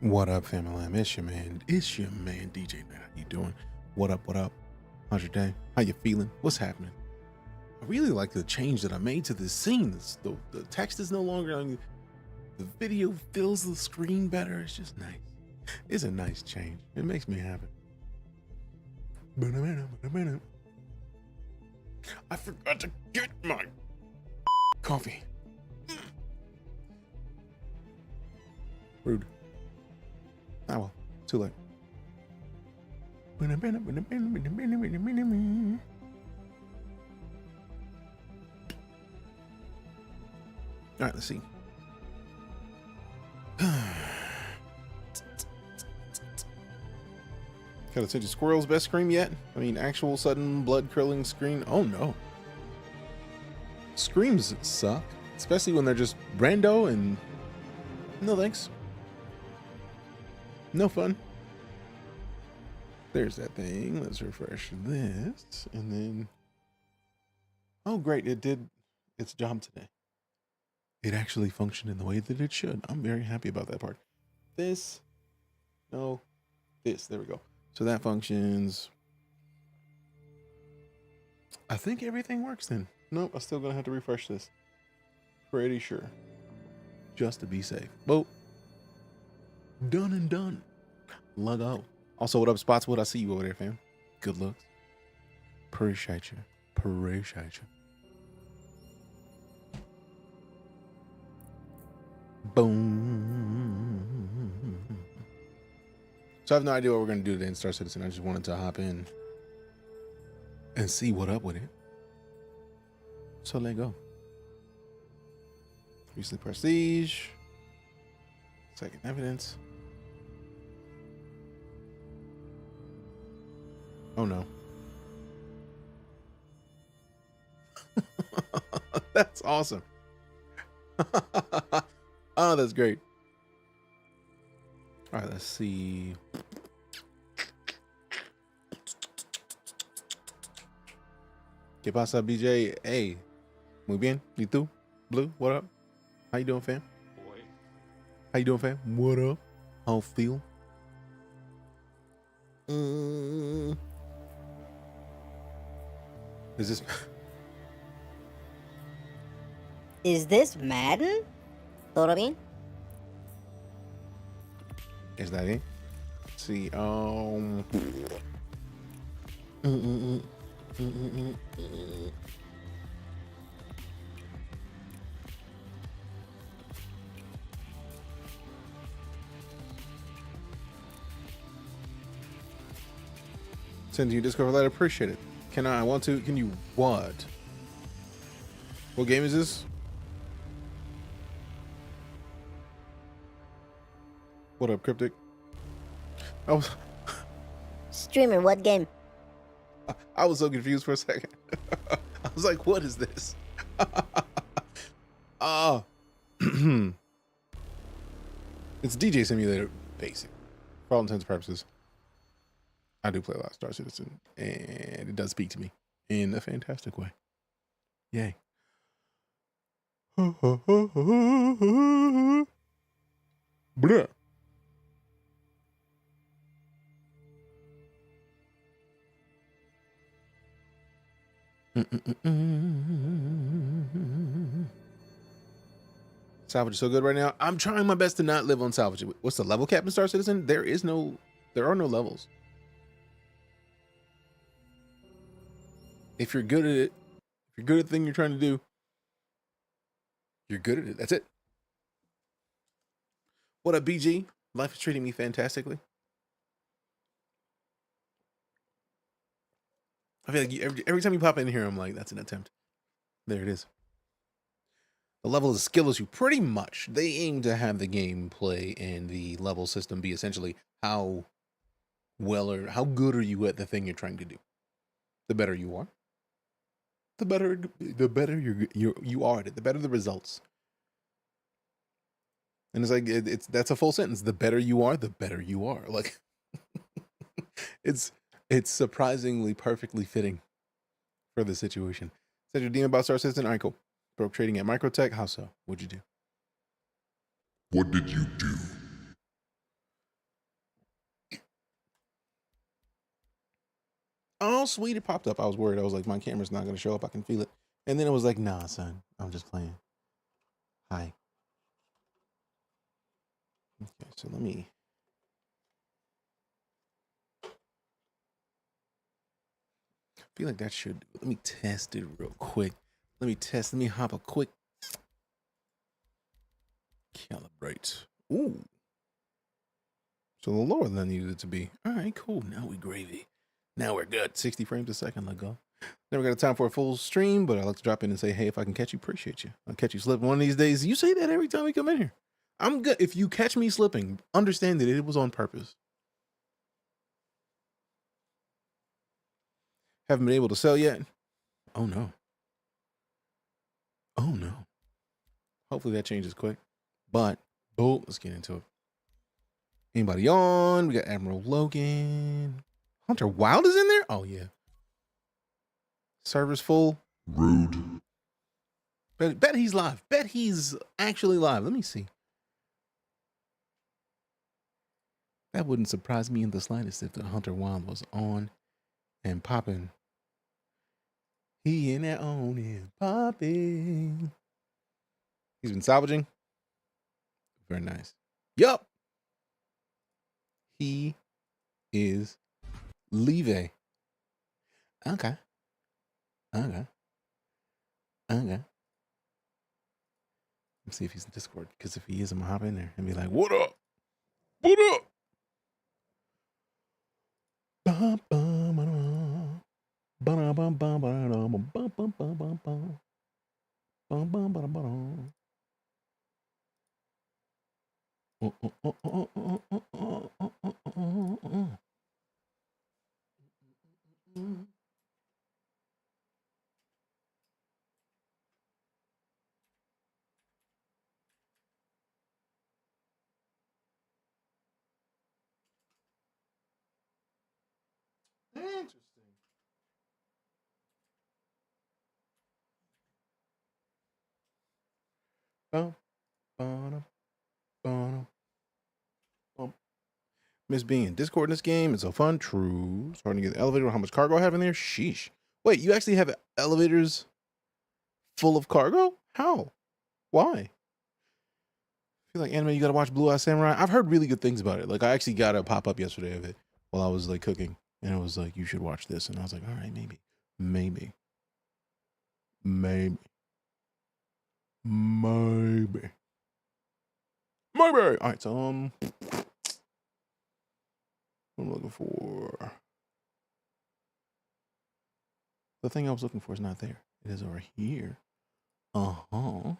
What up, family? It's your man, DeejayKnight. How you doing? What up, what up? How's your day? How you feeling? What's happening? I really like the change that I made to this scene. The text is no longer on, the video fills the screen better. It's just nice. It's a nice change. It makes me happy. I forgot to get my coffee. Rude. Ah well, too late. All right, let's see. Gotta say, squirrel's best scream yet? I mean, actual sudden blood curdling scream. Oh no. Screams suck, especially when they're just rando and no thanks. No fun. There's that thing. Let's refresh this. And then, oh great, it did its job today. It actually functioned in the way that it should. I'm very happy about that part. This, no, this, there we go. So that functions. I think everything works then. Nope, I'm still gonna have to refresh this. Pretty sure. Just to be safe. Boop. Done and done. Lug out. Also, what up, Spotswood? I see you over there, fam. Good looks. Appreciate you. Appreciate you. Boom. So I have no idea what we're going to do today in Star Citizen. I just wanted to hop in and see what up with it. So let go. Recently prestige. Second evidence. Oh no. That's awesome. Oh, that's great. All right, let's see. ¿Qué pasa, BJ? Hey, muy bien. ¿Y tú? Blue, what up? How you doing, fam? Boy. How you doing, fam? What up? How feel? Is this? Is this Madden? ¿Todo bien? Is that it? Let's see. Send you Discord letter. Appreciate it. Can I want to? Can you what? What game is this? What up, Cryptic? I was Streamer, what game? I was so confused for a second. I was like, what is this? It's DJ Simulator Basic. For all intents and purposes. I do play a lot of Star Citizen, and it does speak to me in a fantastic way. Yay. Blah. Salvage is so good right now. I'm trying my best to not live on salvage. What's the level cap in Star Citizen? There are no levels. If you're good at it, if you're good at the thing you're trying to do, you're good at it. That's it. What up, BG? Life is treating me fantastically. I feel like every time you pop in here, I'm like, that's an attempt. There it is. The level of skill issue, pretty much. They aim to have the gameplay and the level system be essentially how well or how good are you at the thing you're trying to do. The better you are, the better you are at it. The better the results. And it's like that's a full sentence. The better you are, the better you are. Like it's surprisingly perfectly fitting for the situation. Said your demon about Star Citizen. All right, cool. Broke trading at Microtech. How so? What'd you do? What did you do? Oh, sweet. It popped up. I was worried. I was like, my camera's not going to show up. I can feel it. And then it was like, nah, son. I'm just playing. Hi. Okay, so let me. I feel like that should. Let me test it real quick. Let me test. Let me hop a quick. Calibrate. Ooh. So the lower than I needed it to be. All right, cool. Now we gravy. Now we're good. 60 frames a second. Let go. Never got a time for a full stream, but I like to drop in and say, hey, if I can catch you, appreciate you. I'll catch you slipping one of these days. You say that every time we come in here. I'm good. If you catch me slipping, understand that it was on purpose. Haven't been able to sell yet. Oh, no. Oh, no. Hopefully that changes quick. But, oh, let's get into it. Anybody on? We got Admiral Logan. Hunter Wild is in there? Oh, yeah. Server's full. Rude. Bet he's live. Bet he's actually live. Let me see. That wouldn't surprise me in the slightest if the Hunter Wild was on and popping. He in there on and popping. He's been salvaging. Very nice. Yup. He is leaving. Okay. Okay. Okay. Let's see if he's in Discord. Because if he is, I'm going to hop in there and be like, what up? What up? Bum, bum, ba-dum. Ba-dum, bum, bum, ba-dum, bum, bum, bum, bum, bum, bum. Bum, bum, ba-dum, ba-dum. Interesting. Bum, ba-dum, ba-dum, bum. Miss Bean, Discord in this game is so fun. True. Starting to get the elevator. How much cargo I have in there? Sheesh. Wait, you actually have elevators full of cargo? How? Why? I feel like anime, you gotta watch Blue Eye Samurai. I've heard really good things about it. Like, I actually got a pop-up yesterday of it while I was like cooking. And it was like, you should watch this. And I was like, all right, maybe. Maybe. Maybe. Maybe. Maybe. All right, so what I'm looking for. The thing I was looking for is not there. It is over here. Uh-huh.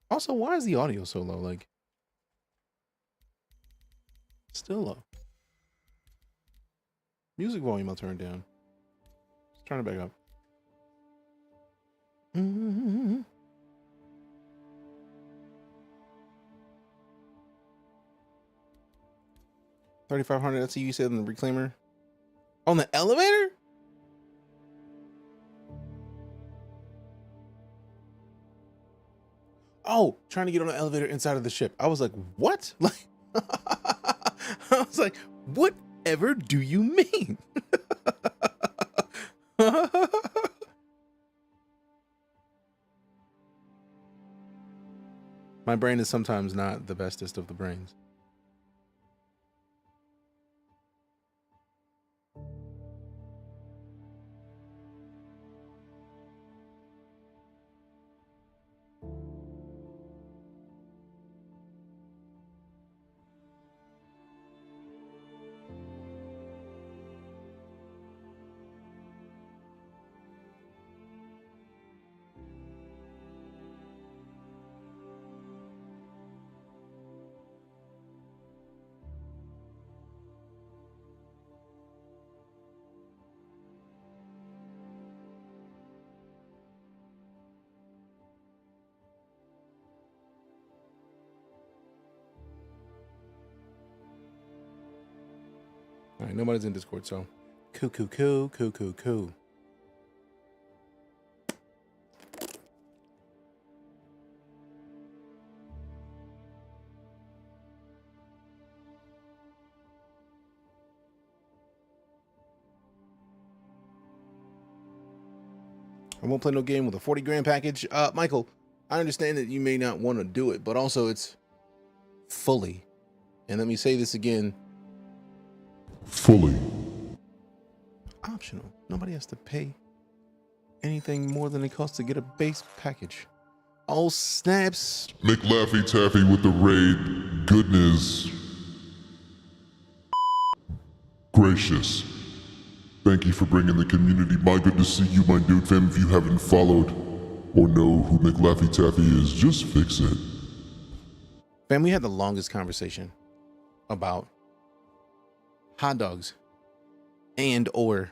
Also, why is the audio so low? Like, still low. Music volume I'll turn down. Let's turn it back up. 3,500. That's what you said in the reclaimer. On the elevator? Oh, trying to get on the elevator inside of the ship. I was like, what? Like, I was like, whatever do you mean? My brain is sometimes not the bestest of the brains. All right, nobody's in Discord, so cool. I won't play no game with a 40 grand package. Michael, I understand that you may not want to do it, but also it's fully, and let me say this again, fully optional. Nobody has to pay anything more than it costs to get a base package. Oh, snaps. McLaffy Taffy with the raid. Goodness gracious. Thank you for bringing the community. My good to see you, my dude fam. If you haven't followed or know who McLaffy Taffy is, just fix it. Fam, we had the longest conversation about hot dogs and or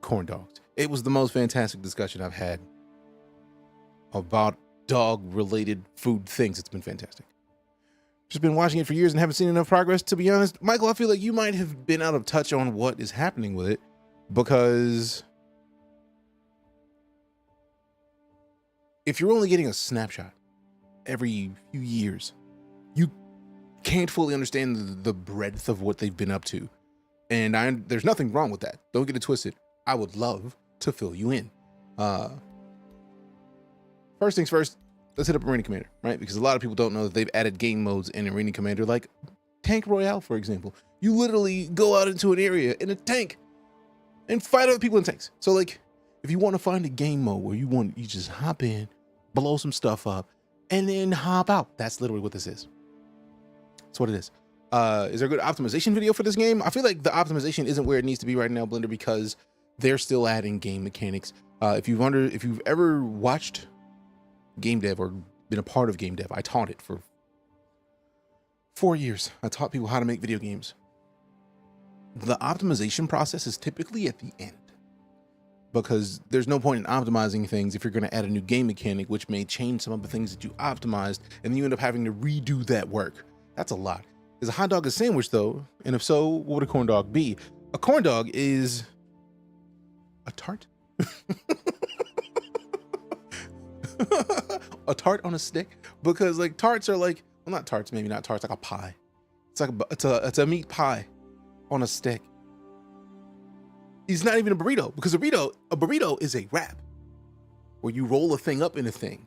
corn dogs. It was the most fantastic discussion I've had about dog-related food things. It's been fantastic. Just been watching it for years and haven't seen enough progress, to be honest. Michael, I feel like you might have been out of touch on what is happening with it, because if you're only getting a snapshot every few years, you can't fully understand the breadth of what they've been up to. And there's nothing wrong with that. Don't get it twisted. I would love to fill you in. First things first, let's hit up Arena Commander, right? Because a lot of people don't know that they've added game modes in Arena Commander, like Tank Royale, for example. You literally go out into an area in a tank and fight other people in tanks. So like, if you want to find a game mode where you just hop in, blow some stuff up, and then hop out. That's literally what this is. That's what it is. Is there a good optimization video for this game? I feel like the optimization isn't where it needs to be right now, Blender, because they're still adding game mechanics. If you've ever watched game dev or been a part of game dev, I taught it for 4 years. I taught people how to make video games. The optimization process is typically at the end, because there's no point in optimizing things if you're going to add a new game mechanic, which may change some of the things that you optimized, and then you end up having to redo that work. That's a lot. Is a hot dog a sandwich, though? And if so, what would a corn dog be? A corn dog is a tart. A tart on a stick, because like tarts are like, well, not tarts, maybe not tarts, like a pie. It's like it's a meat pie on a stick. It's not even a burrito, because a burrito is a wrap where you roll a thing up in a thing.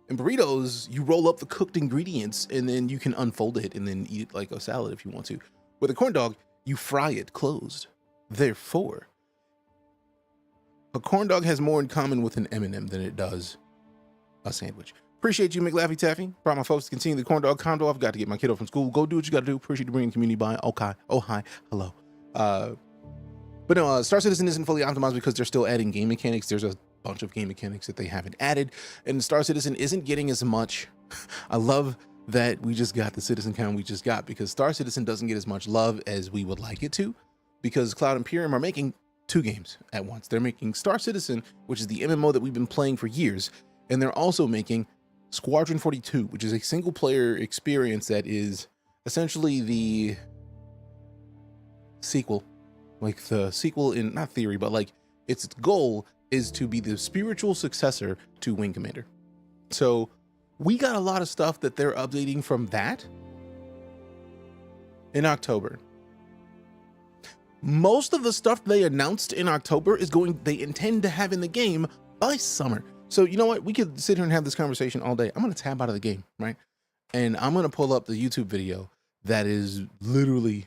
In burritos, you roll up the cooked ingredients and then you can unfold it and then eat it like a salad if you want to. With a corn dog, you fry it closed. Therefore, a corn dog has more in common with an M&M than it does a sandwich. Appreciate you, McLaffy Taffy. Brought my folks to continue the corn dog condo. I've got to get my kiddo from school. Go do what you got to do. Appreciate you bringing the community by. Okay. Oh, hi. Hello. But no, Star Citizen isn't fully optimized because they're still adding game mechanics. There's a bunch of game mechanics that they haven't added, and Star Citizen isn't getting as much. I love that we just got the citizen count we just got, because Star Citizen doesn't get as much love as we would like it to, because Cloud Imperium are making 2 games at once. They're making Star Citizen, which is the MMO that we've been playing for years, and they're also making Squadron 42, which is a single player experience that is essentially the sequel, like the sequel in, not theory, but like its goal is to be the spiritual successor to Wing Commander. So we got a lot of stuff that they're updating from that in October. Most of the stuff they announced in October they intend to have in the game by summer. So you know what? We could sit here and have this conversation all day. I'm going to tab out of the game, right? And I'm going to pull up the YouTube video that is literally,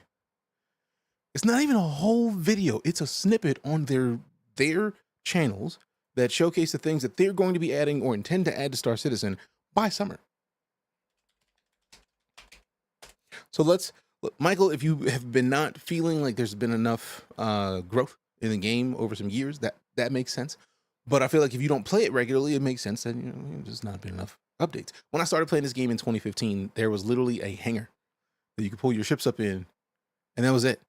it's not even a whole video. It's a snippet on their channels that showcase the things that they're going to be adding or intend to add to Star Citizen by summer. So look, Michael, if you have been not feeling like there's been enough growth in the game over some years, that makes sense. But I feel like if you don't play it regularly, it makes sense that there's not been enough updates. When I started playing this game in 2015, there was literally a hangar that you could pull your ships up in, and that was it.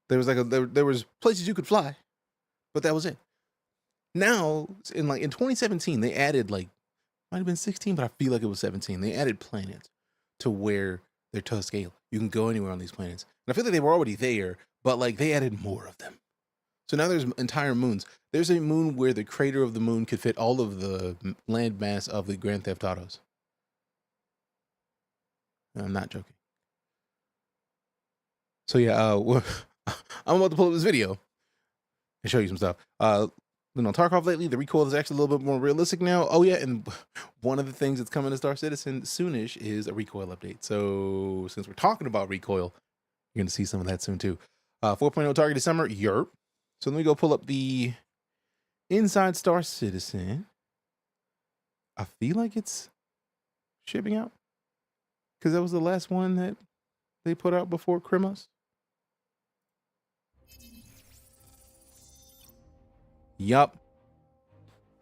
There was there was places you could fly, but that was it. Now, in 2017, they added, like, might have been 16, but I feel like it was 17. They added planets to where they're to scale. You can go anywhere on these planets. And I feel like they were already there, but like they added more of them. So now there's entire moons. There's a moon where the crater of the moon could fit all of the land mass of the Grand Theft Autos. I'm not joking. So yeah, I'm about to pull up this video and show you some stuff. Let been on Tarkov lately. The recoil is actually a little bit more realistic now. Oh yeah, and one of the things that's coming to Star Citizen soonish is a recoil update. So since we're talking about recoil, you're gonna see some of that soon too. 4.0 targeted summer, yerp. So let me go pull up the Inside Star Citizen. I feel like it's shipping out because that was the last one that they put out before Christmas. Yup.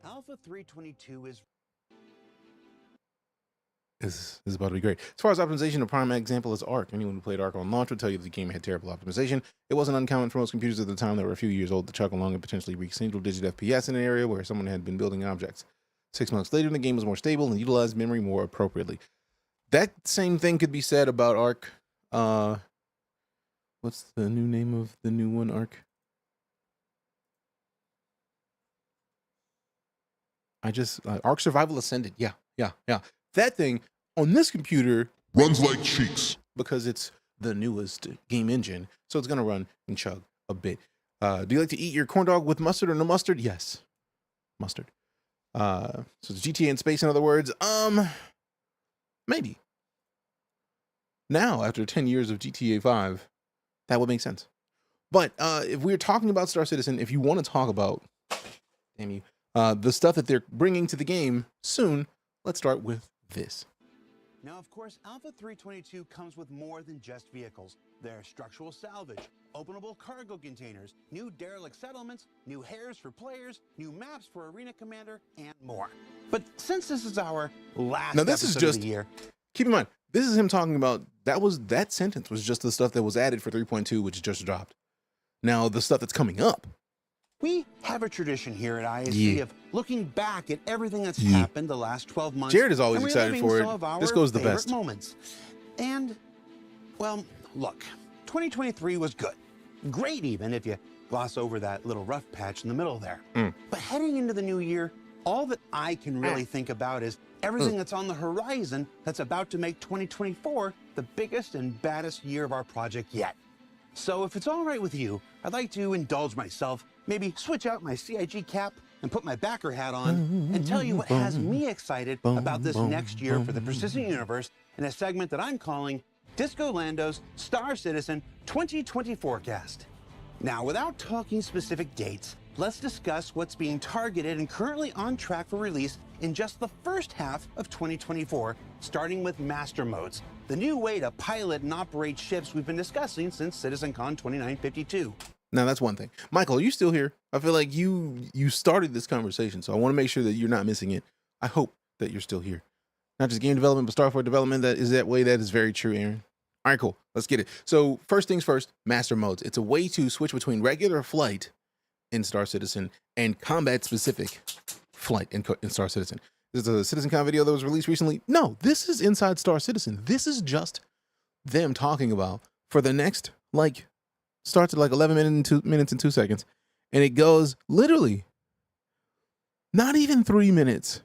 Alpha 322 is This is about to be great. As far as optimization, a prime example is Arc. Anyone who played Arc on launch would tell you the game had terrible optimization. It wasn't uncommon for most computers at the time that were a few years old to chug along and potentially reach single-digit FPS in an area where someone had been building objects. 6 months later, the game was more stable and utilized memory more appropriately. That same thing could be said about Arc. What's the new name of the new one, Arc? Arc Survival Ascended. Yeah. That thing on this computer Runs like cheeks. because it's the newest game engine, so it's gonna run and chug a bit. Do you like to eat your corn dog with mustard or no mustard? Yes, mustard. So it's GTA in space, in other words. Maybe. Now, after 10 years of GTA 5, that would make sense. But if we're talking about Star Citizen, if you want to talk about, damn you, the stuff that they're bringing to the game soon, let's start with this. Now, of course, Alpha 322 comes with more than just vehicles. There's structural salvage, openable cargo containers, new derelict settlements, new hairs for players, new maps for Arena Commander, and more. But since this is our last Now, this is episode just of the year, keep in mind, this is him talking about that sentence was just the stuff that was added for 3.2, which just dropped. Now, the stuff that's coming up. we have a tradition here at ISC of looking back at everything that's happened the last 12 months. Jared is always and excited reliving for some it. of our This goes the favorite best. moments. And, well, look, 2023 was good. Great even if you gloss over that little rough patch in the middle there. But heading into the new year, all that I can really think about is everything that's on the horizon that's about to make 2024 the biggest and baddest year of our project yet. So if it's all right with you, I'd like to indulge myself, maybe switch out my CIG cap and put my backer hat on and tell you what has me excited about this next year for the Persistent Universe in a segment that I'm calling Disco Lando's Star Citizen 2020 Forecast. Now, without talking specific dates, let's discuss what's being targeted and currently on track for release in just the first half of 2024, starting with Master Modes, the new way to pilot and operate ships we've been discussing since CitizenCon 2952. Now, that's one thing. Michael, are you still here? I feel like you started this conversation, so I want to make sure that you're not missing it. I hope that you're still here. Not just game development, but Starfleet development. That is that way. That is very true, Aaron. All right, cool. Let's get it. So first things first, Master Modes. It's a way to switch between regular flight in Star Citizen and combat-specific flight in Star Citizen. This is a CitizenCon video that was released recently. No, this is inside Star Citizen. This is just them talking about for the next, starts at 11 minutes and 2 seconds, and it goes literally not even 3 minutes.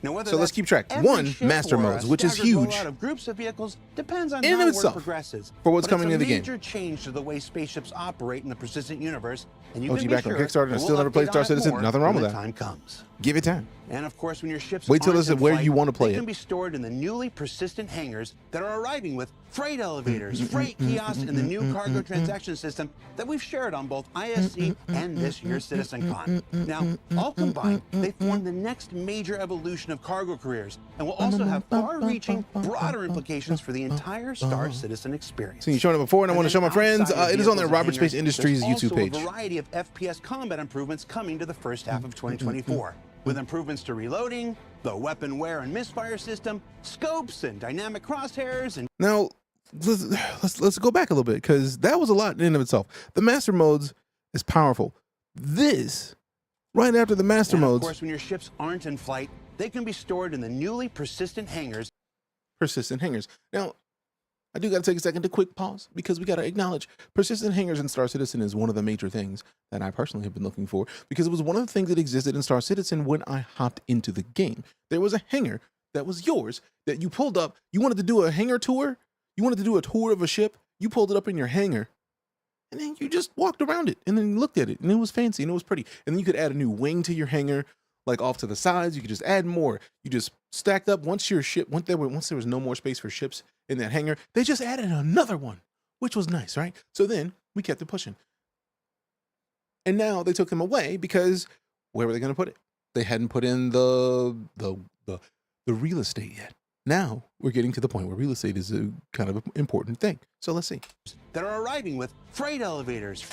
Now, whether So let's that's keep track. every One, ship Master or a Modes, which is staggered huge rollout of groups of vehicles depends on in and how of work itself progresses. for what's But coming in the game. It's a major change to the way spaceships operate in the Persistent Universe, and you OG can be back on sure Kickstarter and that still we'll never played update Star on it Citizen. more Nothing wrong when with the that. time comes. Give it time. And of course, when your ships Wait till aren't this is in where flight, you want to play they it. can be stored in the newly persistent hangars that are arriving with freight elevators, freight kiosks, and the new cargo transaction system that we've shared on both ISC and this year's CitizenCon. Now, all combined, they form the next major evolution of cargo careers and will also have far-reaching, broader implications for the entire Star Citizen experience. So you've shown it before, and I want to show my friends. It is on the Robert Space Industries There's YouTube also page. a variety of FPS combat improvements coming to the first half of 2024, with improvements to reloading, the weapon wear and misfire system, scopes and dynamic crosshairs, and Now, let's go back a little bit, because that was a lot in and of itself. The Master Modes is powerful. This, right after the Master of Modes, course, when your ships aren't in flight, they can be stored in the newly persistent hangars. persistent hangars. Now, I do got to take a second to quick pause, because we got to acknowledge persistent hangars in Star Citizen is one of the major things that I personally have been looking for, because it was one of the things that existed in Star Citizen when I hopped into the game. There was a hangar that was yours that you pulled up. You wanted to do a hangar tour. You wanted to do a tour of a ship. You pulled it up in your hangar, and then you just walked around it, and then you looked at it, and it was fancy, and it was pretty. And then you could add a new wing to your hangar, like off to the sides. You could just add more. You just stacked up. Once there was no more space for ships in that hangar, they just added another one, which was nice, right? So then we kept it pushing. And now they took them away because where were they going to put it? They hadn't put in the real estate yet. Now we're getting to the point where real estate is a kind of an important thing. So let's see. That are arriving with freight elevators.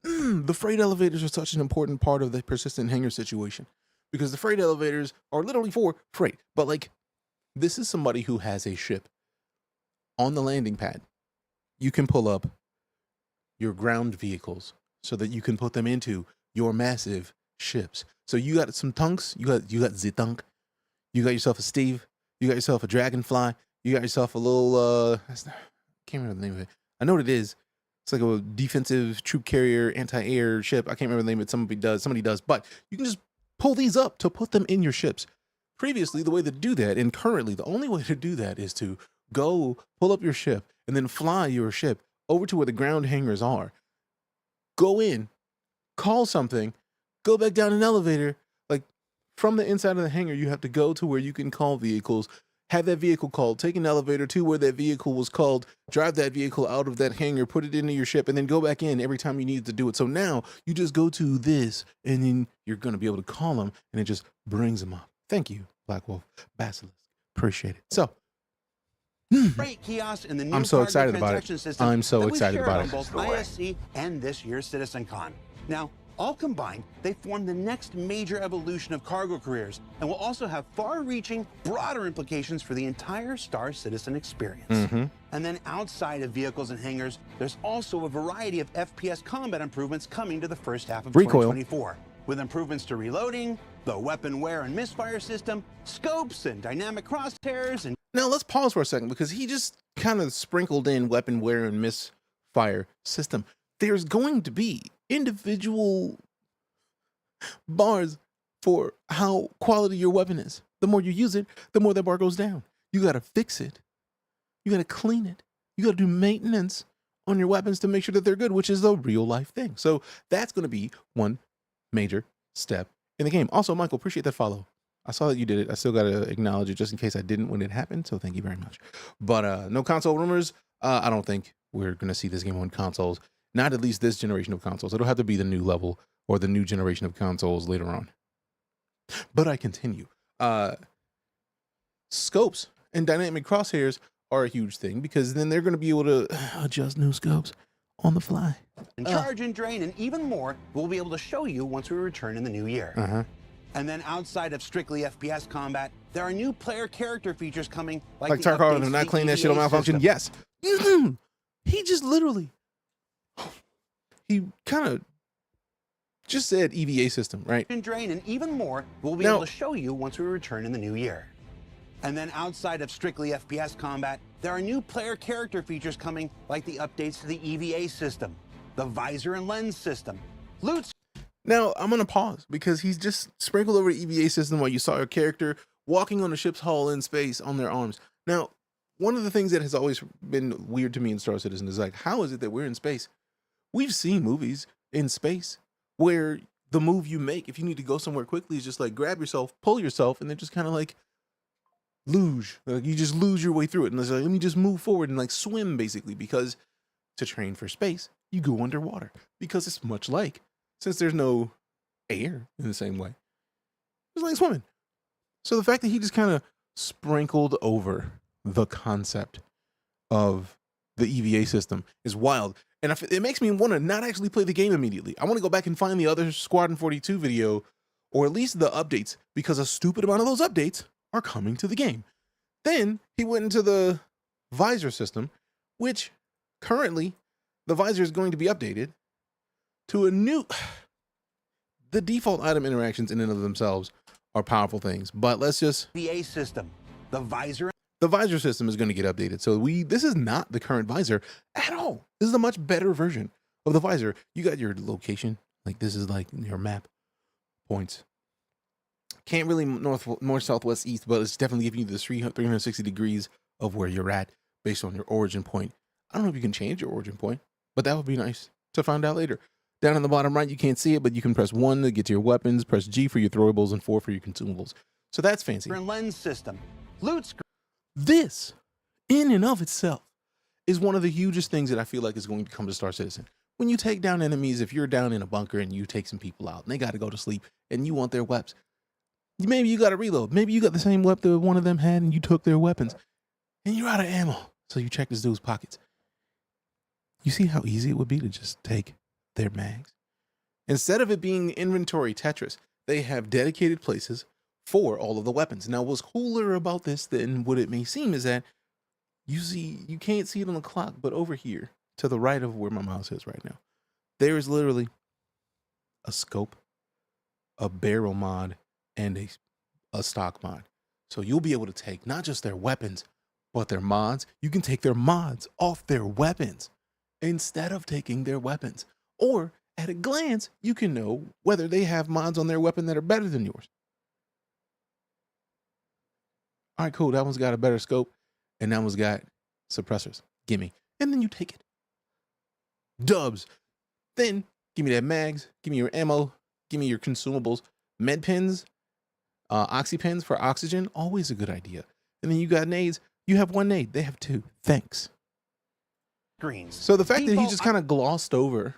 The freight elevators are such an important part of the persistent hangar situation because the freight elevators are literally for freight. But like, this is somebody who has a ship on the landing pad. You can pull up your ground vehicles so that you can put them into your massive ships. So you got some tunks, you got Zitunk, you got yourself a Steve, you got yourself a Dragonfly, you got yourself a little can't remember the name of it. I know what it is. It's like a defensive troop carrier, anti-air ship. I can't remember the name of it. Somebody does, but you can just pull these up to put them in your ships. Previously, the way to do that, and currently the only way to do that, is to go pull up your ship and then fly your ship over to where the ground hangars are. Go in, call something, go back down an elevator. Like, from the inside of the hangar, you have to go to where you can call vehicles, have that vehicle called, take an elevator to where that vehicle was called, drive that vehicle out of that hangar, put it into your ship, and then go back in every time you need to do it. So now you just go to this, and then you're going to be able to call them, and it just brings them up. Thank you, Black Wolf Basilisk. Appreciate it. So, Freight kiosks in the new I'm so cargo excited about transaction it. system I'm so that we've excited shared about on it. both ISC and this year's CitizenCon. Now, all combined, they form the next major evolution of cargo careers and will also have far-reaching, broader implications for the entire Star Citizen experience. And then outside of vehicles and hangars, there's also a variety of FPS combat improvements coming to the first half of Recoil. 2024, with improvements to reloading, the weapon wear and misfire system, scopes and dynamic crosshairs, and Now let's pause for a second because he just kind of sprinkled in weapon wear and misfire system. There's going to be individual bars for how quality your weapon is. The more you use it, the more that bar goes down. You got to fix it. You got to clean it. You got to do maintenance on your weapons to make sure that they're good, which is a real life thing. So that's going to be one major step in the game. Also, Michael, appreciate that follow. I saw that you did it. I still got to acknowledge it just in case I didn't when it happened. So thank you very much. But no console rumors. I don't think we're going to see this game on consoles. Not at least this generation of consoles. It'll have to be the new level or the new generation of consoles later on. But I continue. Scopes and dynamic crosshairs are a huge thing because then they're going to be able to adjust new scopes on the fly. and charge and drain, and even more we'll be able to show you once we return in the new year. And then outside of strictly FPS combat, there are new player character features coming, like the Tarkov updates and to not the clean that shit on EVA malfunction. system. Yes. He just literally, he kind of just said EVA system, right? And drain, and even more we'll be Now- able to show you once we return in the new year. And then outside of strictly FPS combat, there are new player character features coming, like the updates to the EVA system, the visor and lens system, loot. Now, I'm going to pause because he's just sprinkled over the EVA system while you saw your character walking on a ship's hull in space on their arms. Now, one of the things that has always been weird to me in Star Citizen is like, how is it that we're in space? We've seen movies in space where the move you make, if you need to go somewhere quickly, is just like grab yourself, pull yourself, and then just kind of like luge. Like you just lose your way through it. And it's like, let me just move forward and like swim basically, because to train for space, you go underwater because it's much like, since there's no air in the same way, it's like swimming. So the fact that he just kind of sprinkled over the concept of the EVA system is wild. And it makes me want to not actually play the game immediately. I want to go back and find the other Squadron 42 video, or at least the updates, because a stupid amount of those updates are coming to the game. Then he went into the visor system, which currently the visor is going to be updated to a new... The default item interactions in and of themselves are powerful things, but let's just... EVA system, the visor. The visor system is going to get updated. So this is not the current visor at all. This is a much better version of the visor. You got your location. Like this is like your map points. Can't really north, southwest, east, but it's definitely giving you the 360 degrees of where you're at based on your origin point. I don't know if you can change your origin point. But that would be nice to find out later. Down in the bottom right, you can't see it, but you can press 1 to get to your weapons, press G for your throwables, and 4 for your consumables. So that's fancy. And lens system, loot screen. This, in and of itself, is one of the hugest things that I feel like is going to come to Star Citizen. When you take down enemies, if you're down in a bunker and you take some people out and they got to go to sleep and you want their weapons, maybe you got to reload. Maybe you got the same weapon that one of them had and you took their weapons and you're out of ammo. So you check this dude's pockets. You see how easy it would be to just take their mags? Instead of it being inventory Tetris, they have dedicated places for all of the weapons. Now, what's cooler about this than what it may seem is that you can't see it on the clock, but over here to the right of where my mouse is right now, there is literally a scope, a barrel mod, and a stock mod. So you'll be able to take not just their weapons, but their mods. You can take their mods off their weapons instead of taking their weapons. Or at a glance, you can know whether they have mods on their weapon that are better than yours. All right, cool. That one's got a better scope, and that one's got suppressors. Gimme. And then you take it. Dubs. Then give me that mags. Give me your ammo. Give me your consumables. Med pens. Oxy pens for oxygen. Always a good idea. And then you got nades. You have 1 nade. They have 2. Thanks. Screens. So the fact that he just kind of glossed over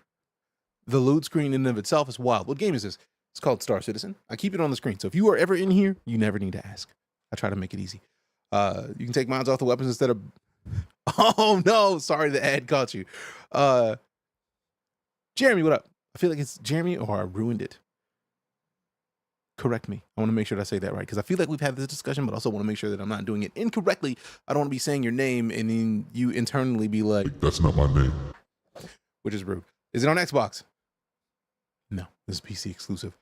the loot screen in and of itself is wild. What game is this? It's called Star Citizen. I keep it on the screen. So if you are ever in here, you never need to ask. I try to make it easy. You can take mods off the weapons instead of... Oh, no. Sorry, the ad caught you. Jeremy, what up? I feel like it's Jeremy or I ruined it. Correct me. I want to make sure that I say that right because I feel like we've had this discussion, but also want to make sure that I'm not doing it incorrectly. I don't want to be saying your name and then you internally be like, That's not my name. which is rude. Is it on Xbox? No, this is PC exclusive.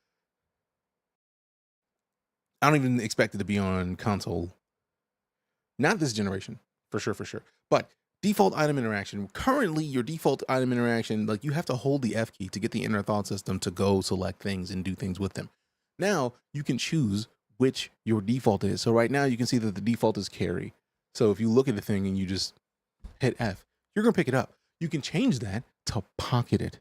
I don't even expect it to be on console. Not this generation, for sure. But default item interaction. Currently, your default item interaction, like you have to hold the F key to get the inner thought system to go select things and do things with them. Now, you can choose which your default is. So right now, you can see that the default is carry. So if you look at the thing and you just hit F, you're going to pick it up. You can change that to pocket it.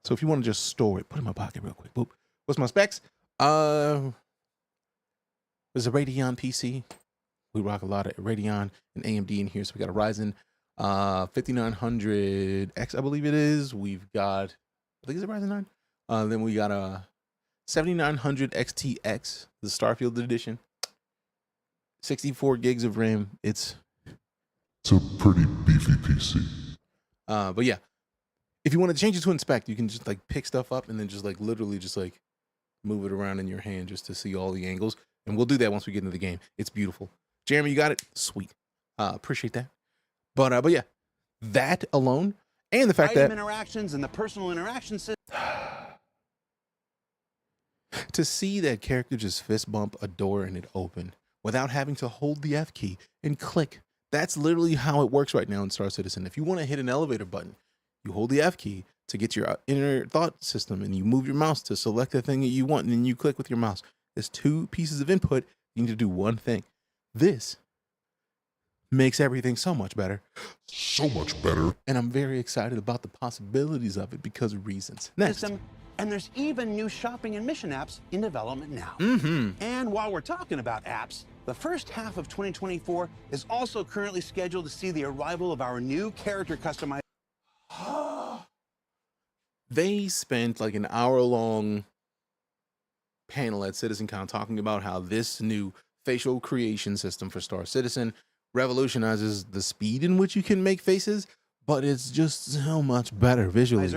So if you want to just store it, put it in my pocket real quick. Boop. What's my specs? There's a Radeon PC. We rock a lot of Radeon and AMD in here. So we got a Ryzen 5900X, I believe it is. We've got, I think it's a Ryzen 9. Then we got a 7900 XTX, the Starfield edition. 64 gigs of RAM. It's a pretty beefy PC. But yeah, if you want to change it to inspect, you can just like pick stuff up and then just like literally just like move it around in your hand just to see all the angles. And we'll do that once we get into the game. It's beautiful. Jeremy, you got it? Sweet. Appreciate that. But yeah, that alone and the fact that interactions and the personal interaction system. To see that character just fist bump a door and it open without having to hold the F key and click. That's literally how it works right now in Star Citizen. If you want to hit an elevator button, you hold the F key to get your inner thought system and you move your mouse to select the thing that you want and then you click with your mouse. There's 2 pieces of input. You need to do one thing. This makes everything so much better. So much better. And I'm very excited about the possibilities of it because of reasons. Next. And there's even new shopping and mission apps in development now. And while we're talking about apps, the first half of 2024 is also currently scheduled to see the arrival of our new character customization. They spent like an hour-long panel at CitizenCon talking about how this new facial creation system for Star Citizen revolutionizes the speed in which you can make faces, but it's just so much better visually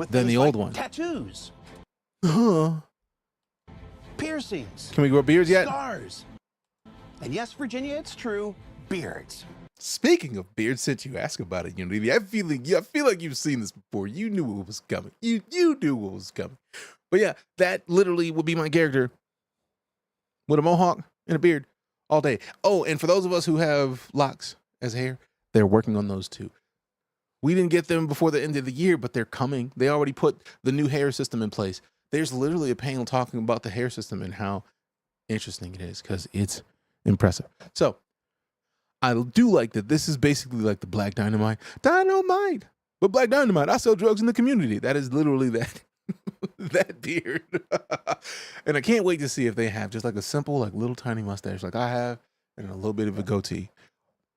than the old one. Tattoos, piercings. Can we grow beards yet? Scars. And yes, Virginia, it's true, beards. Speaking of beards, since you asked about it, Unity, I feel like you've seen this before. You knew what was coming. You knew what was coming. But yeah, that literally would be my character with a mohawk and a beard all day. Oh, and for those of us who have locks as hair, they're working on those too. We didn't get them before the end of the year, but they're coming. They already put the new hair system in place. There's literally a panel talking about the hair system and how interesting it is because it's impressive. So I do like that this is basically like the Black Dynamite. Dynamite! But Black Dynamite, I sell drugs in the community. That is literally that. That beard. And I can't wait to see if they have just like a simple, like little tiny mustache like I have and a little bit of a goatee.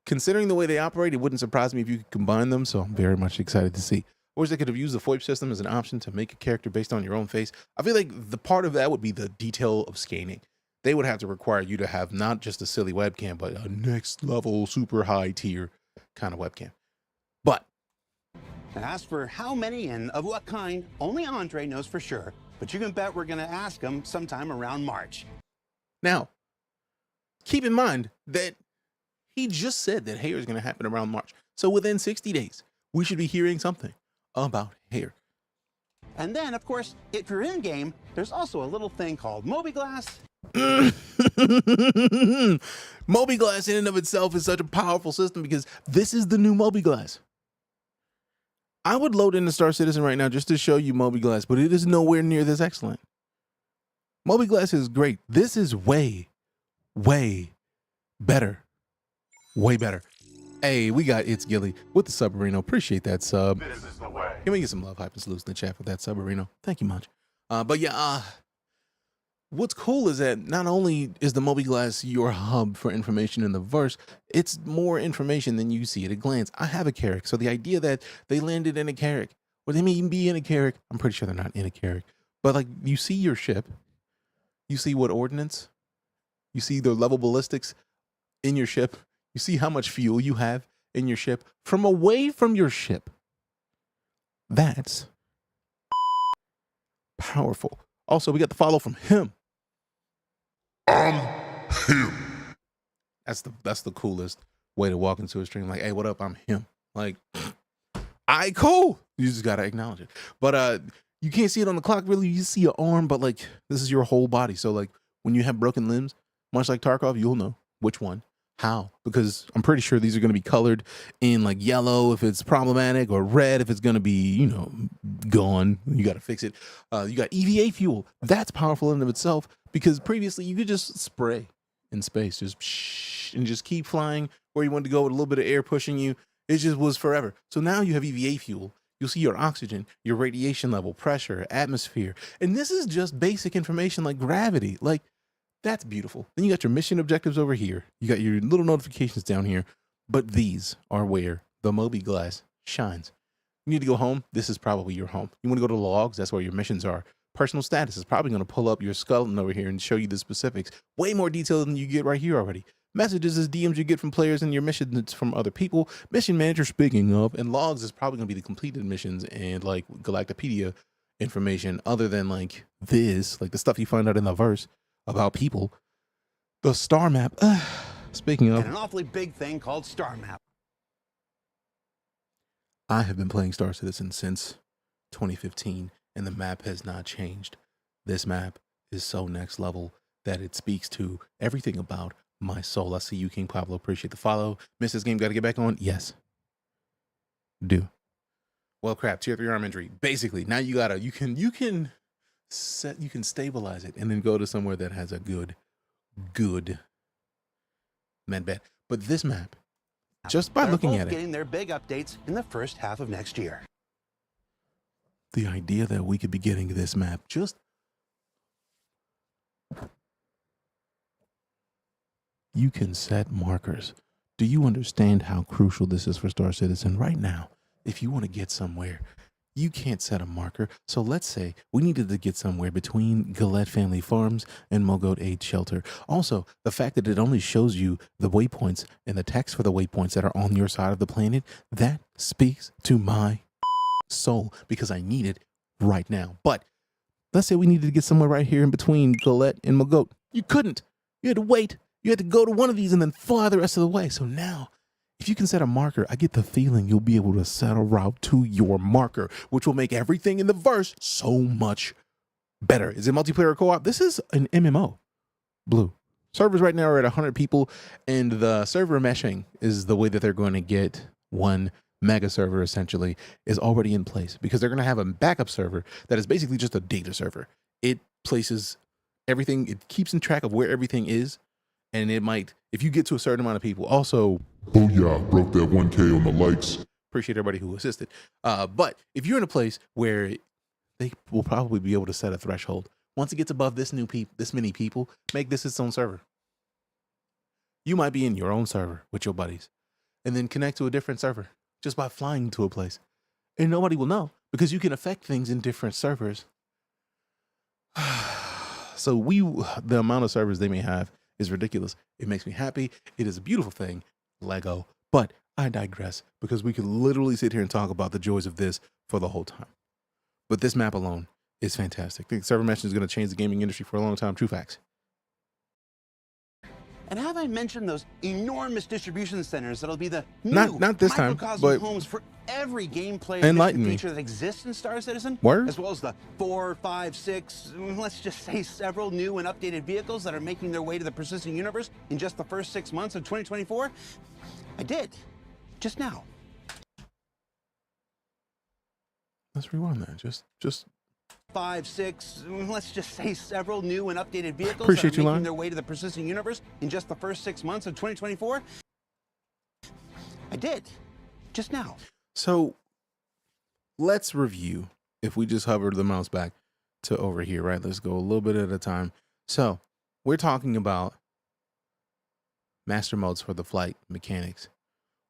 Considering the way they operate, it wouldn't surprise me if you could combine them, so I'm very much excited to see. I wish they could have used the FOIP system as an option to make a character based on your own face. I feel like the part of that would be the detail of scanning. They would have to require you to have not just a silly webcam, but a next level, super high tier kind of webcam. But As for how many and of what kind, only Andre knows for sure. But you can bet we're going to ask him sometime around March. now, keep in mind that he just said that hair is going to happen around March. So within 60 days, we should be hearing something about hair. And then, of course, if you're in game, there's also a little thing called Mobiglass. Mobiglass in and of itself is such a powerful system because this is the new Mobiglass. I would load into Star Citizen right now just to show you Mobiglass, but it is nowhere near this excellent. Mobiglass is great. This is way, way better. Way better. Hey, we got It's Gilly with the Submarino. Appreciate that sub. This is the way. Can we get some love, hype, and salutes in the chat for that Submarino? Thank you much. But yeah, what's cool is that not only is the Mobiglass your hub for information in the verse, it's more information than you see at a glance. I have a Carrack, so the idea that they landed in a Carrack, or they may even be in a Carrack, I'm pretty sure they're not in a Carrack, but like you see your ship, you see what ordnance, you see the level ballistics in your ship, you see how much fuel you have in your ship from away from your ship. That's powerful. Also, we got the follow from him. I'm him. That's the coolest way to walk into a stream. Like, hey, what up? I'm him. Like, I cool. You just gotta acknowledge it. But you can't see it on the clock really. You see your arm, but like this is your whole body. So like when you have broken limbs, much like Tarkov, you'll know which one, how, because I'm pretty sure these are gonna be colored in like yellow if it's problematic, or red if it's gonna be, you know, gone. You gotta fix it. You got EVA fuel. That's powerful in and of itself because previously you could just spray in space, just and just keep flying where you wanted to go with a little bit of air pushing you. It just was forever. So now you have EVA fuel. You'll see your oxygen, your radiation level, pressure, atmosphere. And this is just basic information like gravity. Like, that's beautiful. Then you got your mission objectives over here. You got your little notifications down here. But these are where the Mobiglass shines. You need to go home. This is probably your home. You want to go to the logs. That's where your missions are. Personal status is probably going to pull up your skeleton over here and show you the specifics. Way more detail than you get right here already. Messages is DMs you get from players and your missions from other people. Mission manager, speaking of, and logs is probably going to be the completed missions and like Galactopedia information other than like this, like the stuff you find out in the verse about people. The star map, speaking of. And an awfully big thing called Star Map. I have been playing Star Citizen since 2015 and the map has not changed. This map is so next level that it speaks to everything about my soul. I see you, King Pablo. Appreciate the follow. Miss this game, got to get back on? Yes. Do. Well, crap, tier 3 arm injury. Basically, now you can stabilize it and then go to somewhere that has a good med bed. But this map, just by They're looking both at it, getting their big updates in the first half of next year. the idea that we could be getting this map just you can set markers. Do you understand how crucial this is for Star Citizen right now? If you want to get somewhere, you can't set a marker. So let's say we needed to get somewhere between Galette Family Farms and Mogote Aid Shelter. Also, the fact that it only shows you the waypoints and the text for the waypoints that are on your side of the planet, that speaks to my soul because I need it right now. But let's say we needed to get somewhere right here in between Galette and Mogote. You couldn't. You had to wait. You had to go to one of these and then fly the rest of the way. So now, if you can set a marker, I get the feeling you'll be able to set a route to your marker, which will make everything in the verse so much better. Is it multiplayer co-op? This is an MMO. Blue. Servers right now are at 100 people, and the server meshing is the way that they're going to get one mega server, essentially, is already in place because they're going to have a backup server that is basically just a data server. It places everything, it keeps in track of where everything is. And it might, if you get to a certain amount of people, also Oh yeah, broke that 1K on the likes. Appreciate everybody who assisted. But if you're in a place where they will probably be able to set a threshold, once it gets above this many people, make this its own server. You might be in your own server with your buddies, and then connect to a different server just by flying to a place, and nobody will know because you can affect things in different servers. So the amount of servers they may have is ridiculous. It makes me happy. It is a beautiful thing, Lego. But I digress because we could literally sit here and talk about the joys of this for the whole time. But this map alone is fantastic. I think server mesh is going to change the gaming industry for a long time. True facts. And have I mentioned those enormous distribution centers that'll be the Not this time, microcosm but homes for every gameplay enlighten me. feature that exists in Star Citizen? Word? As well as the 4, 5, 6, let's just say several new and updated vehicles that are making their way to the persistent universe in just the first 6 months of 2024? I did. Just now. Let's rewind that. Just 5, 6, let's just say several new and updated vehicles Appreciate that are you, making Lion. their way to the persistent universe in just the first 6 months of 2024? I did. Just now. So let's review. If we just hover the mouse back to over here, right? Let's go a little bit at a time. So we're talking about master modes for the flight mechanics.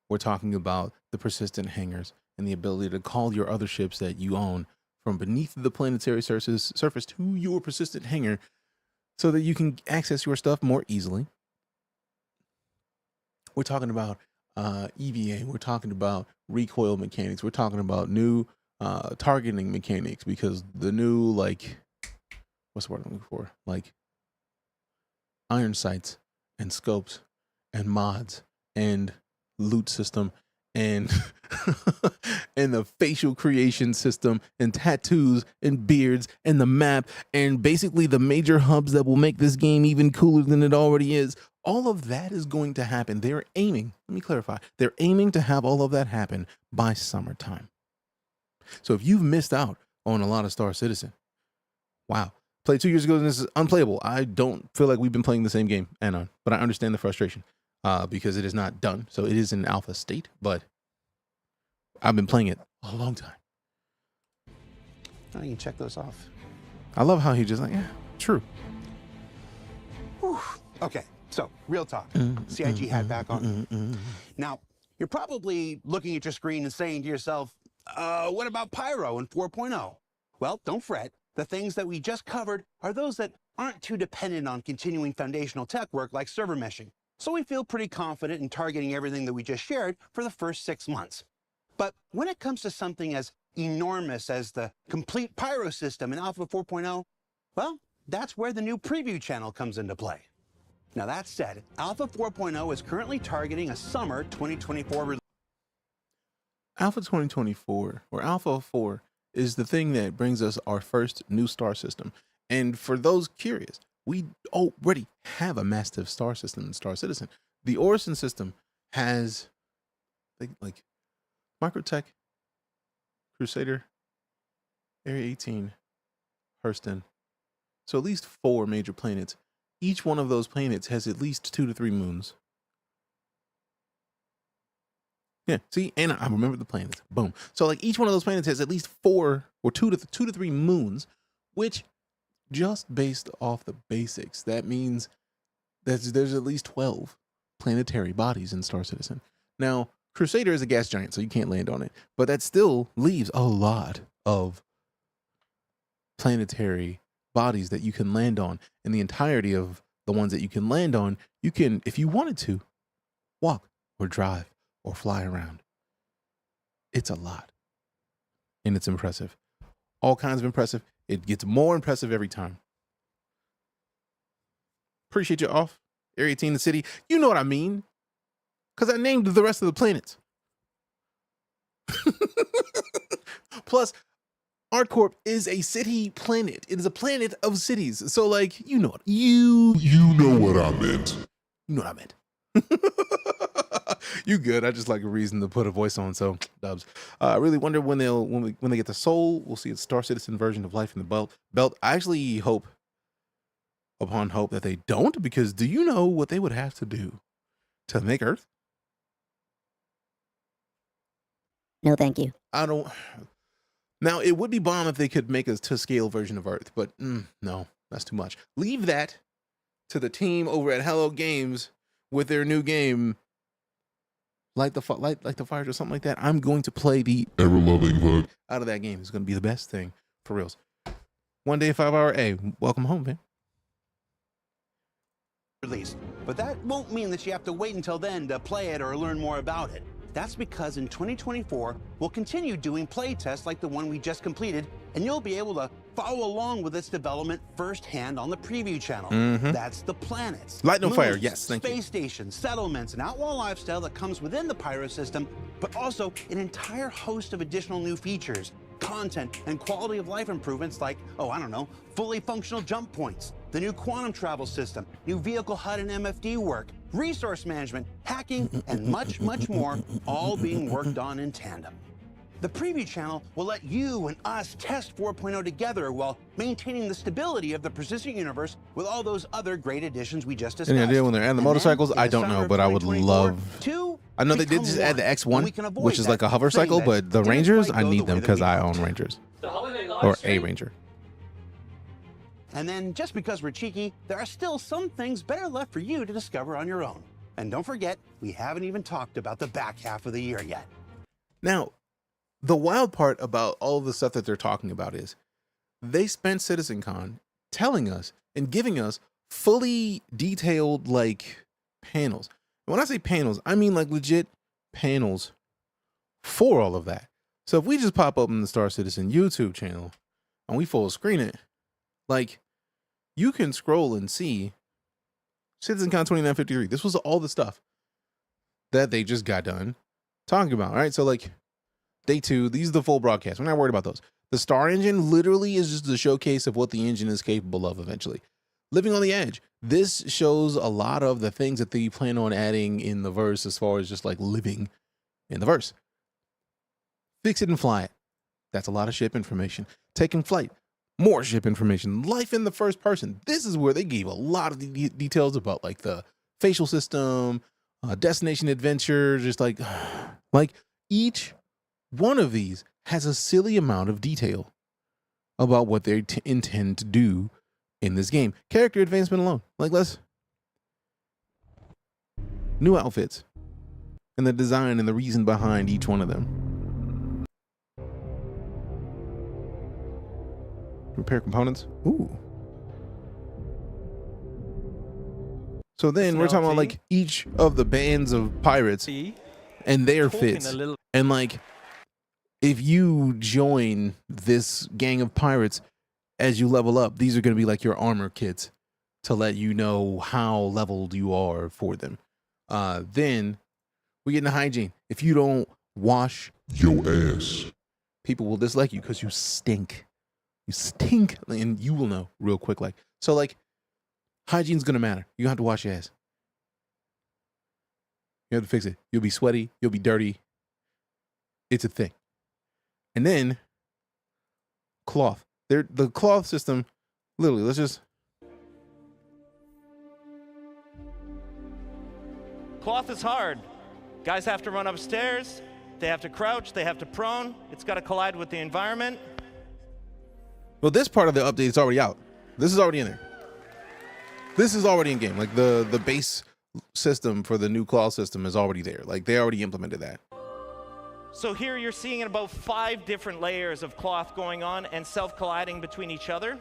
We're talking about the persistent hangars and the ability to call your other ships that you own from beneath the planetary surface to your persistent hangar so that you can access your stuff more easily. We're talking about EVA. We're talking about recoil mechanics. We're talking about new targeting mechanics because the new, like, what's the word I'm looking for? Like iron sights and scopes and mods and loot system and and the facial creation system and tattoos and beards and the map and basically the major hubs that will make this game even cooler than it already is. All of that is going to happen. They're aiming, let me clarify, they're aiming to have all of that happen by summertime. So if you've missed out on a lot of Star Citizen, wow. Played 2 years ago and this is unplayable. I don't feel like we've been playing the same game, Anon, but I understand the frustration. Because it is not done. So it is in alpha state, but I've been playing it a long time. Oh, you can check those off. I love how he just like, yeah, true. Whew. Okay, so real talk. CIG hat back on. Now, you're probably looking at your screen and saying to yourself, what about Pyro and 4.0? Well, don't fret. The things that we just covered are those that aren't too dependent on continuing foundational tech work like server meshing. So we feel pretty confident in targeting everything that we just shared for the first 6 months. But when it comes to something as enormous as the complete Pyro system in Alpha 4.0, well, that's where the new preview channel comes into play. Now that said, Alpha 4.0 is currently targeting a summer 2024 release. Alpha 2024 or Alpha 4 is the thing that brings us our first new star system. And for those curious, we already have a massive star system in Star Citizen. The Orison system has like Microtech, Crusader, Area 18, Hurston. So at least 4 major planets. Each one of those planets has at least 2 to 3 moons. Yeah, see, and I remember the planets. Boom. So like each one of those planets has at least 4 or 2 to 3 moons, which just based off the basics, that means that there's at least 12 planetary bodies in Star Citizen. Now, Crusader is a gas giant, so you can't land on it, but that still leaves a lot of planetary bodies that you can land on. And the entirety of the ones that you can land on, you can, if you wanted to, walk or drive or fly around. It's a lot. And it's impressive. All kinds of impressive. It gets more impressive every time. Appreciate you off. Area 18, the city. You know what I mean. Because I named the rest of the planets. Plus, ArtCorp is a city planet. It is a planet of cities. So, like, you know what? You know what I meant. You know what I meant. You good. I just like a reason to put a voice on. So, dubs. I really wonder when they get the soul, we'll see a Star Citizen version of Life in the Belt. I actually hope upon hope that they don't, because do you know what they would have to do to make Earth? No, thank you. I don't. Now, it would be bomb if they could make a to-scale version of Earth, but no, that's too much. Leave that to the team over at Hello Games with their new game, Light the Fires or something like that. I'm going to play the ever-loving vibe out of that game. It's going to be the best thing, for reals. 1 day, 5 hour. Hey, welcome home, man. Release. But that won't mean that you have to wait until then to play it or learn more about it. That's because in 2024, we'll continue doing play tests like the one we just completed, and you'll be able to follow along with its development firsthand on the preview channel. That's the planets, Light no fire, moons, yes, thank you. space stations, settlements, and outlaw lifestyle that comes within the Pyro system, but also an entire host of additional new features, content, and quality of life improvements like, oh, I don't know, fully functional jump points, the new quantum travel system, new vehicle HUD and MFD work, resource management, hacking, and much, much more, all being worked on in tandem. The preview channel will let you and us test 4.0 together while maintaining the stability of the persistent universe with all those other great additions we just discussed. Any idea when they're adding the motorcycles? I don't know, but I would love. I know they did become just add the one, X1, and we can avoid which is like a hover that thing cycle, that but the didn't Rangers, quite I go need the them way that because we I hoped. own Rangers. The holiday live Or a stream? Ranger. And then, just because we're cheeky, there are still some things better left for you to discover on your own. And don't forget, we haven't even talked about the back half of the year yet. Now, the wild part about all of the stuff that they're talking about is they spent CitizenCon telling us and giving us fully detailed like panels. And when I say panels, I mean like legit panels for all of that. So if we just pop open the Star Citizen YouTube channel and we full screen it, like you can scroll and see CitizenCon 2953. This was all the stuff that they just got done talking about. All right. So like day 2, these are the full broadcasts. We're not worried about those. The Star Engine literally is just the showcase of what the engine is capable of eventually. Living on the Edge. This shows a lot of the things that they plan on adding in the verse as far as just like living in the verse. Fix it and fly it. That's a lot of ship information. Taking flight. More ship information. Life in the first person. This is where they gave a lot of details about like the facial system, destination adventure, just like each one of these has a silly amount of detail about what they intend to do in this game. Character advancement alone. Like let's new outfits and the design and the reason behind each one of them. Repair components. Ooh. So then we're talking about like each of the bands of pirates and their fits. And like if you join this gang of pirates as you level up, these are going to be like your armor kits to let you know how leveled you are for them. Then we get into hygiene. If you don't wash your ass, people will dislike you because you stink. You stink, and you will know real quick. Like so, like hygiene's gonna matter. You have to wash your ass. You have to fix it. You'll be sweaty. You'll be dirty. It's a thing. And then cloth. The cloth system. Literally, let's just. Cloth is hard. Guys have to run upstairs. They have to crouch. They have to prone. It's got to collide with the environment. Well, this part of the update is already out. This is already in there. This is already in game. Like the base system for the new claw system is already there. Like they already implemented that. So here you're seeing about 5 different layers of cloth going on and self-colliding between each other.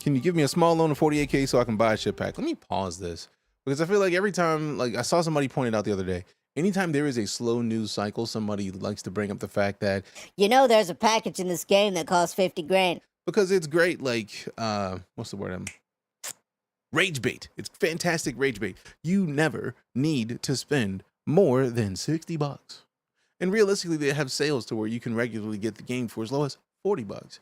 Can you give me a small loan of 48K so I can buy a ship pack? Let me pause this because I feel like every time, like I saw somebody point it out the other day, anytime there is a slow news cycle, somebody likes to bring up the fact that, You know there's a package in this game that costs 50 grand. because it's great, like, what's the word? Rage bait. It's fantastic rage bait. You never need to spend more than $60. And realistically, they have sales to where you can regularly get the game for as low as $40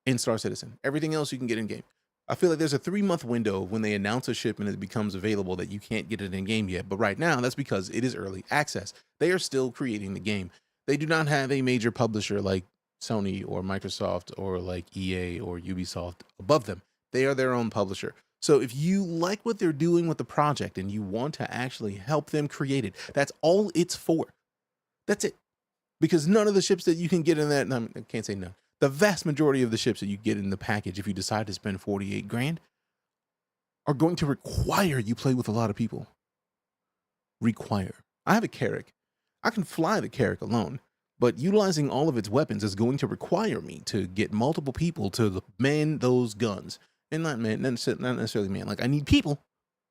in Star Citizen. Everything else you can get in game. I feel like there's a 3-month window when they announce a shipment and it becomes available that you can't get it in game yet. But right now, that's because it is early access. They are still creating the game. They do not have a major publisher like Sony or Microsoft or like EA or Ubisoft above them. They are their own publisher. So if you like what they're doing with the project and you want to actually help them create it, that's all it's for. That's it. Because none of the ships that you can get in that, and I can't say none, the vast majority of the ships that you get in the package, if you decide to spend 48 grand, are going to require you play with a lot of people. Require. I have a Carrack. I can fly the Carrack alone, but utilizing all of its weapons is going to require me to get multiple people to man those guns. And not necessarily man. Like, I need people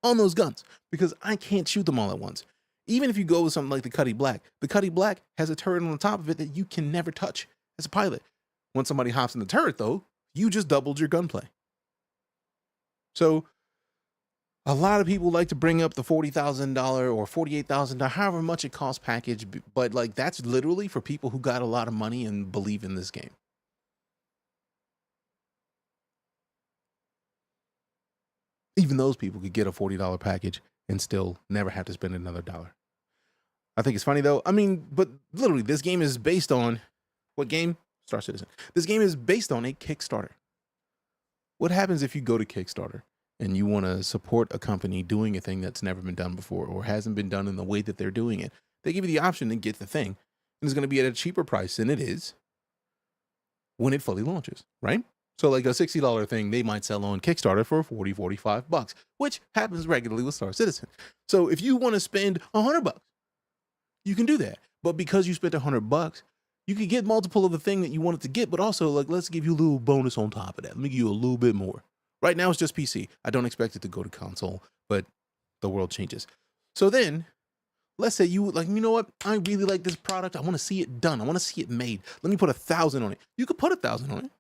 on those guns because I can't shoot them all at once. Even if you go with something like the Cuddy Black has a turret on the top of it that you can never touch as a pilot. When somebody hops in the turret, though, you just doubled your gunplay. So a lot of people like to bring up the $40,000 or $48,000, however much it costs package, but like that's literally for people who got a lot of money and believe in this game. Even those people could get a $40 package and still never have to spend another dollar. I think it's funny though. I mean, but literally this game is based on what game? Star Citizen. This game is based on a Kickstarter. What happens if you go to Kickstarter and you want to support a company doing a thing that's never been done before or hasn't been done in the way that they're doing it? They give you the option to get the thing, and it's going to be at a cheaper price than it is when it fully launches, right? So like a $60 thing, they might sell on Kickstarter for $40, $45, which happens regularly with Star Citizen. So if you want to spend $100, you can do that. But because you spent $100, you can get multiple of the thing that you wanted to get, but also like, let's give you a little bonus on top of that. Let me give you a little bit more. Right now it's just PC. I don't expect it to go to console, but the world changes. So then let's say you like, you know what? I really like this product. I want to see it done. I want to see it made. Let me put 1,000 on it. You could put 1,000 on it,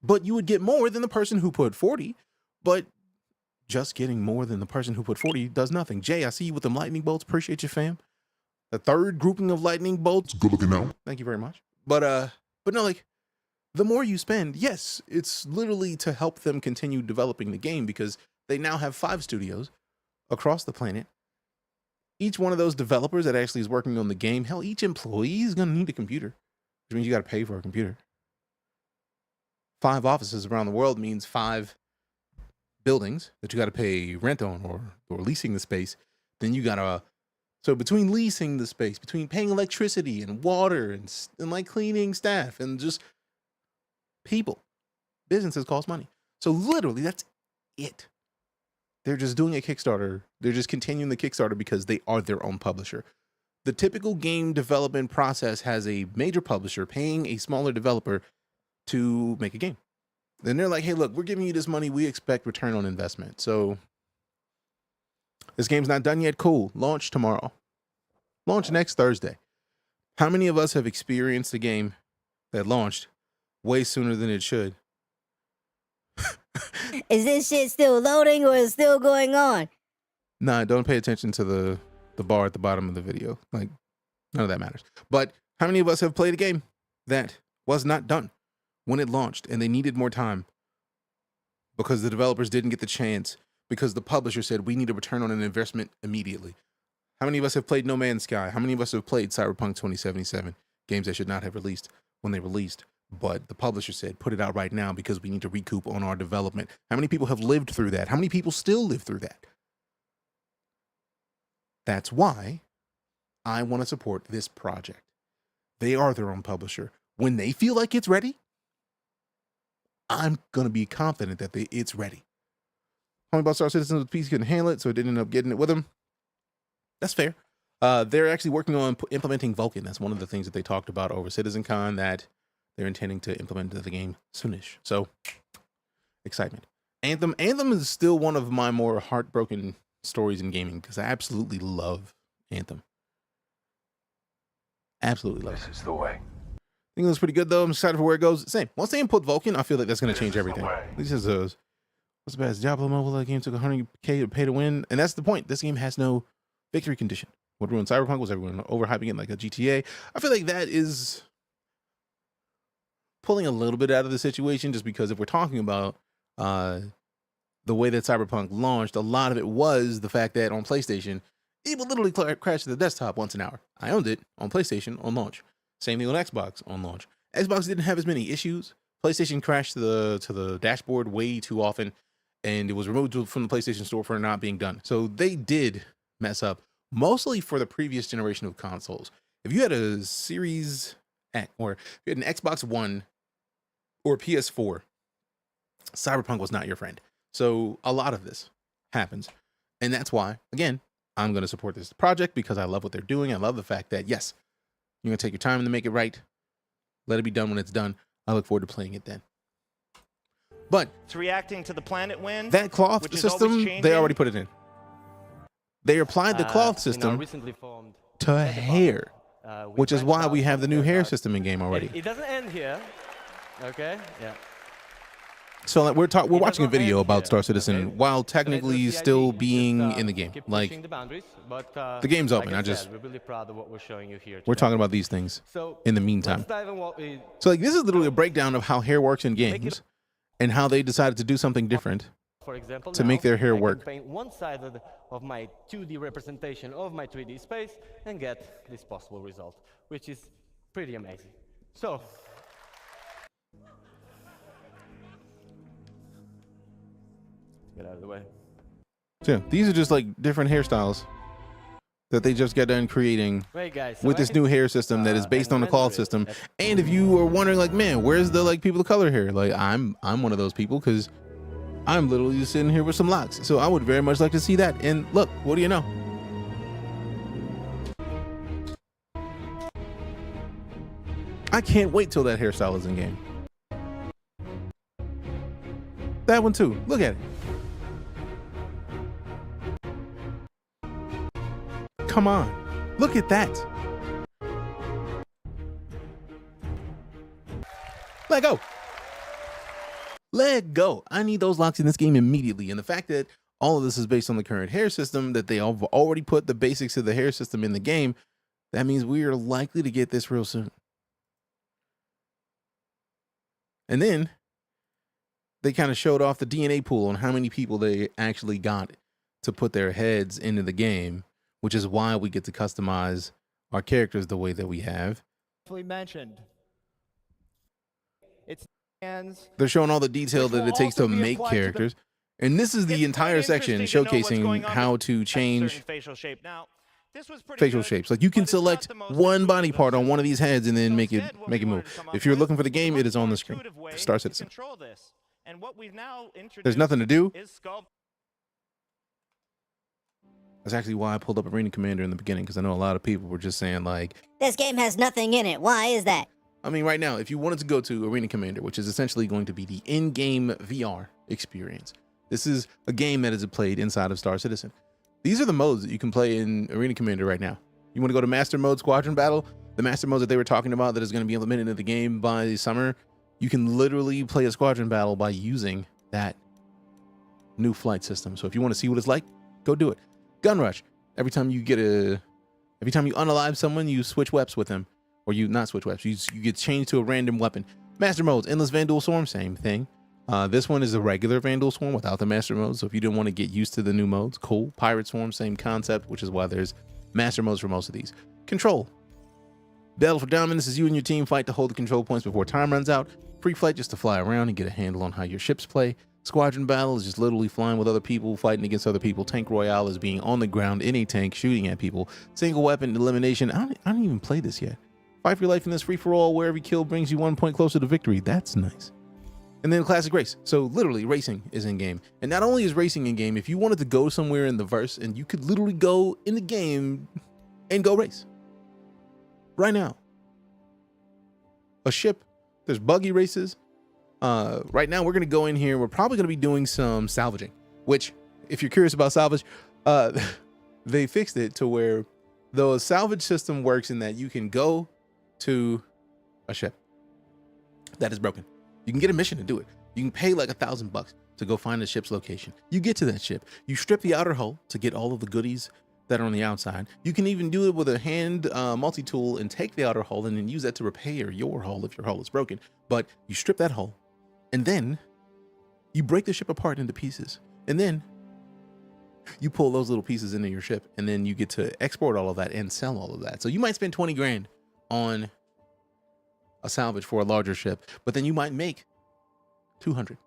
but you would get more than the person who put 40, but just getting more than the person who put 40 does nothing. Jay, I see you with them lightning bolts. Appreciate you, fam. The third grouping of lightning bolts. Good looking out. Thank you very much. But no, like the more you spend, yes, it's literally to help them continue developing the game because they now have 5 studios across the planet. Each one of those developers that actually is working on the game, hell, each employee is going to need a computer, which means you got to pay for a computer. 5 offices around the world means 5 buildings that you got to pay rent on or leasing the space. Then you got to, so between leasing the space, between paying electricity and water and like cleaning staff and just people, businesses cost money. So literally that's it. They're just doing a Kickstarter. They're just continuing the Kickstarter because they are their own publisher. The typical game development process has a major publisher paying a smaller developer to make a game. Then they're like, hey, look, we're giving you this money. We expect return on investment. So this game's not done yet. Cool. Launch tomorrow. Launch next Thursday. How many of us have experienced a game that launched way sooner than it should? Is this shit still loading or is it still going on? Nah, don't pay attention to the bar at the bottom of the video. Like, none of that matters. But how many of us have played a game that was not done when it launched and they needed more time because the developers didn't get the chance because the publisher said we need a return on an investment immediately? How many of us have played No Man's Sky? How many of us have played Cyberpunk 2077? Games they should not have released when they released, but the publisher said put it out right now because we need to recoup on our development. How many people have lived through that? How many people still live through that? That's why I want to support this project. They are their own publisher. When they feel like it's ready, I'm going to be confident that it's ready. How many about Star Citizens with PC couldn't handle it, so it didn't end up getting it with them? That's fair. They're actually working on implementing Vulkan. That's one of the things that they talked about over CitizenCon that they're intending to implement into the game soonish. So, excitement. Anthem is still one of my more heartbroken stories in gaming because I absolutely love Anthem. Absolutely love it. This is the way. I think it looks pretty good though. I'm excited for where it goes. Same. Once they input Vulkan, I feel like that's going to change everything. This is what's the best? Diablo Mobile, that game took $100K to pay to win. And that's the point. This game has no victory condition. What ruined Cyberpunk was everyone overhyping it like a GTA. I feel like that is pulling a little bit out of the situation just because if we're talking about the way that Cyberpunk launched, a lot of it was the fact that on PlayStation, it would literally crash to the desktop once an hour. I owned it on PlayStation on launch. Same thing on Xbox on launch. Xbox didn't have as many issues, PlayStation crashed to the dashboard way too often, and it was removed from the PlayStation Store for not being done. So they did mess up, mostly for the previous generation of consoles. If you had a Series X, or if you had an Xbox One or PS4, Cyberpunk was not your friend. So a lot of this happens. And that's why, again, I'm going to support this project because I love what they're doing. I love the fact that, yes, you're going to take your time to make it right. Let it be done when it's done. I look forward to playing it then. But It's reacting to the planet wind. that cloth which is system, always they changing. already put it in. They applied the cloth system to hair, which is why we have the new hair system in game already. It doesn't end here. Okay. Yeah. So like, we're watching a doesn't video end about here, Star Citizen okay? while technically So still it's being just, in the game. keep Like, pushing the boundaries, but, the game's like open. I I just said, we're really proud of what we're showing you here. we're today. talking about these things So in the meantime. let's dive in what we So like, this is literally a breakdown of how hair works in games and how they decided to do something different. For example, to now, make their hair I can work. paint one side of my 2D representation of my 3D space and get this possible result, which is pretty amazing. So, get out of the way. So yeah, these are just like different hairstyles that they just got done creating Right, guys. So with I this can- new hair system that is based on the render cloth it system. at- And if you are wondering, like, man, where's the like people of color hair? Like, I'm one of those people because I'm literally just sitting here with some locks. So I would very much like to see that. And look, what do you know? I can't wait till that hairstyle is in game. That one too. Look at it. Come on. Look at that. Let go. Let go. I need those locks in this game immediately. And the fact that all of this is based on the current hair system, that they have already put the basics of the hair system in the game, that means we are likely to get this real soon. And then they kind of showed off the DNA pool on how many people they actually got to put their heads into the game, which is why we get to customize our characters the way that we have. mentioned. It's hands. They're showing all the detail Which that will it takes to also be make applied to the- characters. And this is the It's entire quite section interesting to know what's going showcasing on how with to a change certain facial shape. Now, this was pretty facial good, shapes. Like, you can but it's not select the most one body intuitive part on system. one of these heads and then So make it instead, what we wanted move. to come up If you're with looking for the was a game, it much is on more the screen. intuitive way Star to Citizen. control this. And what we've now introduced There's nothing to do. is sculpt. That's actually why I pulled up Arena Commander in the beginning, because I know a lot of people were just saying, like, This game has nothing in it. Why is that? I mean, right now, if you wanted to go to Arena Commander, which is essentially going to be the in-game VR experience, this is a game that is played inside of Star Citizen. These are the modes that you can play in Arena Commander right now. You want to go to Master Mode Squadron Battle, the Master Mode that they were talking about that is going to be implemented into the game by summer, you can literally play a Squadron Battle by using that new flight system. So if you want to see what it's like, go do it. Gun Rush. Every time you unalive someone, you switch weapons with them. Or you not switch weapons, you get changed to a random weapon. Master Modes, Endless Vandal Swarm, same thing. This one is a regular Vandal Swarm without the Master Mode, so if you didn't want to get used to the new modes, cool. Pirate Swarm, same concept, which is why there's Master Modes for most of these. Control. Battle for Dominance is you and your team fight to hold the control points before time runs out. Free Flight just to fly around and get a handle on how your ships play. Squadron Battle is just literally flying with other people, fighting against other people. Tank Royale is being on the ground in a tank, shooting at people. Single weapon elimination. I don't even play this yet. Fight for your life in this free-for-all where every kill brings you 1 point closer to victory. That's nice. And then Classic Race. So literally racing is in game. And not only is racing in game, if you wanted to go somewhere in the verse and you could literally go in the game and go race. Right now. A ship. There's buggy races. Right now we're going to go in here. We're probably going to be doing some salvaging, which if you're curious about salvage, they fixed it to where the salvage system works in that you can go to a ship that is broken. You can get a mission to do it. You can pay like $1,000 to go find the ship's location. You get to that ship. You strip the outer hull to get all of the goodies that are on the outside. You can even do it with a hand multi-tool and take the outer hull and then use that to repair your hull if your hull is broken. But you strip that hull and then you break the ship apart into pieces. And then you pull those little pieces into your ship and then you get to export all of that and sell all of that. So you might spend 20 grand on a salvage for a larger ship, but then you might make 200.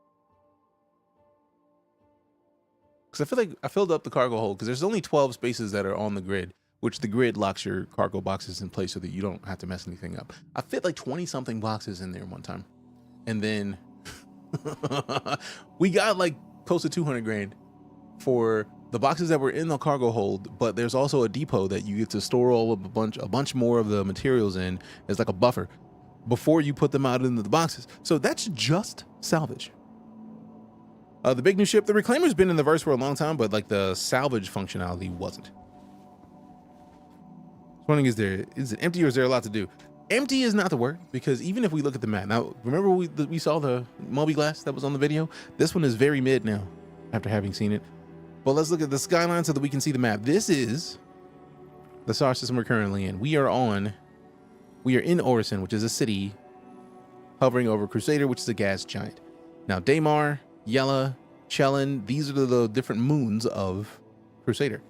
Because I feel like I filled up the cargo hold because there's only 12 spaces that are on the grid, which the grid locks your cargo boxes in place so that you don't have to mess anything up. I fit like 20 something boxes in there one time. And then we got like close to 200 grand for the boxes that were in the cargo hold, but there's also a depot that you get to store all of a bunch more of the materials in as like a buffer before you put them out into the boxes. So that's just salvage. The big new ship, the Reclaimer's been in the verse for a long time, but like the salvage functionality wasn't. I was wondering, is it empty or is there a lot to do? Empty is not the word, because even if we look at the map now, remember we saw the Moby glass that was on the video. This one is very mid now, after having seen it. But let's look at the skyline so that we can see the map. This is the star system we're currently in. We are in Orison, which is a city hovering over Crusader, which is a gas giant. Now Daymar, Yella, Chelin, these are the different moons of Crusader.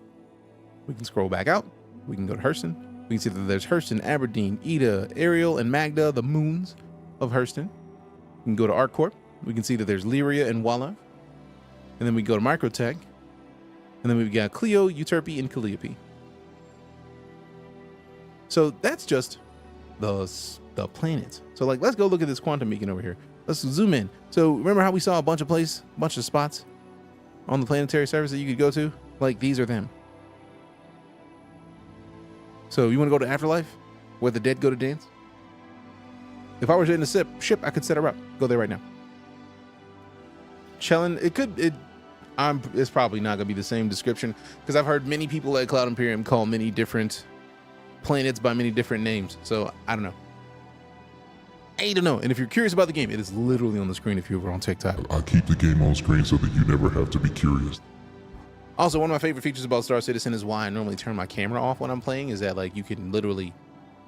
We can scroll back out. We can go to Hurston. We can see that there's Hurston, Aberdeen, Ida, Ariel, and Magda, the moons of Hurston. We can go to ArcCorp. We can see that there's Lyria and Walla. And then we go to Microtech. And then we've got Clio, Euterpe, and Calliope. So that's just the planets. So like, let's go look at this quantum beacon over here. Let's zoom in. So remember how we saw a bunch of spots on the planetary surface that you could go to? Like, these are them. So you want to go to Afterlife, where the dead go to dance? If I was in a ship, I could set her up. Go there right now. Chelin, it's probably not gonna be the same description, because I've heard many people at Cloud Imperium call many different planets by many different names. So I don't know. And if you're curious about the game, it is literally on the screen if you're over on TikTok. I keep the game on screen so that you never have to be curious. Also, one of my favorite features about Star Citizen is why I normally turn my camera off when I'm playing, is that like you can literally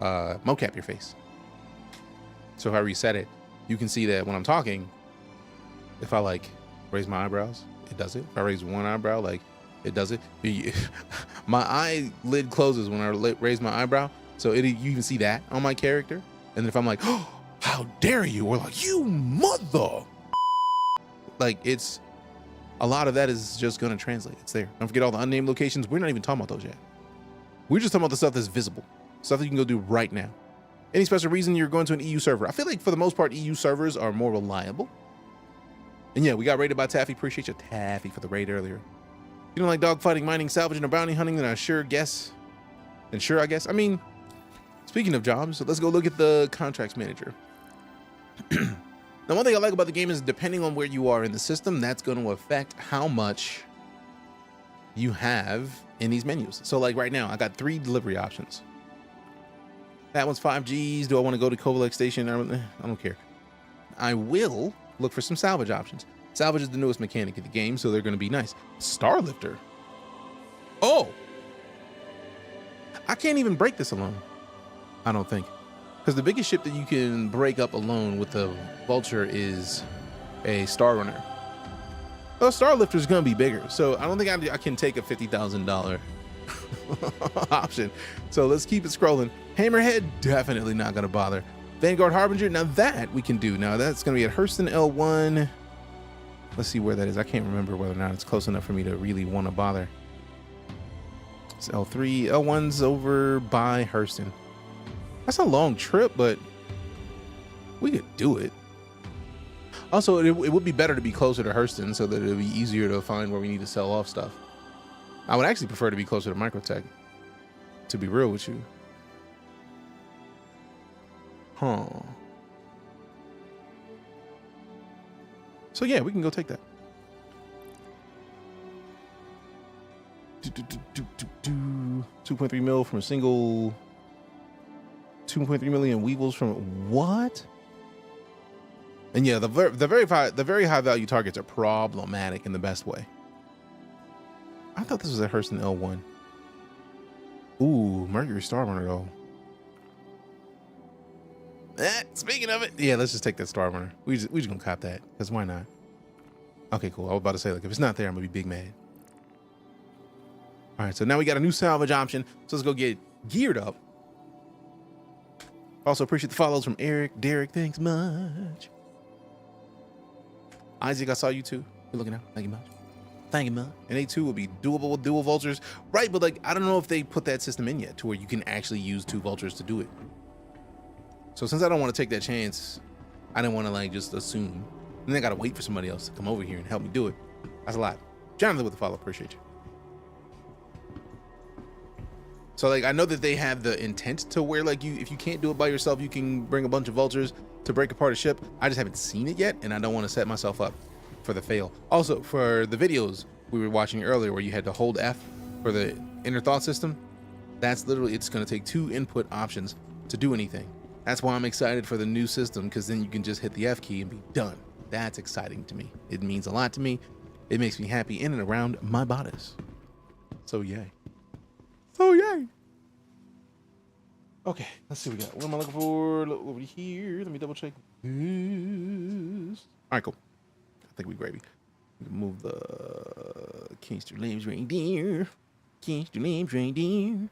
mocap your face. So if I reset it, you can see that when I'm talking, if I like raise my eyebrows, it does it. If I raise one eyebrow, like it does it. My eyelid closes when I raise my eyebrow, so you can see that on my character. And then if I'm like, oh, how dare you, or like, you mother, like, it's a lot of that is just going to translate. It's there. Don't forget all the unnamed locations. We're not even talking about those yet. We're just talking about the stuff that's visible, stuff that you can go do right now. Any special reason you're going to an EU server? I feel like for the most part, EU servers are more reliable. And yeah, we got raided by Taffy. Appreciate you, Taffy, for the raid earlier. You don't like dogfighting, mining, salvaging, or bounty hunting, then I guess. I mean, speaking of jobs, so let's go look at the contracts manager. Now, one thing I like about the game is depending on where you are in the system, that's going to affect how much you have in these menus. So like right now, I got 3 delivery options. That one's 5Gs. Do I want to go to Kovalek Station? I don't care. I will look for some salvage options. Salvage is the newest mechanic in the game, so they're going to be nice. Starlifter. Oh! I can't even break this alone, I don't think. Because the biggest ship that you can break up alone with the Vulture is a Star Runner. Well, Starlifter is going to be bigger, so I don't think I can take a $50,000 option. So let's keep it scrolling. Hammerhead, definitely not going to bother. Vanguard Harbinger, now that we can do. Now that's going to be at Hurston L1. Let's see where that is. I can't remember whether or not it's close enough for me to really want to bother. It's L3. L1's over by Hurston. That's a long trip, but we could do it. Also, it would be better to be closer to Hurston so that it would be easier to find where we need to sell off stuff. I would actually prefer to be closer to Microtech, to be real with you. Huh. So yeah, we can go take that. 2.3 mil from a single. 2.3 million weevils from what? And yeah, the very high value targets are problematic in the best way. I thought this was at Hurston L1. Ooh, Mercury Star Runner though. Speaking of it, yeah, let's just take that Star Runner. We just gonna cop that, because why not? Okay, cool. I was about to say, like, if it's not there, I'm gonna be big mad. All right, so now we got a new salvage option. So let's go get geared up. Also appreciate the follows from Eric, Derek. Thanks much. Isaac, I saw you too. Good looking out. Thank you much. Thank you much. And A2 will be doable with dual vultures. Right, but like, I don't know if they put that system in yet to where you can actually use 2 vultures to do it. So since I don't want to take that chance, I didn't want to like just assume. And then I got to wait for somebody else to come over here and help me do it. That's a lot. Jonathan with the follow. Appreciate you. So like, I know that they have the intent to where like if you can't do it by yourself, you can bring a bunch of vultures to break apart a ship. I just haven't seen it yet, and I don't want to set myself up for the fail. Also, for the videos we were watching earlier where you had to hold F for the inner thought system, that's literally, it's going to take 2 input options to do anything. That's why I'm excited for the new system, because then you can just hit the F key and be done. That's exciting to me. It means a lot to me. It makes me happy in and around my bodice. So yay. So yay. Okay, let's see what we got. What am I looking for? Look over here. Let me double check this. All right, cool. I think we gravy. Move the Kingster names right there. Kingster names right there.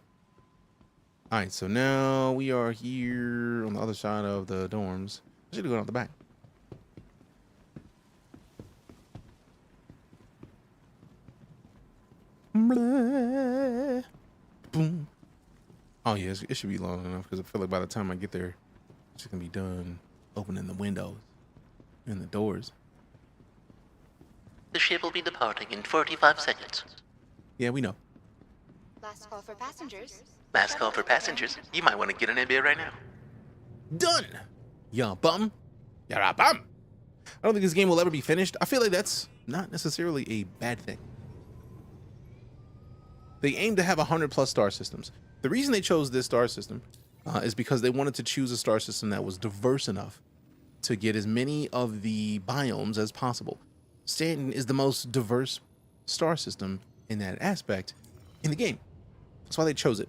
All right, so now we are here on the other side of the dorms. I should have gone out the back. Blah. Boom. Oh yeah, it should be long enough because I feel like by the time I get there, it's just gonna be done opening the windows and the doors. The ship will be departing in 45 seconds. Yeah, we know. Last call for passengers. Last call for passengers. You might want to get in bed right now. Done. Ya bum. Ya bum. I don't think this game will ever be finished. I feel like that's not necessarily a bad thing. They aim to have 100+ star systems. The reason they chose this star system is because they wanted to choose a star system that was diverse enough to get as many of the biomes as possible. Stanton is the most diverse star system in that aspect in the game. That's why they chose it.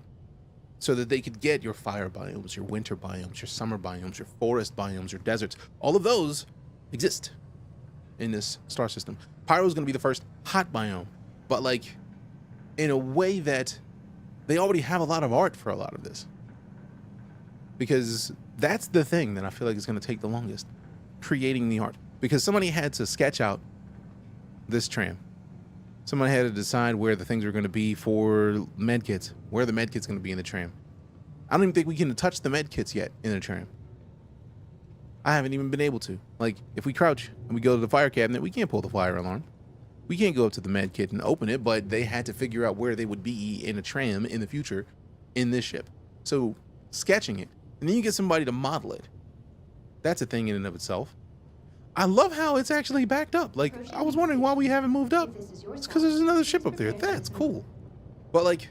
So that they could get your fire biomes, your winter biomes, your summer biomes, your forest biomes, your deserts. All of those exist in this star system. Pyro is going to be the first hot biome, but like in a way that they already have a lot of art for a lot of this. Because that's the thing that I feel like is going to take the longest, creating the art. Because somebody had to sketch out this tram. Somebody had to decide where the things are going to be for medkits, where the medkit's going to be in the tram. I don't even think we can touch the medkits yet in the tram. I haven't even been able to. Like, if we crouch and we go to the fire cabinet, we can't pull the fire alarm. We can't go up to the medkit and open it, but they had to figure out where they would be in a tram in the future in this ship. So, sketching it, and then you get somebody to model it. That's a thing in and of itself. I love how it's actually backed up. Like, I was wondering why we haven't moved up. It's because there's another ship up there. That's cool. But like,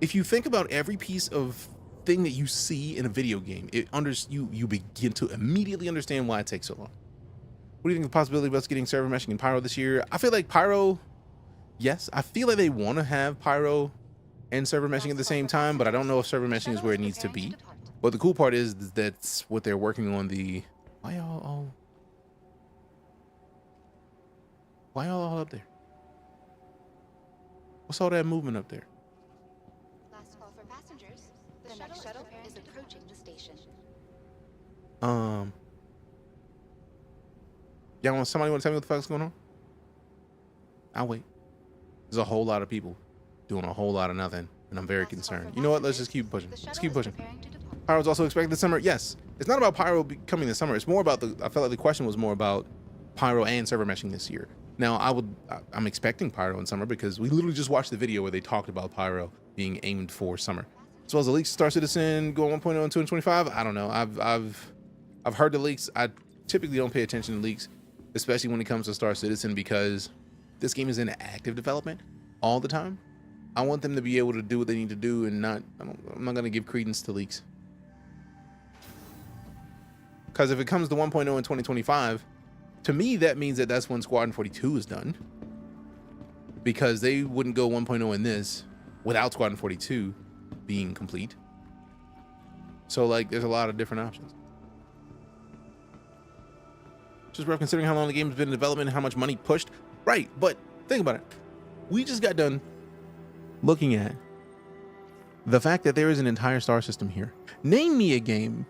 if you think about every piece of thing that you see in a video game, you begin to immediately understand why it takes so long. What do you think of the possibility of us getting server meshing in Pyro this year? I feel like Pyro, yes. I feel like they want to have Pyro and server meshing at the same time, but I don't know if server meshing is where it needs to be. But the cool part is that's what they're working on. Why y'all all up there? What's all that movement up there? Last call for passengers. The next shuttle is approaching the station. Somebody want to tell me what the fuck's going on? I'll wait. There's a whole lot of people doing a whole lot of nothing, and I'm very concerned. You know what? Let's just keep pushing. Let's keep pushing. Pyro's also expected this summer. Yes. It's not about Pyro coming this summer. It's more about I felt like the question was more about Pyro and server meshing this year. Now, I'm expecting Pyro in summer because we literally just watched the video where they talked about Pyro being aimed for summer. As well as the leaks, Star Citizen going 1.0 and 2 and 25. I don't know. I've heard the leaks. I typically don't pay attention to leaks, especially when it comes to Star Citizen, because this game is in active development all the time. I want them to be able to do what they need to do and I'm not going to give credence to leaks. Because if it comes to 1.0 in 2025, to me, that means that that's when Squadron 42 is done. Because they wouldn't go 1.0 in this without Squadron 42 being complete. So, like, there's a lot of different options. Just rough considering how long the game's been in development and how much money pushed. Right, but think about it. We just got done looking at the fact that there is an entire star system here. Name me a game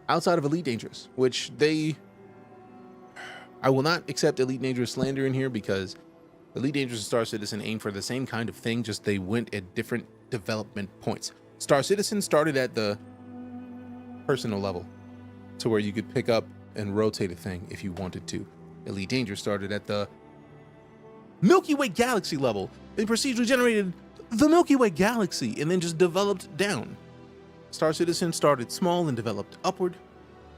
outside of Elite Dangerous, which I will not accept Elite Dangerous slander in here because Elite Dangerous and Star Citizen aim for the same kind of thing, just they went at different development points. Star Citizen started at the personal level to where you could pick up and rotate a thing if you wanted to. Elite Dangerous started at the Milky Way galaxy level. They procedurally generated the Milky Way galaxy and then just developed down. Star Citizen started small and developed upward.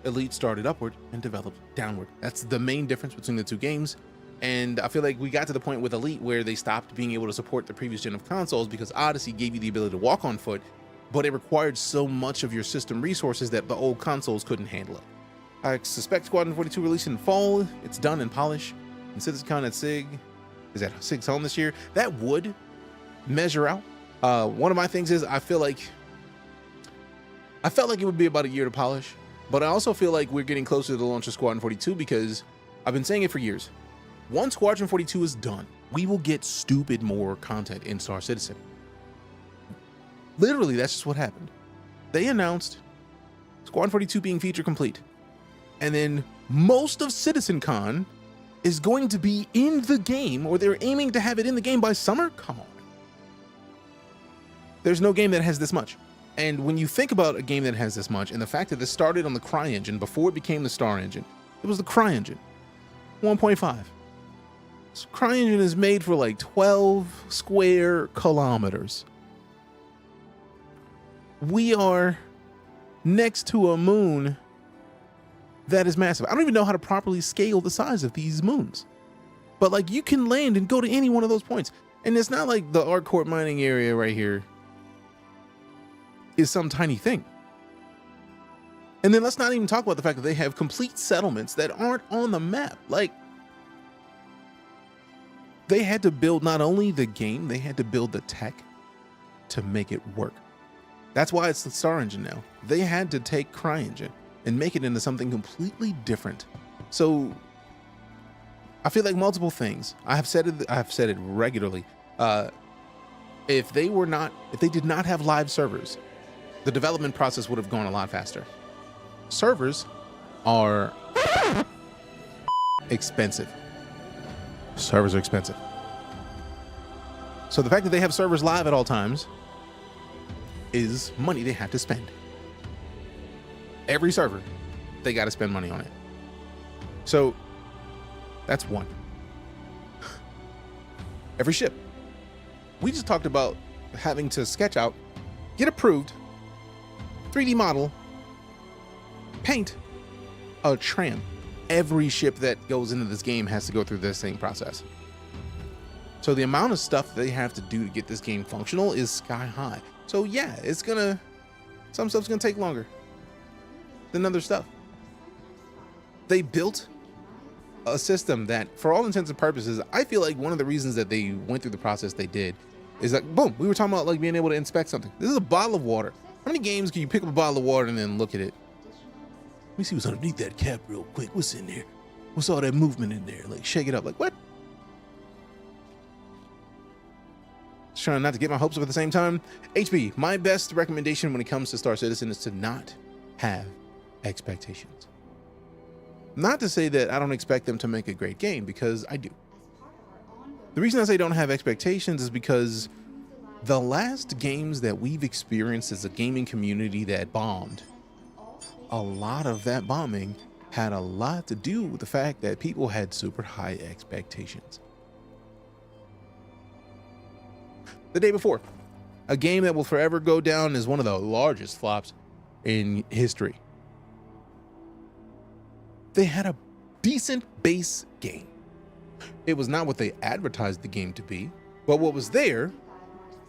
Elite started upward and developed downward. That's the main difference between the two games. And I feel like we got to the point with Elite where they stopped being able to support the previous gen of consoles because Odyssey gave you the ability to walk on foot, but it required so much of your system resources that the old consoles couldn't handle it. I suspect Squadron 42 released in fall. It's done in polish. And CitizenCon at SIG is at SIG's home this year. That would measure out. One of my things is I felt like it would be about a year to polish, but I also feel like we're getting closer to the launch of Squadron 42 because I've been saying it for years. Once Squadron 42 is done, we will get stupid more content in Star Citizen. Literally, that's just what happened. They announced Squadron 42 being feature complete. And then most of CitizenCon is going to be in the game, or they're aiming to have it in the game by summer? Come on. There's no game that has this much. And when you think about a game that has this much, and the fact that this started on the Cry engine before it became the Star engine, it was the Cry engine, 1.5. Cry engine is made for like 12 square kilometers. We are next to a moon that is massive. I don't even know how to properly scale the size of these moons. But like you can land and go to any one of those points. And it's not like the Arcourt mining area right here is some tiny thing. And then let's not even talk about the fact that they have complete settlements that aren't on the map. Like, they had to build not only the game, they had to build the tech to make it work. That's why it's the Star engine now. They had to take Cry engine and make it into something completely different. So I feel like multiple things. I've said it regularly. If they did not have live servers, the development process would have gone a lot faster. Servers are expensive. Servers are expensive. So the fact that they have servers live at all times is money they have to spend. Every server, they got to spend money on it. So that's one. Every ship. We just talked about having to sketch out, get approved, 3D model, paint a tram. Every ship that goes into this game has to go through this same process. So the amount of stuff they have to do to get this game functional is sky high. So yeah, some stuff's gonna take longer than other stuff. They built a system that, for all intents and purposes, I feel like one of the reasons that they went through the process they did is like, boom, we were talking about like being able to inspect something. This is a bottle of water. How many games can you pick up a bottle of water and then look at it? Let me see what's underneath that cap real quick. What's in there? What's all that movement in there? Like, shake it up. Like, what? Just trying not to get my hopes up at the same time. HB, my best recommendation when it comes to Star Citizen is to not have expectations. Not to say that I don't expect them to make a great game, because I do. The reason I say don't have expectations is because the last games that we've experienced as a gaming community that bombed, a lot of that bombing had a lot to do with the fact that people had super high expectations. The day before, a game that will forever go down as one of the largest flops in history. They had a decent base game. It was not what they advertised the game to be, but what was there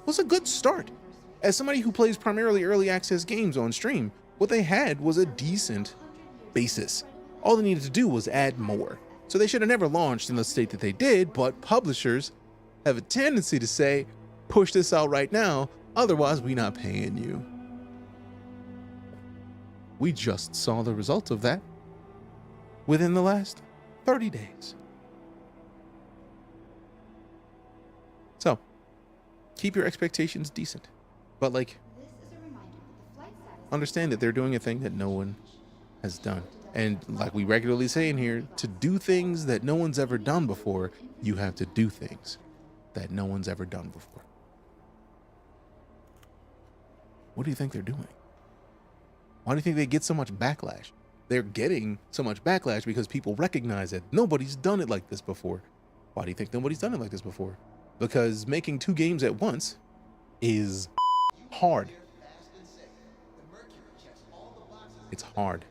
was a good start. As somebody who plays primarily early access games on stream, what they had was a decent basis. All they needed to do was add more. So they should have never launched in the state that they did, but publishers have a tendency to say, push this out right now, otherwise we're not paying you. We just saw the result of that within the last 30 days. So, keep your expectations decent. But like, understand that they're doing a thing that no one has done. And like we regularly say in here, to do things that no one's ever done before, you have to do things that no one's ever done before. What do you think they're doing? Why do you think they get so much backlash? They're getting so much backlash because people recognize that nobody's done it like this before. Why do you think nobody's done it like this before? Because making 2 games at once is hard. It's hard.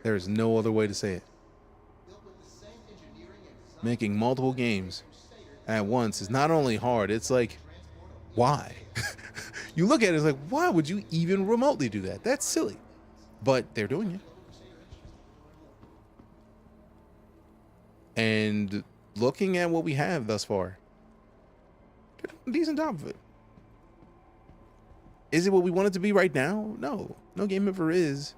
There is no other way to say it. Making multiple games at once is not only hard, it's like, why? You look at it, it's like, why would you even remotely do that? That's silly. But they're doing it. And looking at what we have thus far, they're doing a decent job of it. Is it what we want it to be right now? No. No game ever is.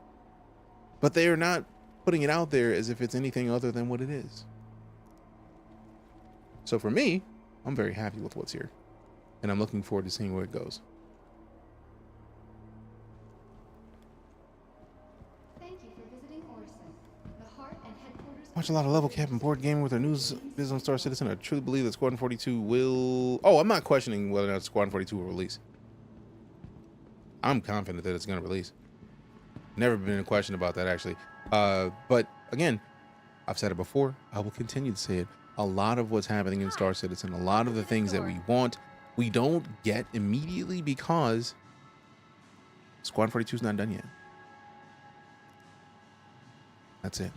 But they are not putting it out there as if it's anything other than what it is. So for me, I'm very happy with what's here. And I'm looking forward to seeing where it goes. Thank you for visiting Orson, the heart and headquarters. Watch a lot of level cap and board gaming with our news business on Star Citizen. I truly believe that Squadron 42 will... Oh, I'm not questioning whether or not Squadron 42 will release. I'm confident that it's going to release. Never been in question about that, actually. But again, I've said it before. I will continue to say it. A lot of what's happening in Star Citizen, a lot of the things that we want, we don't get immediately because Squadron 42 is not done yet. That's it.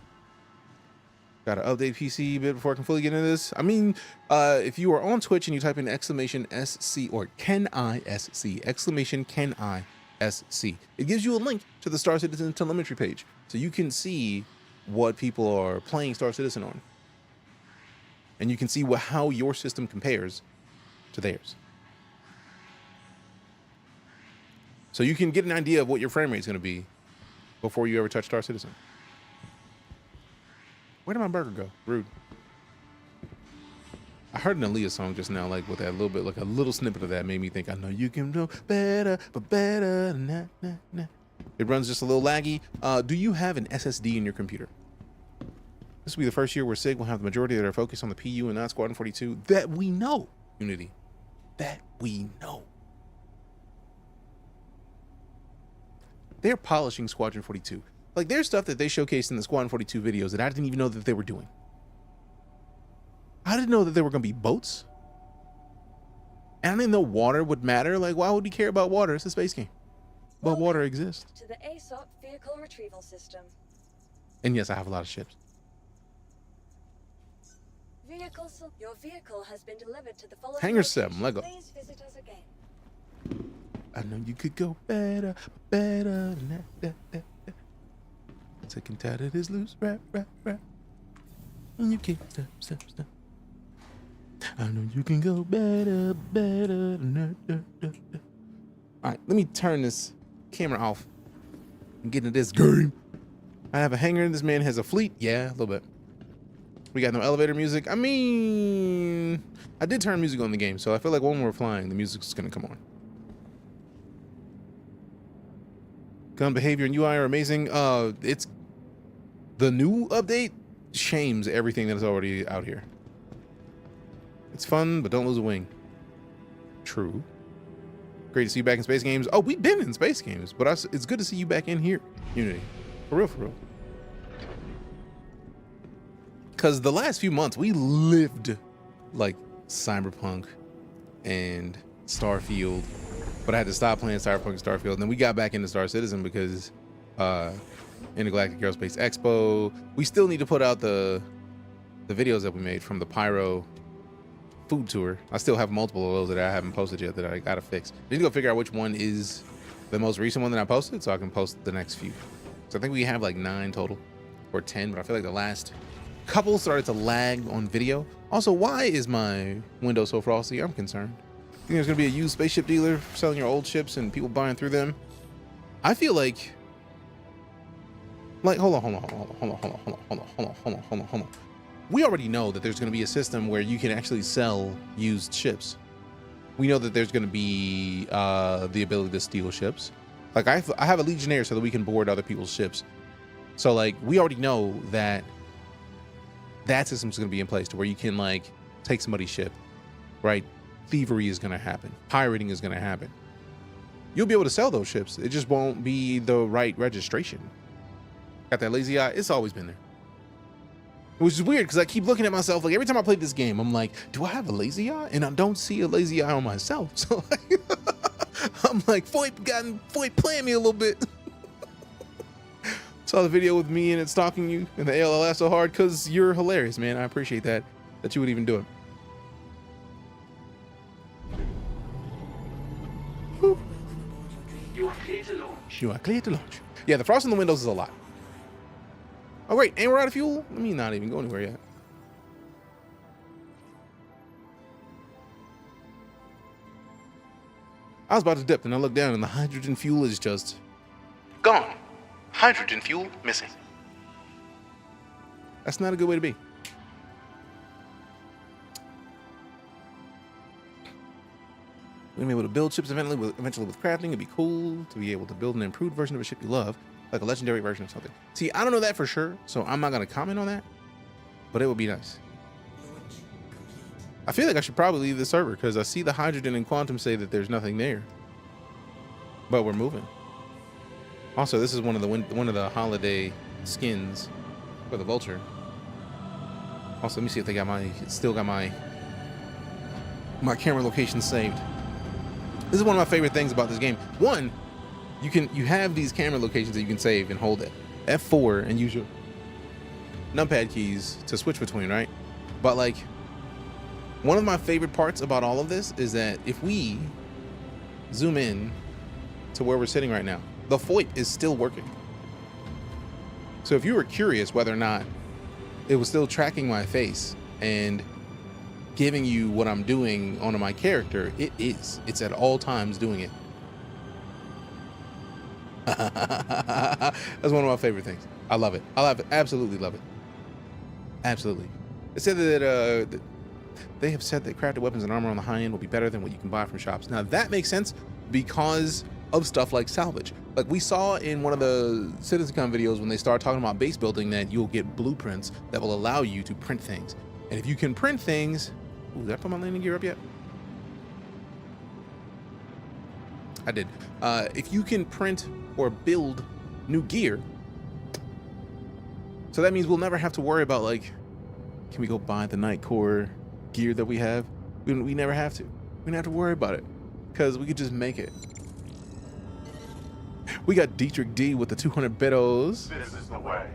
Got to update PC a bit before I can fully get into this. I mean, if you are on Twitch and you type in exclamation SC or can I SC, exclamation can I SC, it gives you a link to the Star Citizen telemetry page. So you can see what people are playing Star Citizen on. And you can see how your system compares to theirs. So you can get an idea of what your frame rate is going to be before you ever touch Star Citizen. Where did my burger go? Rude. I heard an Aaliyah song just now, like with that little bit, like a little snippet of that made me think, I know you can do better, but better than that. Nah. It runs just a little laggy. Do you have an SSD in your computer? This will be the first year where SIG will have the majority of their focus on the PU and not Squadron 42. That we know, Unity. That we know. They're polishing Squadron 42. Like, there's stuff that they showcased in the Squadron 42 videos that I didn't even know that they were doing. I didn't know that there were going to be boats. And I didn't know water would matter. Like, why would we care about water? It's a space game. But water exists. To the ASOP vehicle retrieval system. And yes, I have a lot of ships. Your vehicle has been delivered to the following Hangar 7, Lego. Please visit us again. I know you could go better than that. Second tatted is loose, rap. And you can't stop. I know you can go better than that. All right, let me turn this camera off and get into this game. I have a hangar. This man has a fleet. Yeah, a little bit. We got no elevator music. I mean, I did turn music on the game, so I feel like when we're flying, the music's gonna come on. Gun behavior and UI are amazing. It's the new update shames everything that's already out here. It's fun, but don't lose a wing. True. Great to see you back in Space Games. Oh, we've been in Space Games, but it's good to see you back in here, Unity. For real. Because the last few months, we lived like Cyberpunk and Starfield, but I had to stop playing Cyberpunk and Starfield. And then we got back into Star Citizen because Intergalactic Aerospace Expo. We still need to put out the videos that we made from the Pyro food tour. I still have multiple of those that I haven't posted yet that I gotta fix. I need to go figure out which one is the most recent one that I posted so I can post the next few. So I think we have like 9 total or 10, but I feel like the last couple started to lag on video. Also, why is my window so frosty? I'm concerned. Think there's gonna be a used spaceship dealer selling your old ships and people buying through them? I feel like hold on. We already know that there's going to be a system where you can actually sell used ships. We know that there's going to be the ability to steal ships. Like I have a Legionnaire so that we can board other people's ships. So like we already know that system's going to be in place to where you can like take somebody's ship, right? Thievery is going to happen. Pirating is going to happen. You'll be able to sell those ships. It just won't be the right registration. Got that lazy eye? It's always been there. Which is weird because I keep looking at myself. Like every time I play this game, I'm like, do I have a lazy eye? And I don't see a lazy eye on myself. So like, I'm like, Foyt playing me a little bit. Saw the video with me and it stalking you and the ALLF so hard because you're hilarious, man. I appreciate that you would even do it. Whew. You are clear to launch. You are clear to launch. Yeah, the frost in the windows is a lot. Oh, great. And we're out of fuel? Let me not even go anywhere yet. I was about to dip and I looked down and the hydrogen fuel is just gone. Hydrogen fuel missing. That's not a good way to be. We're able to build ships eventually with crafting. It'd be cool to be able to build an improved version of a ship you love, like a legendary version of something. See, I don't know that for sure, so I'm not going to comment on that, but it would be nice. I feel like I should probably leave the server because I see the hydrogen and quantum say that there's nothing there, but we're moving. Also, this is one of the holiday skins for the vulture. Also, let me see if they got still got my camera location saved. This is one of my favorite things about this game. One, you have these camera locations that you can save and hold it. F4 and use your numpad keys to switch between, right? But like, one of my favorite parts about all of this is that if we zoom in to where we're sitting right now, the FOIP is still working. So if you were curious whether or not it was still tracking my face and giving you what I'm doing onto my character, it is. It's at all times doing it. That's one of my favorite things. I love it. Absolutely love it. Absolutely. It said that they have said that crafted weapons and armor on the high end will be better than what you can buy from shops. Now that makes sense because of stuff like salvage. Like we saw in one of the CitizenCon videos when they start talking about base building that you'll get blueprints that will allow you to print things. And if you can print things, ooh, did I put my landing gear up yet? I did. If you can print or build new gear, so that means we'll never have to worry about like, can we go buy the Night Core gear that we have? We never have to. We don't have to worry about it because we could just make it. We got Dietrich D with the 200 bitos. This is the way.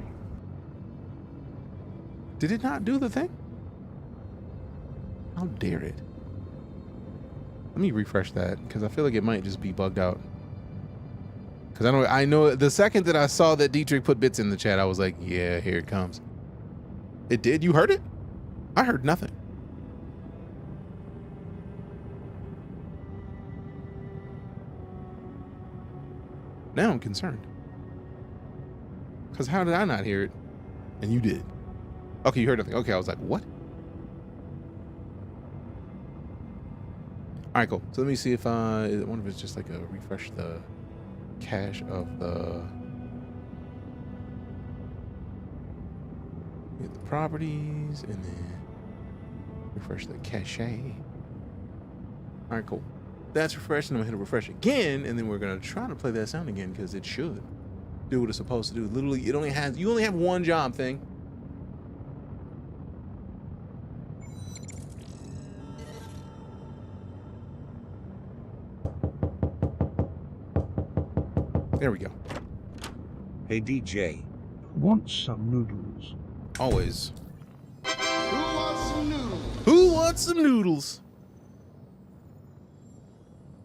Did it not do the thing? How dare it? Let me refresh that because I feel like it might just be bugged out. Because I know the second that I saw that Dietrich put bits in the chat, I was like, yeah, here it comes. It did? You heard it? I heard nothing. Now I'm concerned. Because how did I not hear it? And you did. Okay, you heard nothing. Okay, I was like, what? All right, cool. So let me see if one of it's just like a refresh the cache of the get the properties and then refresh the cache. All right, cool. That's refreshed, and I'm gonna hit refresh again, and then we're gonna try to play that sound again because it should do what it's supposed to do. Literally, you only have one job thing. There we go. Hey DJ, want some noodles? Always. Who wants some noodles? Who wants some noodles?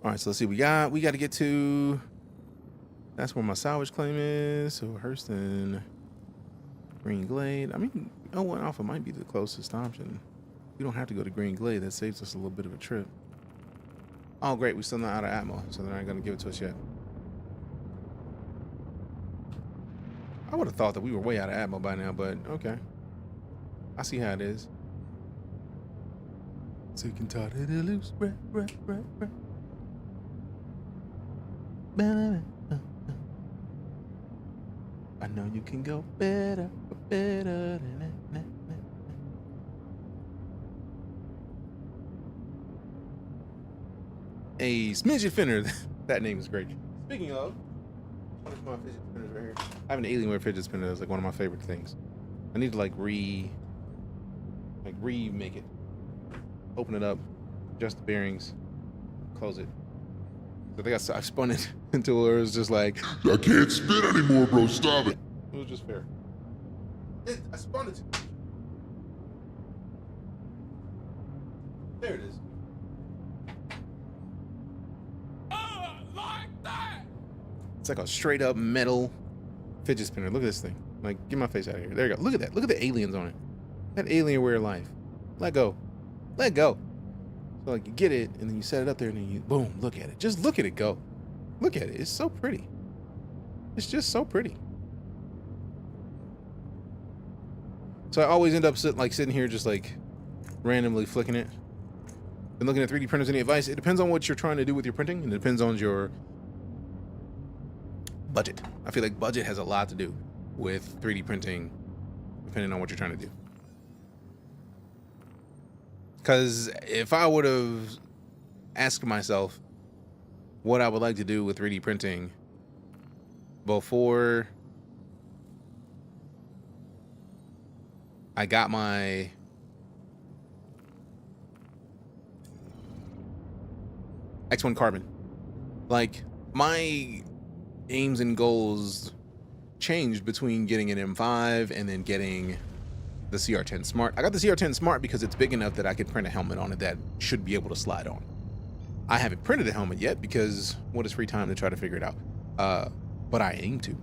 All right, so let's see. We got to get to. That's where my salvage claim is. So Hurston, Green Glade. I mean, O1 Alpha might be the closest option. We don't have to go to Green Glade. That saves us a little bit of a trip. Oh, great. We're still not out of ammo, so they're not going to give it to us yet. I would have thought that we were way out of ammo by now, but okay. I see how it is. So you can tie it loose, right. I know you can go better, better than that. A smidget finner. That name is great. Speaking of, one of my fidget spinners right here. I have an Alienware fidget spinner that's like one of my favorite things. I need to like remake it. Open it up, adjust the bearings, close it. I think I spun it until it was just like, I can't spin anymore, bro. Stop it. it was just fair. I spun it. There it is. It's like a straight up metal fidget spinner. Look at this thing. Like, get my face out of here. There you go. Look at that. Look at the aliens on it. That Alienware life. Let go. Let go. So like you get it and then you set it up there and then you boom, look at it. Just look at it go. Look at it. It's so pretty. It's just so pretty. So I always end up sitting here just like randomly flicking it. Been looking at 3D printers. Any advice? It depends on what you're trying to do with your printing, and it depends on your budget. I feel like budget has a lot to do with 3D printing, depending on what you're trying to do. Because if I would have asked myself what I would like to do with 3D printing before I got my X1 Carbon, like my aims and goals changed between getting an M5 and then getting the CR10 Smart. I got the CR10 Smart because it's big enough that I could print a helmet on it that should be able to slide on. I haven't printed a helmet yet because what is free time to try to figure it out? But I aim to.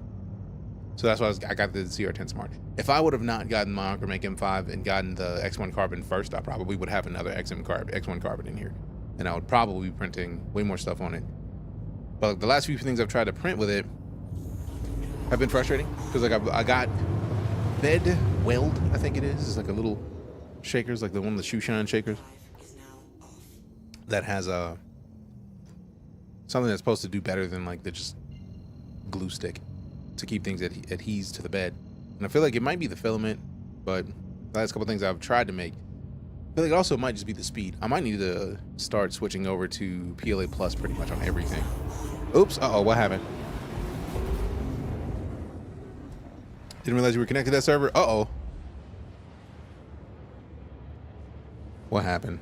So that's why I got the CR10 Smart. If I would have not gotten my Make M5 and gotten the X1 Carbon first, I probably would have another X1 Carbon in here. And I would probably be printing way more stuff on it. But the last few things I've tried to print with it have been frustrating because like I got bed weld, I think it is. It's like a little shakers, like the one of the shoe shine shakers that has something that's supposed to do better than like the just glue stick to keep things adhesed to the bed. And I feel like it might be the filament, but the last couple things I've tried to make, I feel like it also might just be the speed. I might need to start switching over to PLA Plus pretty much on everything. Oops, uh-oh, what happened? Didn't realize you were connected to that server. Uh-oh. What happened?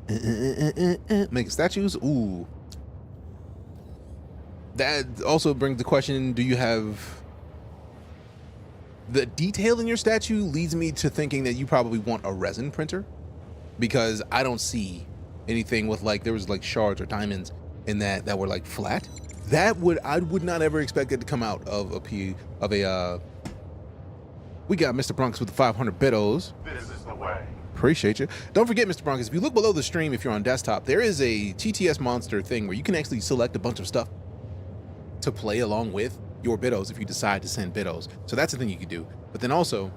Making statues? Ooh. That also brings the question, do you have... The detail in your statue leads me to thinking that you probably want a resin printer, because I don't see anything with like, there was like shards or diamonds in that were like flat. I would not ever expect it to come out of a we got Mr. Bronx with the 500 bitos. This is the way. Appreciate you. Don't forget, Mr. Bronx, if you look below the stream, if you're on desktop, there is a TTS monster thing where you can actually select a bunch of stuff to play along with your bitos if you decide to send bitos. So that's the thing you could do. But then also,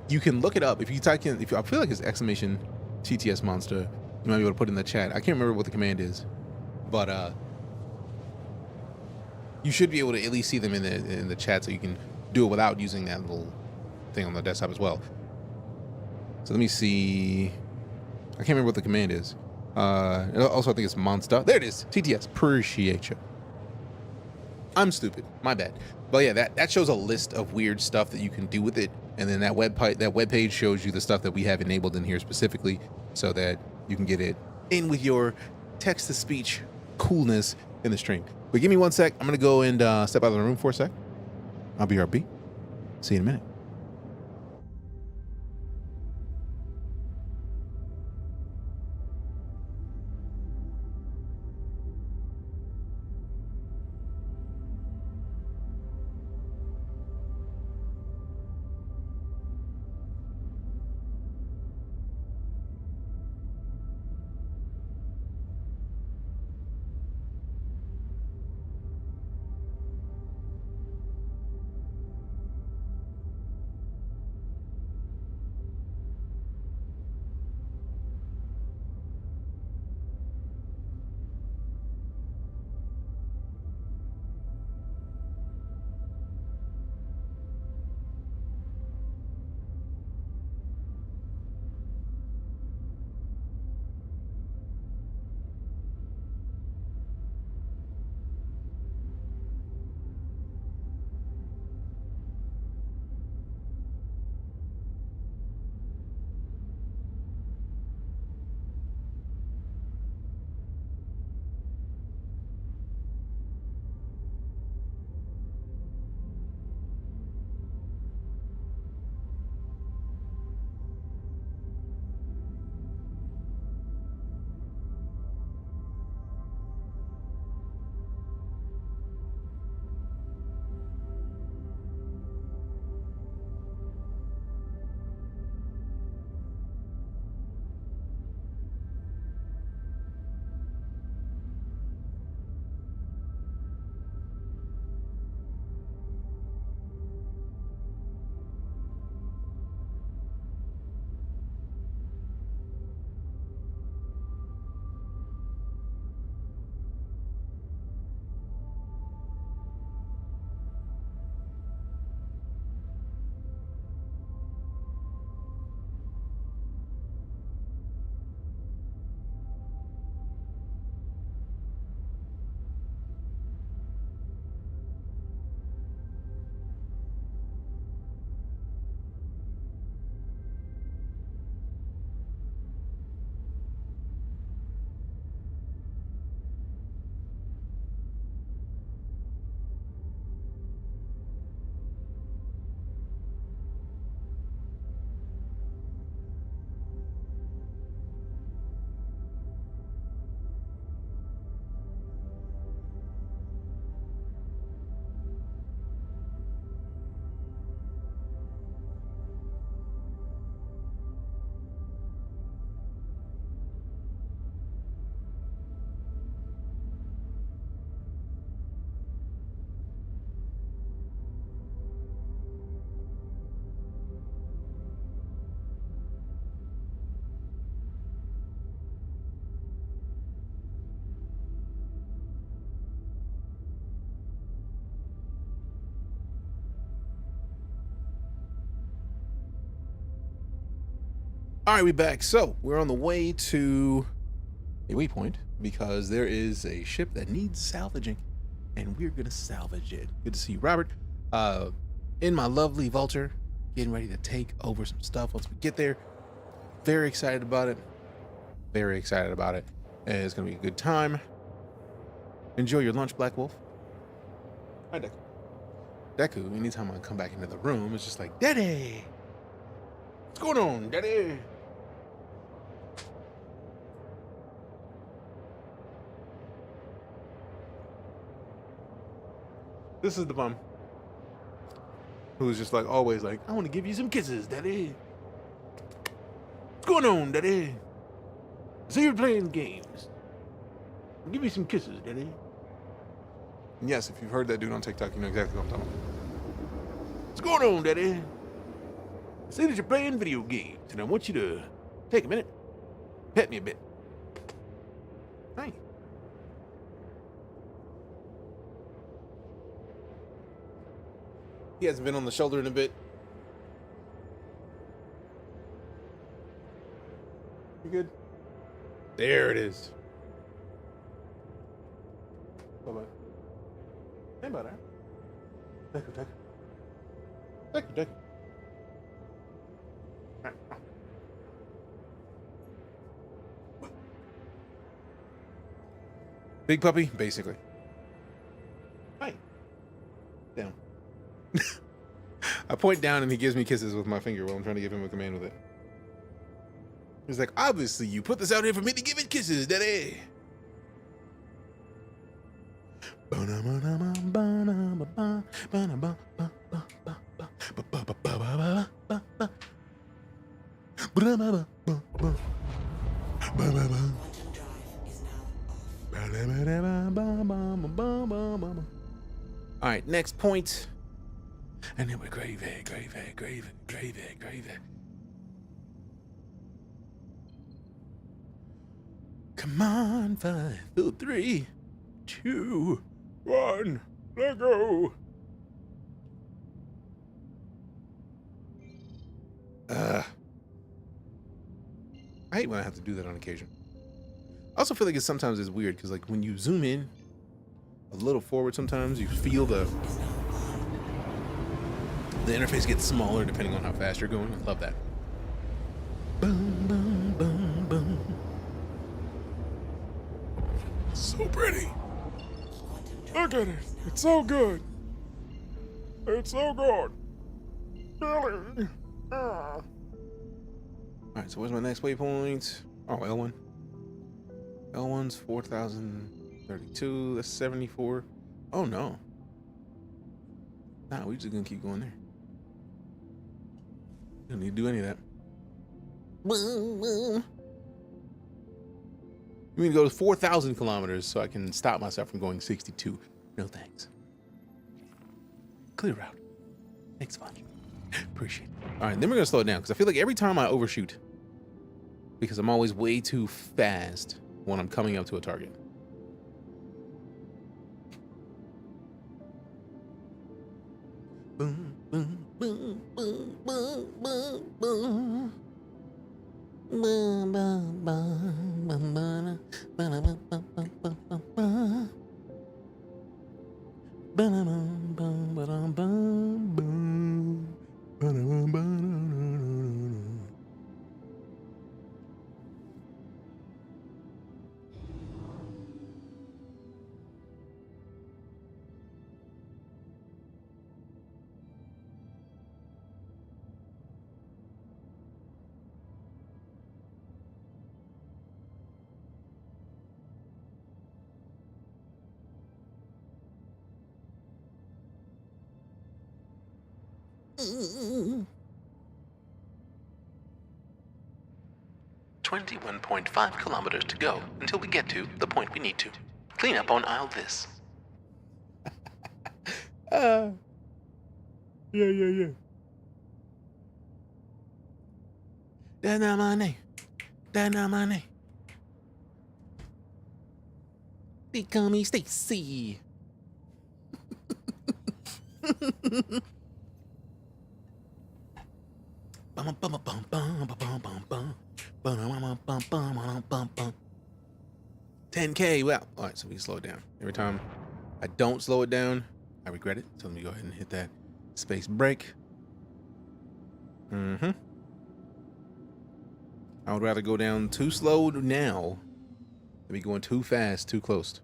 you can look it up if you type in, I feel like it's exclamation TTS monster. You might be able to put it in the chat. I can't remember what the command is, but you should be able to at least see them in the chat, so you can do it without using that little thing on the desktop as well. So let me see. I can't remember what the command is. Also, I think it's monster. There it is. TTS. Appreciate you. I'm stupid. My bad. But yeah, that shows a list of weird stuff that you can do with it, and then that web page shows you the stuff that we have enabled in here specifically, so that you can get it in with your text-to-speech coolness in the stream. But give me 1 sec. I'm gonna go and step out of the room for a sec. I'll be RB. See you in a minute. All right, we back. So we're on the way to a waypoint because there is a ship that needs salvaging, and we're gonna salvage it. Good to see you, Robert. In my lovely Vulture, getting ready to take over some stuff once we get there. Very excited about it. Very excited about it. And it's gonna be a good time. Enjoy your lunch, Black Wolf. Hi, Deku. Deku, anytime I come back into the room, it's just like, Daddy! What's going on, Daddy? This is the bum who's just like always like, I want to give you some kisses, Daddy. What's going on, Daddy? I see you're playing games. Give me some kisses, Daddy. And yes, if you've heard that dude on TikTok, you know exactly what I'm talking about. What's going on, Daddy? I see that you're playing video games, and I want you to take a minute, pet me a bit. Hi. He hasn't been on the shoulder in a bit. You good? There it is. Bye-bye. Hey, buddy. Thank you, thank you. Thank you, thank you. All right. Big puppy, basically. Hi. Down. I point down and he gives me kisses with my finger while I'm trying to give him a command with it. He's like, obviously you put this out here for me to give it kisses, Daddy. All right, next point. And then we're gravy. Come on, 5, 4, 3, 2, 1, let go. I hate when I have to do that on occasion. I also feel like sometimes it's weird because like when you zoom in a little forward, sometimes you feel the interface gets smaller depending on how fast you're going. I love that. Boom, boom, boom, boom. So pretty. Look at it. It's so good. It's so good. Really. All right, so where's my next waypoint? Oh, L1. L1's 4,032. That's 74. Oh, no. Nah, we just gonna keep going there. Don't need to do any of that. You mean to go to 4,000 kilometers so I can stop myself from going 62? No thanks. Clear route. Thanks much. Appreciate it. All right, then we're gonna slow it down because I feel like every time I overshoot, because I'm always way too fast when I'm coming up to a target. Boom, boom, boom, boom, boom, boom, boom. Boom, boom, boom, boom, boom, boom, boom, boom, boom, boom. Ba-da-bum, bum, ba-dum, bum, boom. Ba-da-bum, ba-da-da-da-da-da. Mm. 21.5 kilometers to go until we get to the point we need to. Clean up on aisle this. Yeah. That's not my name. That's not my name. They call me Stacy. $10K. Well, all right, so we can slow it down. Every time I don't slow it down, I regret it. So let me go ahead and hit that space break. I would rather go down too slow now than be going too fast, too close.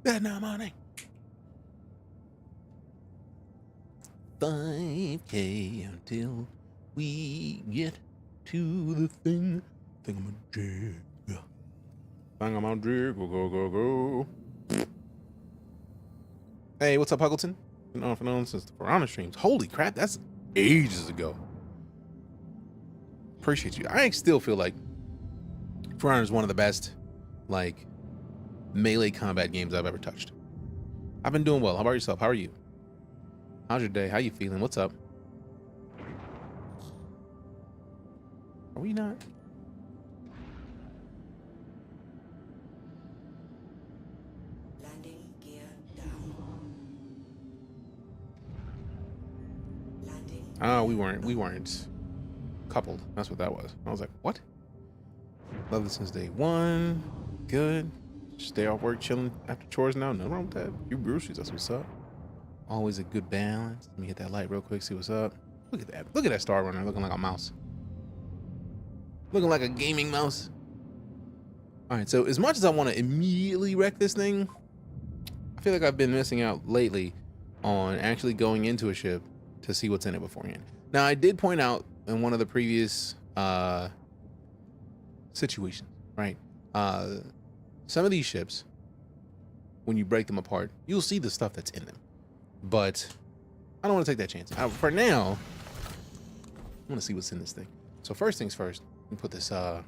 That's not money. 5K until we get to the thing. Think I'm a jig. Think I'm a jig. Go. Hey, what's up, Huggleton? Been off and on since the Piranha streams. Holy crap, that's ages ago. Appreciate you. I still feel like Piranha is one of the best, like, melee combat games I've ever touched. I've been doing well. How about yourself? How are you? How's your day? How you feeling? What's up? Are we not? Landing gear down. Landing. Oh, we weren't coupled. That's what that was. I was like, what? Love this since day one. Good. Stay off work, chilling after chores now. Nothing wrong with that. You groceries, that's what's up. Always a good balance. Let me hit that light real quick, see what's up. Look at that. Look at that Star Runner looking like a mouse. Looking like a gaming mouse. All right, so as much as I want to immediately wreck this thing, I feel like I've been missing out lately on actually going into a ship to see what's in it beforehand. Now, I did point out in one of the previous situations, right? Some of these ships, when you break them apart, you'll see the stuff that's in them. But I don't want to take that chance. For now, I want to see what's in this thing. So first things first, I'm gonna put this. I'm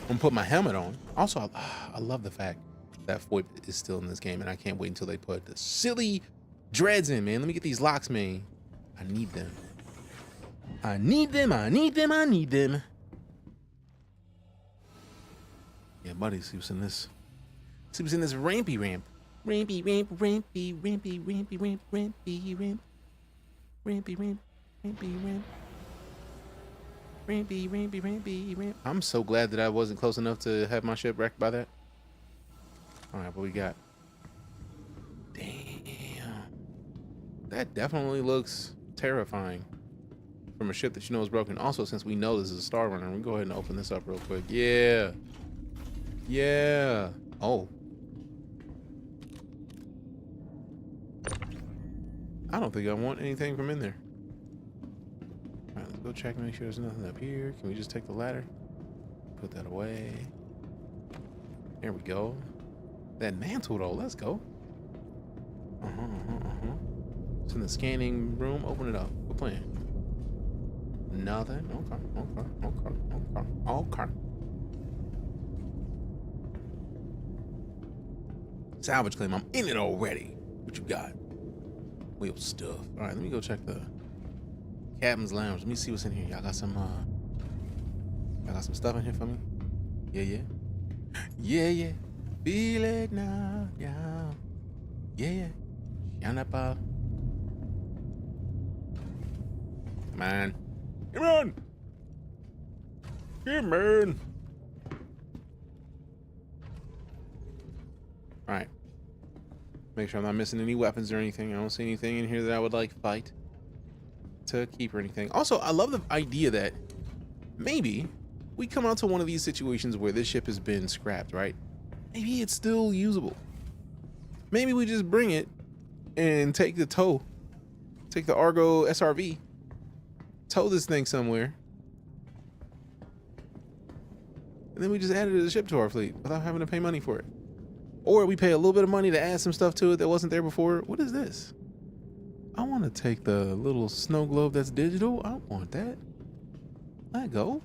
gonna put my helmet on. Also, I love the fact that FOIP is still in this game, and I can't wait until they put the silly dreads in, man. Let me get these locks, man. I need them. I need them. I need them. I need them. Yeah, buddy, see what's in this. See what's in this rampy ramp. Rampy ramp, rampy, rampy, rampy ramp, rampy ramp. Rampy ramp, rampy ramp. Rampy, rampy, rampy ramp. I'm so glad that I wasn't close enough to have my ship wrecked by that. Alright, what we got? Damn. That definitely looks terrifying. From a ship that you know is broken. Also, since we know this is a Star Runner, we go ahead and open this up real quick. Yeah. Yeah. Oh. I don't think I want anything from in there. All right, let's go check and make sure there's nothing up here. Can we just take the ladder? Put that away. There we go. That mantle though, let's go. It's in the scanning room. Open it up. We're playing. Nothing. Okay. Salvage claim. I'm in it already. What you got? Wheel stuff. All right, let me go check the captain's lounge. Let me see what's in here. Y'all got some stuff in here for me? Yeah. Feel it now. Yeah. Yanapa. Come on. All right. Make sure I'm not missing any weapons or anything. I don't see anything in here that I would like fight to keep or anything. Also, I love the idea that maybe we come out to one of these situations where this ship has been scrapped, right? Maybe it's still usable. Maybe we just bring it and take the Argo SRV, tow this thing somewhere, and then we just added the ship to our fleet without having to pay money for it. Or we pay a little bit of money to add some stuff to it that wasn't there before. What is this? I want to take the little snow globe that's digital. I don't want that. Let go.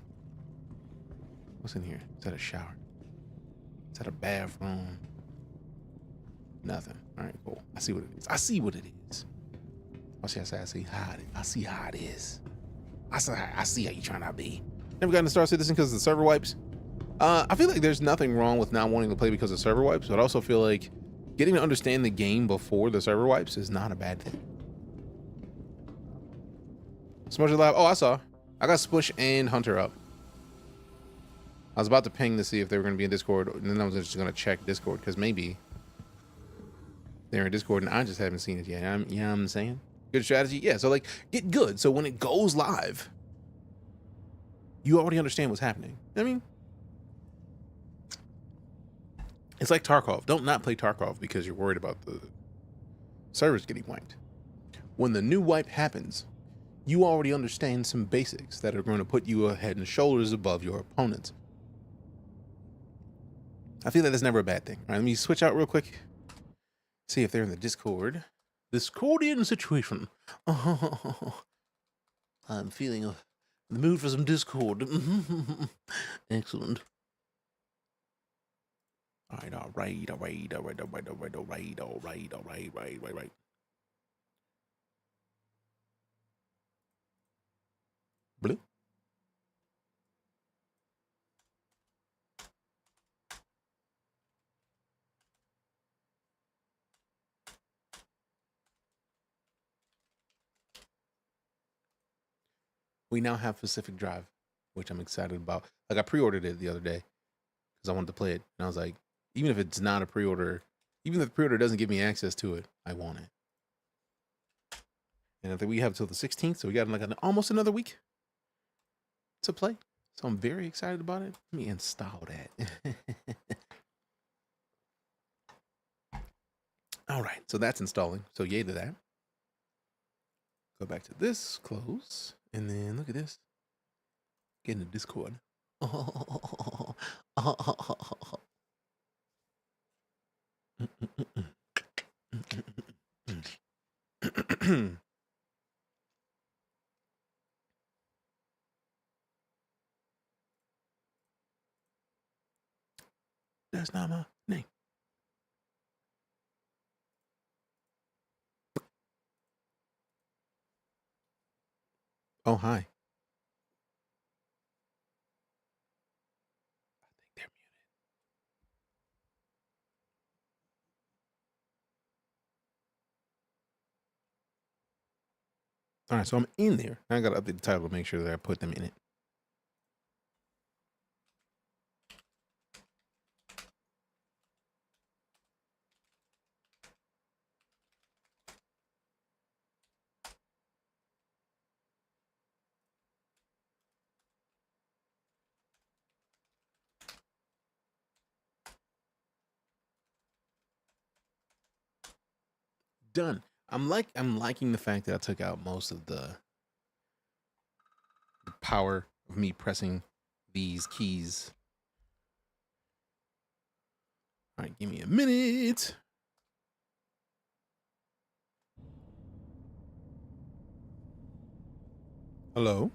What's in here? Is that a shower? Is that a bathroom? Nothing. All right, cool. I see what it is. I see what it is. Oh, shit, I see how it is. I see how it is. I see how you trying to be. Never gotten to Star Citizen because of the server wipes. I feel like there's nothing wrong with not wanting to play because of server wipes, but I also feel like getting to understand the game before the server wipes is not a bad thing. Smusher Lab. Oh, I saw. I got Spush and Hunter up. I was about to ping to see if they were going to be in Discord, and then I was just going to check Discord because maybe they're in Discord and I just haven't seen it yet. I'm saying? Good strategy? Yeah, so like, get good. So when it goes live, you already understand what's happening. I mean, it's like Tarkov. Don't not play Tarkov because you're worried about the servers getting wiped. When the new wipe happens, you already understand some basics that are going to put you head and shoulders above your opponents. I feel like that's never a bad thing. All right, let me switch out real quick. See if they're in the Discord. Discordian situation. Oh, I'm feeling the mood for some Discord. Excellent. All right. Blue. We now have Pacific Drive, which I'm excited about. Like, I pre-ordered it the other day because I wanted to play it. And I was like, even if it's not a pre-order, even if the pre-order doesn't give me access to it, I want it. And I think we have till the 16th, so we got like almost another week to play. So I'm very excited about it. Let me install that. All right, so that's installing. So yay to that. Go back to this, close, and then look at this. Get into Discord. That's not my name. Oh, hi. I think they're muted. All right, so I'm in there. I got to update the title to make sure that I put them in it. Done. I'm liking the fact that I took out most of the power of me pressing these keys. All right, give me a minute. Hello?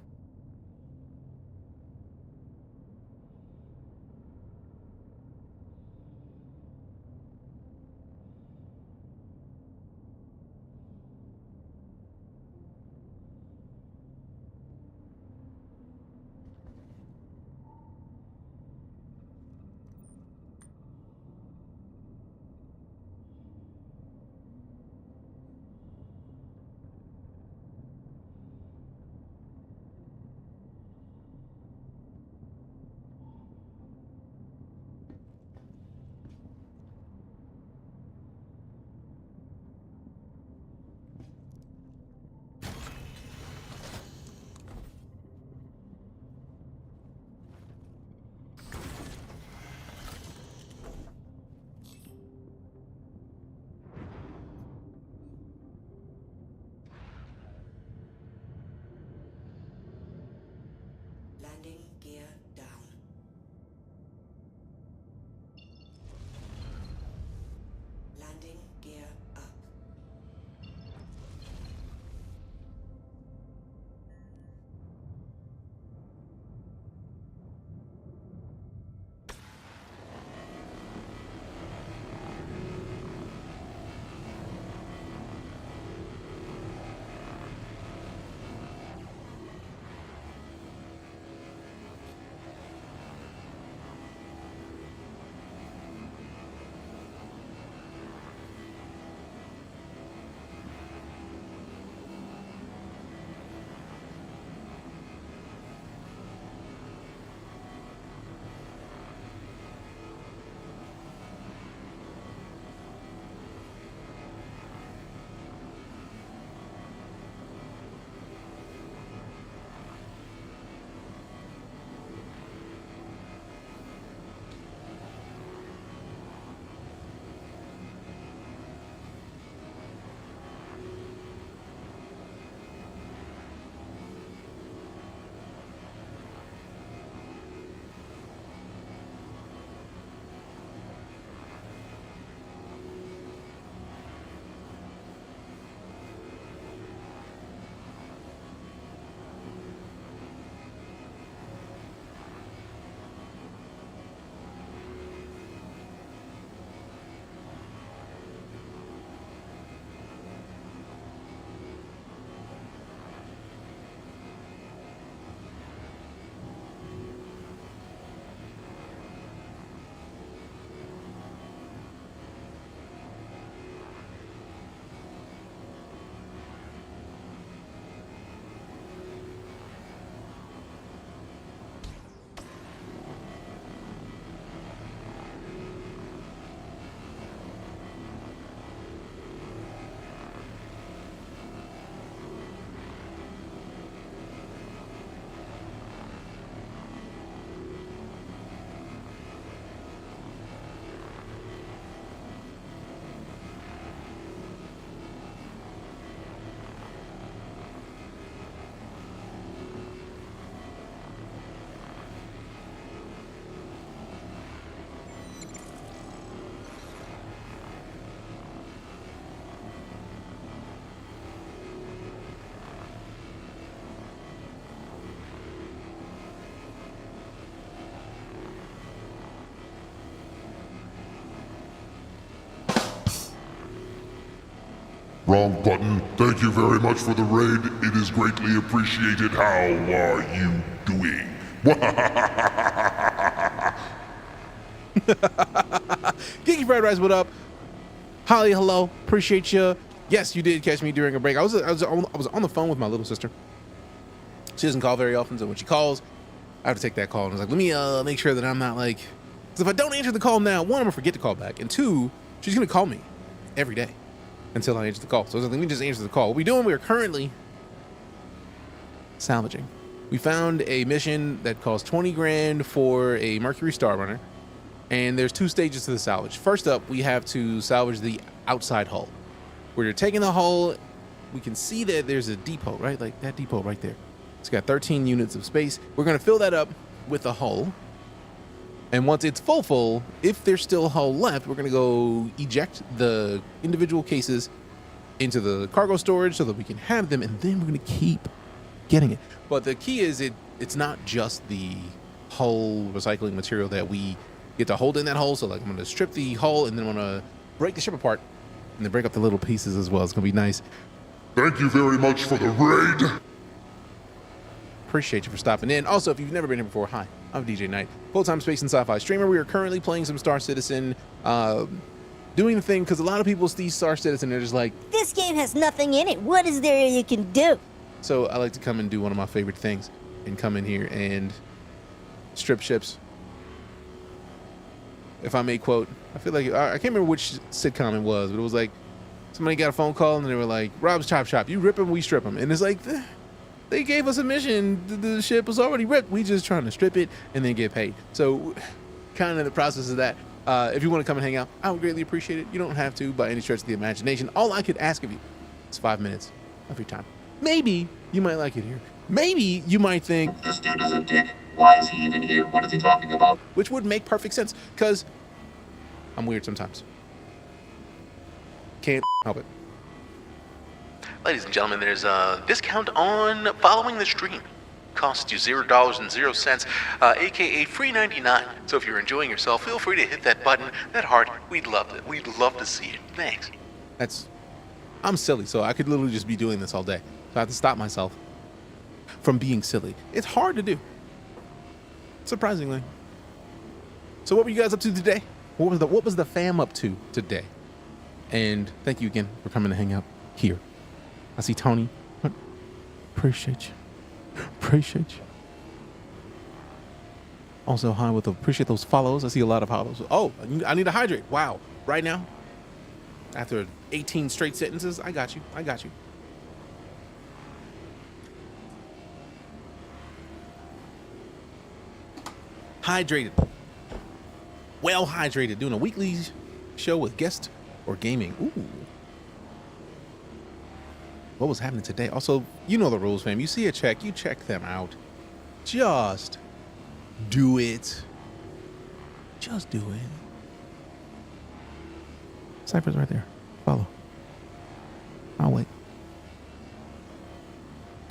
Wrong button. Thank you very much for the raid. It is greatly appreciated. How are you doing? Geeky Fried Rice, what up? Holly, hello. Appreciate you. Yes, you did catch me during a break. I was on the phone with my little sister. She doesn't call very often, so when she calls, I have to take that call. And I was like, let me make sure that I'm not like, because if I don't answer the call now, one, I'm gonna forget to call back, and two, she's gonna call me every day until I answer the call. So I was like, let me just answer the call. What we doing? We are currently salvaging. We found a mission that costs 20 grand for a Mercury Star Runner, and there's 2 stages to the salvage. First up, we have to salvage the outside hull. Where you're taking the hull, we can see that there's a depot, right? Like that depot right there. It's got 13 units of space. We're gonna fill that up with the hull. And once it's full, if there's still hull left, we're gonna go eject the individual cases into the cargo storage so that we can have them, and then we're gonna keep getting it. But the key is it's not just the hull recycling material that we get to hold in that hull. So like I'm gonna strip the hull and then I'm gonna break the ship apart and then break up the little pieces as well. It's gonna be nice. Thank you very much for the raid. Appreciate you for stopping in. Also, if you've never been here before, hi, I'm DeejayKnight, full-time space and sci-fi streamer. We are currently playing some Star Citizen, doing the thing, because a lot of people see Star Citizen, they're just like, This game has nothing in it. What is there you can do? so I like to come and do one of my favorite things and come in here and strip ships. If I may quote, I feel like, I can't remember which sitcom it was, but it was like, somebody got a phone call and they were like, Rob's Chop Shop, you rip him, we strip him. And it's like, they gave us a mission. The ship was already ripped. We just trying to strip it and then get paid. So kind of the process of that. If you want to come and hang out, I would greatly appreciate it. You don't have to by any stretch of the imagination. All I could ask of you is 5 minutes of your time. Maybe you might like it here. Maybe you might think, this dude is a dick. Why is he even here? What is he talking about? Which would make perfect sense, because I'm weird sometimes. Can't help it. Ladies and gentlemen, there's a discount on following the stream. Costs you $0.00, aka free 99. So if you're enjoying yourself, feel free to hit that button, that heart. We'd love to see it. Thanks. I'm silly, so I could literally just be doing this all day. So I have to stop myself from being silly. It's hard to do, surprisingly. So what were you guys up to today? What was the fam up to today? And thank you again for coming to hang out here. I see Tony. Appreciate you. Appreciate you. Also, hi with appreciate those follows. I see a lot of follows. Oh, I need to hydrate. Wow. Right now, after 18 straight sentences, I got you. I got you. Hydrated. Well hydrated. Doing a weekly show with guest or gaming. Ooh. What was happening today? Also, you know the rules, fam. You see a check, you check them out. Just do it. Just do it. Cypher's right there. Follow. I'll wait.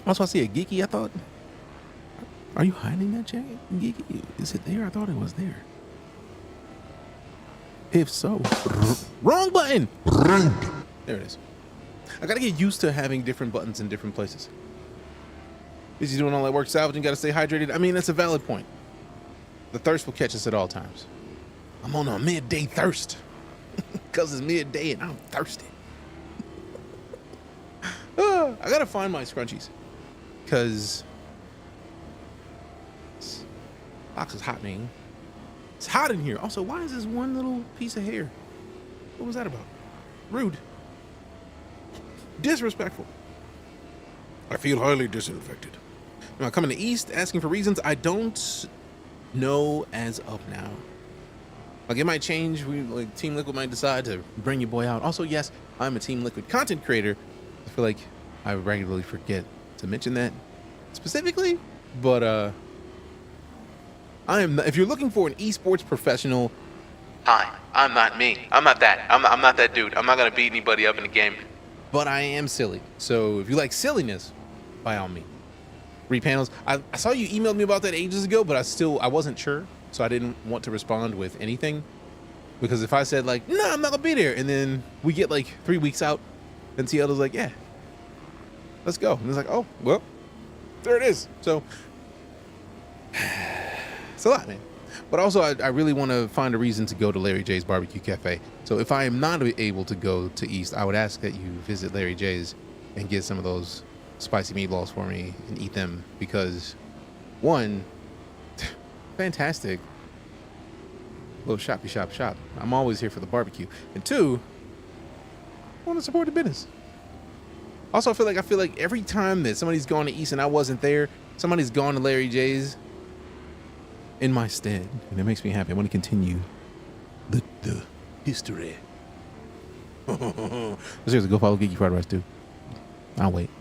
Also, I see a Geeky. I thought, are you hiding that jacket, Geeky? Is it there? I thought it was there. If so, wrong button. There it is. I gotta get used to having different buttons in different places. Is he doing all that work salvaging? Gotta stay hydrated. I mean, that's a valid point. The thirst will catch us at all times. I'm on a midday thirst. Because it's midday and I'm thirsty. I gotta find my scrunchies. Because this box is hot, man. It's hot in here. Also, why is this one little piece of hair? What was that about? Rude. Disrespectful. I feel highly disinfected. Now, coming to East, asking for reasons I don't know as of now. Like, it might change. Team Liquid might decide to bring your boy out. Also, yes, I'm a Team Liquid content creator. I feel like I regularly forget to mention that specifically, but I am. If you're looking for an esports professional, Hi, I'm not me. I'm not that. I'm not that dude. I'm not gonna beat anybody up in the game. but I am silly. So if you like silliness, by all means, read panels. I saw you emailed me about that ages ago, but I wasn't sure, so I didn't want to respond with anything, because if I said like, no, I'm not gonna be there, and then we get like 3 weeks out And TL was like, yeah, let's go. And it's like, oh, well, there it is. So it's a lot, man. But also, I really want to find a reason to go to Larry J's Barbecue Cafe. So if I am not able to go to East, I would ask that you visit Larry J's and get some of those spicy meatballs for me and eat them, because one, fantastic little shoppy shop. I'm always here for the barbecue. And two, I want to support the business. Also, I feel like every time that somebody's gone to East and I wasn't there, somebody's gone to Larry J's in my stead, and it makes me happy. I want to continue the history. Seriously, go follow Geeky Fried Rice too. I'll wait.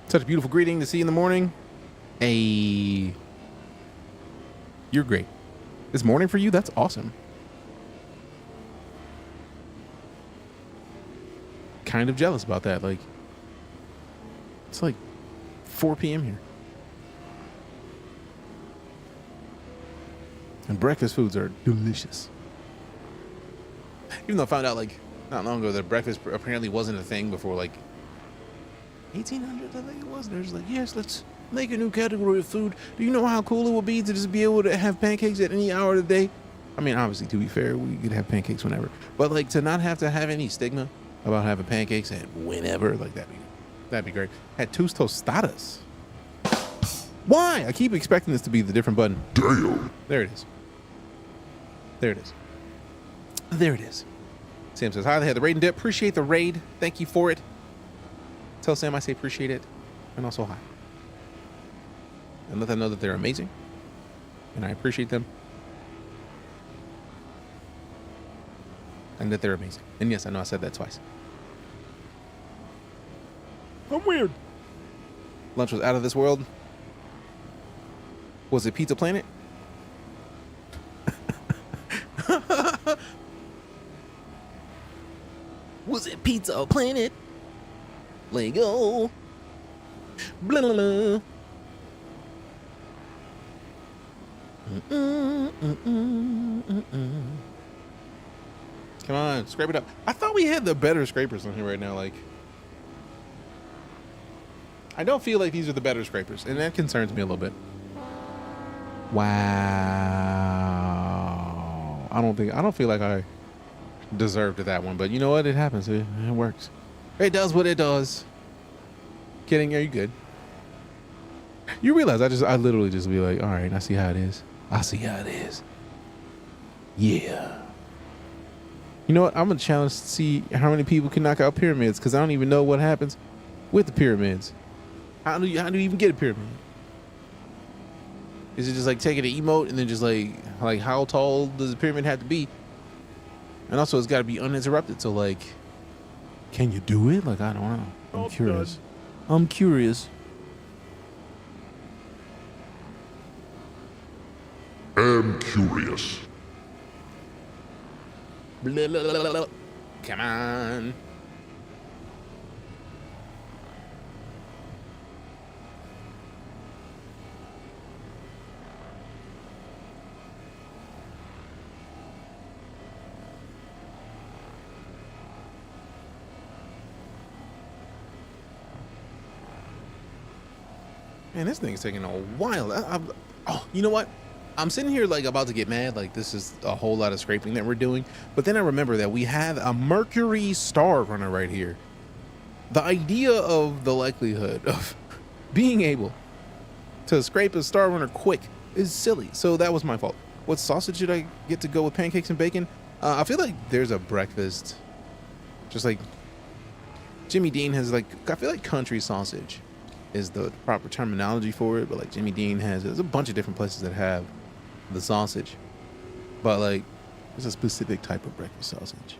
Such a beautiful greeting to see in the morning. You're great. This morning for you, that's awesome. Kind of jealous about that. Like, it's like 4 p.m. here. And breakfast foods are delicious. Even though I found out, like, not long ago that breakfast apparently wasn't a thing before, like, 1800s, I think it was. They're just like, yes, let's make a new category of food. Do you know how cool it would be to just be able to have pancakes at any hour of the day? I mean, obviously, to be fair, we could have pancakes whenever. But, like, to not have to have any stigma about having pancakes at whenever, like, that'd be great. Had two tostadas. Why? I keep expecting this to be the different button. Damn. There it is. There it is. There it is. Sam says, hi, they had the raid and dip. Appreciate the raid. Thank you for it. Tell Sam I say appreciate it. And also hi. And let them know that they're amazing. And I appreciate them. And that they're amazing. And yes, I know I said that twice. I'm weird. Lunch was out of this world. Was it Pizza Planet? Was it Pizza Planet? Lego. Blah, blah, blah. Come on, scrape it up. I thought we had the better scrapers on here right now. Like, I don't feel like these are the better scrapers, and that concerns me a little bit. Wow. I don't feel like I deserved that one, but you know what? It happens. It works. It does what it does. Kidding? Are you good? You realize I literally just be like, all right, I see how it is. I see how it is. Yeah. You know what? I'm gonna challenge to see how many people can knock out pyramids, because I don't even know what happens with the pyramids. How do you even get a pyramid? Is it just like taking an emote and then just like how tall does the pyramid have to be? And also, it's got to be uninterrupted. So, like, can you do it? Like, I don't know. I'm curious. I'm curious. I'm curious. Blah, blah, blah, blah. Come on. Man, this thing's taking a while. Oh, you know what? I'm sitting here like about to get mad. Like, this is a whole lot of scraping that we're doing. But then I remember that we have a Mercury Star Runner right here. The idea of the likelihood of being able to scrape a Star Runner quick is silly. So that was my fault. What sausage did I get to go with? Pancakes and bacon? I feel like there's a breakfast. Just like Jimmy Dean has, like, I feel like country sausage is the proper terminology for it, but like Jimmy Dean there's a bunch of different places that have the sausage, but like there's a specific type of breakfast sausage.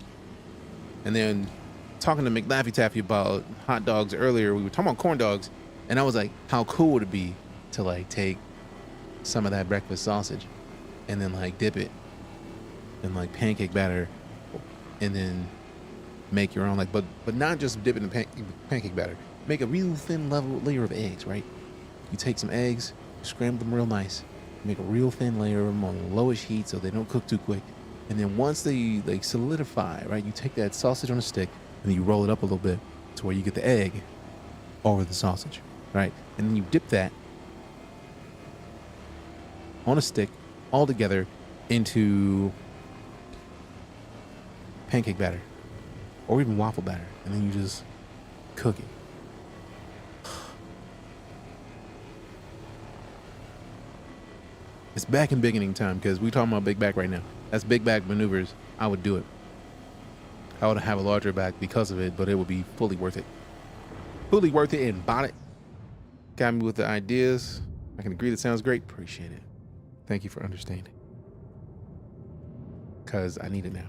And then talking to McLaffy Taffy about hot dogs earlier, we were talking about corn dogs, and I was like, how cool would it be to like take some of that breakfast sausage and then like dip it in like pancake batter and then make your own, like, but not just dip it in pancake batter. Make a real thin layer of eggs, right? You take some eggs, scramble them real nice, make a real thin layer of them on lowish heat so they don't cook too quick, And then once they like solidify, right, you take that sausage on a stick and then you roll it up a little bit to where you get the egg over the sausage, right? And then you dip that on a stick all together into pancake batter or even waffle batter. And then you just cook it. It's back in beginning time because we talking about big back right now. That's big back maneuvers. I would do it. I would have a larger back because of it, but it would be fully worth it. Fully worth it and bought it. Got me with the ideas. I can agree that sounds great. Appreciate it. Thank you for understanding. Because I need it now.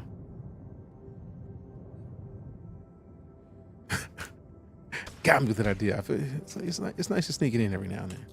Got me with an idea. I feel it's nice to sneak it in every now and then.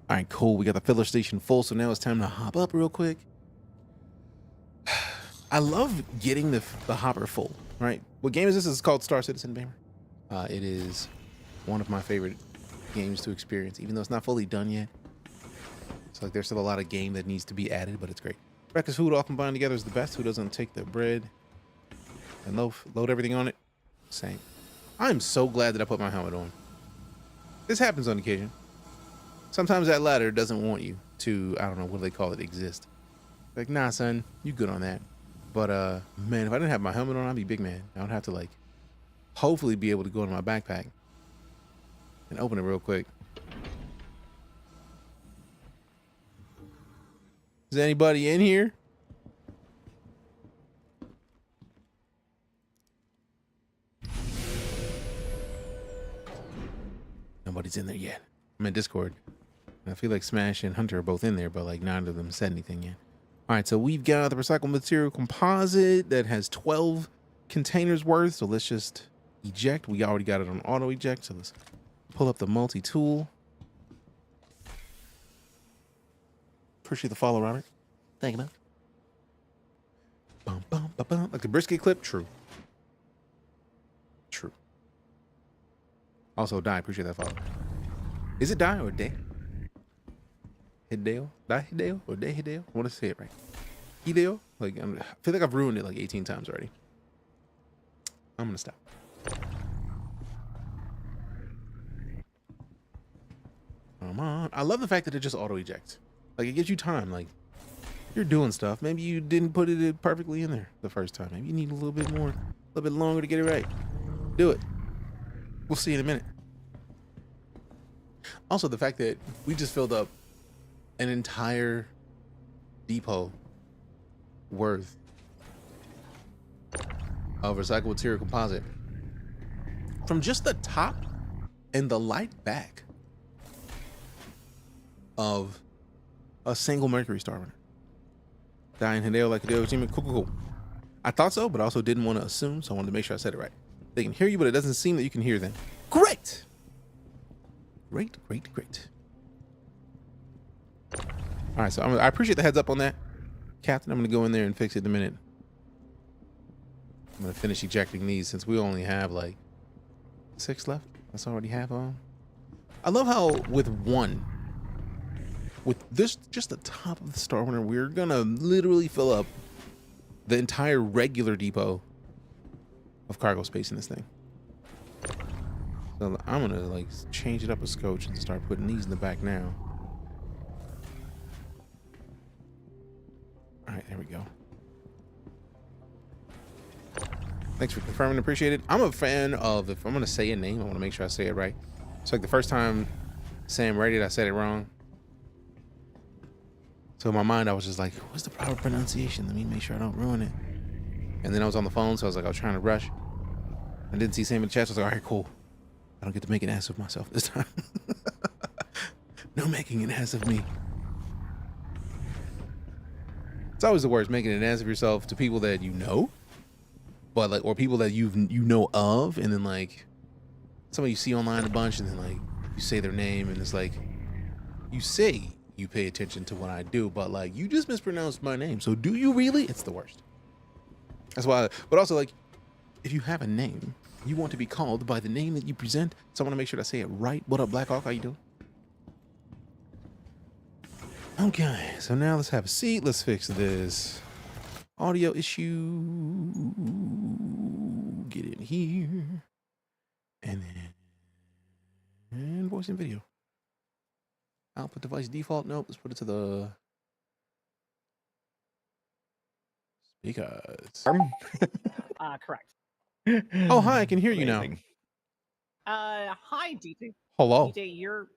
All right, cool. We got the filler station full, so now it's time to hop up real quick. I love getting the hopper full, right? What game is this? It's called Star Citizen Bammer. It is one of my favorite games to experience, even though it's not fully done yet. It's like there's still a lot of game that needs to be added, but it's great. Breakfast food all combined together is the best. Who doesn't take the bread and load everything on it? Same. I'm so glad that I put my helmet on. This happens on occasion. Sometimes that ladder doesn't want you to, I don't know, what do they call it, exist. Like, nah, son, you good on that. But, man, if I didn't have my helmet on, I'd be big man. I would have to, like, hopefully be able to go in my backpack and open it real quick. Is anybody in here? Nobody's in there yet. I'm in Discord. I feel like Smash and Hunter are both in there, but like none of them said anything yet. All right, so we've got the recycled material composite that has 12 containers worth. So let's just eject. We already got it on auto eject. So let's pull up the multi-tool. Appreciate the follow, Robert. Thank you, man. Bum, bum, bum, bum. Like the brisket clip? True. True. Also, Die, appreciate that follow. Is it Die or Day? Hideo? Die Hideo? Or Day Hideo? I want to say it right. Hideo? Like, I feel like I've ruined it like 18 times already. I'm going to stop. Come on. I love the fact that it just auto-ejects. Like, it gives you time. Like, you're doing stuff. Maybe you didn't put it perfectly in there the first time. Maybe you need a little bit more, a little bit longer to get it right. Do it. We'll see in a minute. Also, the fact that we just filled up an entire depot worth of recycled material composite from just the top and the light back of a single Mercury Star runner. Dying Hideo like Hideo Kojima. Cool. I thought so, but I also didn't want to assume, so I wanted to make sure I said it right. They can hear you, but it doesn't seem that you can hear them. Great! Great. All right, so I appreciate the heads up on that, Captain. I'm going to go in there and fix it in a minute. I'm going to finish ejecting these since we only have like 6 left. That's already half on. I love how with this, just the top of the Star Runner, we're going to literally fill up the entire regular depot of cargo space in this thing. So I'm going to like change it up a scotch and start putting these in the back now. All right, there we go. Thanks for confirming. Appreciate it. I'm a fan of, if I'm going to say a name, I want to make sure I say it right. It's like the first time Sam read it, I said it wrong. So in my mind, I was just like, what's the proper pronunciation? Let me make sure I don't ruin it. And then I was on the phone, so I was like, I was trying to rush. I didn't see Sam in the chat, so I was like, all right, cool. I don't get to make an ass of myself this time. No making an ass of me. It's always the worst, making an ass of yourself to people that you know, but like, or people that you know of, and then like somebody you see online a bunch, and then like you say their name, and it's like you say you pay attention to what I do, but like you just mispronounced my name. So do you really? It's the worst. That's why. But also, like, if you have a name, you want to be called by the name that you present. So I want to make sure that I say it right. What up, Blackhawk? How you doing? Okay, so now let's have a seat. Let's fix this audio issue. Get in here. And then voice and video. Output device default. Nope, let's put it to the speakers. Correct. Oh, hi, I can hear you now. Hi, DJ. Hello. DJ, your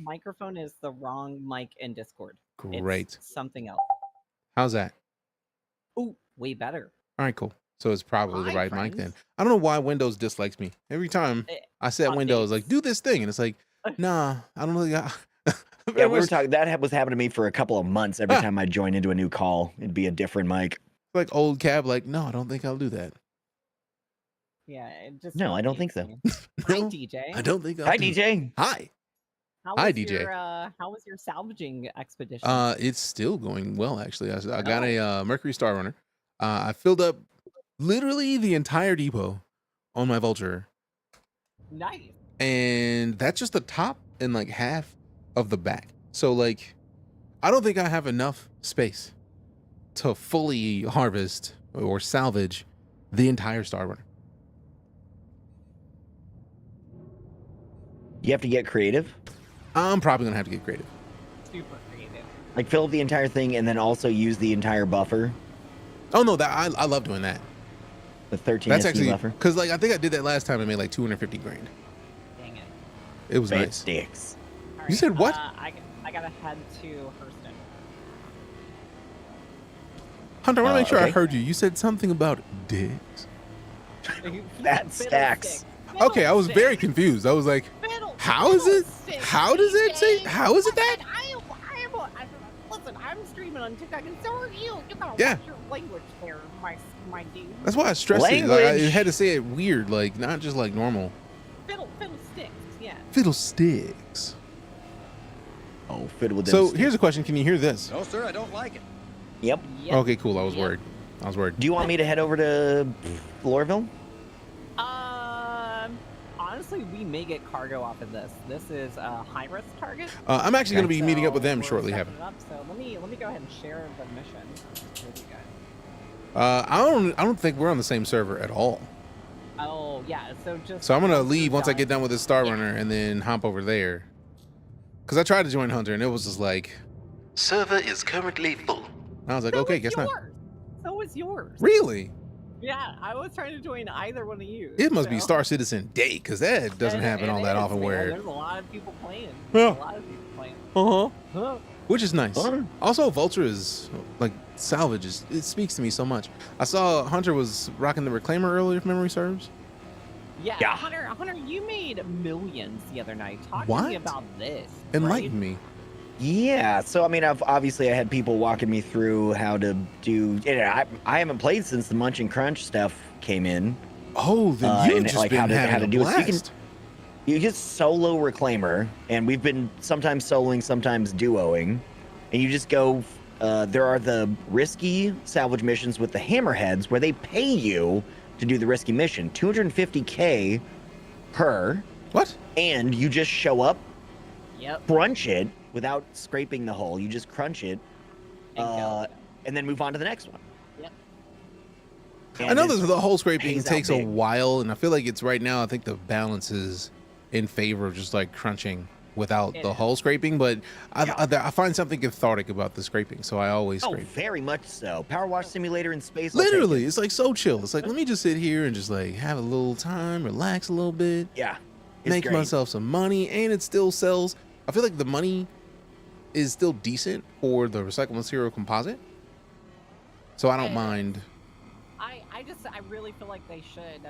microphone is the wrong mic in Discord. Great. It's something else. How's that? Oh, way better. All right, cool. So it's probably the right mic then. I don't know why Windows dislikes me. Every time I set Windows, like, do this thing. And it's like, nah, I don't really got... Yeah, we were talking. That was happening to me for a couple of months. Every time I join into a new call, it'd be a different mic. Like old cab, like, no, I don't think I'll do that. Yeah, it just... No, I don't think so. Hi, DJ. I don't think I'll Hi, do DJ. Hi. Hi, DJ. How was your salvaging expedition? It's still going well, actually. I got a Mercury Star Runner. I filled up literally the entire depot on my Vulture. Nice. And that's just the top and like half of the back. So like, I don't think I have enough space to fully harvest or salvage the entire Star Runner. You have to get creative? I'm probably going to have to get creative. Super creative. Like fill up the entire thing and then also use the entire buffer? Oh, no, that I love doing that. The 13 That's SD actually, buffer? because like I think I did that last time and made like 250 grand. Dang it. It was Bad nice. sticks. You said what? I gotta head to Hurston. Hunter, I want to make sure I heard you. You said something about dicks. That stacks. Okay, I was very confused. I was like, how is it? How does it say? How is it that? Listen, I'm streaming on TikTok, and so are you. You gotta Yeah. watch your language there, my dude. That's why I stressed it. Like, I had to say it weird, like not just like normal. Fiddle sticks, yeah. Fiddlesticks. Oh, fiddle with them So sticks. here's a question. Can you hear this? No, sir, I don't like it. Yep. Okay, cool. I was worried. I was worried. Do you want me to head over to Lorville? Honestly, we may get cargo off of this. This is a high-risk target. I'm actually going to be meeting up with them we're shortly. setting it up, so let me go ahead and share the mission with you guys. I don't think we're on the same server at all. Oh yeah, So I'm gonna leave once I get done with this Star Runner and then hop over there. Cause I tried to join Hunter and it was just like, server is currently full. I was like, okay, guess not. So is yours. Really? Yeah, I was trying to join either one of you. It must be Star Citizen Day, because that doesn't happen all that often. Where there's a lot of people playing. Yeah. A lot of people playing. Which is nice. Also, Vulture is like salvage. It speaks to me so much. I saw Hunter was rocking the Reclaimer earlier, if memory serves. Yeah, Hunter, you made millions the other night. Talk to What? me about this. Enlighten me. Yeah, so I mean, obviously I had people walking me through how to do. I haven't played since the Munch and Crunch stuff came in. Oh, then you've and just like been having how to a do it. So blast. you can solo Reclaimer, and we've been sometimes soloing, sometimes duoing, and you just go. There are the risky salvage missions with the hammerheads where they pay you to do the risky mission, 250K per. What? And you just show up, crunch it without scraping the hull. You just crunch it, and then move on to the next one. Yep. I know that the whole scraping pays out takes a big. while, and I feel like it's right now. I think the balance is in favor of just like crunching without the hull scraping, but I find something cathartic about the scraping, so I always Oh, scrape. very much so. Power Wash Simulator in space. I'll take Literally, it. it's like so chill. It's like, let me just sit here and just like have a little time, relax a little bit. Yeah. It's Make great. myself some money, and it still sells. I feel like the money is still decent for the recycled material composite, so I don't mind. I really feel like they should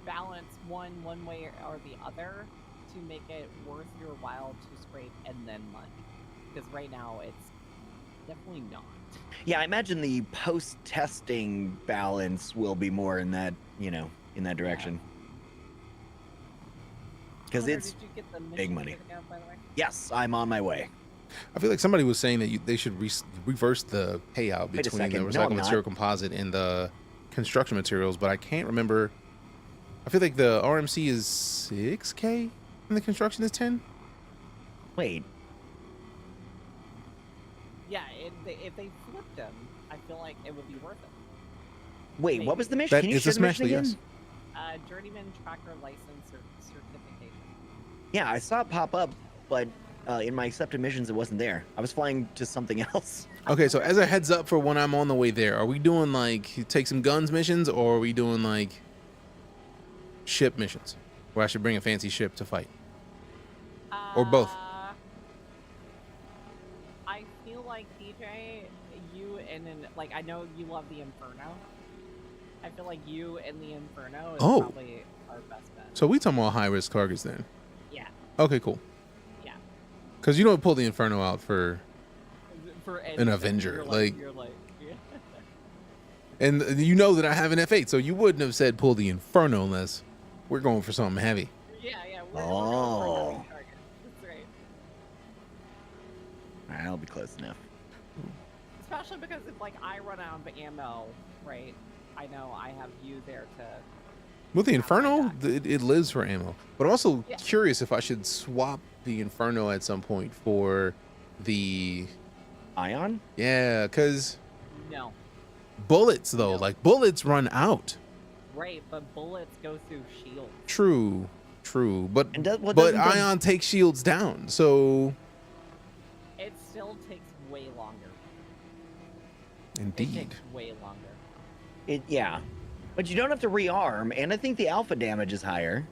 balance one way or the other to make it worth your while to scrape and then munch. Because right now it's definitely not. Yeah, I imagine the post-testing balance will be more in that, in that direction. Because it's did you get the big mission money. certificate, by the way? Yes, I'm on my way. I feel like somebody was saying that they should reverse the payout Wait a between the second. No, recycled I'm material not. composite and the construction materials, but I can't remember. I feel like the RMC is 6K and the construction is 10. Wait. Yeah, if they flipped them, I feel like it would be worth it. Wait, Maybe. what was the mission? That Can you is share a the mission Smashly, again? yes. Journeyman Tracker License Certification. Yeah, I saw it pop up, but in my accepted missions, it wasn't there. I was flying to something else. Okay, so as a heads up for when I'm on the way there, are we doing like take some guns missions, or are we doing like ship missions where I should bring a fancy ship to fight? Or both? I feel like DJ, you and like I know you love the Inferno. I feel like you and the Inferno is probably our best bet. So we talking about high risk targets then? Yeah. Okay, cool. Yeah. Because you don't pull the Inferno out for an anything. Avenger, You're like yeah. And you know that I have an F8, so you wouldn't have said pull the Inferno unless we're going for something heavy. Yeah. Oh. We're heavy targets. That's right. All right, I'll be close enough. Especially because if like I run out of ammo, right? I know I have you there to. With the Inferno, it lives for ammo. But I'm also curious if I should swap the Inferno at some point for the Ion? Yeah, because No. bullets though, like bullets run out. Right, but bullets go through shields. True. But what but doesn't Ion takes shields down, so It still takes way longer. It indeed. takes way longer. Yeah. But you don't have to rearm, and I think the alpha damage is higher.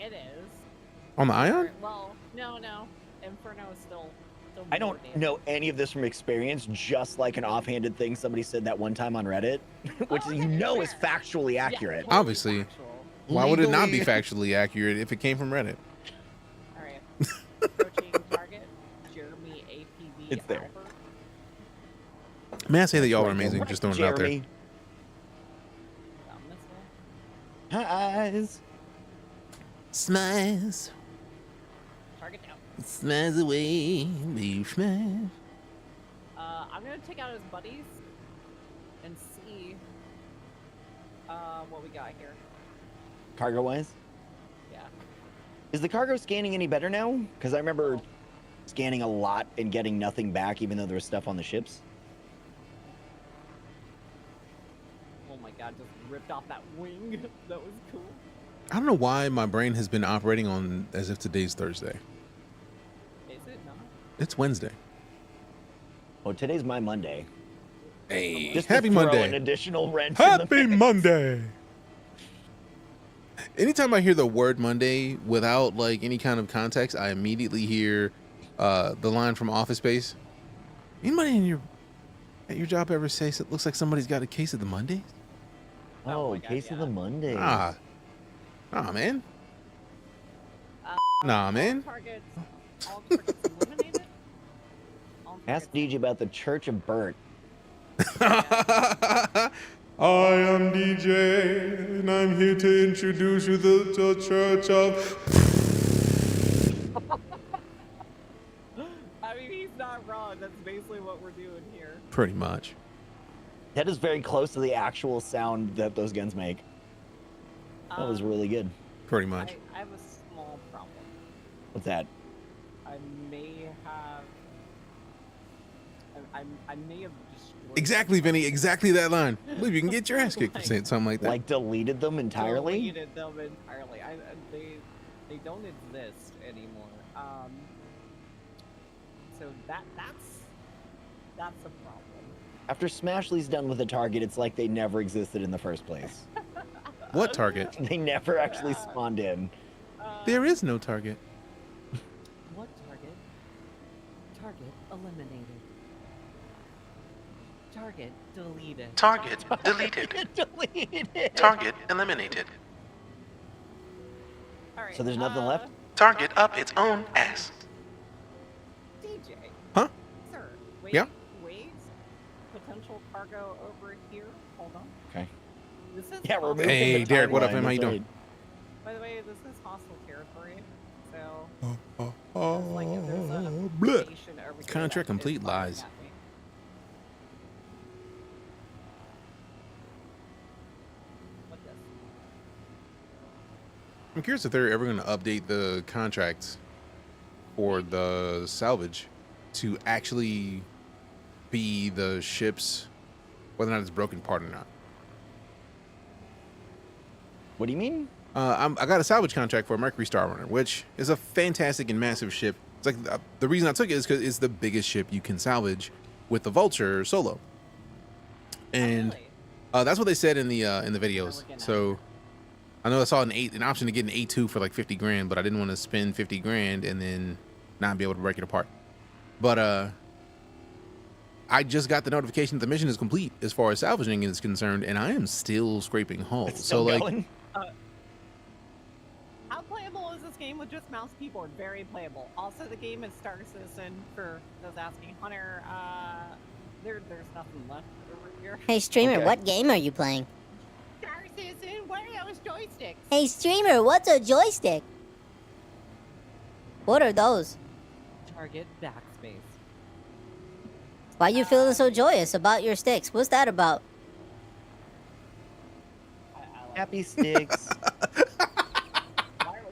It is. On the Ion? Well, no. Inferno is still I more don't damage. know any of this from experience, just like an offhanded thing somebody said that one time on Reddit, which is factually accurate. Obviously. Why would it not be Legally. factually accurate if it came from Reddit? Alright. Approaching target. Jeremy APV It's there. Albert. May I say that y'all are amazing? Just throwing it out there. Jeremy. Down this way. Eyes. Smiles. Target down. Smiles away, baby, smiles. I'm gonna take out his buddies and see what we got here. Cargo wise? Yeah. Is the cargo scanning any better now? Because I remember scanning a lot and getting nothing back, even though there was stuff on the ships. Oh my god, just ripped off that wing. That was cool. I don't know why my brain has been operating on as if today's Thursday. Is it not? It's Wednesday. Well, today's my Monday. Hey, Just to happy throw Monday. an additional wrench in the Happy mix. Monday. Anytime I hear the word Monday without like any kind of context, I immediately hear the line from Office Space. Anybody at your job ever say it looks like somebody's got a case of the Mondays? Oh, case of the Monday. Nah, man. Nah, man. All targets eliminated? Ask DJ about the Church of Bert. I am DJ, and I'm here to introduce you to the Church of... I mean, he's not wrong. That's basically what we're doing here. Pretty much. That is very close to the actual sound that those guns make. That was really good. Pretty much. I have a small problem. What's that? I may have... I may have destroyed... Exactly, Vinny. Exactly that line. I believe you can get your ass kicked for saying something like that. Like deleted them entirely? Deleted them entirely. They don't exist anymore. So that's a problem. After Smashly's done with a target, it's like they never existed in the first place. What target? They never actually spawned in. There is no target. What target? Target eliminated. Target deleted. Target deleted. Deleted. Target eliminated. So there's nothing left? Target up its own ass. DJ. Huh? Sir. Wait, Yeah? Wait. Potential cargo over here. Hold on. Okay. This is Yeah, we're moving. Hey, the Derek, what up, timeline, man? How you that's doing? By the way, this is hostile territory. So, Oh, like if there's a bleh. station over here Contract that is complete firing lies. at me. What this? I'm curious if they're ever going to update the contracts for the salvage to actually be the ship's, whether or not it's broken part or not. What do you mean? I got a salvage contract for a Mercury Star Runner, which is a fantastic and massive ship. It's like the reason I took it is because it's the biggest ship you can salvage with the Vulture solo, and that's what they said in the videos. So I know I saw an option to get an A2 for like 50 grand, but I didn't want to spend 50 grand and then not be able to break it apart. But I just got the notification that the mission is complete as far as salvaging is concerned, and I am still scraping hulls. So like. Going? How playable is this game with just mouse keyboard? Very playable. Also, the game is Star Citizen for those asking. Hunter, there's nothing left over here. Hey, streamer, Okay. what game are you playing? Star Citizen, what are those joysticks? Hey, streamer, what's a joystick? What are those? Target backspace. Why you feeling so joyous about your sticks? What's that about? Happy sticks.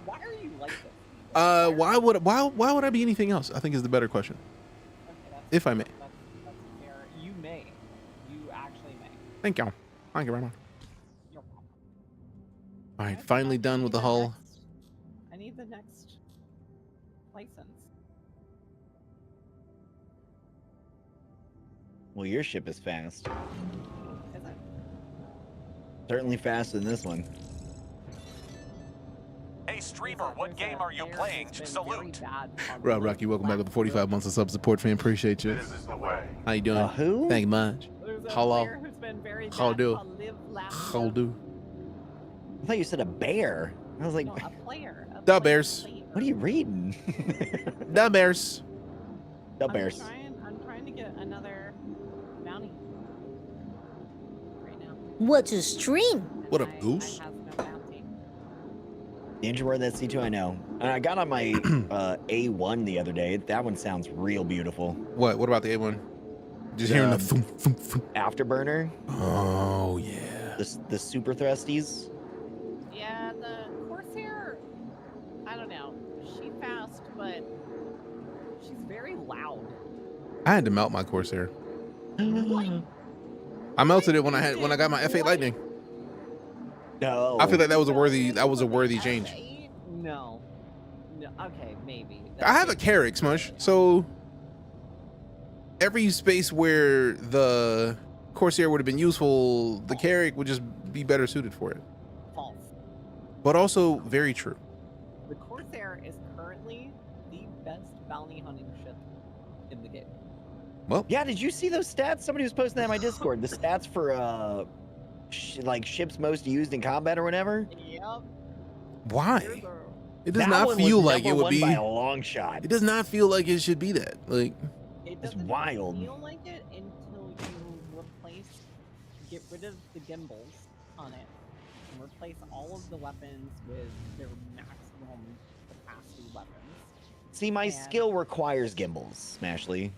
Why are you like this? Why would I be anything else? I think is the better question. Okay, If I may. that's fair. You may. You actually may. Thank you. Thank you very much. You're welcome. All right, finally done with the hull. I need the next license. Well, your ship is fast. Is it? Certainly faster than this one. Hey, streamer, what game are you playing? Salute. Rob Rocky, welcome back with the 45 months of sub support, fan. Appreciate you. This is the way. How you doing? Who? Thank you much. Hello. How do? How How do? I thought you said a bear. I was like, No, a player. The Bears. what are you reading? The Bears. The bears. I'm trying to get another bounty right now. What's a stream? What up, Goose? I have no bounty. Ninja word that C2, I know. And I got on my A1 the other day. That one sounds real beautiful. What? What about the A1? Just hearing the foom, foom, foom. Afterburner. Oh yeah. The super thrusties. Yeah, the Corsair, I don't know. She's fast, but she's very loud. I had to melt my Corsair. I melted it when I got my F8 Lightning. No. I feel like that was a worthy change. No. No. Okay, maybe. I have a Carrack, Smush, so every space where the Corsair would have been useful, the Carrack would just be better suited for it. False. But also very true. The Corsair is currently the best bounty hunting ship in the game. Well, yeah, did you see those stats? Somebody was posting that in my Discord. The stats for like ships most used in combat or whatever. Yep. Why? It does That not one feel was like it number would one be. by a long shot. It does not feel like it should be that. Like It It's doesn't wild. feel like it until you get rid of the gimbals on it, and replace all of the weapons with their maximum capacity weapons. See, my And- skill requires gimbals, Smashley.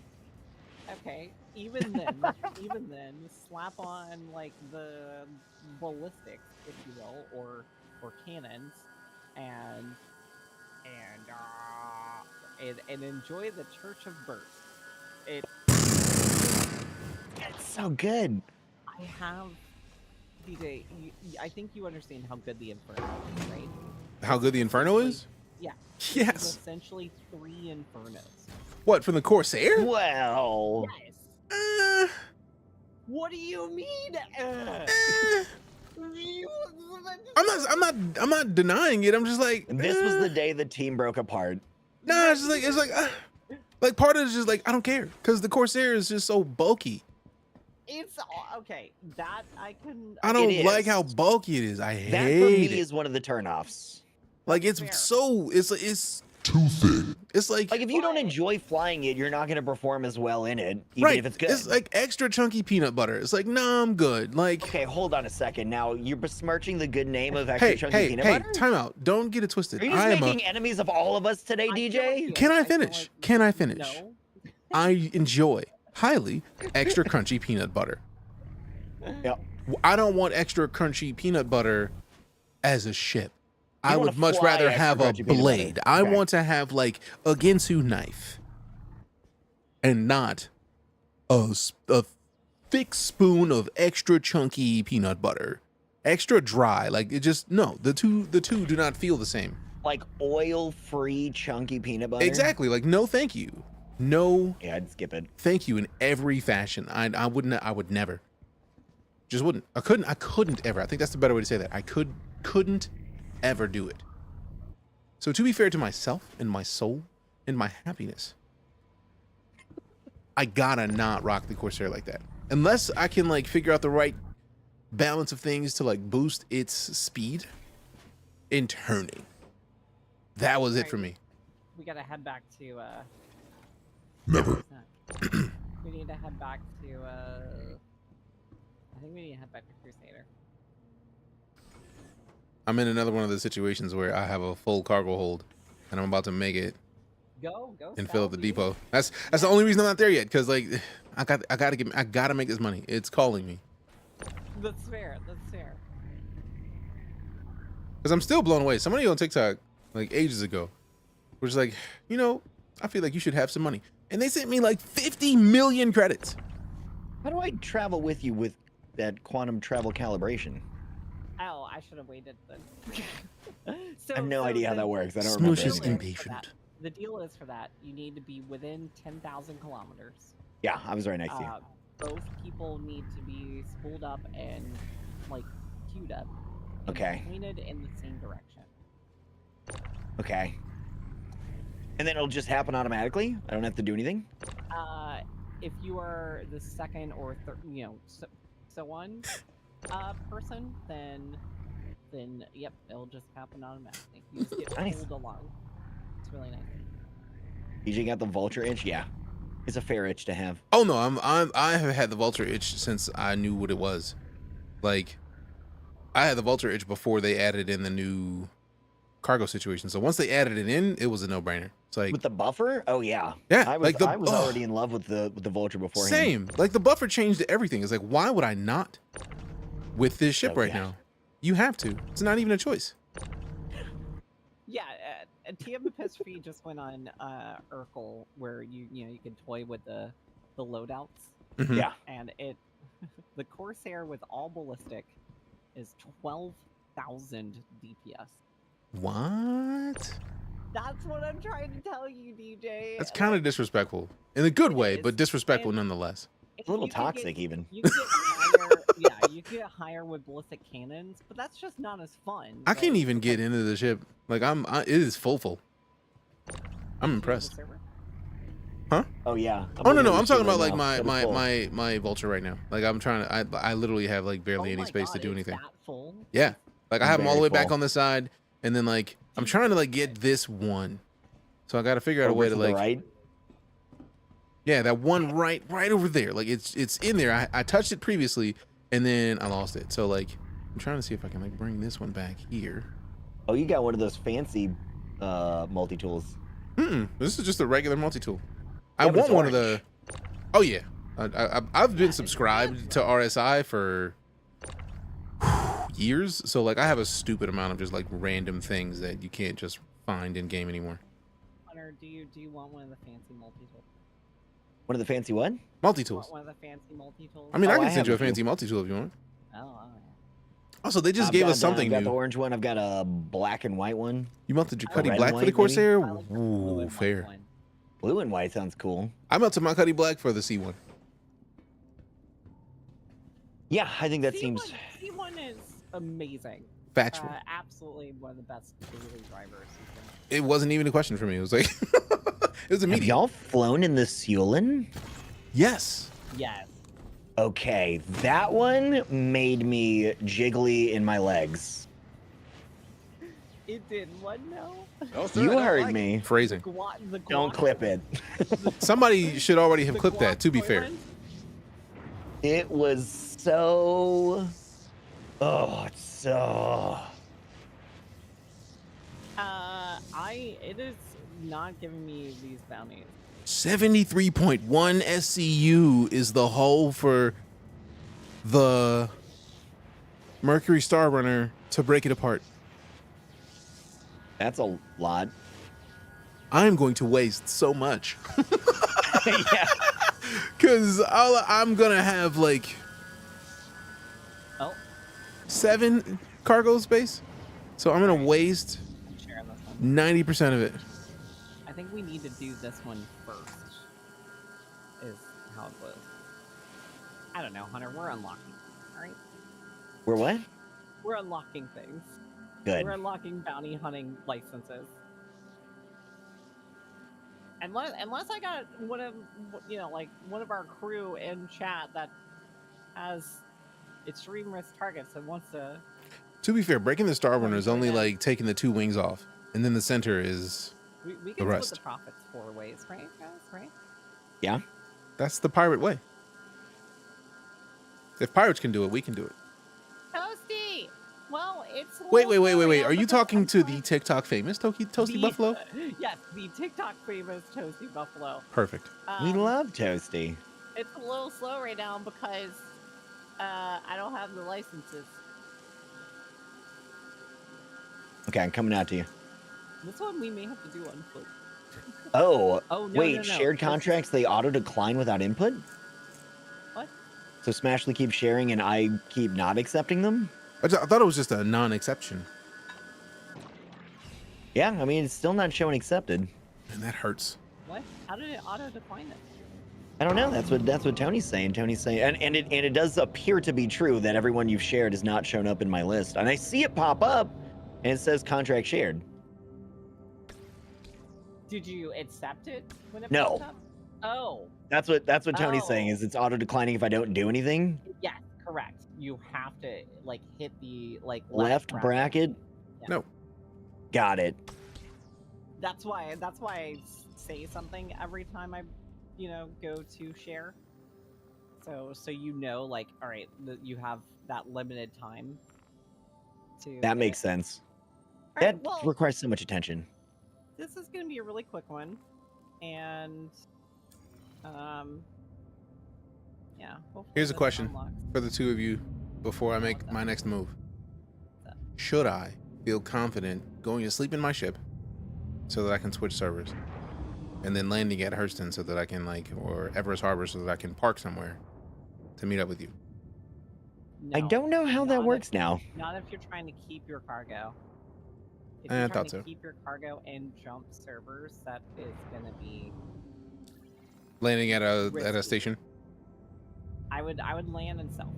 Okay, even then, slap on like the ballistics, if you will, or cannons, and enjoy the Church of Burst. It's so good. I have, DJ. I think you understand how good the Inferno is, right? how good the Inferno is? Yeah. Yes. It's essentially 3 Infernos. What, from the Corsair? Well. Yes. What do you mean? I'm not denying it. I'm just like This was the day the team broke apart. Nah, it's like part of it is just like I don't care because the Corsair is just so bulky. It's okay. That I can. I don't It like is. how bulky it is. I That hate for me it. is one of the turnoffs. Like it's too thick. It's like if you don't enjoy flying it, you're not going to perform as well in it, even right. if it's good. It's like extra chunky peanut butter. It's like, nah, I'm good. Like, okay, hold on a second. Now you're besmirching the good name of extra chunky peanut butter. Hey, time out. Don't get it twisted. Are you just making enemies of all of us today, DJ? Can I finish? Can I finish? No. I enjoy highly extra crunchy peanut butter. Yeah. I don't want extra crunchy peanut butter as a ship. I would much rather have a blade. I want to have like a Ginsu knife and not a thick spoon of extra chunky peanut butter, extra dry. Like it just, no, the two do not feel the same. Like oil-free chunky peanut butter? Exactly. Like, no, thank you. No. Yeah, I'd skip it. Thank you in every fashion. I would never. Just wouldn't. I couldn't ever. I think that's the better way to say that. I couldn't ever do it. So to be fair to myself and my soul and my happiness, I gotta not rock the Corsair like that. Unless I can like figure out the right balance of things to like boost its speed in turning. That was it for me. We gotta head back to Never. we need to head back to I think we need to head back to Crusader. I'm in another one of the situations where I have a full cargo hold and I'm about to make it go and fill up the depot. That's the only reason I'm not there yet, because like I gotta make this money. It's calling me. That's fair. That's fair. Because I'm still blown away. Somebody on TikTok like ages ago was like, you know, I feel like you should have some money. And they sent me like 50 million credits. How do I travel with you with that quantum travel calibration? Oh, I should have waited then. I have no idea how that works. I don't Smoosh remember. is impatient. The deal is for that, you need to be within 10,000 kilometers. Yeah, I was right next to you. Both people need to be spooled up and like queued up. Okay. Pointed in the same direction. Okay. And then it'll just happen automatically? I don't have to do anything? If you are the second or third, so on person, then yep, it'll just happen automatically. You just get pulled along. It's really nice. DJ got the vulture itch? Yeah. It's a fair itch to have. Oh no, I have had the vulture itch since I knew what it was. Like, I had the vulture itch before they added in the new cargo situation. So once they added it in, it was a no-brainer. It's like with the buffer? Oh yeah. Yeah. I was already in love with the vulture beforehand. Same. Like the buffer changed everything. It's like, why would I not with this ship right now? You have to. It's not even a choice. Yeah, TMPSV just went on Urkel where you can toy with the loadouts. Mm-hmm. Yeah. And the Corsair with all ballistic is 12,000 DPS. What? That's what I'm trying to tell you, DJ. That's kind of disrespectful in a good way, but disrespectful nonetheless. It's a little toxic, even. You can get higher, yeah, you can get higher with ballistic cannons, but that's just not as fun. I can't even get into the ship. Like it is full. I'm impressed. Huh? Oh yeah. Oh no, I'm talking about like my vulture right now. Like I'm trying to. I literally have like barely any space to do anything. Yeah. Like I have them all the way back on the side, and then like I'm trying to like get this one. So I got to figure out a way to like. Right? Yeah, that one right over there. Like it's in there. I touched it previously, and then I lost it. So like I'm trying to see if I can like bring this one back here. Oh, you got one of those fancy multi-tools. This is just a regular multi-tool. I want one of the. Oh yeah, I've been subscribed to RSI for years, so like I have a stupid amount of just like random things that you can't just find in game anymore. Hunter, do you want one of the fancy multi-tools? One of the fancy what? Multi-tools. One of the fancy multi-tools? I mean, I can send you a fancy multi-tool if you want. Oh. Also, they just gave us something new. I've got the orange one. I've got a black and white one. You melted your Cuddy Black for the Corsair? Ooh, fair. Blue and white sounds cool. I melted my Cuddy Black for the C1. Yeah, I think that seems. C1 is amazing. Factual. Absolutely one of the best daily drivers. It wasn't even a question for me. It was like, it was immediate. Have y'all flown in the Sulin? Yes. Yes. Okay, that one made me jiggly in my legs. It did what now? No, sir, I You don't heard like me. Phrasing. Don't clip it. Somebody should already have clipped that, to be fair. It was so... Oh, it's so... It is not giving me these bounties. 73.1 SCU is the hull for the Mercury Star Runner to break it apart. That's a lot. I am going to waste so much. Yeah. Because I'm going to have like 7 cargo space. So I'm going to waste 90% of it. I think we need to do this one first. Is how it was. I don't know, Hunter. We're unlocking. All right. We're what? We're unlocking things. Good. We're unlocking bounty hunting licenses. Unless I got one of one of our crew in chat that has extreme risk targets and wants to. To be fair, breaking the Star Runner is only like taking the 2 wings off, and then the center is We the can split rest. the profits 4 ways, right, guys? Right? Yeah. That's the pirate way. If pirates can do it, we can do it. Toasty. Well, it's. Wait. Are you talking to the TikTok famous Toasty Buffalo? Yes, the TikTok famous Toasty Buffalo. Perfect. We love Toasty. It's a little slow right now because I don't have the licenses. Okay, I'm coming out to you. This one we may have to do on foot. Oh, no, wait, no. shared contracts, they auto-decline without input? What? So Smashly keeps sharing and I keep not accepting them? I thought it was just a non-exception. Yeah, I mean, it's still not showing accepted. And that hurts. What? How did it auto-decline it? I don't know. That's what Tony's saying. Tony's saying, and it does appear to be true that everyone you've shared has not shown up in my list. And I see it pop up, and it says contract shared. Did you accept it when it No. popped up? Oh. That's what Tony's saying. Is it's auto declining if I don't do anything. Yes, correct. You have to like hit the Left bracket. Yeah. No. Got it. That's why I say something every time I, go to share. So like, all right, you have that limited time. That makes sense. All That right, well, requires so much attention. this is gonna be a really quick one, and yeah. Here's a question for the 2 of you before I make my next move. Should I feel confident going to sleep in my ship so that I can switch servers, and then landing at Hurston so that I can or Everest Harbor so that I can park somewhere to meet up with you? I don't know how that works now. Not if you're trying to keep your cargo. If I you're thought trying so. to keep your cargo and jump servers, that is gonna be. Landing at a risky. station. I would land and sell.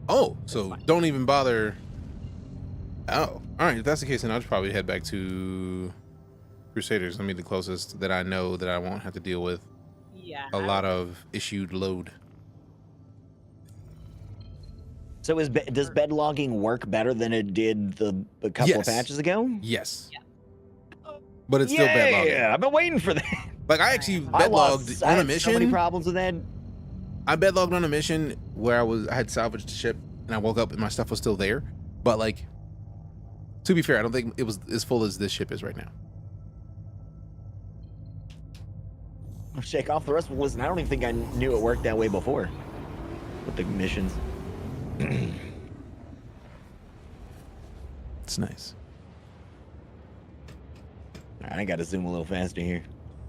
Oh, so don't even bother. Oh, all right. If that's the case, then I'll just probably head back to Crusaders. Let me the closest that I know that I won't have to deal with Yeah. a lot of issued load. So does bed logging work better than it did a couple of patches ago? Yes. But it's still bed logging. Yeah, I've been waiting for that. Like I actually I bed logged lost- on I a had mission. So many problems with that. I bed logged on a mission where I had salvaged the ship and I woke up and my stuff was still there. But to be fair, I don't think it was as full as this ship is right now. I'll shake off the rest. Listen, I don't even think I knew it worked that way before with the missions. It's nice. All right, I got to zoom a little faster here.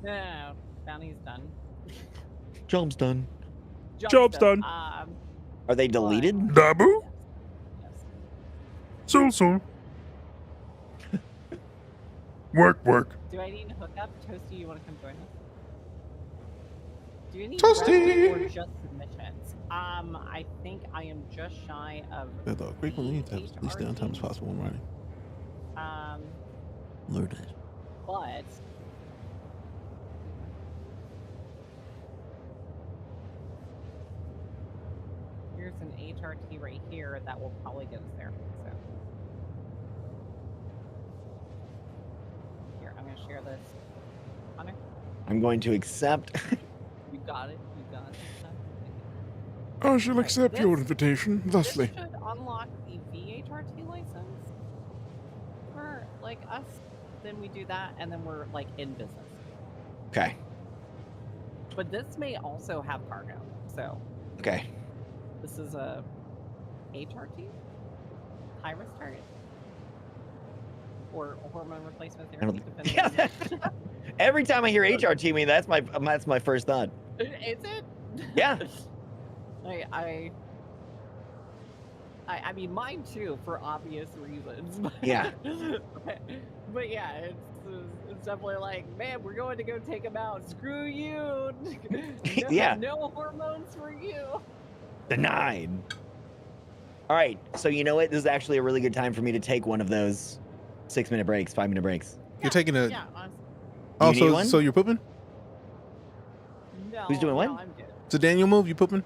No, bounty's done. Job's done. Job's done. Are they deleted? Dabu? Soon. Work. Do I need to hook up? Toasty, you want to come join us? Do you need Toasty! or just submissions? I think I am just shy of. Bedlog frequently needs to have as least downtime as possible when running. Learn it. But here's an HRT right here that will probably get us there. So this. Hunter, I'm going to accept. you got it. You got it. I shall accept your this- invitation, This thusly. should unlock the VHRT license for like us. Then we do that, and then we're like in business. Okay. But this may also have cargo. So Okay. this is a HRT, high risk target, or hormone replacement I don't- therapy. Yeah, Depending on Every time I hear HRT, I mean that's my first thought. Is it? Yeah. I mean, mine too, for obvious reasons. But, Yeah. but yeah, it's definitely like, man, we're going to go take him out. Screw you. No, Yeah. No hormones for you. Denied. All right. So you know what? This is actually a really good time for me to take one of those 6-minute breaks, 5-minute breaks. You're taking a. Yeah. Honestly. Oh, You need one? so you're pooping? No. Who's doing what? No, I'm good. It's a Daniel move. You pooping?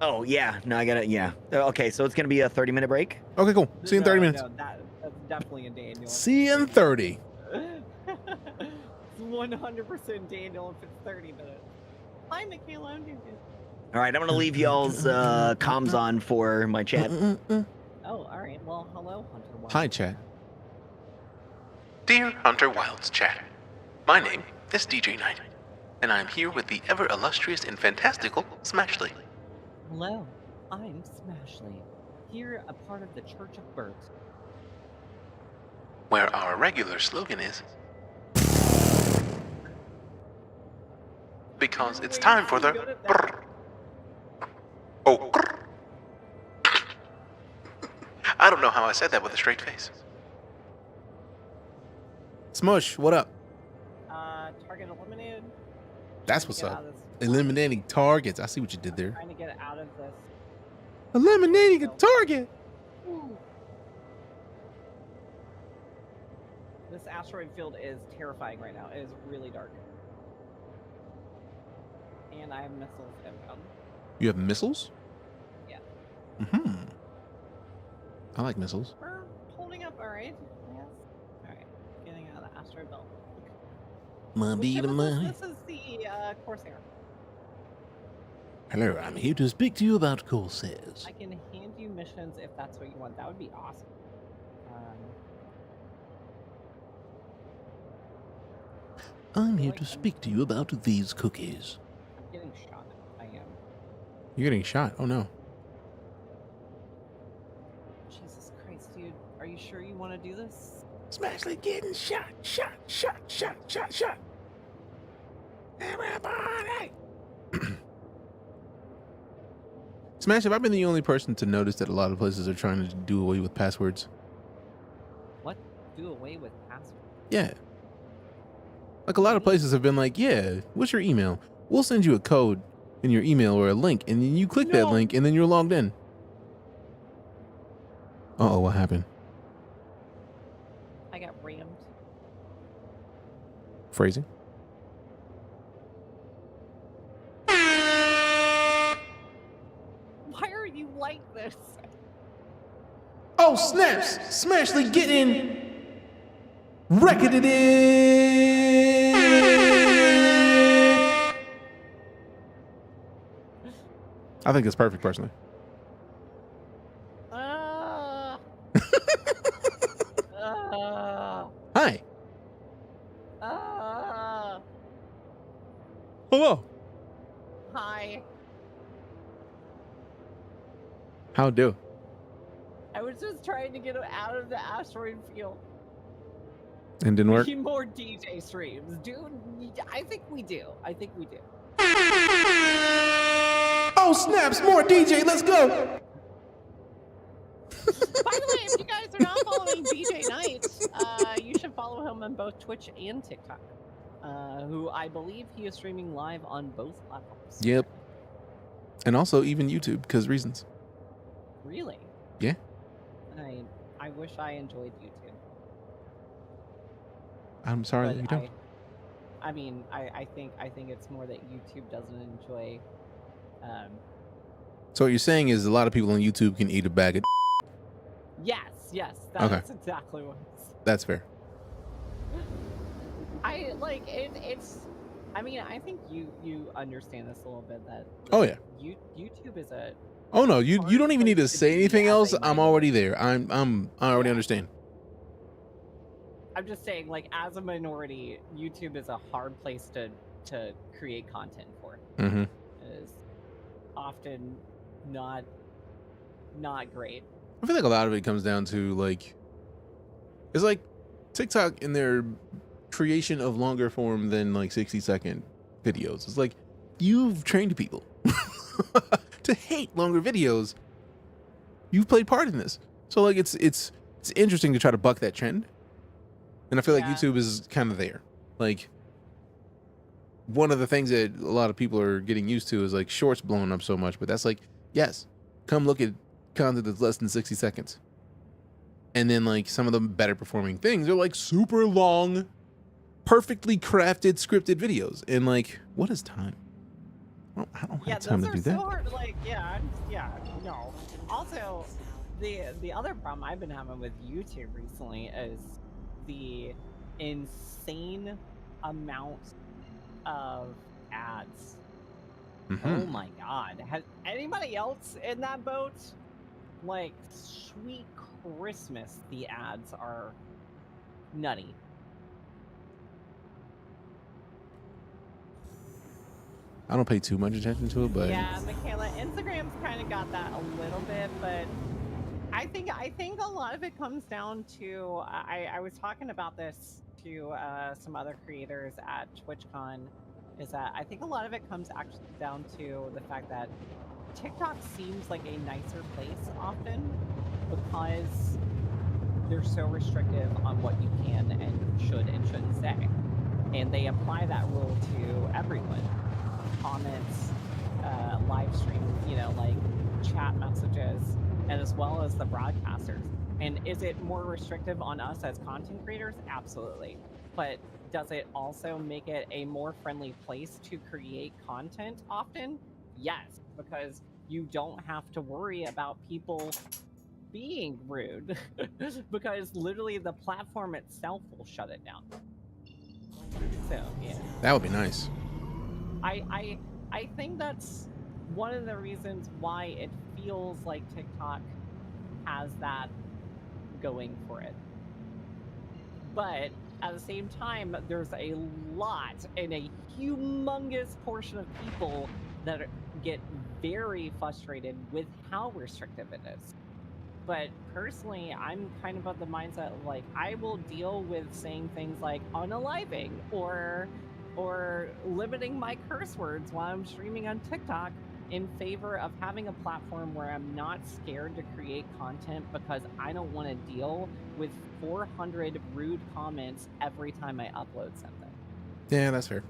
Oh yeah. No, I got it. Yeah. Okay. So it's gonna be a 30-minute break. Okay, cool. See you in 30 minutes. No, that's definitely a Daniel. See you in 30. It's 100% Daniel if it's 30 minutes. Hi, Michaela. I'm doing good. All right. I'm gonna leave y'all's comms on for my chat. Oh, all right. Well, hello, Hunter. Wild. Hi, chat. Dear Hunter Wilds chat, my name is DeejayKnight, and I am here with the ever illustrious and fantastical Smashley. Hello, I'm Smashley, here a part of the Church of Birds. Where our regular slogan is, because it's time for the brr. Oh, grr. I don't know how I said that with a straight face. Smush, what up? Target eliminated. That's what's up. Eliminating targets. I see what you did there. Trying to get out of this. Eliminating a target. This asteroid field is terrifying right now. It is really dark. And I have missiles inbound. You have missiles? Yeah. Mm-hmm. I like missiles. We're holding up all right. Yes. All right. Getting out of the asteroid belt. This is the Corsair. Hello, I'm here to speak to you about Corsairs. I can hand you missions if that's what you want. That would be awesome. I'm here to speak to you about these cookies. I'm getting shot. I am. You're getting shot. Oh no. Jesus Christ, dude. Are you sure you want to do this? Smashley getting shot. Everybody. Smash, have I been the only person to notice that a lot of places are trying to do away with passwords? What? Do away with password? Yeah. Like a lot of places have been like, yeah, what's your email? We'll send you a code in your email or a link, and then you click that link, and then you're logged in. Uh-oh, what happened? I got rammed. Phrasing? Why are you like this? Oh, snaps! Smashley getting recorded in. I think it's perfect, personally. Hi. Hello. Hi. How do? I was just trying to get out of the asteroid field. And didn't work? We need more DJ streams, dude. I think we do. Oh, snaps! More DJ, let's go! By the way, if you guys are not following DeejayKnight, you should follow him on both Twitch and TikTok. Who I believe he is streaming live on both platforms. Yep. And also even YouTube, because reasons. Really? Yeah. I wish I enjoyed YouTube. I'm sorry But that you don't. I think it's more that YouTube doesn't enjoy. So what you're saying is a lot of people on YouTube can eat a bag of. Yes, that's Okay. exactly what. It's... That's fair. like it's. I mean, I think you understand this a little bit. That Oh yeah. YouTube is a. Oh no, you don't even need to say anything else. I'm already minority. there. I already understand. I'm just saying, like, as a minority, YouTube is a hard place to create content for. Mm-hmm. It is often not great. I feel like a lot of it comes down to like, it's like TikTok in their creation of longer form than like 60-second videos. It's like you've trained people to hate longer videos. You've played part in this, so like it's interesting to try to buck that trend. And I feel like YouTube is kind of there. Like, one of the things that a lot of people are getting used to is like shorts blowing up so much, but that's like, yes, come look at content that's less than 60 seconds. And then like some of the better performing things are like super long, perfectly crafted, scripted videos. And like, what is time? I don't have time to do that. So hard. Like, no. Also, the other problem I've been having with YouTube recently is the insane amount of ads. Mm-hmm. Oh my god. Has anybody else in that boat? Like, sweet Christmas, the ads are nutty. I don't pay too much attention to it, but yeah, Michaela, Instagram's kind of got that a little bit, but I think a lot of it comes down to I was talking about this to some other creators at TwitchCon, is that I think a lot of it comes actually down to the fact that TikTok seems like a nicer place often because they're so restrictive on what you can and shouldn't say, and they apply that rule to everyone. Comments, live stream, like chat messages, and as well as the broadcasters. And is it more restrictive on us as content creators? Absolutely. But does it also make it a more friendly place to create content often? Yes, because you don't have to worry about people being rude because literally the platform itself will shut it down. So, yeah. That would be nice. I think that's one of the reasons why it feels like TikTok has that going for it. But at the same time, there's a lot and a humongous portion of people that get very frustrated with how restrictive it is. But personally, I'm kind of of the mindset of like, I will deal with saying things like unaliving or limiting my curse words while I'm streaming on TikTok in favor of having a platform where I'm not scared to create content because I don't want to deal with 400 rude comments every time I upload something. Yeah, that's fair.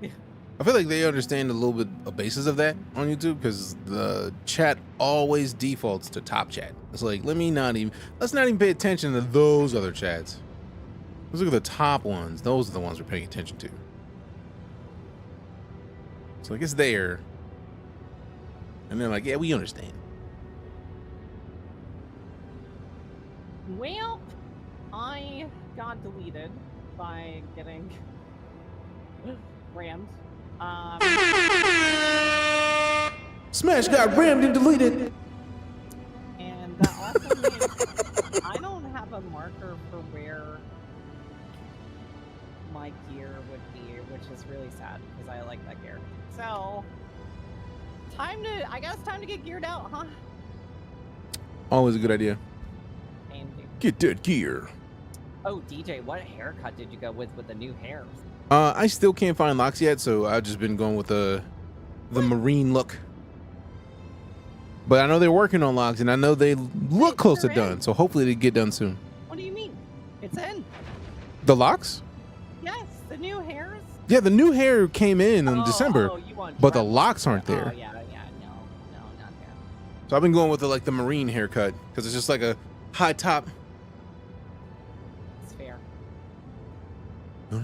I feel like they understand a little bit of basis of that on YouTube because the chat always defaults to top chat. It's like, let's not even pay attention to those other chats. Let's look at the top ones. Those are the ones we're paying attention to. So like it's there. And they're like, yeah, we understand. Well, I got deleted by getting rammed. Smash got rammed and deleted. And that also means I don't have a marker for where my gear would be, which is really sad because I like that gear. So, I guess time to get geared out, huh? Always a good idea. And Get that gear. oh, DJ, what haircut did you go with the new hairs? I still can't find locks yet, so I've just been going with the marine look. But I know they're working on locks, and I know they look close to done, so hopefully they get done soon. What do you mean? It's in. The locks? Yes, the new hairs. Yeah, the new hair came in December, you want but the locks aren't there. Oh, yeah, no, not there. So I've been going with the marine haircut because it's just like a high top. It's fair. No.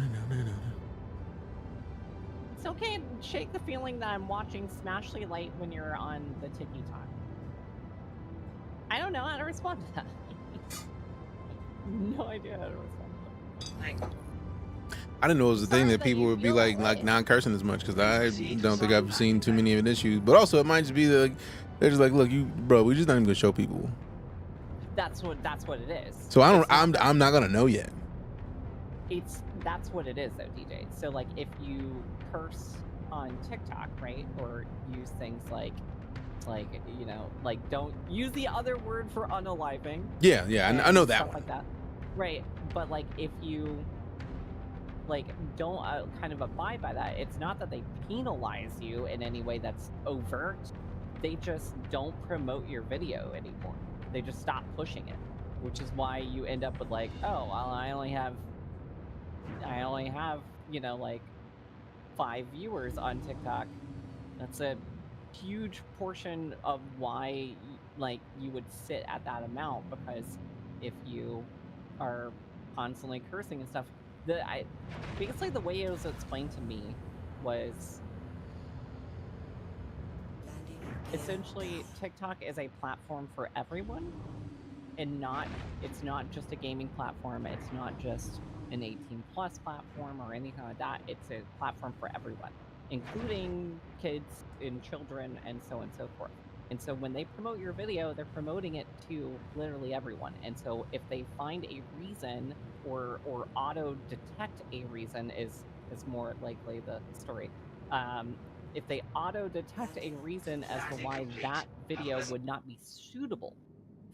It's okay to shake the feeling that I'm watching Smashly Light when you're on the TikTok. I don't know how to respond to that. No idea how to respond to that. I didn't know it was a thing that people would be like non-cursing as much, because I don't think I've seen too many of an issues. But also, it might just be they're just like, look, bro, we just not even gonna show people. That's what it is. So I'm not gonna know yet. That's what it is though, DJ. So like if you curse on TikTok, right, or use things like you know, like don't use the other word for unaliving. Yeah, I know that one. Like that, right? But like if you like don't kind of abide by that, it's not that they penalize you in any way that's overt. They just don't promote your video anymore. They just stop pushing it, which is why you end up with like, oh, well, I only have, you know, like 5 viewers on TikTok. That's a huge portion of why, like, you would sit at that amount, because if you are constantly cursing and stuff, basically the way it was explained to me was essentially TikTok is a platform for everyone, and it's not just a gaming platform, it's not just an 18+ platform or anything like that. It's a platform for everyone, including kids and children and so on and so forth. And so when they promote your video, they're promoting it to literally everyone. And so if they find a reason or auto detect a reason is more likely the story. If they auto detect a reason as to why that video would not be suitable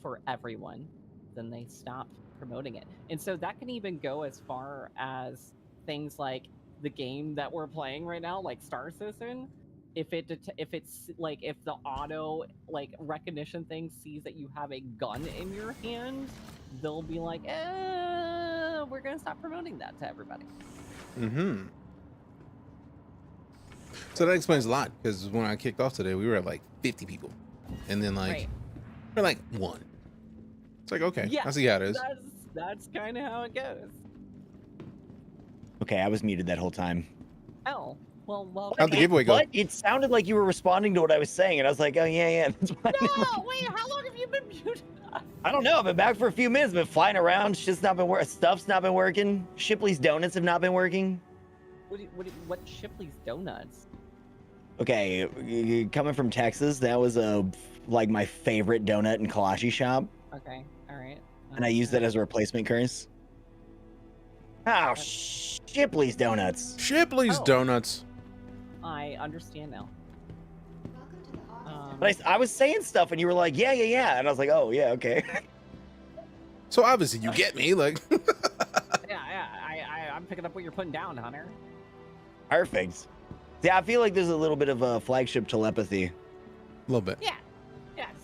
for everyone, then they stop promoting it. And so that can even go as far as things like the game that we're playing right now, like Star Citizen. If the auto like recognition thing sees that you have a gun in your hand, they'll be like, we're gonna stop promoting that to everybody. Mm-hmm. So that explains a lot, because when I kicked off today, we were at like 50 people, and then like we're like 1. It's like, okay, yeah, I see how it is. That's kind of how it goes. Okay, I was muted that whole time. Oh, well. How'd the giveaway go? But it sounded like you were responding to what I was saying, and I was like, oh yeah. That's why No, wait, how long have you been muted? I don't know. I've been back for a few minutes. Been flying around. Shit's not been working. Stuff's not been working. Shipley's donuts have not been working. What Shipley's donuts? Okay, coming from Texas, that was like my favorite donut and kolache shop. Okay, all right. And I used that as a replacement curse. Oh, Shipley's donuts. Shipley's donuts. I understand now. But I was saying stuff, and you were like, yeah, and I was like, oh yeah, okay. So obviously you get me, like. I'm picking up what you're putting down, Hunter. Perfect. Yeah, I feel like there's a little bit of a flagship telepathy. A little bit. Yeah.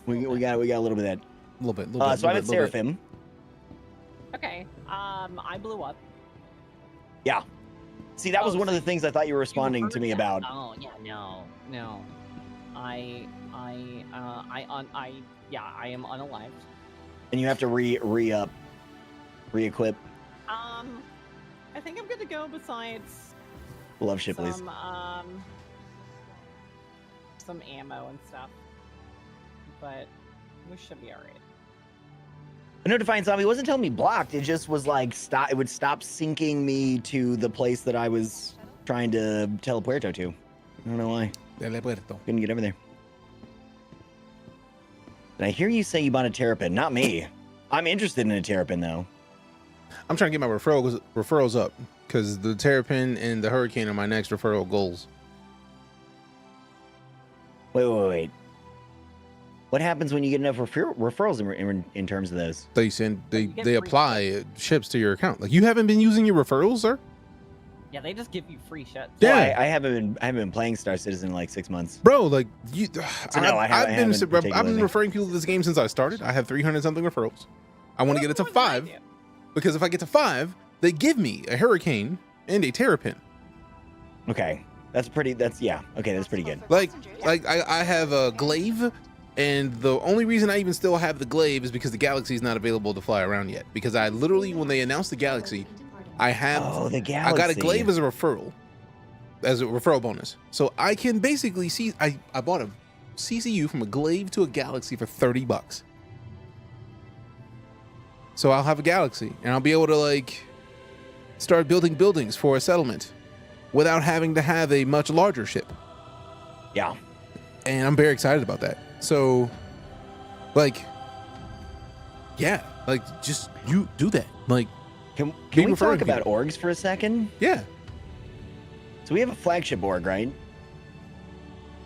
We got a little bit of that. A little bit. So I'm at Seraphim. Okay. I blew up. Yeah. See, that was one of the things I thought you were responding to me about. Oh yeah, no. I am unalived. And you have to re-equip. I think I'm good to go. Besides, love Shipley's. Some ammo and stuff, but we should be all right. No, Defiant Zombie wasn't telling me blocked. It just was like stop. It would stop syncing me to the place that I was trying to telepuerto to. I don't know why. Telepuerto. Couldn't get over there. Did I hear you say you bought a Terrapin? Not me. I'm interested in a Terrapin though. I'm trying to get my referrals up, because the Terrapin and the Hurricane are my next referral goals. Wait. What happens when you get enough referrals in terms of those? They apply ships to your account. Like, you haven't been using your referrals, sir? Yeah, they just give you free shit. Yeah, well, I haven't been playing Star Citizen in like 6 months. Bro, like you. So no, I've been referring people to this game since I started. I have 300 something referrals. I want to get it to 5, because if I get to 5, they give me a Hurricane and a Terrapin. Okay, that's pretty good. Like I have a Glaive, and the only reason I even still have the Glaive is because the Galaxy is not available to fly around yet. Because I literally, when they announced the Galaxy, I the Galaxy. I got a Glaive as a referral bonus. So I can basically see, I bought a CCU from a Glaive to a Galaxy for $30. So I'll have a Galaxy, and I'll be able to like start building buildings for a settlement without having to have a much larger ship. Yeah. And I'm very excited about that. So, like, yeah, like, just you do that. Like, can be we referring talk about people. orgs for a second? Yeah. So we have a flagship org, right?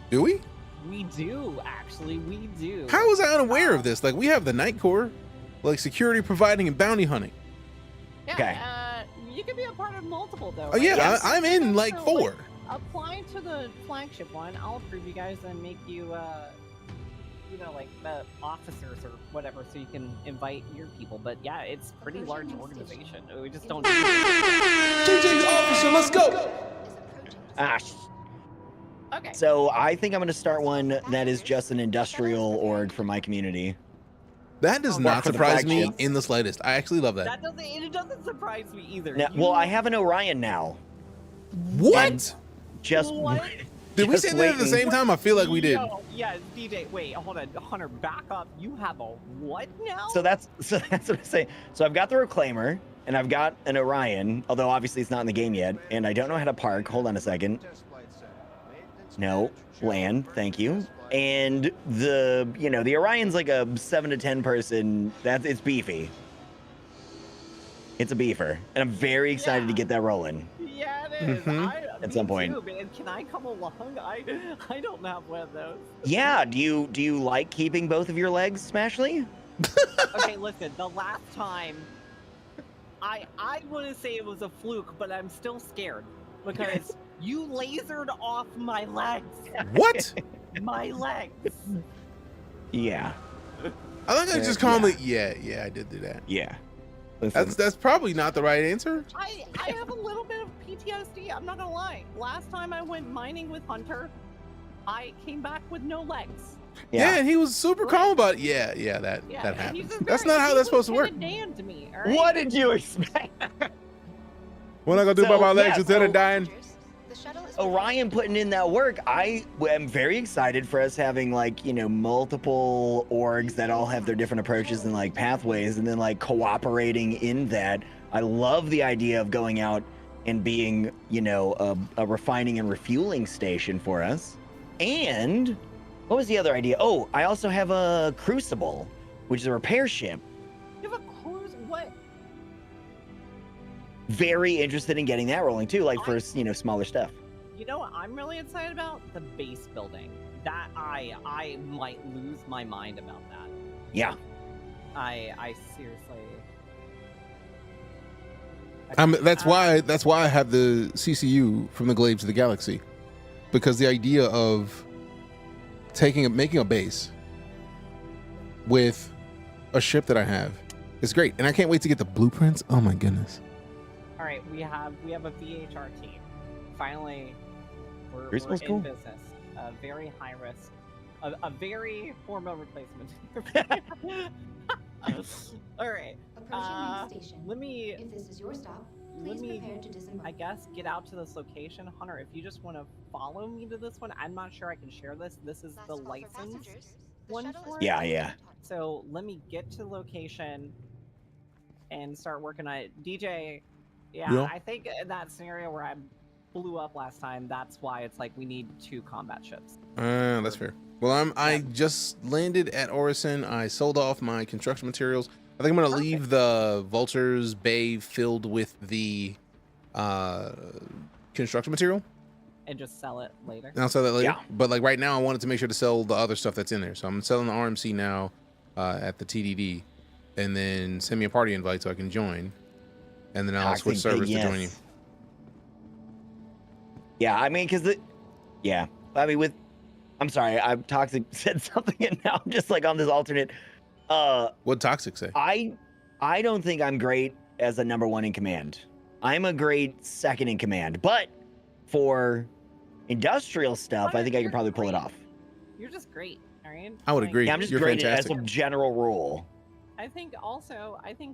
Do we? We do, actually. We do. How was I unaware of this? Like, we have the Night Corps, like security providing and bounty hunting. Yeah, Okay. You can be a part of multiple, though. Oh, yeah, right? I'm in like So, 4. apply to the flagship one. I'll approve you guys and make you, you know, like the officers or whatever, so you can invite your people. But yeah, it's a pretty large organization. We just don't. DJ's officer, let's go. Okay. So I think I'm going to start one that is just an industrial org for my community. That does not surprise me in the slightest. I actually love that. It doesn't surprise me either. Now, well, I have an Orion now. What? Just did we say that at the same time? I feel like we did. Yo, yeah, DJ. Wait, hold on, Hunter. Back up. You have a what now? So that's what I'm saying. So I've got the Reclaimer and I've got an Orion, although obviously it's not in the game yet, and I don't know how to park. Hold on a second. No, land. Thank you. And the Orion's like a 7 to 10 person. It's beefy. It's a beefer, and I'm very excited to get that rolling. Yeah, it is. At some point. Too, man. Can I come along? I don't have one of those. Yeah. Do you like keeping both of your legs, Smashley? Okay, listen. The last time, I want to say it was a fluke, but I'm still scared because you lasered off my legs. What? My legs. Yeah. I think I just calmly. Yeah, I did do that. Yeah. That's probably not the right answer. I have a little bit of PTSD. I'm not gonna lie. Last time I went mining with Hunter, I came back with no legs. Yeah, and he was super calm about it. Yeah, that happens. That's not how that's supposed to work. Damned me. All right? What did you expect? What am I gonna do about my legs instead of dying? Orion putting in that work, I am very excited for us having multiple orgs that all have their different approaches and like pathways and then like cooperating in that. I love the idea of going out and being, a refining and refueling station for us. And what was the other idea? Oh, I also have a Crucible, which is a repair ship. You have a cruise? What? Very interested in getting that rolling too, like for, smaller stuff. You know what I'm really excited about? The base building. That I might lose my mind about that. Yeah. I seriously. That's why I have the CCU from the Glaives of the Galaxy, because the idea of making a base with a ship that I have is great, and I can't wait to get the blueprints. Oh my goodness! All right, we have a VHR team. Finally, we're Cool. in business. A very high risk, a very hormone replacement. All right. Let me. If this is your stop, Let please me, prepare to disembark. I guess, get out to this location. Hunter, if you just want to follow me to this one, I'm not sure I can share this. This is the license one for it. Yeah. So let me get to the location and start working on it. DJ, Yeah. I think in that scenario where I blew up last time, that's why it's like we need 2 combat ships. That's fair. Well, I just landed at Orison. I sold off my construction materials. I think I'm gonna leave the Vulture's Bay filled with the construction material. And just sell it later. And I'll sell that later. Yeah. But like right now, I wanted to make sure to sell the other stuff that's in there. So I'm selling the RMC now at the TDD, and then send me a party invite so I can join, and then I'll switch servers to join you. Yeah, I mean, I'm sorry, I'm Toxic said something, and now I'm just like on this alternate. What'd Toxic say? I don't think I'm great as a number 1 in command. I'm a great 2nd in command, but for industrial stuff, I think I could probably pull it off. You're just great, all right? I would agree. Yeah, I'm just You're great fantastic. as a general rule. I think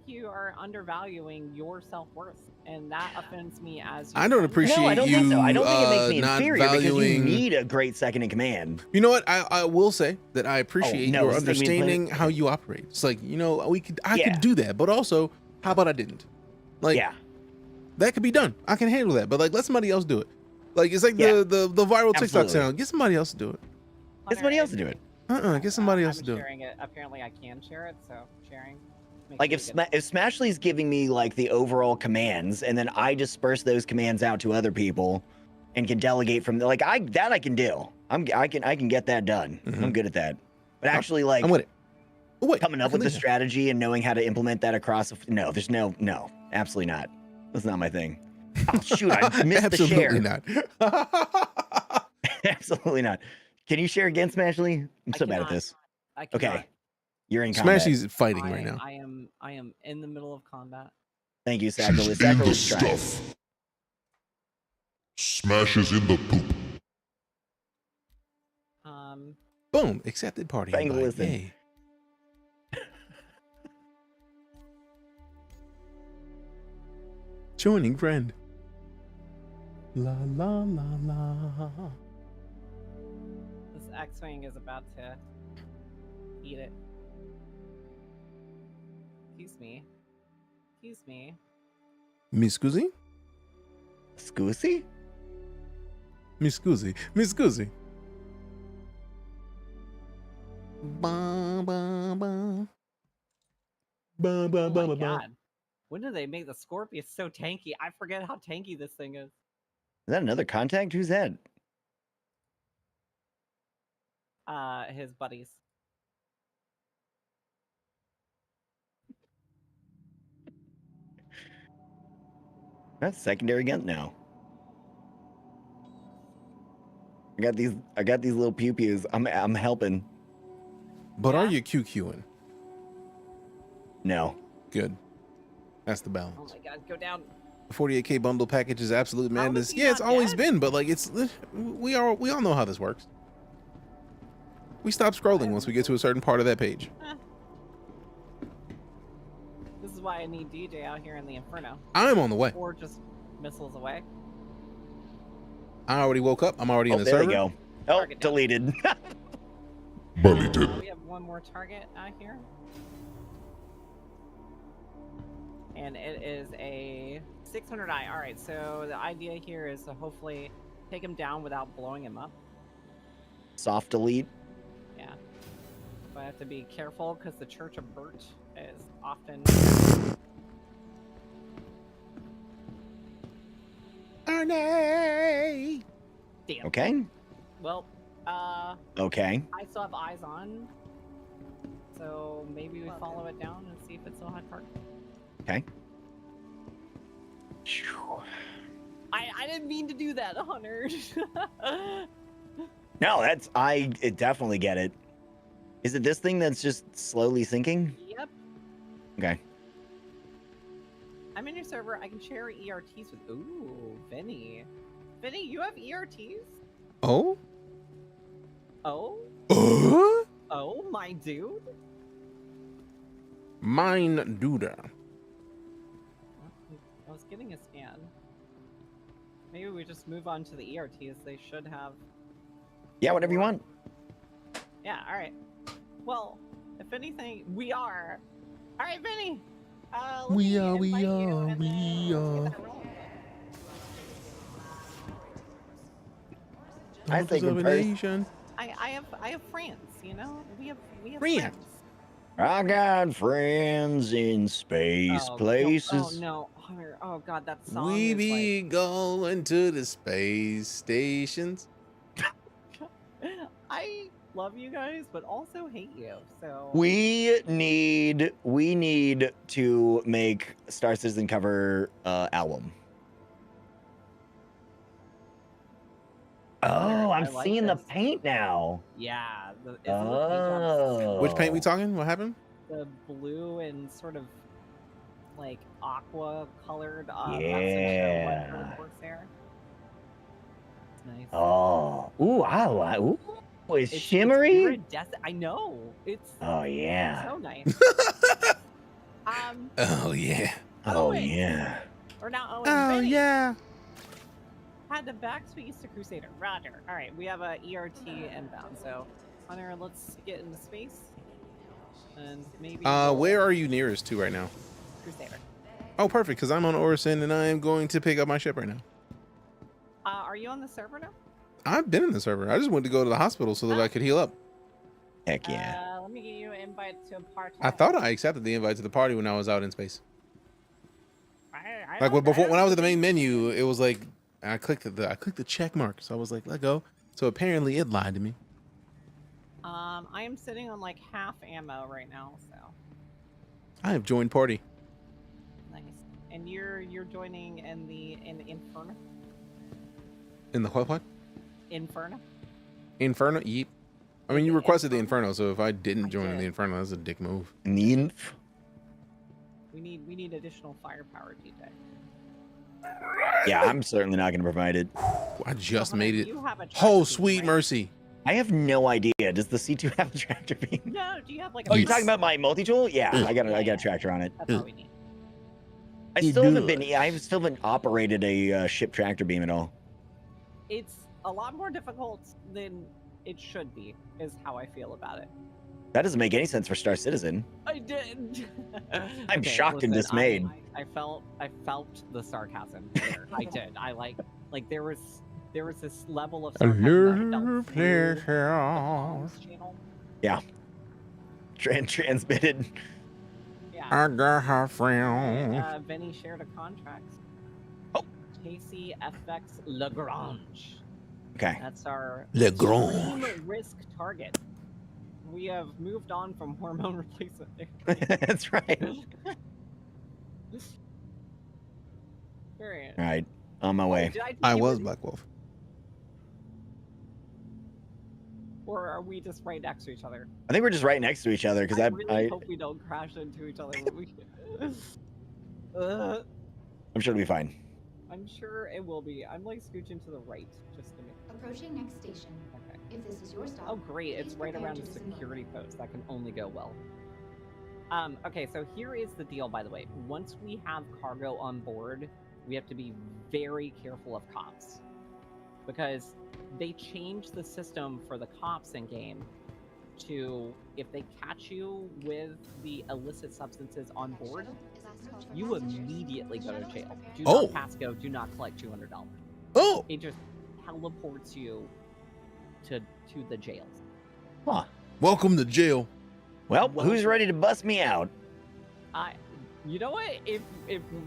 you are undervaluing your self-worth, and that offends me as I don't appreciate No, I don't you think so. I don't think it makes me not inferior because you valuing. need a great 2nd in command. You know what? I will say that I appreciate no, your this is gonna be understanding how you operate. It's like, I could do that, but also, how about I didn't? Like, Yeah. That could be done. I can handle that. But like, let somebody else do it. Like, it's like Yeah. the viral TikTok Absolutely. sound. Get somebody else to do it. Get somebody else to do it. Get somebody else to I'm do it. sharing it. Apparently, I can share it, so sharing. makes Like it if good. if Smashly's giving me like the overall commands, and then I disperse those commands out to other people, and can delegate from like I can do. I can get that done. I'm good at that. But actually, like I'm with it. Oh, wait, coming I up can with the leave that. strategy and knowing how to implement that across. No, there's no, absolutely not. That's not my thing. Oh shoot, I missed the share. Absolutely not. Absolutely not. Can you share again, Smashly? I'm so bad at cannot. this. I cannot. Okay, you're in combat. Smashy's fighting right now. I am in the middle of combat. Thank you, She's Sacrilege. in the Sacrilege tries. stuff. Smashes in the poop. Boom, accepted party Thank you, invite. listen. Yay. Joining friend. La la la la. This X-Wing is about to eat it. Excuse me. Excuse me. Mi scusi? Scusi? Mi scusi. Mi scusi. Ba ba ba. Ba ba Oh ba my ba ba. god. When did they make the Scorpius so tanky? I forget how tanky this thing is. Is that another contact? Who's that? His buddies. That's secondary gun now. I got these little pew pews. I'm helping. But are you QQing? No. Good. That's the balance. Oh my god, go down. The 48K bundle package is absolute How is madness. he Yeah, it's not always dead? been, but like we all know how this works. We stop scrolling once we get to a certain part of that page. This is why I need DJ out here in the Inferno. I'm on the way. Or just missiles away. I already woke up. I'm already in the there server. we go. Oh, deleted. Bunny tip. We have one more target out here. And it is a 600i. Alright, so the idea here is to hopefully take him down without blowing him up. Soft delete. Yeah. But I have to be careful because the Church of Bert is often... Ernie! Damn. Okay. Well, Okay. I still have eyes on. So maybe we follow it down and see if it's still high park. Okay. I didn't mean to do that, Hunter. No, I definitely get it. Is it this thing that's just slowly sinking? Yep. Okay. I'm in your server. I can share ERTs with. Ooh, Vinny. Vinny, you have ERTs? Oh? Oh? Oh, my dude? Mine duda. I was getting a scan. Maybe we just move on to the ERTs. They should have. Yeah, whatever you want. Yeah, alright. Well, if anything, we are. Alright, Vinny! We are. I think in person. I have friends, you know? We have Friends. friends. I got friends in space Oh, places. Oh no, Hunter. Oh god, that song We is be going to the space stations. like... I love you guys, but also hate you, so... We need to make Star Citizen cover album. Oh, I'm like seeing the this. paint now. Yeah. Oh. Which paint we talking? What happened? The blue and sort of like aqua colored Yeah. Corsair. It's nice. Oh. Ooh, ooh. It's It's shimmery. iridescent. I know. It's Oh yeah. so nice. Oh yeah. Oh Owen. yeah. Or not Owen. Oh Benny. yeah. Had the backspace to Crusader. Roger. All right, we have a ERT inbound. So, Hunter, let's get into space. And maybe. Where are you nearest to right now? Crusader. Oh, perfect, because I'm on Orison and I am going to pick up my ship right now. Are you on the server now? I've been in the server. I just wanted to go to the hospital so that I could heal up. Heck yeah. Let me get you an invite to a party. I thought I accepted the invite to the party when I was out in space. I Like don't- before, when I was at the main menu, it was like I clicked the check mark, so I was like, let go. So apparently it lied to me. I am sitting on like half ammo right now, so I have joined party. nice. And you're joining in the Inferno? In the what? Inferno? Inferno? Yeep. I mean, you requested the Inferno, so if I didn't join in the Inferno, that's a dick move. In the Inf? We need additional firepower, DJ. Yeah, I'm certainly not going to provide it. I just made it. You have a Oh, tractor sweet beam, right? mercy. I have no idea. Does the C2 have a tractor beam? No, do you have like a Oh, you're talking about my multi-tool? Yeah, I got a tractor on it. That's all we need. I still haven't operated a ship tractor beam at all. It's a lot more difficult than it should be, is how I feel about it. That doesn't make any sense for Star Citizen. I did. I'm shocked and dismayed. I felt the sarcasm there. I did. I like there was this level of sarcasm that I felt through the comms channel. Yeah. Transmitted. Yeah. I got her friend. Benny shared a contract. Oh. Casey FX Lagrange. Okay. That's our Lagrange. extreme risk target. We have moved on from hormone replacement. That's right. Very All right, on my way. Did I tell I you was where- Black Wolf. Or are we just right next to each other? I think we're just right next to each other because I really hope we don't crash into each other. I'm sure it'll be fine. I'm sure it will be. I'm like scooching to the right just to make. Approaching next station. Okay. If this is your stop. Oh great! It's please right prepare around to a disembark. security post. That can only go well. Okay, so here is the deal. By the way, once we have cargo on board, we have to be very careful of cops because they changed the system for the cops in game to if they catch you with the illicit substances on board, you immediately go to jail. Do not pass go. Do not collect $200. Oh, it just teleports you to the jails. Huh. Welcome to jail. Well, who's ready to bust me out? You know what? If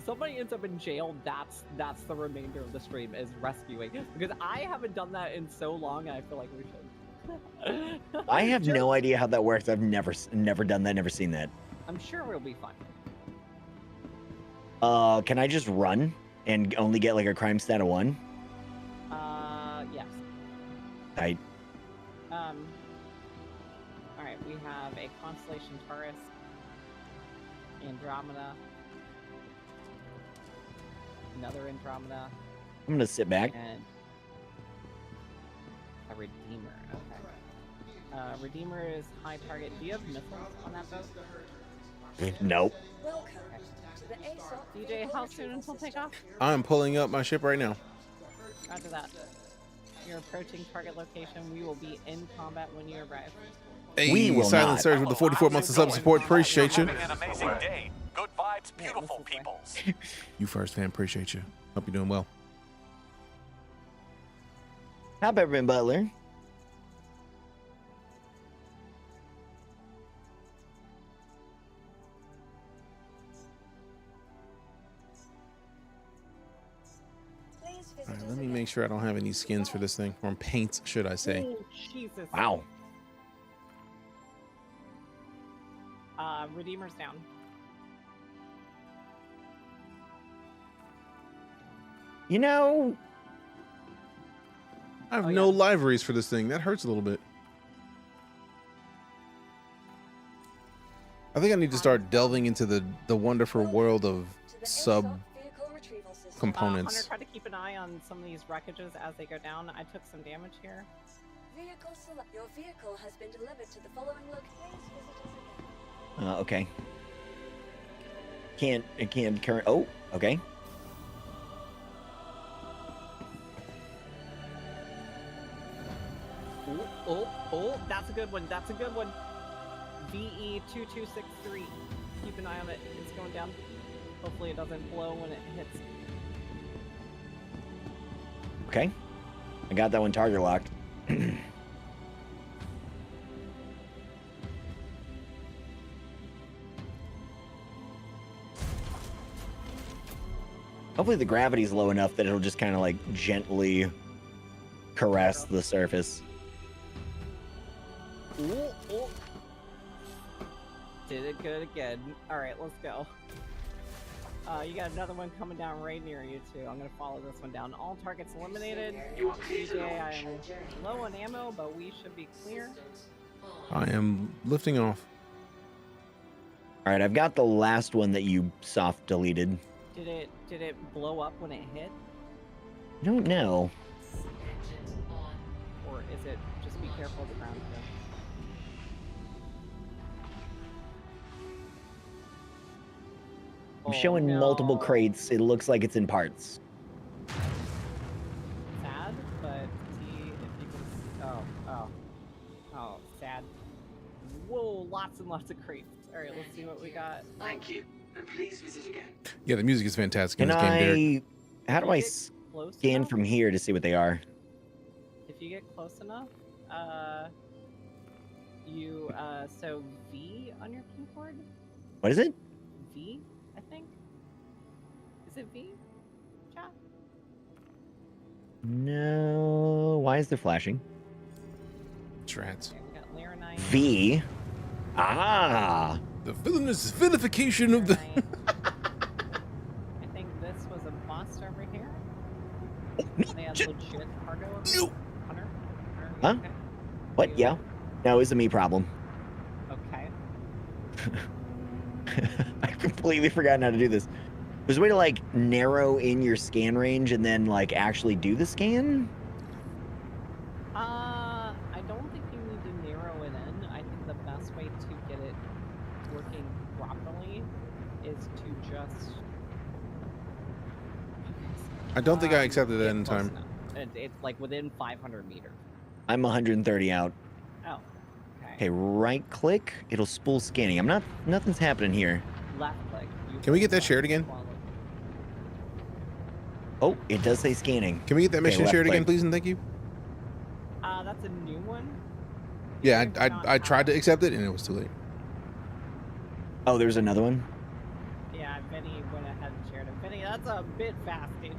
somebody ends up in jail, that's the remainder of the stream is rescuing. Because I haven't done that in so long, I feel like we should. I have no idea how that works. I've never done that. Never seen that. I'm sure it'll be fun. Can I just run and only get like a crime stat of 1? Yes. I. All right, we have a Constellation Taurus, Andromeda, another Andromeda. I'm gonna sit back. And a Redeemer. Okay. Redeemer is high target. Do you have missiles on that boat? Nope. Welcome to the ASOP. DJ, how soon until takeoff? I'm pulling up my ship right now. Roger that. You're approaching target location. We will be in combat when you arrive. Hey, We will Silent not. Surge with the 44 months of sub support. Appreciate you. Having an amazing day. Good vibes, beautiful peoples. You first, fam. Appreciate you. Hope you're doing well. How about Ben Butler? Please visit All right, us let me again. make sure I don't have any skins for this thing, or paints, should I say? Oh, Jesus. Wow. Redeemer's down. You know, I have no liveries for this thing. That hurts a little bit. I think I need to start delving into the wonderful world of sub Vehicle retrieval system. Hunter, components. try to keep an eye on some of these wreckages as they go down. I took some damage here. Vehicle select. Your vehicle has been delivered to the following location. Please visit us again. okay. Can't current. Oh, okay. Oh, that's a good one. That's a good one. VE2263. Keep an eye on it. It's going down. Hopefully it doesn't blow when it hits. Okay. I got that one target locked. Hopefully the gravity's low enough that it'll just kind of like gently caress the surface. Ooh, ooh. Did it good again. Alright, let's go. You got another one coming down right near you too. I'm gonna follow this one down. All targets eliminated. DJ, I'm low on ammo, but we should be clear. I am lifting off. All right, I've got the last one that you soft deleted. Did it blow up when it hit? I don't know. Or is it just be careful of the ground thing? I'm showing multiple crates. It looks like it's in parts. Sad, but see if you can. Oh, sad. Whoa, lots and lots of crates. All right, let's see what we got. Thank you, and please visit again. Yeah, the music is fantastic in Can this game, Derek. how do I scan from here to see what they are? If you get close enough, so V on your keyboard? What is it? V, I think. Is it V? Chat? No. Why is there flashing? Trats. Okay, we got Laranite. V. Ah. The villainous vilification of the. I think this was a bust over here. They had legit cargo over here. Hunter? Huh? Okay. What? Yeah. No, it's a me problem. Okay. I've completely forgotten how to do this. There's a way to like narrow in your scan range and then like actually do the scan? I don't think you need to narrow it in. I think the best way to get it working properly is to just... I don't think I accepted that in close time. enough. It's like within 500 meters. I'm 130 out. Oh, okay. Okay, right click, it'll spool scanning. Nothing's happening here. Left click. Can we get that shared again? Oh, it does say scanning. Can we get that mission left shared again, click. please, and thank you? That's a new one? Yeah, I tried to accept it and it was too late. Oh, there's another one? Yeah, Vinny went ahead and shared it. Vinny, that's a bit fast, dude.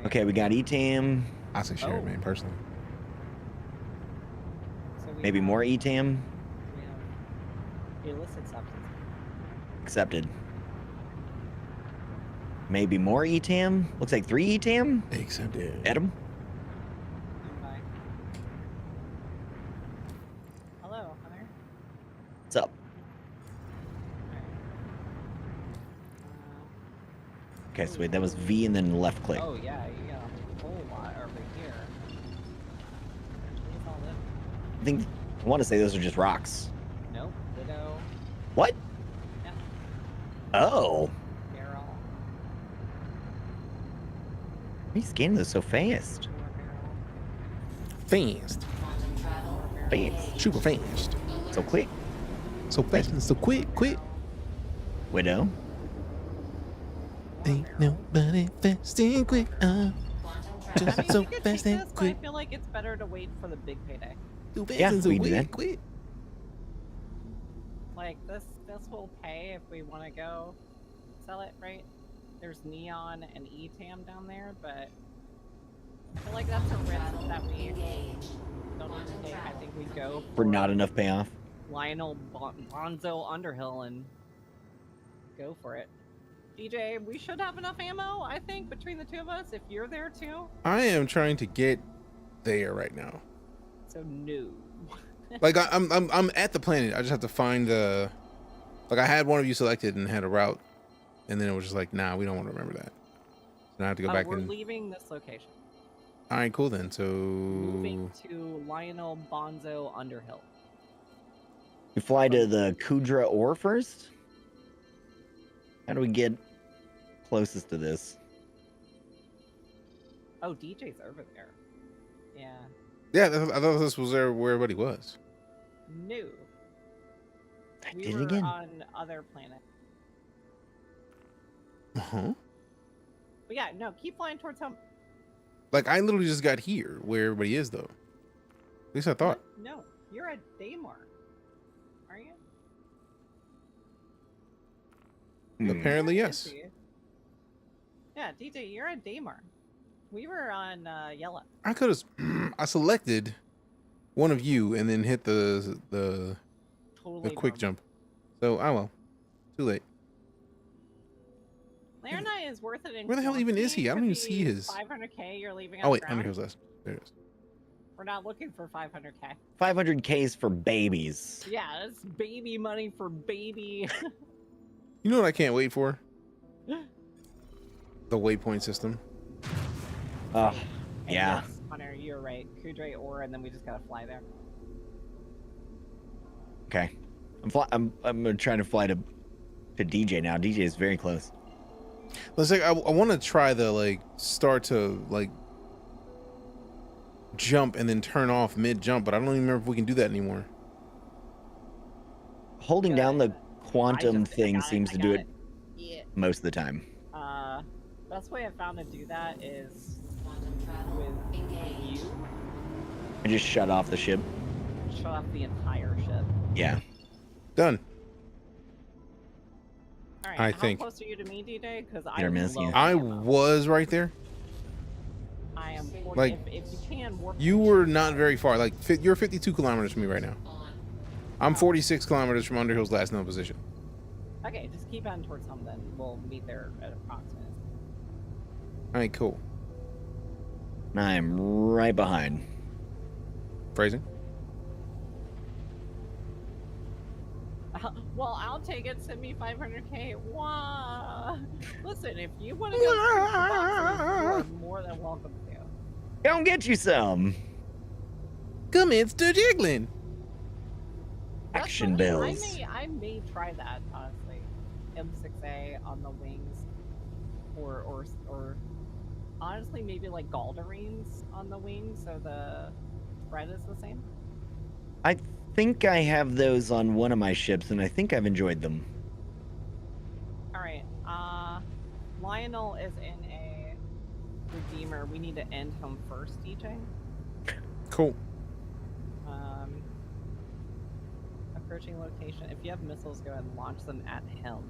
Okay, we got ETAM. I say share it, man, personally. So we Maybe have- more ETAM. we have illicit substance. Accepted. Maybe more ETAM. Looks like 3 ETAM. Accepted. Adam. Bye. Hello, Hunter. What's up? Okay, so wait, that was V and then left click. Oh yeah, you got a whole lot over here. What's all this? I think I want to say those are just rocks. Nope. Widow. What? Yeah. Oh. Barrel. Why are you scanning those so fast? Fast. Fast. Super fast. So quick. So fast and so quick. Widow. Ain't nobody fast and quick. Just so We could take fast this, and but I quick. feel like it's better to wait for the big payday. Too fast Yeah, and so we can do that. quick. Like this will pay if we want to go sell it, right? There's neon and ETAM down there, but I feel like that's a risk that we don't want to take. I think we go For not enough payoff. Lionel Bonzo Underhill and go for it. DJ, we should have enough ammo, I think, between the two of us, if you're there too. I am trying to get there right now. So no. Like I'm at the planet. I just have to find the. Like I had one of you selected and had a route, and then it was just like, nah, we don't want to remember that. So now I have to go back We're and. leaving this location. All right, cool then. So. Moving to Lionel Bonzo Underhill. We fly to the Kudra ore first? How do we get closest to this? Oh, DJ's over there. Yeah. Yeah, I thought this was there where everybody was. No. I We did were it again. on other planet. Huh? But yeah, no, keep flying towards home. Like, I literally just got here where everybody is, though. At least I thought. No, you're a Daymar. Are you? Apparently, yes. Yeah, DJ, you're a Daymar. We were on yellow. I could have. I selected one of you and then hit the quick jump. So, oh well. Too late. Laranai is worth it. In Where the hell even is he? I don't even see his. 500k. You're leaving. Oh wait, Underhill's last. There it is. We're not looking for 500k. 500k is for babies. Yeah, that's baby money for baby. You know what I can't wait for? The waypoint system. Oh, yeah. Yes, Hunter, you're right. Kudre or, and then we just gotta fly there. Okay, I'm trying to fly to DJ now. DJ is very close. Let's like I want to try the like start to like jump and then turn off mid jump, but I don't even remember if we can do that anymore. Holding down the quantum thing seems to do it most of the time. Best way I found to do that is with you. And just shut off the ship. Shut off the entire ship. Yeah. Done. All right. I how think. close are you to me, DJ? Because I was right there. I am 40, like if you can warp. You were not very far. Like you're 52 kilometers from me right now. I'm 46 kilometers from Underhill's last known position. Okay, just keep on towards home then. We'll meet there at approximately. All right, cool. I am right behind. Phrasing. Well, I'll take it. Send me 500k. Wow. Listen, if you want to go, you are more than welcome to. Come get you some. Come in, Mr. Jiggling. Action bells. I may try that honestly. M6A on the wings, or honestly maybe like Galdarines on the wings, so the spread is the same. I think I have those on one of my ships, and I think I've enjoyed them. All right. Lionel is in a Redeemer. We need to end him first, DJ. Cool. Approaching location. If you have missiles, go ahead and launch them at him.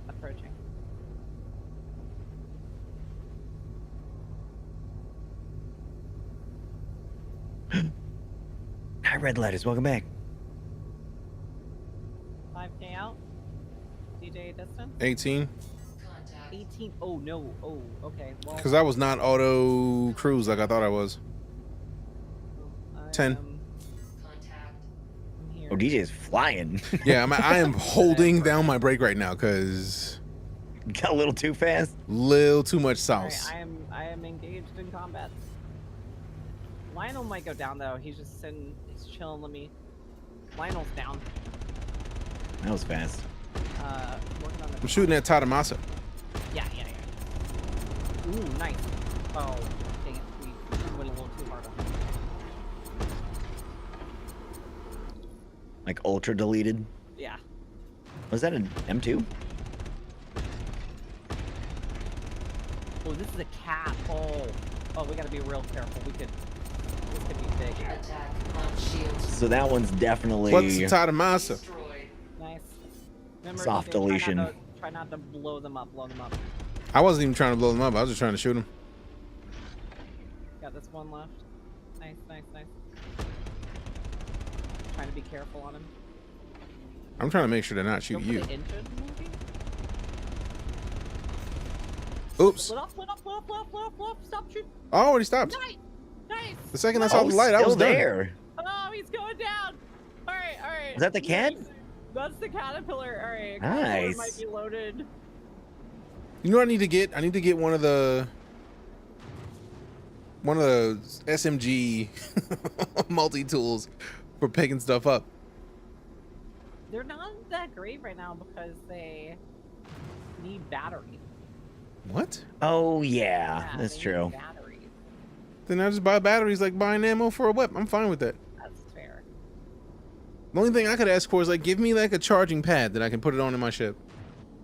Approaching. Hi, Red Letters. Welcome back. 5k out. DJ distance. 18. 18. Oh no. Oh, okay. Well, Because I was not auto cruise like I thought I was. 10. Oh, DJ's flying. Yeah, I am holding down my brake right now because got a little too fast. Little too much sauce. Right, I am engaged in combat. Lionel might go down though. He's just sitting. He's chilling with me. Lionel's down. That was fast. Working on the. I'm shooting at Tadamasa. Yeah. Ooh, nice. Oh, dang it. We went a little too hard on him. Like ultra deleted. Yeah. Was that an M2? Oh, this is a cat. Oh, we gotta be real careful. This could be big. So that one's definitely. What's Tadamasa? Nice. Remember, Soft deletion. Try not to blow them up. I wasn't even trying to blow them up. I was just trying to shoot them. Got this one left. Nice. Trying to be careful on him. I'm trying to make sure to not shoot you. Oops. Split up. Stop shooting. I already stopped. Nice. The second I saw the light, I was done. There. Oh, he's going down. All right. Is that the cat? That's the caterpillar. All right. Nice. Caterpillar might be loaded. You know what I need to get? I need to get one of the SMG multi-tools for picking stuff up. They're not that great right now because they need batteries. What? Oh yeah, that's true. Batteries. Then I just buy batteries like buying ammo for a whip. I'm fine with that. That's fair. The only thing I could ask for is like, give me like a charging pad that I can put it on in my ship.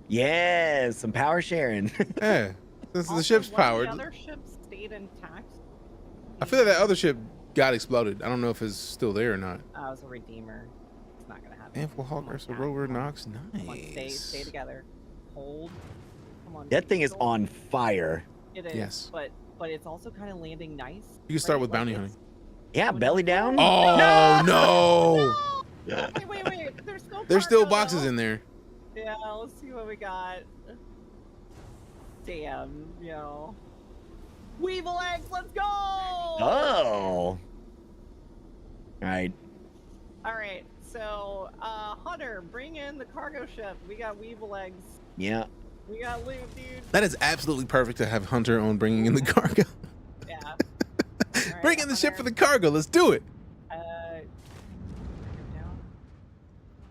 Yeah, some power sharing. Yeah, since Also, the ship's one of powered. The other ships stayed intact. I feel like that other ship got exploded. I don't know if it's still there or not. Oh, it was a Redeemer. It's not gonna happen. Ample Hawk versus Rover Knox. Come on, Nice. stay together. Hold. Come on. That thing is on fire. It is. Yes. But it's also kind of landing nice. You can start with like bounty it's- hunting. Yeah, belly down. Oh no! Wait. There's still There's still cargo, boxes though. in there. Yeah, let's see what we got. Damn, yo. Weevil eggs, let's go! Oh. All right. All right, so Hunter, bring in the cargo ship. We got Weevil eggs. Yeah. We got loot, dude. That is absolutely perfect to have Hunter on bringing in the cargo. Yeah. Bring in the ship for the cargo. Let's do it.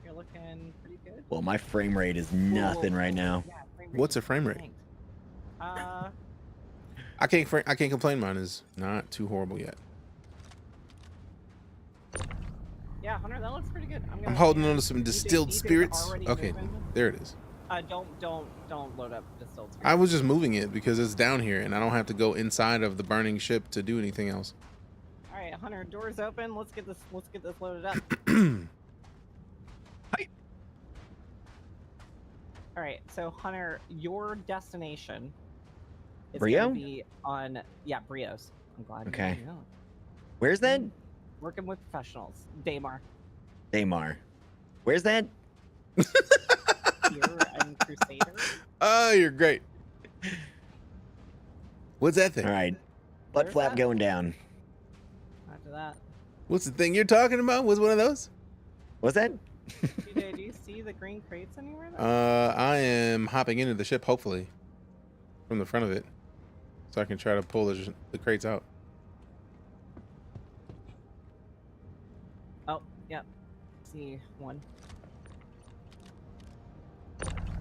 You're looking pretty good. Well, my frame rate is nothing right now. Yeah, What's a frame rate? I can't complain. Mine is not too horrible yet. Yeah, Hunter, that looks pretty good. I'm holding on to some DJ's distilled spirits. already Okay, moving. there it is. Don't load up distilled spirits. I was just moving it because it's down here and I don't have to go inside of the burning ship to do anything else. All right, Hunter, doors open. Let's get this loaded up. All right, so Hunter, your destination is Brio? gonna be on Brios. I'm glad. Okay. You know. Where's that? Working with professionals. Daymar. Daymar. Where's that? Here and Crusader. Oh, you're great. What's that thing? All right. Butt Where's flap that? going down. After that. What's the thing you're talking about? What's one of those? What's that? DJ, do you see the green crates anywhere? I am hopping into the ship, hopefully, from the front of it, so I can try to pull the crates out. Oh, yep. See one.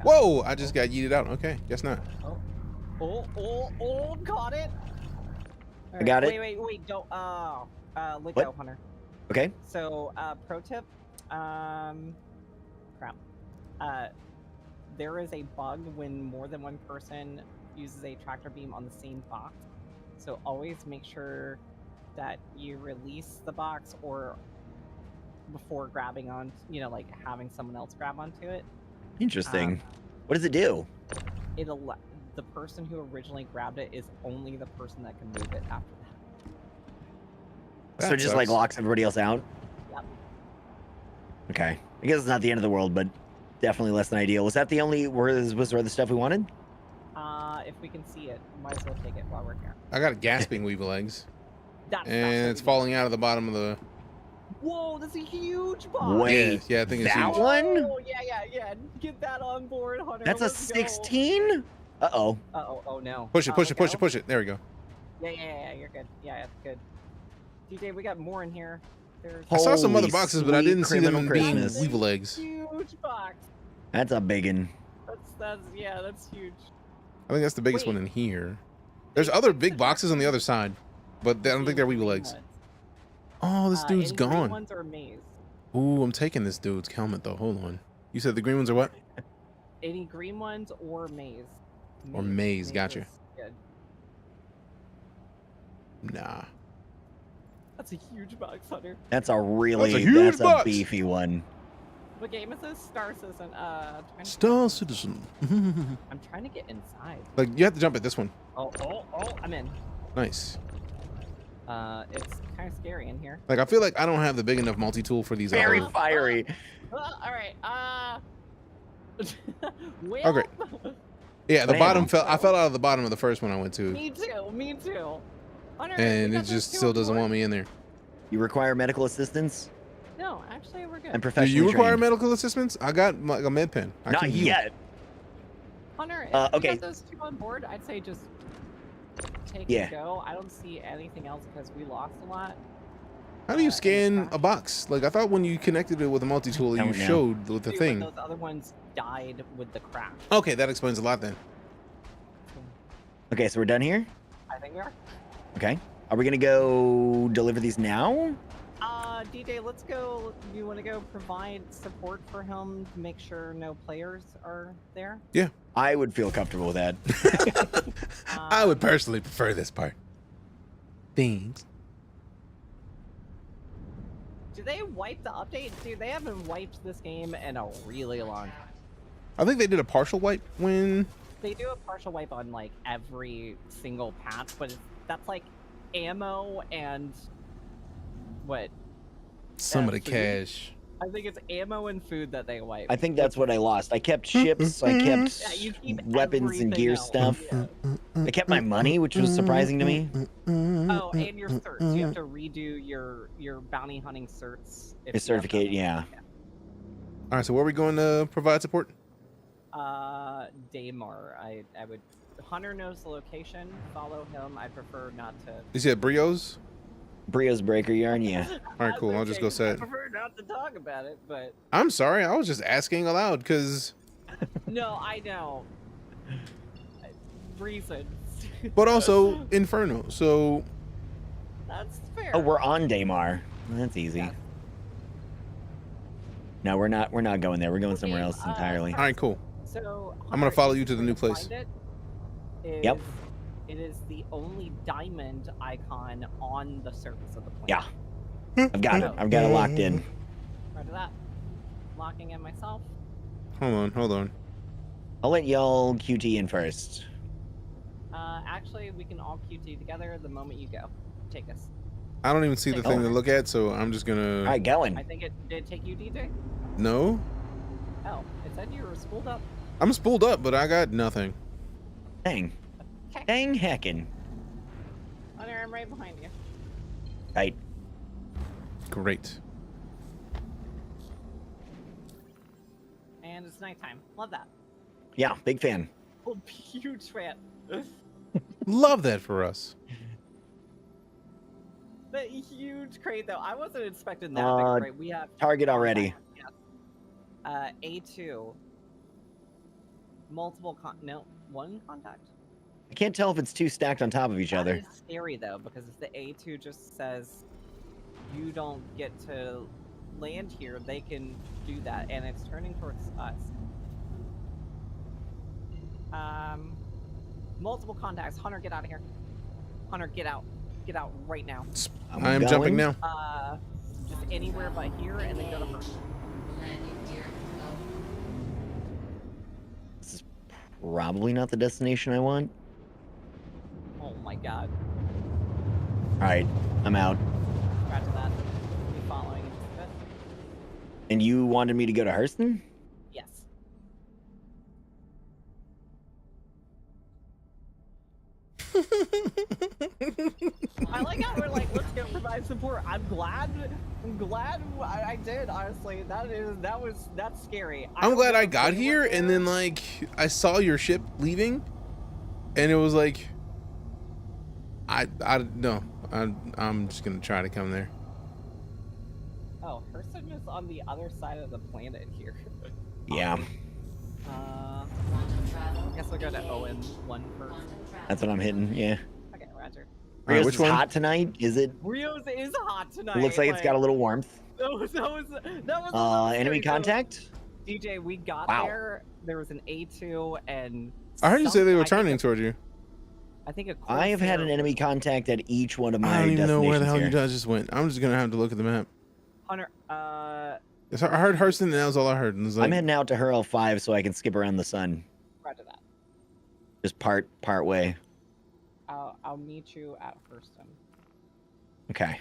Whoa! I just got yeeted out. Okay, guess not. Oh, got it. I got it. Wait, don't. Let What? go, Hunter. Okay. So, pro tip. Crap. There is a bug when more than one person uses a tractor beam on the same box. So always make sure that you release the box or before grabbing on, like having someone else grab onto it. Interesting. What does it do? The person who originally grabbed it is only the person that can move it after that. So it just like locks everybody else out? Yep. Okay. I guess it's not the end of the world, but definitely less than ideal. Was that the only, was there other stuff we wanted? If we can see it, might as well take it while we're here. I got a gasping weevil eggs, That's and it's falling out of the bottom of the. Whoa, that's a huge box. Wait, yeah, I think it's that huge. one? Oh, yeah. Get that on board, Hunter. That's a Let's go. 16? Uh-oh. Oh no. Push it, push let it, push go. it, push it. There we go. Yeah, you're good. Yeah, it's good. DJ, we got more in here. There's I saw some other Holy boxes, but I didn't see them criminal being Christmas. weevil eggs. huge box. That's a biggin. That's huge. I think that's the biggest one in here. There's other big boxes on the other side, but I don't think they're weevil eggs. Oh, this dude's any green gone. ones are maze. Ooh, I'm taking this dude's helmet though. Hold on. You said the green ones are what? Any green ones or maze. Or maze, gotcha. is Good. Nah. That's a huge box, Hunter. That's a really, That's a huge that's a box. beefy one. What game is this? Star Citizen. Star Citizen. I'm trying to get inside. Like you have to jump at this one. Oh, I'm in. Nice. It's kind of scary in here. Like I feel like I don't have the big enough multi-tool for these. Very other- fiery. All right. Well, Oh great. Yeah, the Bam. bottom fell. I fell out of the bottom of the first one I went to, Me too. Hunter, and we it got those just two still on doesn't board? want me in there. You require medical assistance No, actually, we're good. and Do professionally you require trained. medical assistance? I got like a med pen. I Not can heal. yet. Hunter, if okay. you got those two on board, I'd say just take Yeah. and go. I don't see anything else because we lost a lot. How do you scan a box? Like I thought when you connected it with a multi-tool, you Don't know. showed with the Dude, thing. Those other ones died with the crash. Okay, that explains a lot then. Okay, so we're done here? I think we are. Okay. Are we gonna go deliver these now? DJ, let's go. You want to go provide support for him to make sure no players are there? Yeah. I would feel comfortable with that. I would personally prefer this part. Thanks. Do they wipe the update? Dude, they haven't wiped this game in a really long time. I think they did a partial wipe when... They do a partial wipe on, like, every single patch, but that's, like, ammo and... What? Some of the food? cash. I think it's ammo and food that they wipe. I think that's what I lost. I kept ships, I kept you keep weapons and gear else. stuff. I kept my money, which was surprising to me. Oh, and your certs. You have to redo your bounty hunting certs. Your certificate, yeah. All right, so where are we going to provide support? Daymar. I would... Hunter knows the location. Follow him. I prefer not to... You said Brios? Brios breaker yarn, yeah. All right, cool. I'll just go set I it. prefer not to talk about it, but... I'm sorry. I was just asking aloud because... No, I know. Reasons. But also Inferno, so... That's fair. Oh, we're on Daymar. That's easy. Yeah. No, we're not going there. We're going somewhere else entirely. All right, cool. So I'm going to follow you to the new place. Yep. It is the only diamond icon on the surface of the planet. Yeah. I've got it. I've got it locked in. Right to that. Locking in myself. Hold on. I'll let y'all QT in first. Actually, we can all QT together the moment you go. Take us. I don't even see the thing to look at, so I'm just going to... All right, going. I think it did take you, DJ? No? Oh, it said you were spooled up. I'm spooled up, but I got nothing. Dang. Okay. Dang heckin'. Hunter, I'm right behind you. Right. Great. And it's nighttime. Love that. Yeah, big fan. Oh, huge fan. Love that for us. The huge crate, though. I wasn't expecting that big crate. We have target already. Yes. A2. Multiple one contact. I can't tell if it's two stacked on top of each other. That is scary though, because if the A2 just says you don't get to land here, they can do that, and it's turning towards us. Multiple contacts. Hunter, get out of here. Hunter, get out. Get out right now. I am jumping now. Just anywhere but here, and then go to first. This is probably not the destination I want. Oh my god. Alright, I'm out. Scratch that. Be following in just a bit. And you wanted me to go to Hurston? Yes. I like how we're like, let's go provide support. I'm glad I did, honestly. That's scary. I'm glad I got here, and then like I saw your ship leaving, and it was like I'm just gonna try to come there. Oh, Hurston is on the other side of the planet here. Yeah. I guess we'll go to OM1 first. That's what I'm hitting, yeah. Okay, roger. Rios which is one? hot tonight, is it? Rios is hot tonight. It looks like it's got a little warmth. That was Enemy scary. contact? DJ, we got there. There was an A2 and... I heard you say they were turning toward you. I think I have had an enemy contact at each one of my I don't even know where the hell here. you guys just went. I'm just gonna have to look at the map. Hunter, I heard Hurston, and that was all I heard. And it was like, I'm heading out to Hurl 5 so I can skip around the sun. roger that. Just part way. I'll meet you at Hurston. Okay.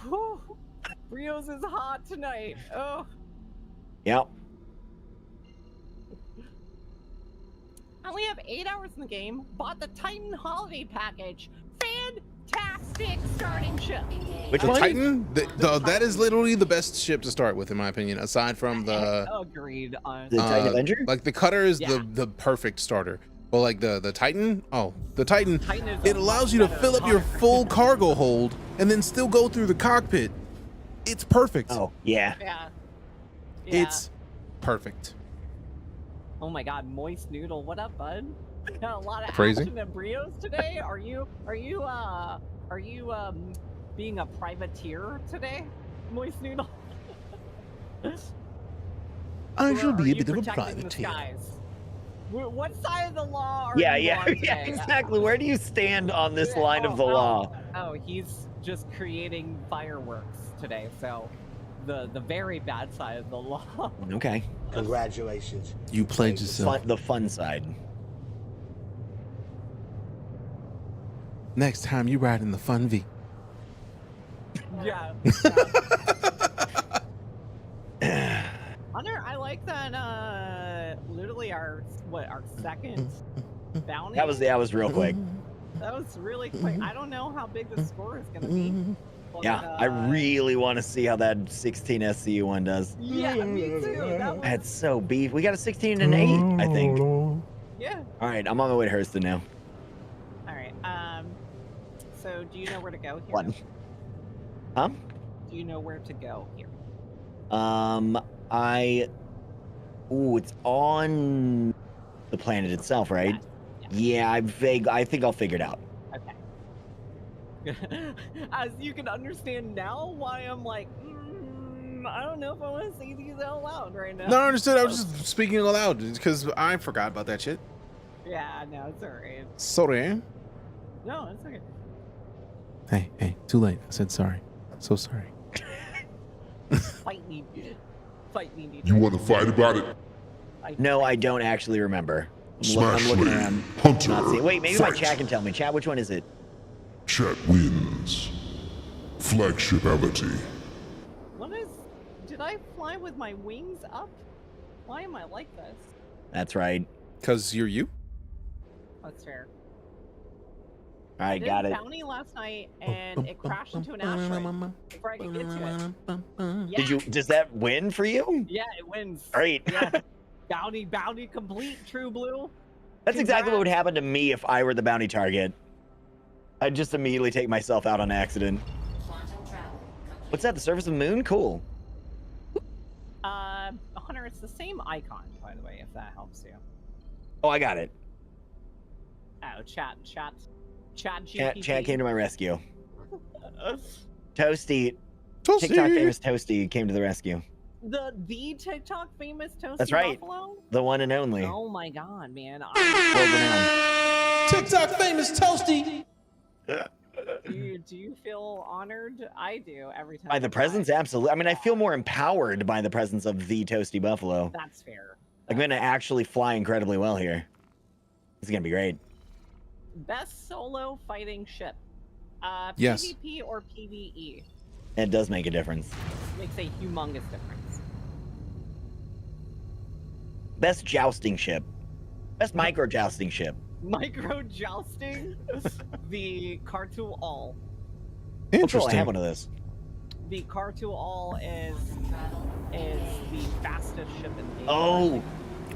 Whew. Rios is hot tonight. Oh. Yep. I only have 8 hours in the game. Bought the Titan holiday package. Fantastic starting ship. Which the one? Titan? That is literally the best ship to start with, in my opinion, aside from the... Agreed. The Titan Avenger? Like, the Cutter is Yeah. the perfect starter. But, like, the Titan? Oh, the Titan is it allows you to fill up your full cargo hold and then still go through the cockpit. It's perfect. Oh, yeah. Yeah. It's perfect. Oh my god, Moist Noodle, what up, bud? Got a lot of Crazy. action at Brios today. Are you Are you being a privateer today, Moist Noodle? I shall Or be are a you bit of a protecting the privateer. skies? What side of the law are Yeah, you yeah, on yeah, today? exactly. Where do you stand on this Yeah, line of the law? Oh, he's just creating fireworks today, so the very bad side of the law. Okay. Congratulations. You played yourself. The fun side. Next time you ride in the Fun V. Yeah. Hunter, I like that. Literally, our second bounty. That was real quick. That was really quick. I don't know how big the score is gonna be. But, Yeah, I really want to see how that 16 SCU one does. Yeah, me too. That's so beef. We got a 16 and an 8, I think. Yeah. All right, I'm on my way to Hurston now. All right. So do you know where to go here? What? Huh? Do you know where to go here? It's on the planet itself, right? Yeah, I think I'll figure it out. Okay. As you can understand now, why I'm like, I don't know if I want to say these out loud right now. No, I understood. I was just speaking aloud because I forgot about that shit. Yeah, no, it's alright. Sorry. No, it's okay. Hey, too late. I said sorry. So sorry. Fight me, dude. Fight me, dude. You want to fight about it? No, I don't actually remember. Smash I'm looking Lane, around. Hunter, Not seeing. Wait, maybe my fight. chat can tell me. Chat, which one is it? Chat wins. Flagshipality. What is... Did I fly with my wings up? Why am I like this? That's right. Because you're you? That's fair. All right, got it. Bounty last night and it crashed into an asteroid before I could get to it. Yeah. Does that win for you? Yeah, it wins. Great. Yeah. Bounty complete, True Blue. That's exactly what would happen to me if I were the bounty target. I'd just immediately take myself out on accident. What's that? The surface of the moon? Cool. Hunter, it's the same icon, by the way, if that helps you. Oh, I got it. Oh, chat GPT. Chat came to my rescue. Toasty. TikTok famous Toasty came to the rescue. The TikTok famous Toasty That's right. Buffalo? The one and only. Oh my god, man. TikTok famous Toasty. Do you feel honored? I do every time. By the presence, absolutely. I mean, I feel more empowered by the presence of the Toasty Buffalo. That's fair. I'm going to actually fly incredibly well here. This is going to be great. Best solo fighting ship. Yes. PvP or PvE? It does make a difference. Makes a humongous difference. Best jousting ship. Best micro jousting ship. Micro jousting? The Cartool All. Interesting. Oh, cool. I have one of those. The Cartool All is the fastest ship in the game. Oh,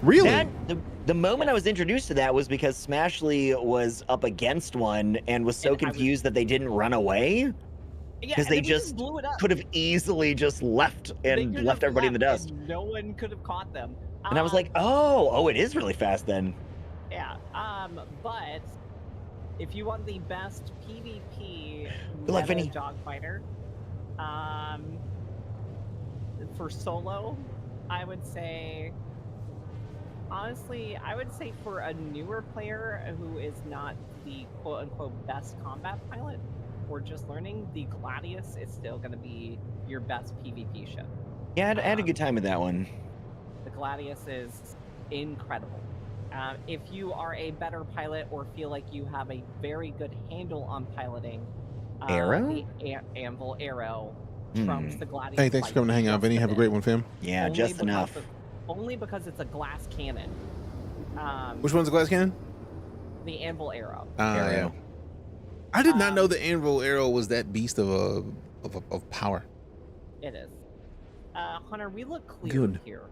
really? The moment I was introduced to that was because Smashley was up against one and was so confused that they didn't run away. Because they just blew it up. could have easily just left and left everybody in the dust. No one could have caught them. And I was like, oh, it is really fast then. Yeah. But if you want the best PvP dogfighter, for solo, I would say, honestly, for a newer player who is not the quote-unquote best combat pilot or just learning, the Gladius is still going to be your best PvP ship. Yeah, I had a good time with that one. The Gladius is incredible. If you are a better pilot or feel like you have a very good handle on piloting, Arrow? The Anvil Arrow trumps the Gladius. Hey, thanks for coming to hang out, Vinny. Have a great one, fam. Yeah, just enough. Only because it's a glass cannon. Which one's a glass cannon? The Anvil Arrow. Yeah. I did not know the Anvil Arrow was that beast of power. It is. Hunter, we look clear Good. here.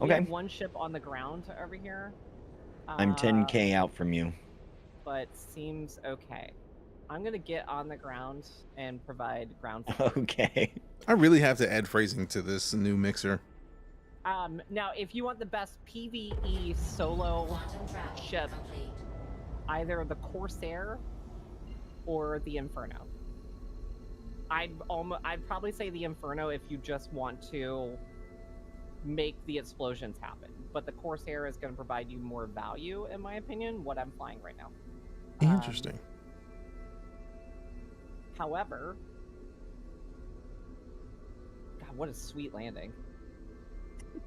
Okay. We have one ship on the ground over here. I'm 10K out from you. But seems okay. I'm gonna get on the ground and provide ground support. Okay. I really have to add phrasing to this new mixer. Now, if you want the best PvE solo ship, either the Corsair or the Inferno. I'd probably say the Inferno if you just want to make the explosions happen. But the Corsair is going to provide you more value, in my opinion, what I'm flying right now. Interesting. However, God, what a sweet landing.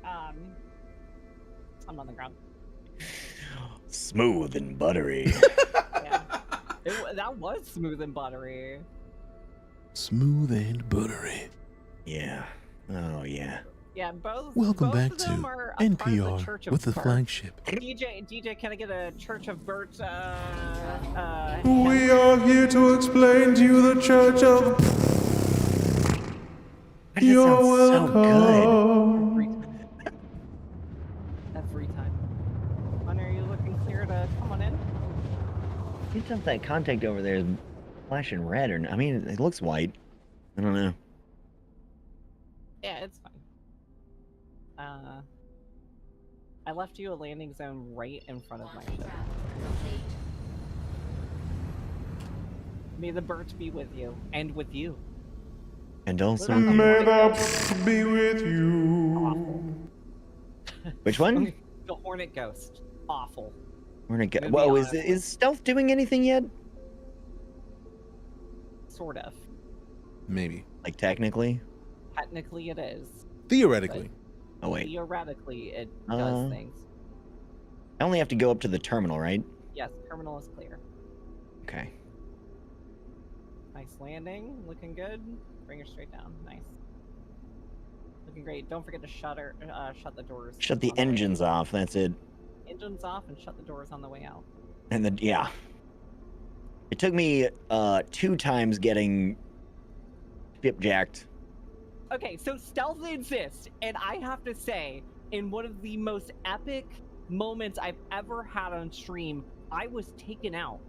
I'm on the ground. Smooth and buttery. Yeah. That was smooth and buttery. Smooth and buttery. Yeah. Oh, yeah. Yeah, both. Welcome both back of them to are a part of the NPR Church of with the Bert. flagship. DJ, can I get a Church of Bert? We are here to explain to you the Church of. You're welcome. Every time. When are you looking clear to come on in? You tell that contact over there is flashing red, or I mean, it looks white. I don't know. Yeah, it's fine. I left you a landing zone right in front of my ship. May the birds be with you, and with you. And also, may that be with you. Which one? The Hornet Ghost. Awful. Hornet Ghost. Whoa, is stealth doing anything yet? Sort of. Maybe. Like technically? Technically, it is. Theoretically. Oh wait. Theoretically, it does things. I only have to go up to the terminal, right? Yes, terminal is clear. Okay. Nice landing. Looking good. Bring her straight down. Nice. Looking great. Don't forget to shut the doors. Shut the engines off. That's it. Engines off and shut the doors on the way out. And then yeah. It took me 2 times getting shipjacked. Okay, so stealth exists, and I have to say, in one of the most epic moments I've ever had on stream, I was taken out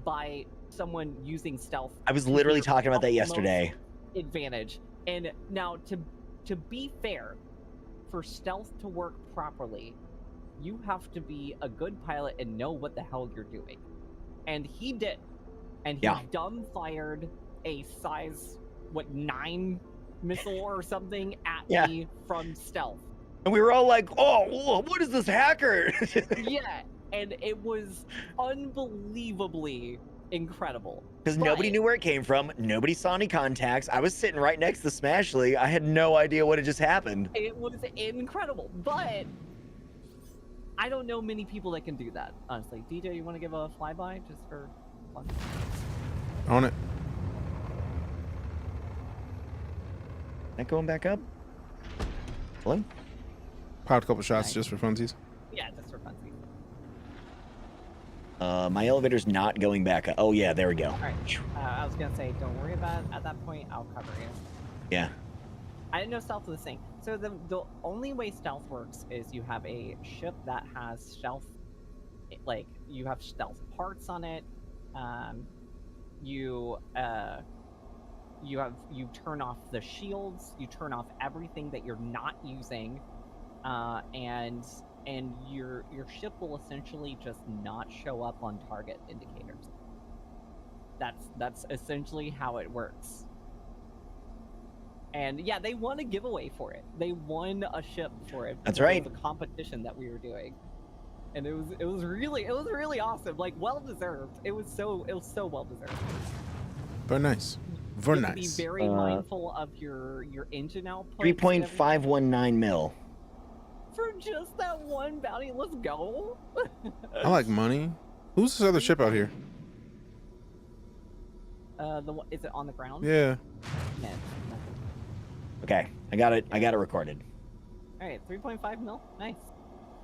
by someone using stealth. I was literally talking about that yesterday. Advantage. And now, to be fair, for stealth to work properly, you have to be a good pilot and know what the hell you're doing. And he did. And he dumb fired a size, 9 missile or something at me from stealth. And we were all like, oh, what is this hacker? Yeah, and it was unbelievably incredible. Because nobody knew where it came from. Nobody saw any contacts. I was sitting right next to Smashly. I had no idea what had just happened. It was incredible, but I don't know many people that can do that, honestly. DJ, you want to give a flyby just for fun? On it. That going back up? Hello? Popped a couple shots just for funsies. Yeah, just for funsies. My elevator's not going back up. Oh yeah, there we go. All right. I was gonna say, don't worry about it. At that point, I'll cover you. Yeah. I didn't know stealth was a thing. So the only way stealth works is you have a ship that has stealth, like you have stealth parts on it. You turn off the shields. You turn off everything that you're not using, and your ship will essentially just not show up on target indicators. That's essentially how it works. And yeah, they won a giveaway for it. They won a ship for it. That's right. The competition that we were doing, and it was really awesome. Like, well deserved. It was so well deserved. Very nice. Very you nice. Be very mindful of your engine output. 3.519 mil. For just that one bounty, let's go. I like money. Who's this other ship out here? Is it on the ground? Yeah. No. Okay, I got it. I got it recorded. All right, 3.5 mil. Nice.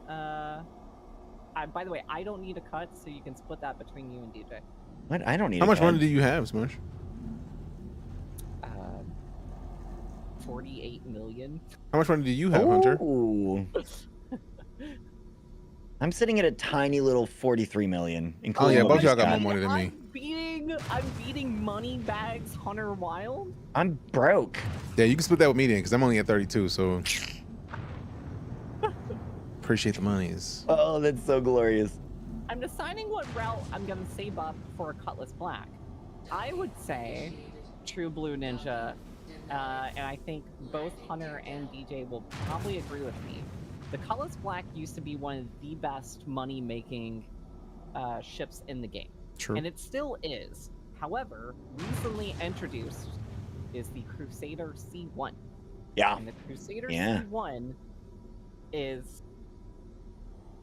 By the way, I don't need a cut, so you can split that between you and DJ. What? I don't need. How much money do you have, Smush? 48 million. How much money do you have, Hunter? I'm sitting at a tiny little 43 million. Including both y'all got more money than me. I'm beating Moneybags Hunter Wild. I'm broke. Yeah, you can split that with me then, because I'm only at 32, so appreciate the monies. Oh, that's so glorious. I'm deciding what route I'm gonna save up for a Cutlass Black. I would say true blue ninja, and I think both Hunter and DJ will probably agree with me. The Cutlass Black used to be one of the best money-making ships in the game. True. And it still is. However, recently introduced is the Crusader C1. Yeah. And the Crusader C1 is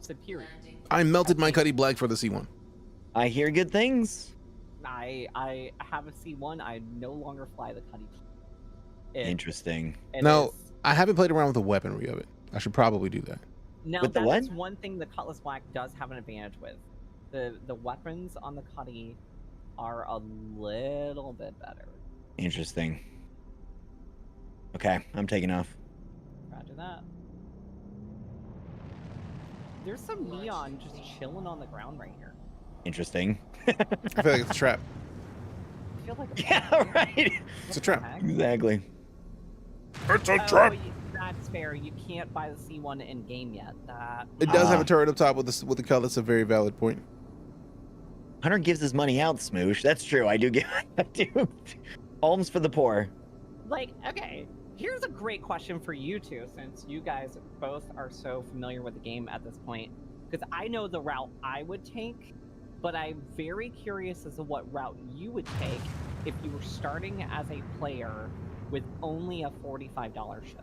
superior. I melted my Cuddy Black for the C1. I hear good things. I have a C1. I no longer fly the Cuddy. Interesting. Now, I haven't played around with the weaponry of it. I should probably do that. Now, With the that's what? one thing the Cutlass Black does have an advantage with. The weapons on the Cuddy are a little bit better. Interesting. Okay, I'm taking off. Roger that. There's some neon just chilling on the ground right here. Interesting. I feel like it's a trap. I feel like Yeah, right. It's a trap. Exactly. It's a trap. That's fair. You can't buy the C1 in game yet. It does have a turret up top with the color. That's a very valid point. Hunter gives his money out, Smoosh. That's true. I do alms for the poor. Like, okay, here's a great question for you two, since you guys both are so familiar with the game at this point. Because I know the route I would take, but I'm very curious as to what route you would take if you were starting as a player with only a $45 ship.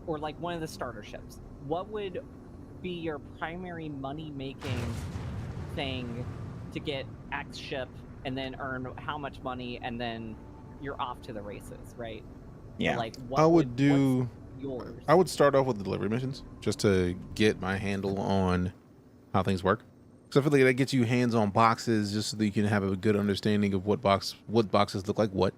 Or like one of the starter ships. What would be your primary money-making thing to get X ship and then earn how much money and then you're off to the races, right? Yeah. So like, what I would do. what's yours? I would start off with the delivery missions just to get my handle on how things work. Because I feel like that gets you hands on boxes just so that you can have a good understanding of what boxes look like what.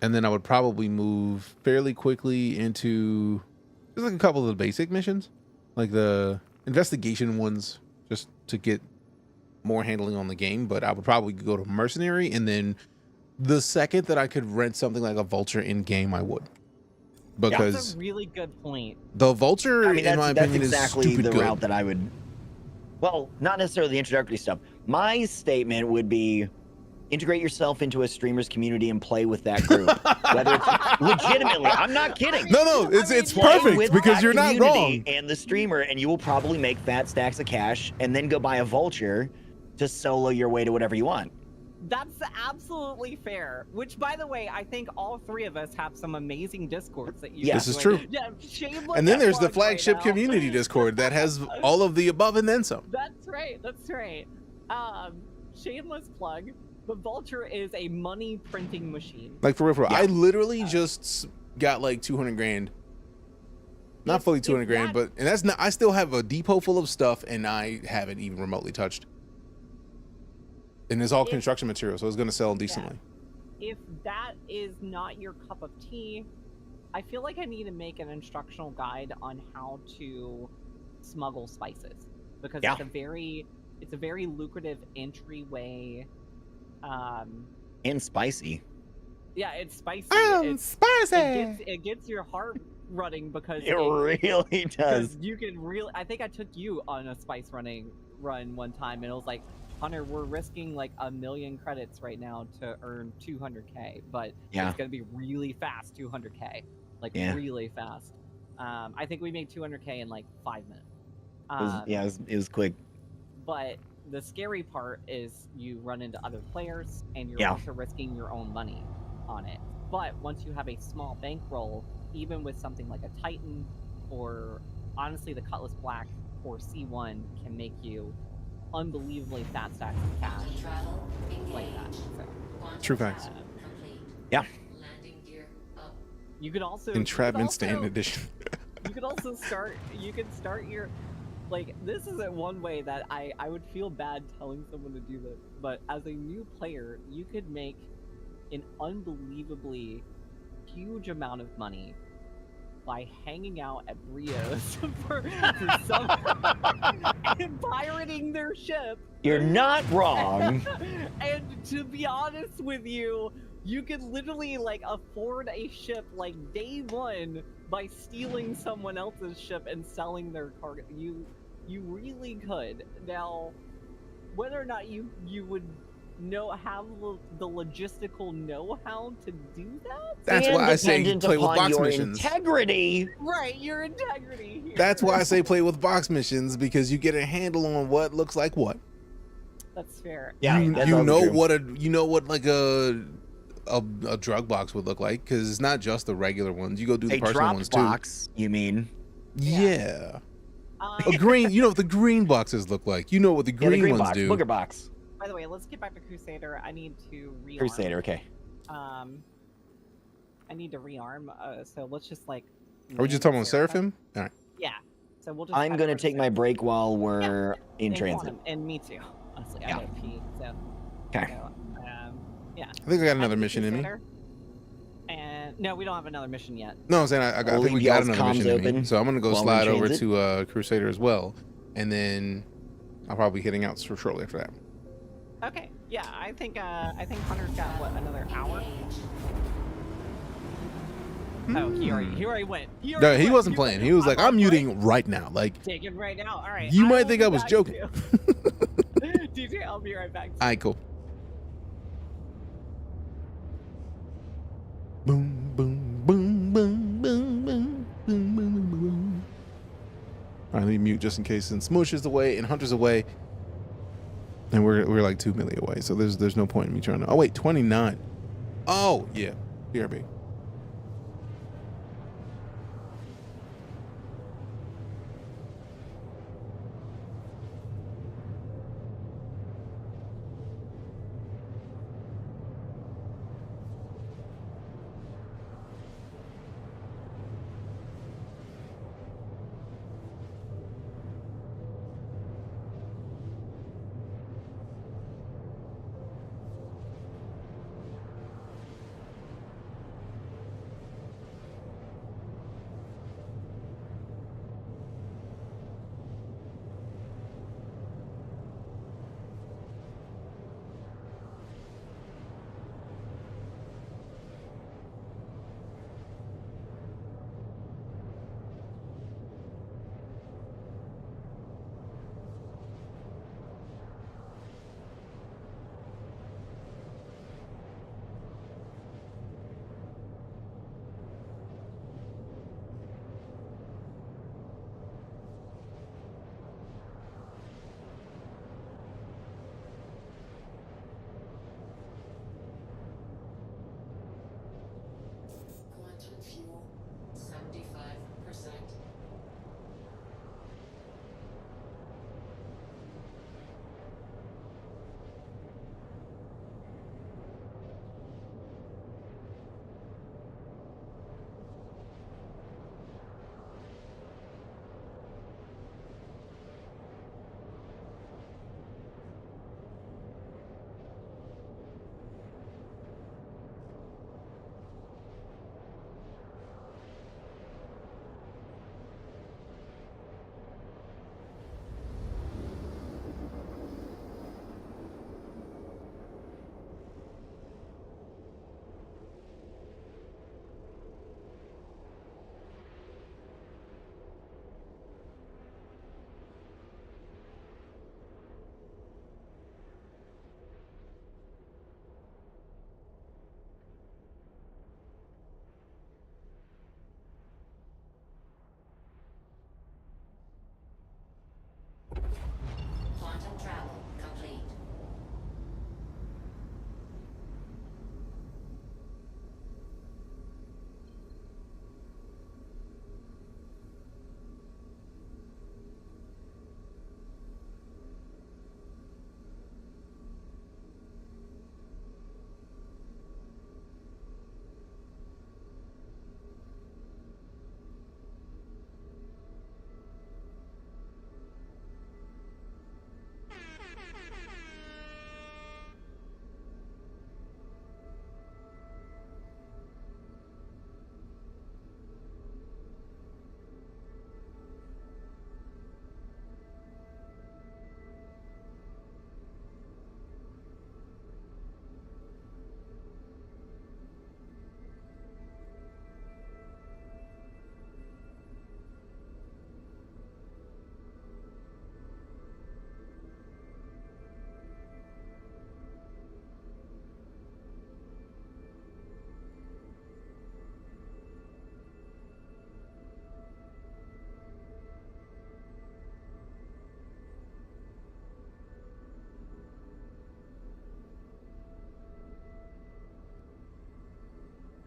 And then I would probably move fairly quickly into just like a couple of the basic missions, like the investigation ones, just to get more handling on the game. But I would probably go to mercenary, and then the second that I could rent something like a vulture in game, I would. Because that's a really good point. the vulture, I mean, in my opinion, that's exactly is stupid the good. route that I would. Well, not necessarily the introductory stuff. My statement would be integrate yourself into a streamer's community and play with that group. Whether it's legitimately, I'm not kidding. No, it's Play perfect with because that you're not community wrong. And the streamer, and you will probably make fat stacks of cash, and then go buy a vulture to solo your way to whatever you want. That's absolutely fair. Which, by the way, I think all three of us have some amazing discords that you. Yeah, this is true. Yeah, shameless And then there's the plug right flagship now. community Discord that has all of the above and then some. That's right. That's right. Shameless plug. But Vulture is a money printing machine. Like for real, I literally just got like 200 grand. Not fully 200 grand, but and that's not. I still have a depot full of stuff, and I haven't even remotely touched. And it's all construction material, so it's going to sell decently. If that is not your cup of tea, I feel like I need to make an instructional guide on how to smuggle spices, because it's a very lucrative entryway. And spicy. Yeah, it's spicy. It's spicy. It gets your heart running because It really does. You can really. I think I took you on a spice running run one time, and it was like, Hunter, we're risking like 1,000,000 credits right now to earn 200K, but it's gonna be really fast 200K, like really fast. I think we made 200K in like 5 minutes. It was quick. But the scary part is you run into other players, and you're also risking your own money on it. But once you have a small bankroll, even with something like a Titan, or honestly the Cutlass Black or C1 can make you unbelievably fat stacks of cash like that. So, True facts. Yeah. You could also Entrapment Stand Edition. You could also start. You could start your. Like, this isn't one way that I would feel bad telling someone to do this, but as a new player, you could make an unbelievably huge amount of money by hanging out at Rio's for some and pirating their ship. You're not wrong. And to be honest with you, you could literally like afford a ship like day one by stealing someone else's ship and selling their cargo. You really could. Now, whether or not you would have the logistical know-how to do that. That's And why I say dependent play with upon box your missions. integrity. Right, your integrity here. That's why I say play with box missions, because you get a handle on what looks like what. That's fair. Yeah, you, that's you also know true. what like a drug box would look like, because it's not just the regular ones. You go do the A personal drop ones box, you mean? Yeah. A green. You know what the green boxes look like. You know what the Yeah, the green green ones box, do. booger box. By the way, let's get back to Crusader. I need to rearm. Crusader, okay. I need to rearm. So let's just like. Are we just talking about Seraphim? All right. Yeah. So we'll just. I'm gonna take my break while we're in and transit. Quantum, and me too. Honestly, I gotta pee. So. Okay. So, yeah. I think I got another mission in me. And no, we don't have another mission yet. No, I'm saying I think we got another mission in me. So I'm gonna go slide over to Crusader as well, and then I'll probably be heading out shortly after that. Okay. Yeah, I think Hunter's got what, another hour? Oh, he already went. No, he wasn't playing. He was like, "I'm muting right now." Like, take it right now. All right. You might think I was joking. DJ, I'll be right back. All right, cool. Boom, boom, boom, boom, boom, boom, boom, boom, boom. All right, let me mute just in case. Since Smush is away and Hunter's away, and we're like 2 milli away, so there's no point in me trying to. Oh wait, 29. Oh yeah, BRB.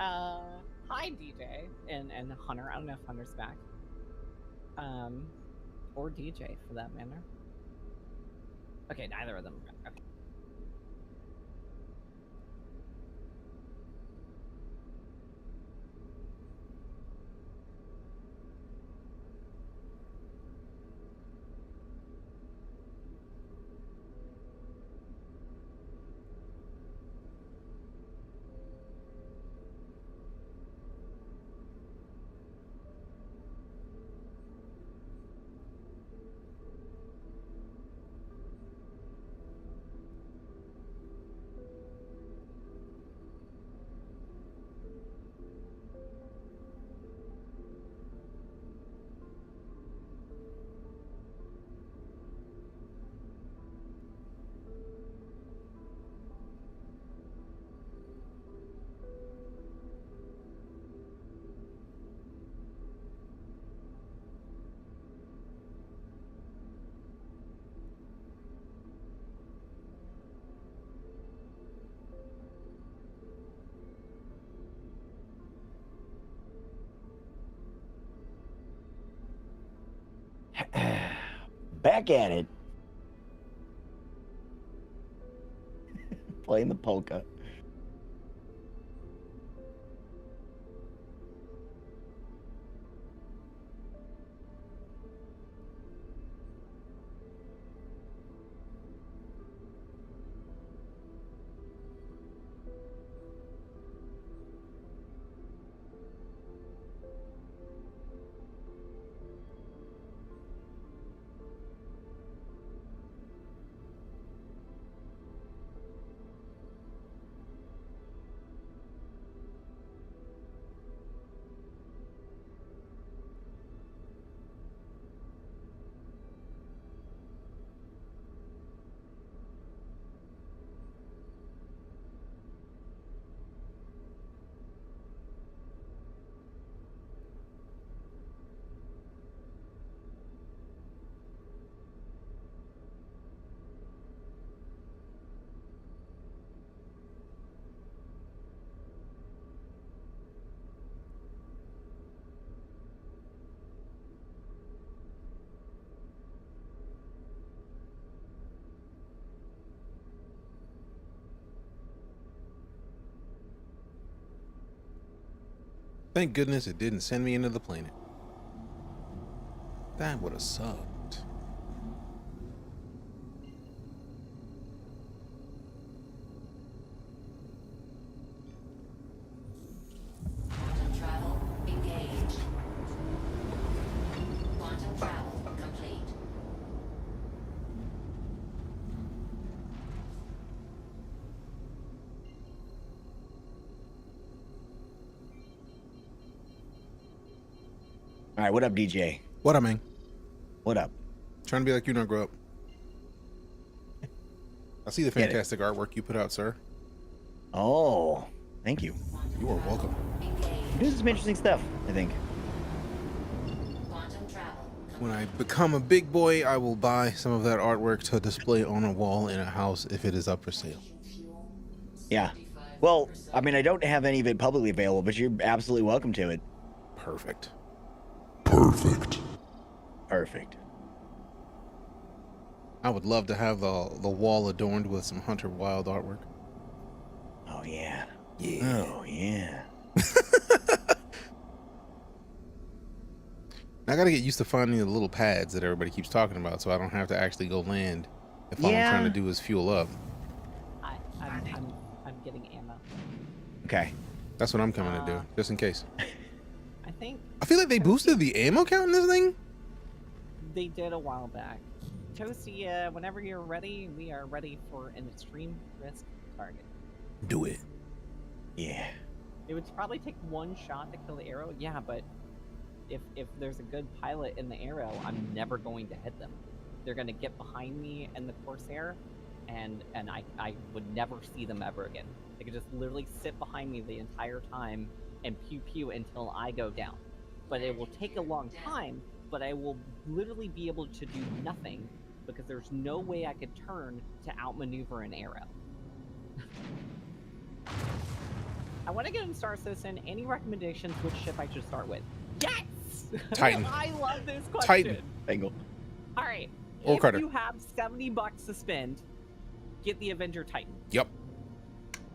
Hi, DJ and Hunter. I don't know if Hunter's back. Or DJ for that matter. Okay, neither of them are back. Okay. Back at it. Playing the polka. Thank goodness it didn't send me into the planet. That would have sucked. Quantum travel engaged. Quantum travel complete. All right, what up, DJ? What up, man? What up? Trying to be like you, not grow up. I see the fantastic artwork you put out, sir. Oh, thank you. You are welcome. You're doing some interesting stuff, I think. When I become a big boy, I will buy some of that artwork to display on a wall in a house if it is up for sale. Yeah. Well, I mean, I don't have any of it publicly available, but you're absolutely welcome to it. Perfect. Perfect. Perfect. I would love to have the wall adorned with some Hunter Wild artwork. Oh, yeah. Yeah. Oh, yeah. I gotta get used to finding the little pads that everybody keeps talking about, so I don't have to actually go land if all I'm trying to do is fuel up. I'm getting ammo. Okay. That's what I'm coming to do, just in case. I think I feel like they boosted the ammo count in this thing. they did a while back. Toasty, whenever you're ready, we are ready for an extreme risk target. Do it. Yeah. It would probably take one shot to kill the arrow, yeah, but if there's a good pilot in the arrow, I'm never going to hit them. They're gonna get behind me and the Corsair, and I would never see them ever again. They could just literally sit behind me the entire time and pew pew until I go down. But it will take a long time, but I will literally be able to do nothing because there's no way I could turn to outmaneuver an arrow. I want to get in Star Citizen. Any recommendations which ship I should start with? Yes! Titan. I love this question. Titan. Angle. All right. Or if Carter. you have $70 to spend, get the Avenger Titan. Yep.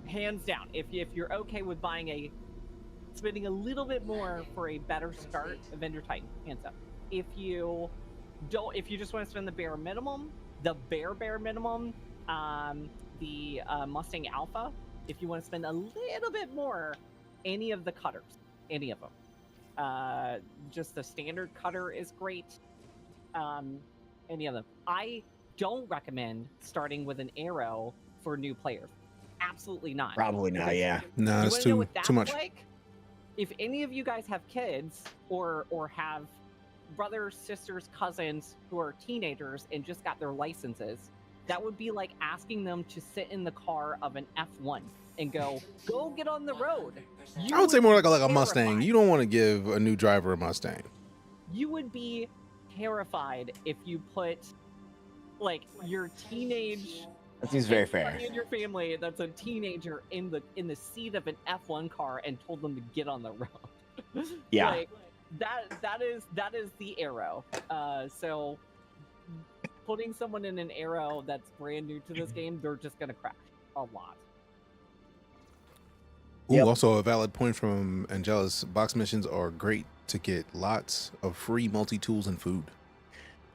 Hands down. If you're okay with spending a little bit more for a better start, Avenger Titan, hands up. If you just want to spend the bare minimum, the bare minimum, the Mustang Alpha. If you want to spend a little bit more, any of the cutters, any of them. Just the standard cutter is great. Any of them. I don't recommend starting with an Arrow for new players. Absolutely not. Probably not. Because Yeah. No, you it's wanna know what too that's much. Like? If any of you guys have kids or have brothers, sisters, cousins who are teenagers and just got their licenses, that would be like asking them to sit in the car of an F1 and go get on the road. I would say more like a Mustang. You don't want to give a new driver a Mustang. You would be terrified if you put like your teenage. That seems very fair. In your family, that's a teenager in the seat of an F1 car and told them to get on the road. Yeah. Like, that is the Arrow. So putting someone in an Arrow that's brand new to this game, they're just gonna crash a lot. Ooh, also a valid point from Angelus. Box missions are great to get lots of free multi-tools and food.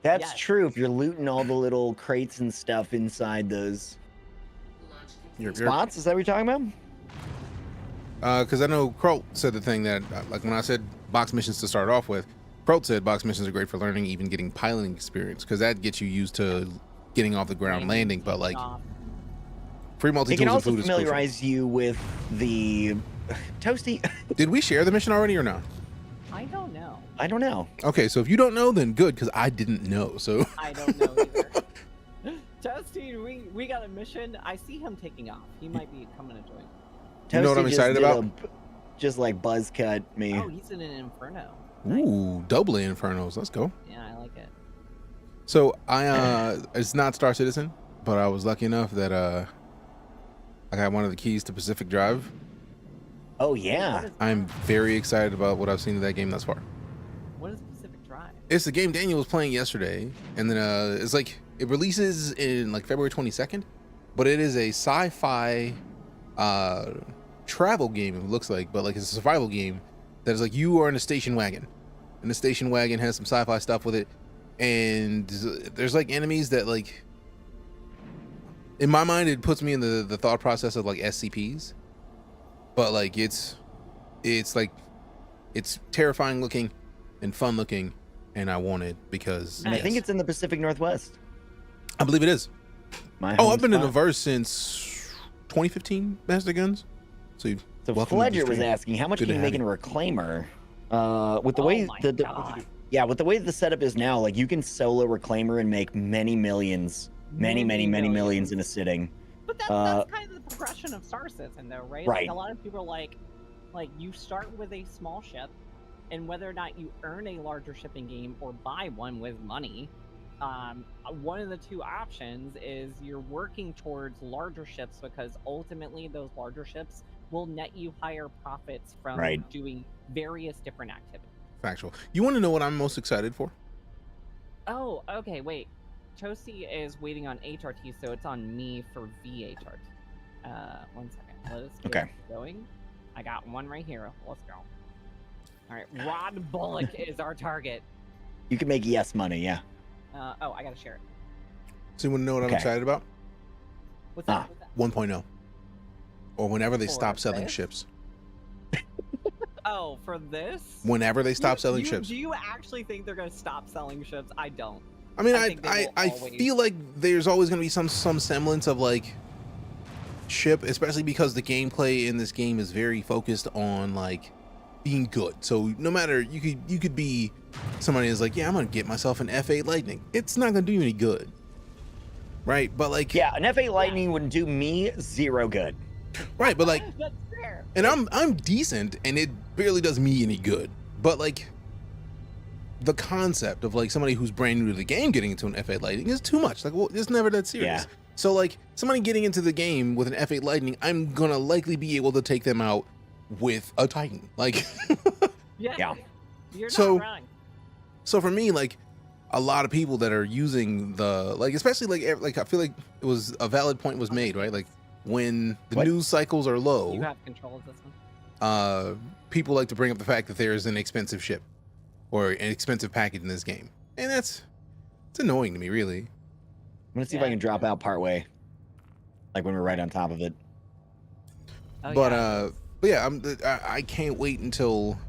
That's true. If you're looting all the little crates and stuff inside those spots, is that what you're talking about? Because I know Krolt said the thing that, like when I said box missions to start off with, Krolt said box missions are great for learning, even getting piloting experience, because that gets you used to getting off the ground landing. But like free It multi-tools can and also food is crucial. familiarize you with the Toasty. Did we share the mission already or not? I don't know. I don't know. Okay, so if you don't know, then good, because I didn't know. So I don't know either. Toasty, we got a mission. I see him taking off. He might be coming to join. You know what I'm Toasty just excited did about? Just like buzz cut me. Oh, he's in an Inferno. ooh, doubly Infernos. Let's go. Yeah, I like it. So it's not Star Citizen, but I was lucky enough that I got one of the keys to Pacific Drive. Oh yeah. I'm very excited about what I've seen of that game thus far. What is Pacific Drive? It's the game Daniel was playing yesterday, and then it's like it releases in like February 22nd, but it is a sci-fi travel game. It looks like, but like it's a survival game that is like you are in a station wagon, and the station wagon has some sci-fi stuff with it, and there's like enemies that like. In my mind, it puts me in the thought process of like SCPs, but like it's like it's terrifying looking and fun looking, and I want it because And I think it's in the Pacific Northwest. I believe it is. My Oh, home I've been in spot. the Verse since 2015, Master Guns. So welcome to the Fledger was stream. asking, how much Good can to you have make in a reclaimer? With the Oh way my the God. yeah, with the way the setup is now, like you can solo reclaimer and make many millions, many millions in a sitting. But that's kind of the progression of Star Citizen, though, right? Right. Like a lot of people are like you start with a small ship, and whether or not you earn a larger shipping game or buy one with money, one of the two options is you're working towards larger ships because ultimately those larger ships will net you higher profits from Right. doing various different activities. Factual. You want to know what I'm most excited for? Oh, okay, wait. Toasty is waiting on HRT, so it's on me for VHRT. 1 second. Let us get Okay. going. I got one right here. Let's go. All right, Rod Bullock is our target. You can make yes money, yeah. Oh, I gotta share it. So you want to know what I'm Okay. excited about? What's that? 1.0. Or whenever they For stop selling this? ships. Oh, for this? Whenever they stop selling ships. Do you actually think they're gonna stop selling ships? I don't. I mean, think they will I always- feel like there's always going to be some semblance of like ship, especially because the gameplay in this game is very focused on like being good. So no matter you could be somebody who's like, yeah, I'm gonna get myself an F8 Lightning. It's not gonna do you any good, right? But like, Yeah, an F8 Lightning would do me zero good. right? But like, That's fair. and I'm decent, and it barely does me any good. But like, the concept of like somebody who's brand new to the game getting into an F8 Lightning is too much. Like, well, it's never that serious. Yeah. So like, somebody getting into the game with an F8 Lightning, I'm gonna likely be able to take them out with a Titan. Like, Yeah. You're So- not wrong. so for me, like, a lot of people that are using the, like, especially like I feel like it was a valid point was made, right? Like, when the What? news cycles are low, You have control of this one. people like to bring up the fact that there is an expensive ship or an expensive package in this game, and it's annoying to me, really. I'm gonna see if I can drop out partway, like when we're right on top of it. Oh, But yeah, I can't wait until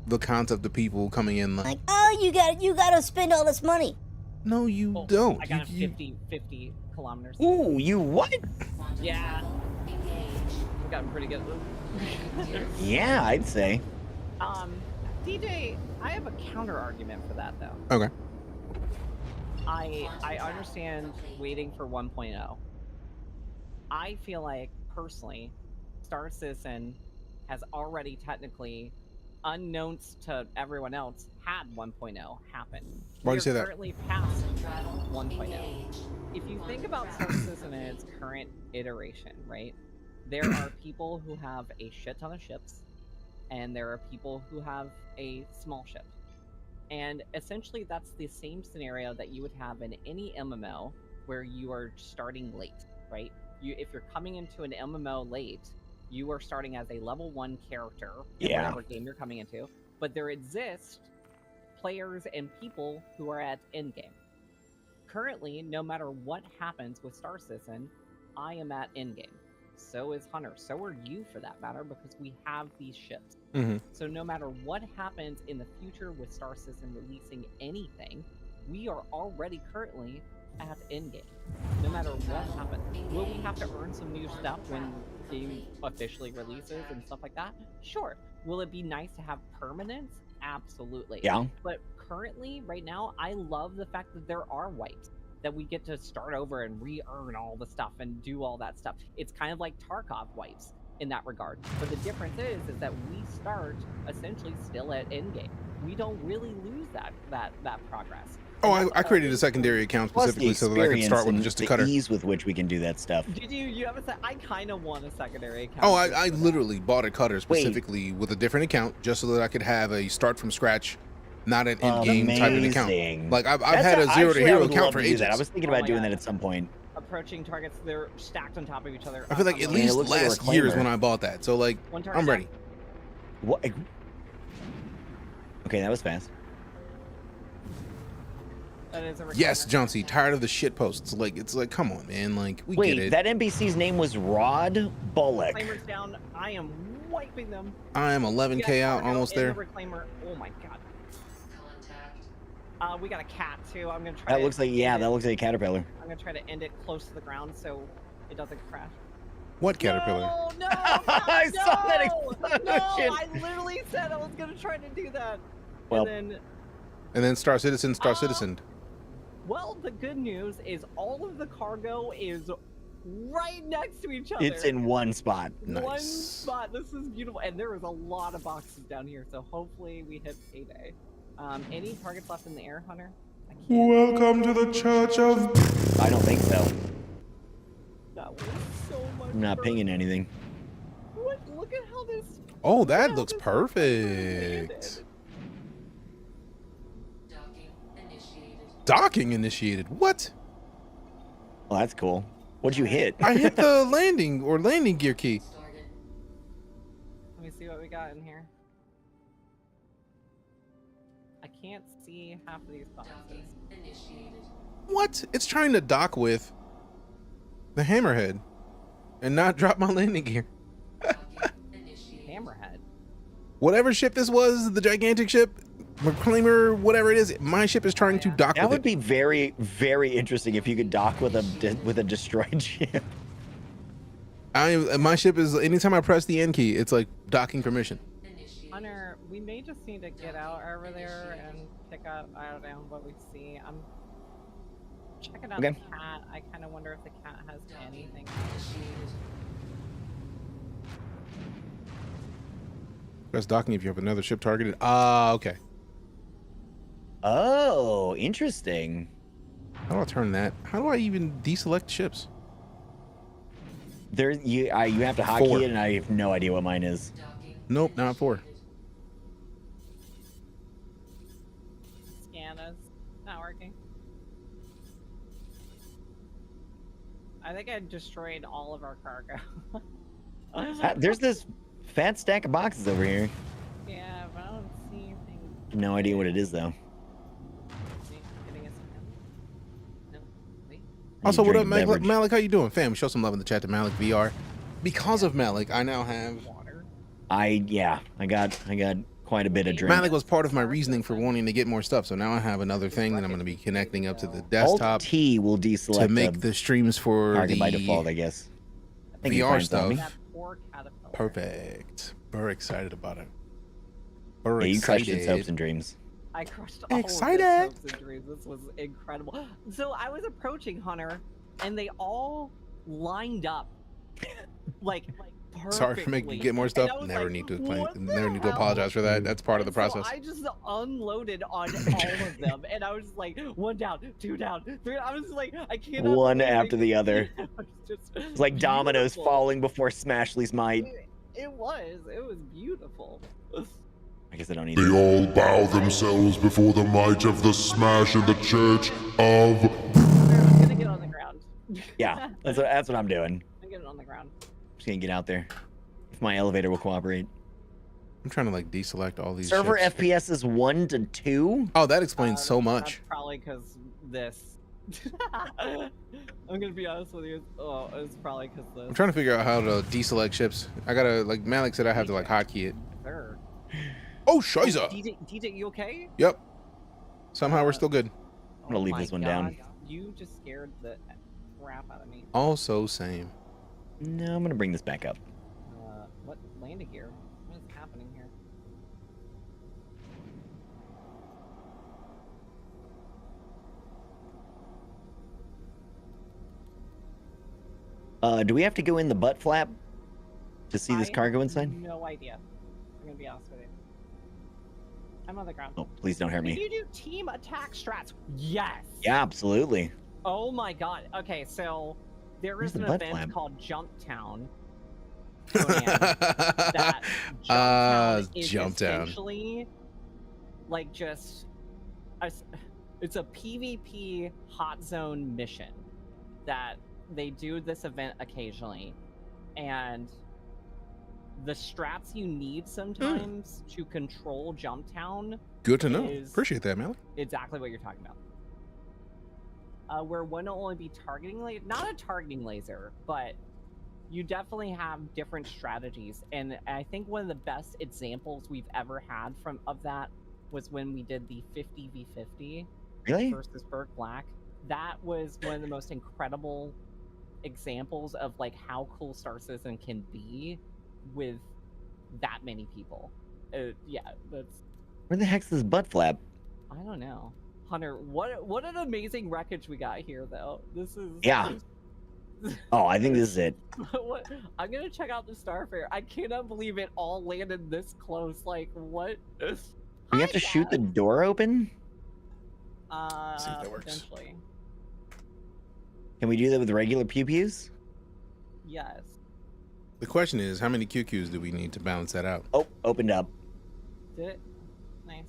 the concept of people coming in Like, oh, you gotta spend all this money. no, you Oh, don't. I got You- 50 kilometers. Ooh, you what? Yeah. We've gotten pretty good. Yeah, I'd say. DJ, I have a counter argument for that though. Okay. I understand waiting for 1.0. I feel like personally, Star Citizen has already technically, unknowns to everyone else, had 1.0 happen. Why do you We're say that? currently past 1.0. If you think about Star Citizen in its current iteration, right? There are people who have a shit ton of ships, and there are people who have a small ship. And essentially that's the same scenario that you would have in any MMO where you are starting late, right? If you're coming into an MMO late, you are starting as a level 1 character in Yeah. whatever game you're coming into, but there exist players and people who are at endgame. Currently, no matter what happens with Star Citizen, I am at endgame. So is Hunter. So are you, for that matter, because we have these ships. Mm-hmm. So no matter what happens in the future with Star Citizen releasing anything, we are already currently at endgame. No matter what happens. Will we have to earn some new stuff when the game officially releases and stuff like that? Sure. Will it be nice to have permanence? Absolutely. Yeah. But currently, right now, I love the fact that there are wipes. That we get to start over and re-earn all the stuff and do all that stuff. It's kind of like Tarkov wipes in that regard. But the difference is that we start essentially still at endgame. We don't really lose that progress. Oh, I created a secondary account Plus the specifically so that I could experience start with and just a the cutter. ease with which we can do that stuff. Did you have a I kind of want a secondary account. Oh, I literally bought a cutter specifically with a different account just so that I could have a start from scratch, not an end game type of account. Amazing. Like I've That's had a zero to actually, I hero would account love for to do ages. that. I was thinking Oh about my doing God. that at some point. Approaching targets, they're stacked on top of each other. I feel like at least looks like a last year's reclaimer. when I bought that. So like One target I'm ready. What? Okay, that was fast. That is a Yes, reclaimer. John C. Tired of the shit posts. Like it's like, come on, man. Like we Wait, get it. that NPC's name was Rod Bullock. Reclaimers down. I am wiping them. I am 11K out, almost there. The reclaimer. Oh my god. We got a cat too. I'm gonna try. That to looks like, yeah, end that it- looks like a caterpillar. I'm gonna try to end it close to the ground so it doesn't crash. What caterpillar? No, no, I saw that no, explosion. No, I literally said I was gonna try to do that. Well- and then, And then Star Citizen, Star Citizen. well, the good news is all of the cargo is right next to each other. It's in one spot. One spot. This is beautiful, and there is a lot of boxes down here. So hopefully we hit payday. Any targets left in the air, Hunter? I can't. Welcome to the Church of. I don't think so. That was so much. I'm not fun. pinging anything. What? Look at how this. Oh, that how looks this perfect. landed. Docking initiated. What? Well, that's cool. What'd you hit? I hit the landing gear key. Let me see what we got in here. I can't see half of these boxes. What? It's trying to dock with the hammerhead and not drop my landing gear. Hammerhead. Whatever ship this was, the gigantic ship, reclaimer, whatever it is, my ship is trying to dock That with would it. be very, very interesting if you could dock with a destroyed ship. My ship is, anytime I press the N key, it's like docking permission. Hunter, we may just need to get out over there and pick up, I don't know, what we see. I'm checking out Okay. the cat. I kind of wonder if the cat has anything. Press docking if you have another ship targeted. Ah, okay. Oh, interesting. How do I turn that? How do I even deselect ships? There, you have to hotkey it, and I have no idea what mine is. Nope, not 4. Scan is not working. I think I destroyed all of our cargo. There's this fat stack of boxes over here. Yeah, but I don't see anything. No idea what it is though. Also, what up, Malik? How you doing, fam? Show some love in the chat to Malik VR. Because of Malik, I now have. I got quite a bit of drink. Malik was part of my reasoning for wanting to get more stuff, so now I have another thing that I'm going to be connecting up to the desktop. Alt T will deselect to make the streams for target the by default, I guess. Thank you, VR Fine stuff. Tommy. Perfect. Very excited about it. Yeah, you crushed its hopes and dreams. I crushed all Excited. of his hopes and dreams. This was incredible. So I was approaching Hunter, and they all lined up, like perfectly. Sorry for making you get more stuff. Never need to explain. Never need to apologize for that. That's part of the process. So I just unloaded on all of them, and I was like, 1 down, 2 down, 3. I was like, I can't. One after the other. It's It's like dominoes falling before Smashley's might. It was beautiful. I guess I don't need. They all bow themselves before the might of the Smash in the Church of. I'm gonna get on the ground. Yeah, that's what I'm doing. I'm getting on the ground. Just gonna get out there. If my elevator will cooperate. I'm trying to like deselect all these. Server ships. FPS is 1 to 2. Oh, that explains so much. That's probably because this. I'm gonna be honest with you. Oh, it's probably because this. I'm trying to figure out how to deselect ships. I gotta, like Malik said, I have to like hotkey it. Sure. Oh, Shiza! DJ, you okay? Yep. Somehow we're still good. I'm gonna leave this one down. You just scared the crap out of me. Also, same. No, I'm gonna bring this back up. What landing gear? What is happening here? Do we have to go in the butt flap to see this cargo inside? No idea. I'm gonna be honest with you. I'm on the ground. Oh, please don't hurt Did me. you do team attack strats? Yes. Yeah, absolutely. Oh my god. Okay, so there Where's is the an butt event flap? called Jump Town. That Jump Town. Essentially like just it's a PvP hot zone mission that they do this event occasionally, and the strats you need sometimes to control Jump Town. Good to know. is Appreciate that, Malik. Exactly what you're talking about. Where one will only be targeting, not a targeting laser, but you definitely have different strategies. And I think one of the best examples we've ever had of that was when we did the 50v50 Really? versus Berk Black. That was one of the most incredible examples of like how cool Star Citizen can be with that many people. Yeah, that's. Where the heck's this butt flap? I don't know. Hunter, what an amazing wreckage we got here, though. This is. Yeah. Oh, I think this is it. What? I'm gonna check out the Starfare. I cannot believe it all landed this close. Like, what? We have to shoot the door open? See if that works. Potentially. Can we do that with regular pew-pews? Yes. The question is, how many QQs do we need to balance that out? Oh, opened up. Did it? Nice.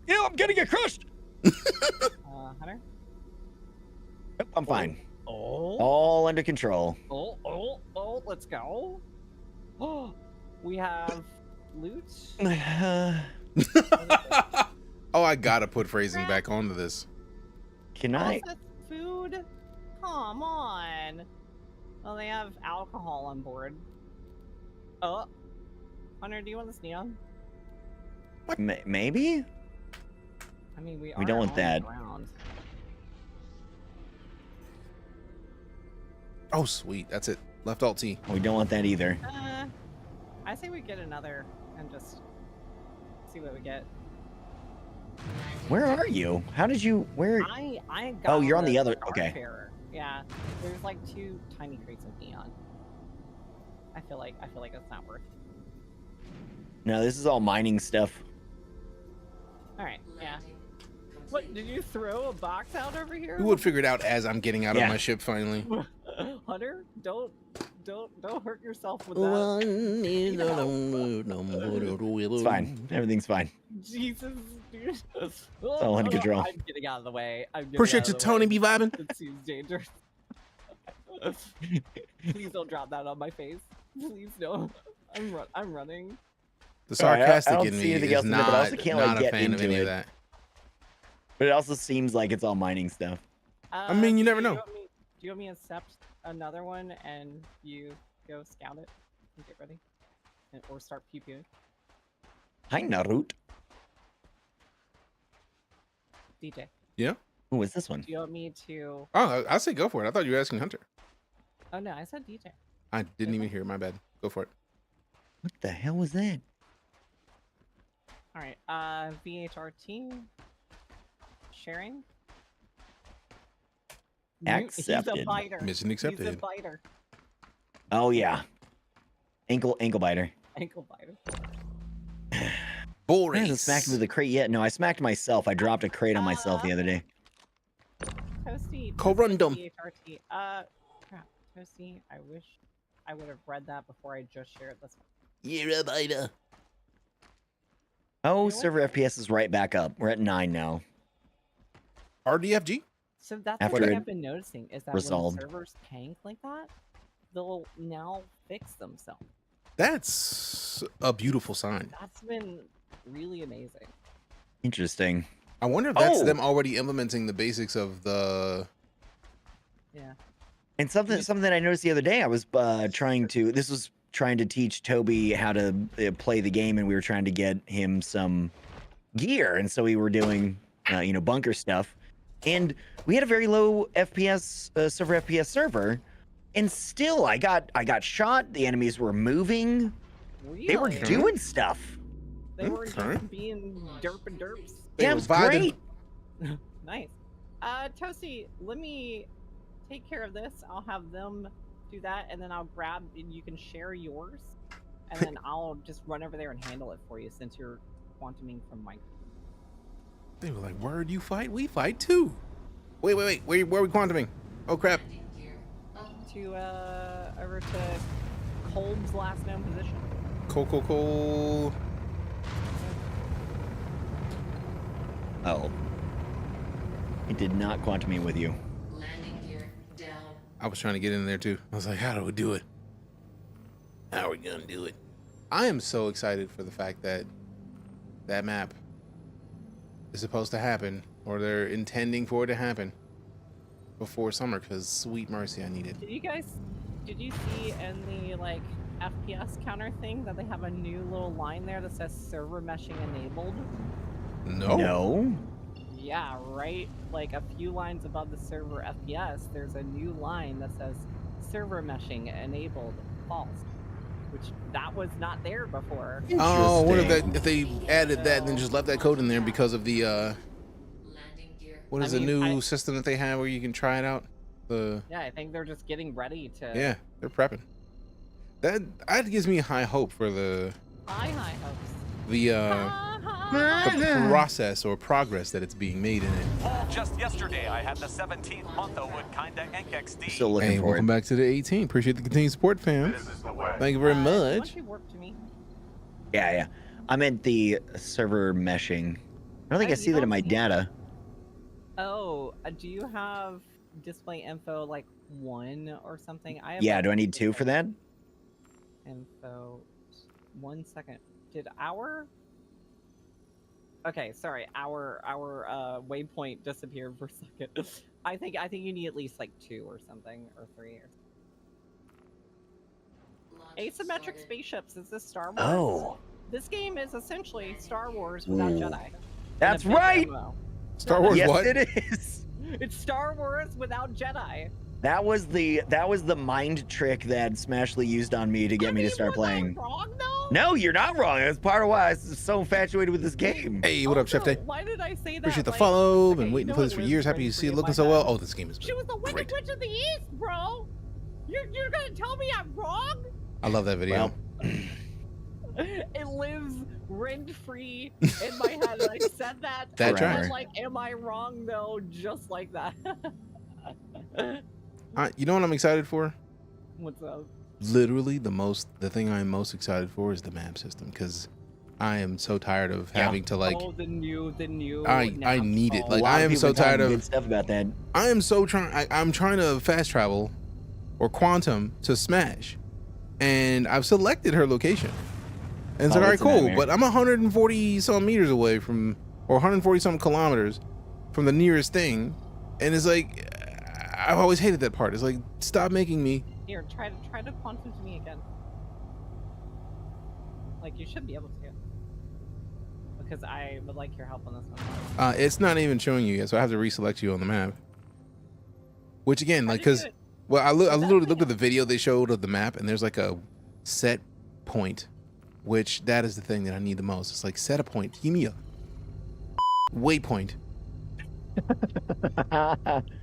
Ew, I'm getting it crushed! Hunter? Nope, I'm fine. Oh. All under control. Oh, let's go. Oh, we have loot. Oh, I gotta put phrasing back onto this. Can I? Processed food? Come on. Well, they have alcohol on board. Oh. Hunter, do you want this neon? Maybe? I mean, we We don't want on the that. ground. Oh, sweet. That's it. Left Alt T. We don't want that either. I say we get another and just see what we get. Where are you? How did you? Where? I got Oh, you're on the other. Starfarer. Okay. Yeah, there's like 2 tiny crates of neon. I feel like it's not worth. No, this is all mining stuff. All right. Yeah. What? Did you throw a box out over here? We would figure it out as I'm getting out of Yeah. my ship finally. Hunter, don't hurt yourself with that. It's fine. Everything's fine. Jesus, dude. all under control. I'm getting out of the way. Appreciate you, Tony. Be vibing. It seems dangerous. Please don't drop that on my face. Please no. I'm running. The sarcastic I don't in see me anything is else in there, but I not, also can't, not like, a get fan of into any it. of that. But it also seems like it's all mining stuff. I mean, you never know. Do you want me to accept another one and you go scout it and get ready? Or start pew-pewing? Hi, Naruto. DJ. Yeah? Who is this one? Do you want me to... Oh, I say go for it. I thought you were asking Hunter. Oh, no, I said DJ. I didn't even hear it. My bad. Go for it. What the hell was that? All right, VHRT. Sharing. Accepted. He's a biter. Mission accepted. He's a biter. Oh yeah. Ankle biter. Ankle biter. Boring. I haven't smacked him with a crate yet. No, I smacked myself. I dropped a crate on myself the other day. Toasty. Corundum. VHRT. Crap. Toasty, I wish I would have read that before I just shared this one. You're a biter. Oh, server FPS is right back up. We're at 9 now. RDFG? So that's After what it I've been noticing is that resolved. when servers tank like that, they'll now fix themselves. That's a beautiful sign. That's been really amazing. Interesting. I wonder if that's Oh! them already implementing the basics of the... Yeah. And something that I noticed the other day, I was trying to teach Toby how to play the game, and we were trying to get him some gear, and so we were doing bunker stuff, and we had a very low FPS server, and still I got shot. The enemies were moving. Really? They were doing stuff. They were just being derp and derps. Yeah, it was great. Nice. Toasty, let me take care of this. I'll have them do that, and then I'll grab, and you can share yours, and then I'll just run over there and handle it for you since you're quantuming from Minecraft. They were like, word, you fight? We fight too. Wait. Where are we quantuming? Oh, crap. To, over to Kolb's last known position. Cool. Oh. It did not quantum me with you. Landing gear down. I was trying to get in there too. I was like, how do we do it? How are we gonna do it? I am so excited for the fact that that map is supposed to happen, or they're intending for it to happen before summer, because sweet mercy, I need it. Did you see in the like FPS counter thing that they have a new little line there that says server meshing enabled? No. Yeah, right. Like a few lines above the server FPS, there's a new line that says server meshing enabled false, which that was not there before. Oh, what if they added that and then just left that code in there because of the what is the new system that they have where you can try it out? Yeah, I think they're just getting ready to. Yeah, they're prepping. That gives me high hope for the high hopes. The process or progress that it's being made in it. Just yesterday, I had the 17th month with Kinda Ink XD. Still looking Hey, for welcome it. back to the 18. Appreciate the continued support, fam. Thank you very Why much. don't you warp to me? Yeah. I meant the server meshing. I don't think I see that in my data. Oh, do you have display info like 1 or something? I have Yeah, like do I need 2 for that? info. 1 second. Did our okay, sorry, our waypoint disappeared for a second. I think you need at least like 2 or something, or 3 or asymmetric spaceships. Is this Star Wars? Oh. This game is essentially Star Wars without Ooh. Jedi. That's And a big right. MMO. Star Wars Yes, what? it is. It's Star Wars without Jedi. That was the mind trick that Smashly used on me to get me to start playing. Wrong though? No, you're not wrong. That's part of why I'm so infatuated with this game. Hey, what up, Chef Day? Why did I say that? Appreciate the Like, follow. okay, Been you waiting know to play this what for lives years. Happy to see it looking so well. Oh, this game is She was the Wicked great. Witch of the East, bro. You're gonna tell me I'm wrong? I love that video. It lives rent free in my head. I said that. That's and right. I'm like, am I wrong though? Just like that. You know what I'm excited for? What's up? Literally the thing I'm most excited for is the map system, because I am so tired of having to like. Oh, the new. I need it. Like I am so tired of stuff about that. I am so I'm trying to fast travel, or quantum to Smash, and I've selected her location. And it's like, all right, cool, but I'm 140 some meters away from, or 140 some kilometers from the nearest thing, and it's like, I've always hated that part. It's like, stop making me. Here, try to quantum to me again. Like, you should be able to. Because I would like your help on this one. It's not even showing you yet, so I have to reselect you on the map. Which again, like, because, well, I literally looked at the video they showed of the map, and there's like a set point, which that is the thing that I need the most. It's like, set a point. Give me a waypoint.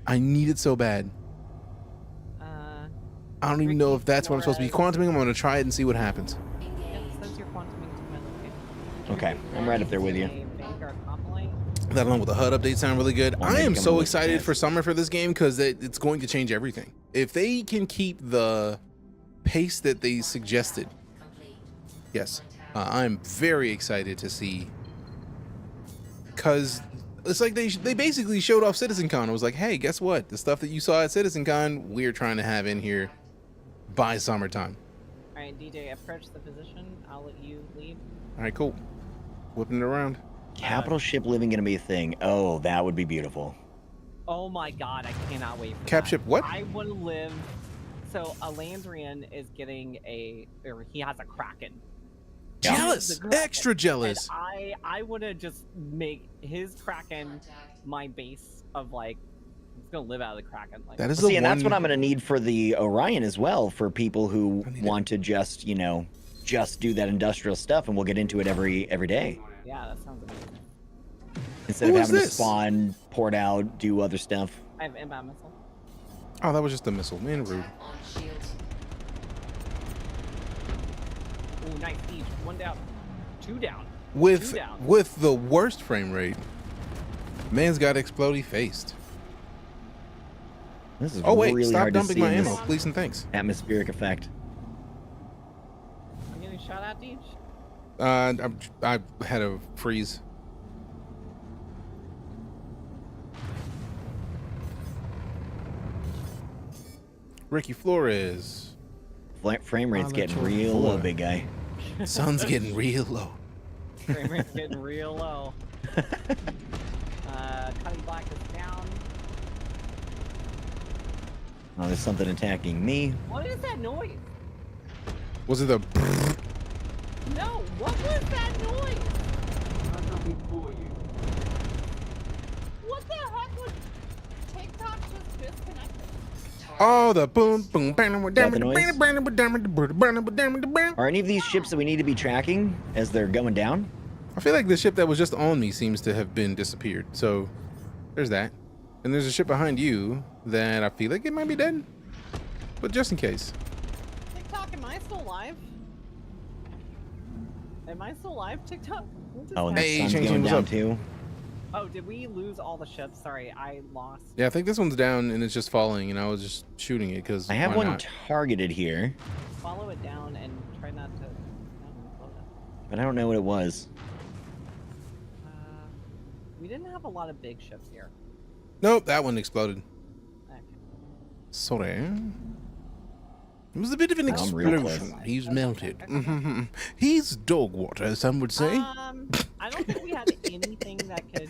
I need it so bad. I don't even know if that's what I'm supposed to be quantuming. I'm going to try it and see what happens. Okay, I'm right up there with you. That along with the HUD update sound really good. I am so excited for summer for this game because it's going to change everything. If they can keep the pace that they suggested, yes, I'm very excited to see. Because it's like they basically showed off CitizenCon. It was like, hey, guess what? The stuff that you saw at CitizenCon, we're trying to have in here by summertime. All right, DJ, approach the position. I'll let you lead. All right, cool. Whipping it around. Capital ship living gonna be a thing. Oh, that would be beautiful. Oh my god, I cannot wait for Cap that. ship what? I want to live. So Alandrian is getting or he has a Kraken. Jealous, extra jealous. And I want to just make his Kraken my base of like, it's gonna live out of the Kraken. Like, that is and that's what I'm gonna need for the Orion as well, for people who want to just, just do that industrial stuff, and we'll get into it every day. Yeah, that sounds amazing. Instead of having to spawn, port out, do other stuff. I have inbound missile. Oh, that was just a missile. Man, rude. Ooh, nice siege. 1 down. 2 down. With 2 down. with the worst frame rate, man's got explodey faced. This is wait, really stop hard to dumping see my in ammo, this please and thanks. atmospheric effect. I'm getting shot at, Deej. I had a freeze. Ricky Flores. Frame rate's getting real low, big guy. Sun's getting real low. Frame rate's getting real low. Cutting Black is down. Oh, there's something attacking me. What is that noise? Was it the? No, what was that noise? What the heck was TikTok just disconnected? Oh, the boom, boom, Are any of these ships that we need to be tracking as they're going down? I feel like the ship that was just on me seems to have been disappeared. So there's that. And there's a ship behind you that I feel like it might be dead. But just in case. TikTok, am I still live? Am I still live, TikTok? Oh, and the sun's going down too. Oh, did we lose all the ships? Sorry, I lost. Yeah, I think this one's down and it's just falling, and I was just shooting it because I have one targeted here, follow it down and try not to implode it. but I don't know what it was. We didn't have a lot of big ships here. Nope, that one exploded. Okay. Sorry. It was a bit of an explosion. He's melted. He's dog water, some would say. I don't think we had anything that could.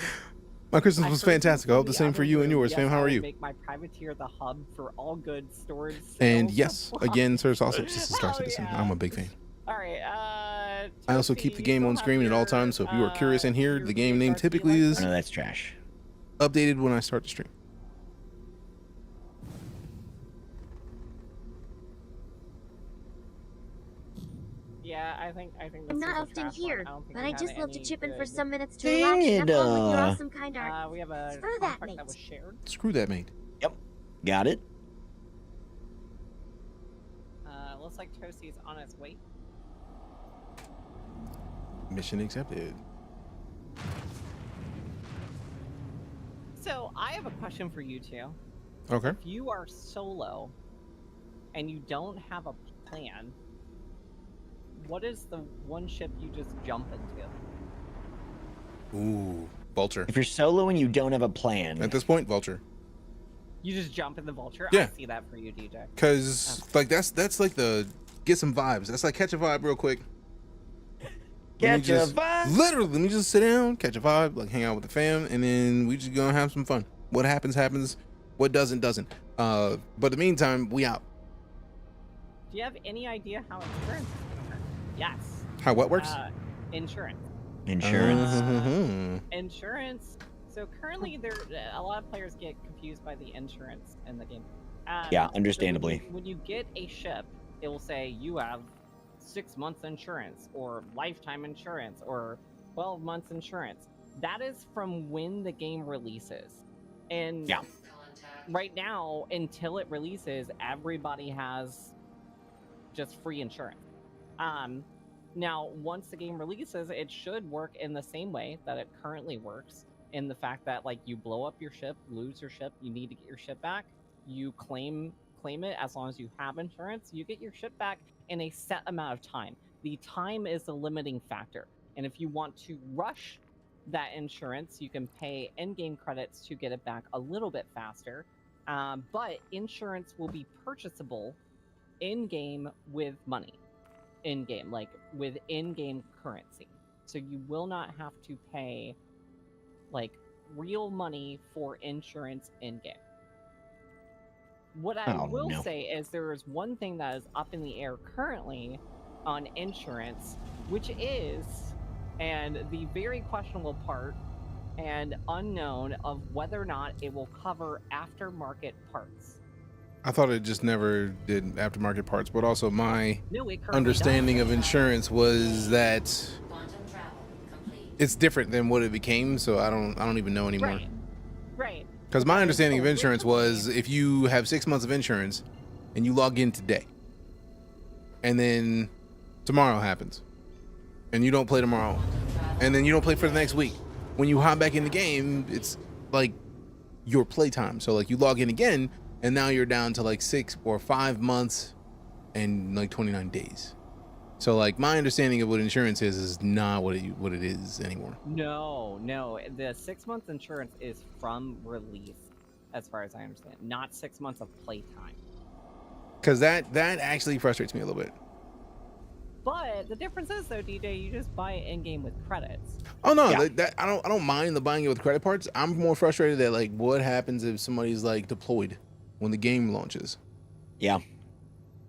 My Christmas was fantastic. I hope the same for you and yours, fam. How are you? Make my privateer the hub for all good storage. And yes, again, Sir Sausage, this is Star Citizen. I'm a big fan. All right. I also keep the game on screen at all times, so if you are curious in here, the game name typically is. No, that's trash. Updated when I start the stream. Yeah, I think. I'm not often here, but I just love to chip in for some minutes to Hey, relax and have fun with your awesome kind art. We have a Screw that, mate. that was shared. Screw that, mate. Yep, got it. Looks like Toasty's on its way. Mission accepted. So I have a question for you two. Okay. If you are solo and you don't have a plan, what is the one ship you just jump into? Ooh, Vulture. If you're solo and you don't have a plan. At this point, Vulture. You just jump in the Vulture? Yeah. I see that for you, DJ. Because, like, that's like the get some vibes. That's like catch a vibe real quick. Catch a vibe? Literally, let me just sit down, catch a vibe, like hang out with the fam, and then we just gonna have some fun. What happens, happens. What doesn't, doesn't. But in the meantime, we out. Do you have any idea how insurance is going to work? Yes. How what works? Insurance. Insurance. Insurance. So currently, a lot of players get confused by the insurance in the game. Yeah, understandably. So when you get a ship, it will say you have 6 months insurance, or lifetime insurance, or 12 months insurance. That is from when the game releases. And right now, until it releases, everybody has just free insurance. Now, once the game releases, it should work in the same way that it currently works, in the fact that, like, you blow up your ship, lose your ship, you need to get your ship back, you claim it as long as you have insurance, you get your ship back in a set amount of time. The time is the limiting factor, and if you want to rush that insurance, you can pay in-game credits to get it back a little bit faster, but insurance will be purchasable in-game with money. In-game, like with in-game currency. So you will not have to pay like real money for insurance in-game. What I will say is there is one thing that is up in the air currently on insurance, which is, and the very questionable part and unknown of whether or not it will cover aftermarket parts. I thought it just never did aftermarket parts, but also my understanding of insurance was that it's different than what it became, so I don't even know anymore. Right. Because my understanding of insurance was if you have 6 months of insurance and you log in today, and then tomorrow happens, and you don't play tomorrow, and then you don't play for the next week, when you hop back in the game, it's like your playtime. So like you log in again, and now you're down to like 6 or 5 months and like 29 days. So like my understanding of what insurance is not what it is anymore. No. The 6 months insurance is from release, as far as I understand, not 6 months of playtime. Because that actually frustrates me a little bit. But the difference is, though, DJ, you just buy it in-game with credits. Oh no, I don't mind the buying it with credit parts. I'm more frustrated that like what happens if somebody's like deployed when the game launches. Yeah.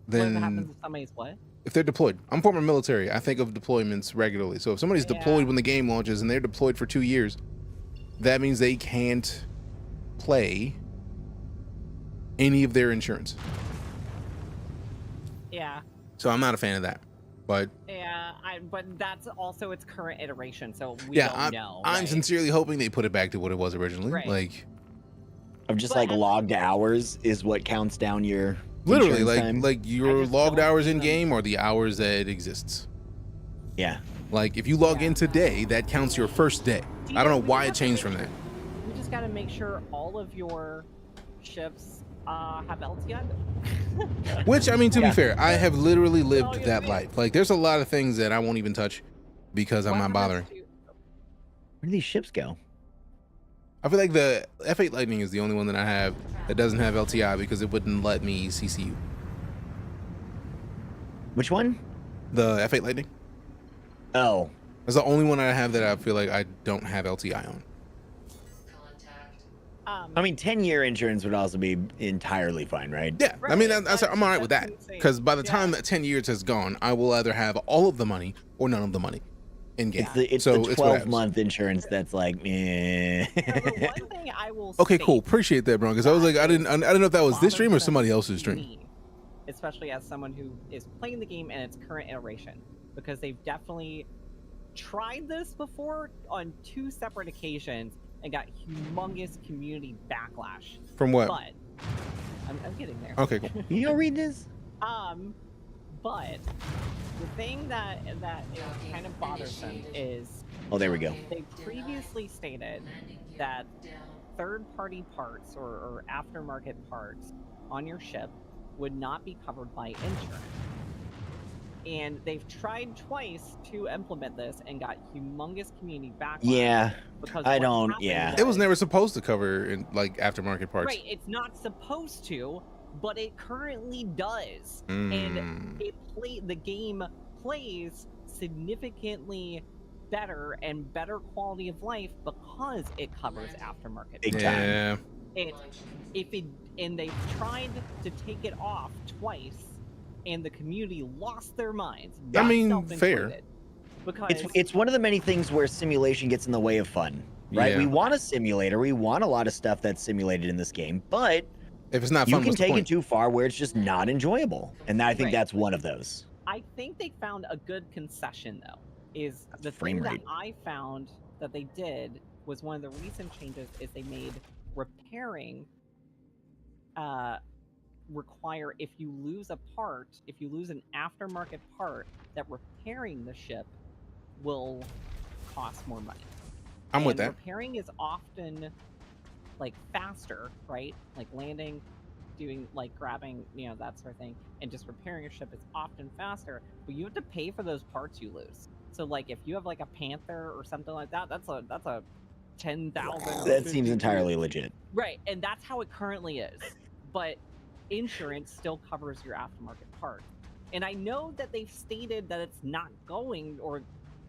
Then what happens if somebody's what? If they're deployed. I'm former military. I think of deployments regularly. So if somebody's deployed when the game launches and they're deployed for 2 years, that means they can't play any of their insurance. Yeah. So I'm not a fan of that. But yeah, but that's also its current iteration, so we don't know. I'm sincerely hoping they put it back to what it was originally. Right. Like of just like logged hours is what counts down your literally time. like your logged hours in game or the hours that it exists. Yeah. Like if you log in today, that counts your first day. I don't know why it changed from that. You just got to make sure all of your ships have LTI. Which, I mean, to be fair, I have literally lived that life. Like there's a lot of things that I won't even touch because I'm not bothering. Where do these ships go? I feel like the F8 Lightning is the only one that I have that doesn't have LTI because it wouldn't let me CCU. Which one? The F8 Lightning. Oh. That's the only one I have that I feel like I don't have LTI on. I mean, 10-year insurance would also be entirely fine, right? Yeah, I mean, I'm all right with that. Because by the time that 10 years has gone, I will either have all of the money or none of the money in game. It's the 12-month insurance that's like, eh. One thing I will okay, cool. Appreciate that, bro. Because I was like, I didn't know if that was this stream or somebody else's stream. Especially as someone who is playing the game in its current iteration, because they've definitely tried this before on 2 separate occasions and got humongous community backlash. From what? But I'm getting there. Okay, cool. You don't read this? But the thing that is kind of bothersome is oh, there we go. They previously stated that third-party parts or aftermarket parts on your ship would not be covered by insurance. And they've tried twice to implement this and got humongous community backlash. Yeah, because I what don't. happened Yeah, It was never supposed to cover in like aftermarket parts. Right, it's not supposed to, but it currently does. And the game plays significantly better and better quality of life because it covers aftermarket. Big time. And they've tried to take it off twice, and the community lost their minds. I mean, fair. Because It's one of the many things where simulation gets in the way of fun, right? Yeah. We want a simulator. We want a lot of stuff that's simulated in this game, but if it's not you fun, can what's the take it point? too far where it's just not enjoyable. And I think that's one of those. I think they found a good concession, though. Is the frame thing that rate. I found that they did was one of the recent changes is they made repairing require if you lose a part, if you lose an aftermarket part, that repairing the ship will cost more money. I'm with that. Repairing is often like faster, right? Like landing, doing like grabbing, you know, that sort of thing, and just repairing a ship is often faster, but you have to pay for those parts you lose. So like if you have like a Panther or something like that, that's a 10,000. That seems entirely legit. Right, and that's how it currently is. But insurance still covers your aftermarket part. And I know that they've stated that it's not going, or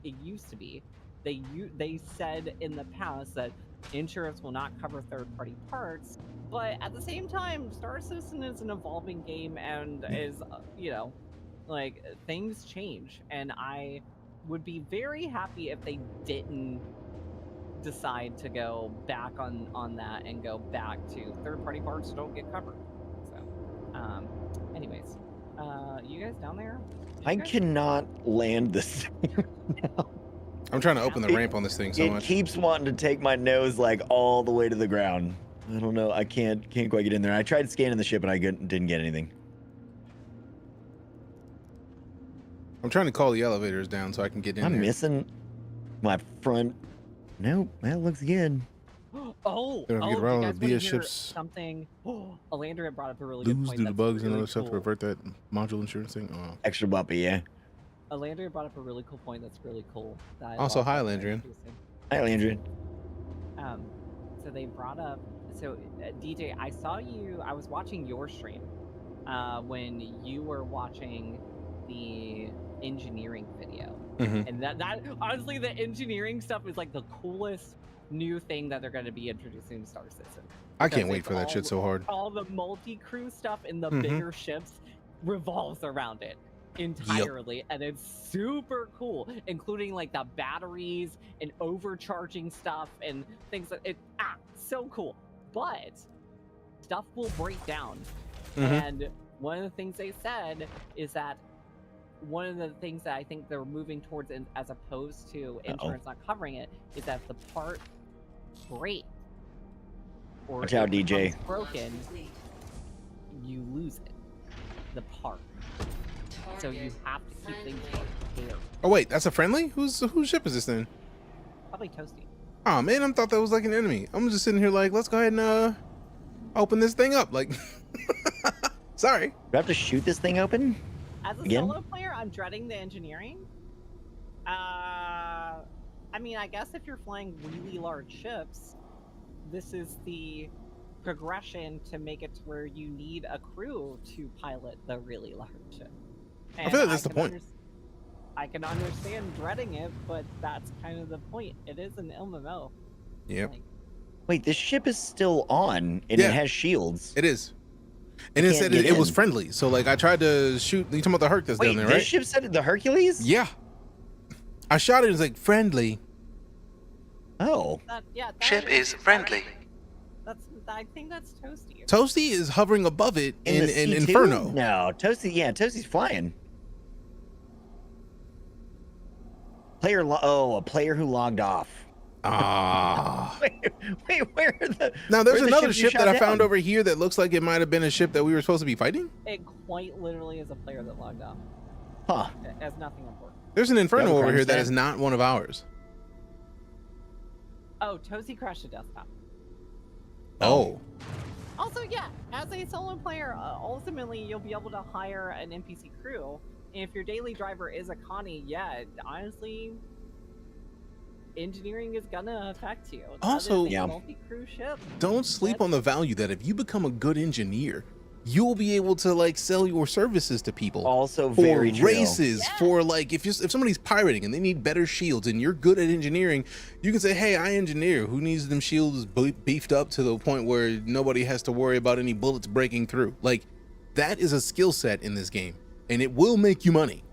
it used to be. They said in the past that insurance will not cover third-party parts, but at the same time, Star Citizen is an evolving game and is, you know, like things change, and I would be very happy if they didn't decide to go back on that and go back to third-party parts don't get covered. So, anyways, you guys down there? I cannot land this thing now. I'm trying to open the ramp on this thing so it much. keeps wanting to take my nose like all the way to the ground. I don't know. I can't quite get in there. I tried scanning the ship and I didn't get anything. I'm trying to call the elevators down so I can get in I'm there. missing my front. Nope, that looks good. Oh, They don't oh, get you around guys the wanna BS hear ships. something? Alandra brought up a really good Lose point. due to that's bugs and really other stuff to cool. revert that module insurance thing. Oh. Extra bumpy, yeah. Alandria brought up a really cool point that's really cool. That I Also, thought hi, was very Landrian. interesting. Hi, Landrian. So they brought up, DJ, I saw you, I was watching your stream when you were watching the engineering video. Mhm. And that honestly, the engineering stuff is like the coolest new thing that they're going to be introducing to Star Citizen. I can't Because wait it's for that shit so hard. All the multi-crew stuff in the Mhm. bigger ships revolves around it entirely, and it's super cool, including like the batteries and overcharging stuff and things that so cool. But stuff will break down. Mhm. And one of the things they said is that one of the things that I think they're moving towards, as opposed to insurance not covering it, is that if the part breaks or Watch out, it DJ. becomes broken, you lose it, the part. So you have to keep things repaired. Oh wait, that's a friendly? Whose ship is this then? Probably Toasty. Oh man, I thought that was like an enemy. I'm just sitting here like, let's go ahead and open this thing up. Like, sorry. Do I have to shoot this thing open? As a Again? solo player, I'm dreading the engineering. I mean, I guess if you're flying really large ships, this is the progression to make it to where you need a crew to pilot the really large ship. I feel like that's the can point. I can understand dreading it, but that's kind of the point. It is an MMO. Yep. Wait, this ship is still on and Yeah. it has shields. It is. And it can't said get it was in. friendly. So like I tried to shoot. You talking about the Herc that's Wait, down there, this right? ship said the Hercules? Yeah. I shot it. It was like friendly. Oh. Ship is friendly. I think that's Toasty. Toasty is hovering above it in the C2? Inferno. No, Toasty's flying. A player who logged off. Ah. Wait, where are the? Now there's where are the another ships you ship that shot I found down? over here that looks like it might have been a ship that we were supposed to be fighting. It quite literally is a player that logged off. Huh. It has nothing important. There's an Inferno Double over crime here that stat? is not one of ours. Oh, Toasty crashed a desktop. Oh. Also, yeah, as a solo player, ultimately you'll be able to hire an NPC crew. And if your daily driver is a Connie, yeah, honestly, engineering is gonna affect you. Also, that is a multi-crew ship. Don't sleep on the value that if you become a good engineer, you'll be able to like sell your services to people. Also for very true. races, for like if somebody's pirating and they need better shields and you're good at engineering, you can say, hey, I engineer. Who needs them shields beefed up to the point where nobody has to worry about any bullets breaking through? Like, that is a skill set in this game, and it will make you money.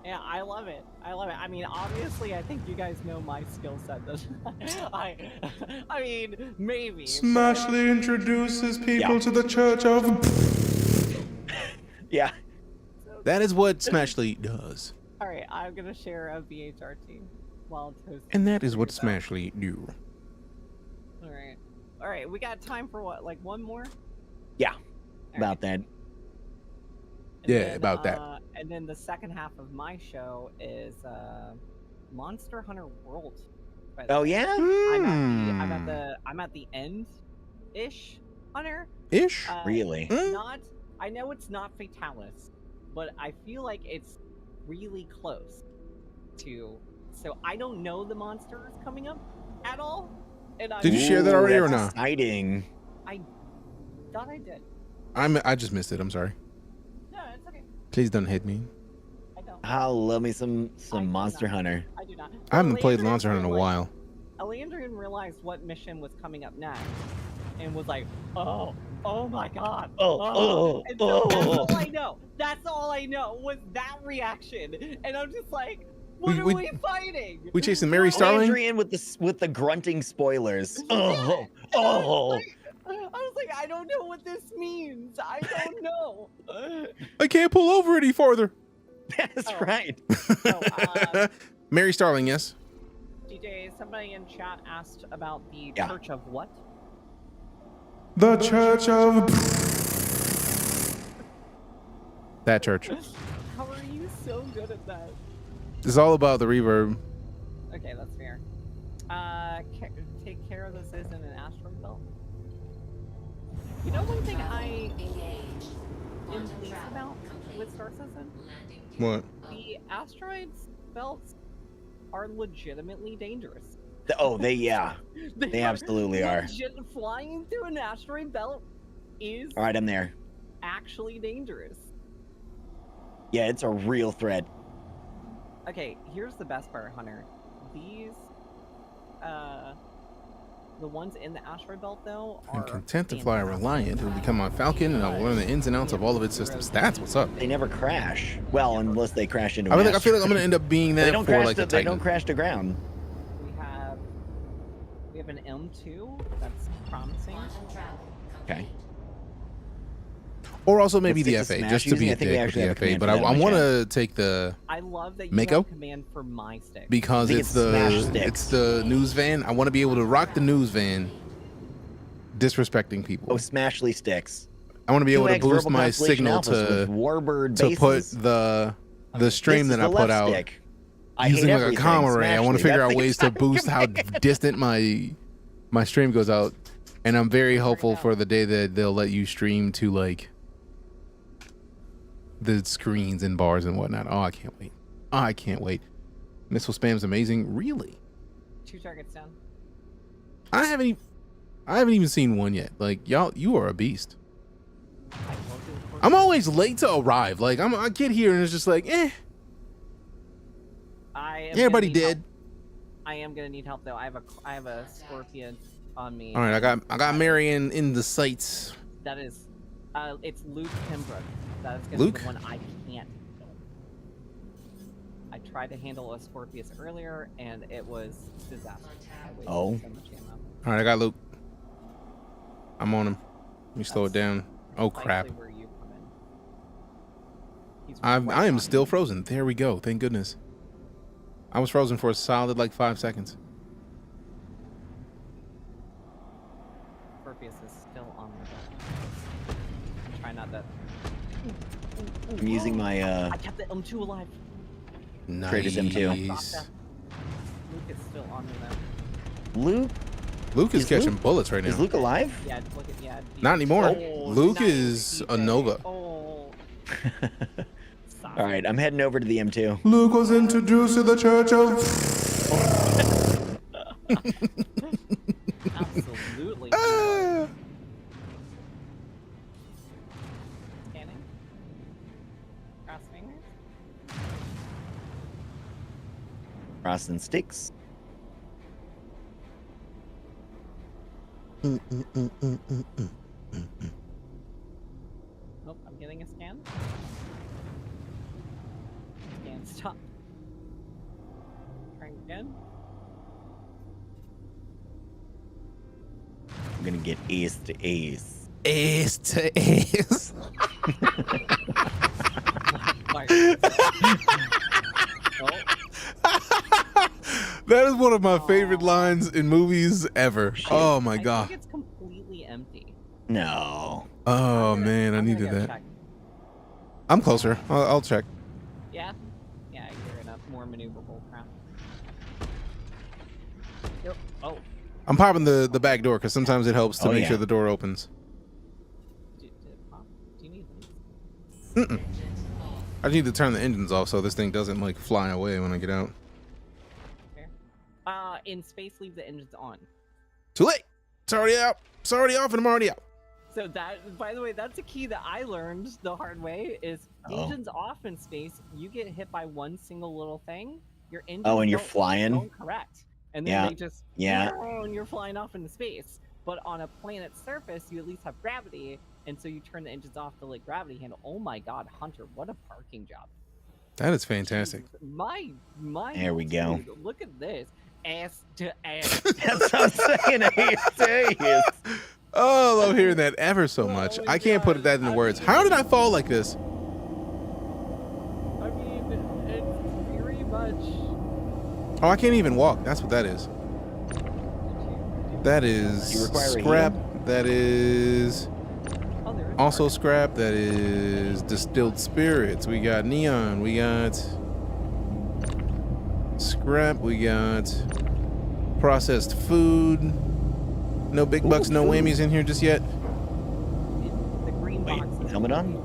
Yeah, I love it. I love it. I mean, obviously, I think you guys know my skill set, doesn't I mean, maybe. Smashly introduces people to the Church of... Yeah. That is what Smashly does. All right, I'm going to share a VHR team while Toast. And that is what Smashly do. All right. All right, we got time for what, like one more? Yeah, about that. And Yeah, then, about that. And then the second half of my show is Monster Hunter World. Oh yeah? I'm at the end-ish Hunter. Ish? Really? Not. I know it's not Fatalis, but I feel like it's really close to. So I don't know the monsters coming up at all. And Did you share that already or not? Exciting. I thought I did. I just missed it. I'm sorry. No, it's okay. Please don't hate me. I love me some Monster Hunter. I do not. I haven't played Monster Hunter in a while. Leandrian realized what mission was coming up next, and was like, "Oh my God! And so that's all I know. That's all I know was that reaction, and I'm just like, "What are we fighting? We chasing Mary Starling? Leandrian with the grunting spoilers. Oh. I was like, I don't know what this means. I don't know. I can't pull over any farther. That's right. Mary Starling, yes. DJ, somebody in chat asked about the Church of what? The Church of... That church. How are you so good at that? It's all about the reverb. Okay, that's fair. Take care of the citizen in asteroid belt. You know one thing I am pleased about with Star Citizen? What? The asteroids belts are legitimately dangerous. They absolutely are. Flying through an asteroid belt is All right, I'm there. actually dangerous. Yeah, it's a real threat. Okay, here's the best part, Hunter. These, the ones in the asteroid belt, though, I'm content to fly a Reliant. It will become my Falcon, and I will learn the ins and outs of all of its systems. That's what's up. They never crash. Well, unless they crash into. I feel like I'm gonna end up being that they don't for crash like to, a They Titan. don't crash to ground. We have an M2 that's promising. Okay. Or also maybe Let's the stick to FA, Smash just to be using. a I think we dick with actually the have a FA. command But for I that in my want to take the I love that you Mako have command for my stick. because I think it's Smash Sticks. it's the news van. I want to be able to rock the news van, disrespecting people. Oh, Smashly sticks. I want to be able to 2x boost verbal my constellation signal alphas with Warbird to put bases. the stream This that is I the put left out stick. I using hate like a everything. comm array. I want to Smashly. figure That's out the ways to exact boost how command. distant my stream goes out, and I'm very hopeful for the day that they'll let you stream to like the screens and bars and whatnot. Oh, I can't wait. Oh, I can't wait. Missile spam's amazing. Really? 2 targets down. I haven't even seen one yet. Like y'all, you are a beast. I'm always late to arrive. Like I get here and it's just like, eh. Everybody did. I am gonna need help though. I have a Scorpion on me. All right, I got Marion in the sights. That is, it's Luke Pembroke. That is gonna Luke? be the one I can't handle. I tried to handle a Scorpius earlier and it was disaster. I wasted so much ammo. All right, I got Luke. I'm on him. Let me slow it down. Oh crap. Likely where you come in. He's I am still frozen. There we go. Thank goodness. I was frozen for a solid like 5 seconds. Scorpius is still on the I'm trying not to. I'm using my I kept the M2 alive. Traded M2. Nice. Luke is still on me though. Luke Luke is catching bullets right now. Is Luke alive? Yeah, look at Not anymore. Oh, Luke nice, is a DJ. Nova. Oh. All right, I'm heading over to the M2. Luke was introduced to the Church of. Absolutely. Scanning. Cross fingers. Crossing sticks. Oh, I'm getting a scan. Scan stop. Trying again. I'm gonna get ace to ace. Ace to ace. That is one of my favorite lines in movies ever. Oh my god. I think it's completely empty. No. Oh man, I needed gotta that. check. I'm closer. I'll check. Yeah? Yeah, you're enough more maneuverable crap. Yep. Oh. I'm popping the back door because sometimes it helps to Oh, make yeah. sure the door opens. Do you need these? Mm-mm. I need to turn the engines off so this thing doesn't like fly away when I get out. In space, leave the engines on. Too late. It's already out. It's already off and I'm already out. So that, by the way, that's a key that I learned the hard way is engines off in space, you get hit by one single little thing, your engines Oh, and you're don't- flying? don't correct. And then Yeah. they just, Yeah. and you're flying off into space. But on a planet's surface, you at least have gravity, and so you turn the engines off to let gravity handle. Oh my god, Hunter, what a parking job. That is fantastic. My There we go. dude, look at this. Ass to ass. That's what I'm saying. Ace to ace. Oh, I love hearing that ever so much. I can't put that into words. How did I fall like this? I mean, it's very much. Oh, I can't even walk. That's what that is. That You is require a scrap. healing? That is Oh, there is also scrap. That is distilled spirits. We got neon. We got scrap. We got processed food. No big bucks, no whammies in here just yet. the green Wait, boxes. helmet on?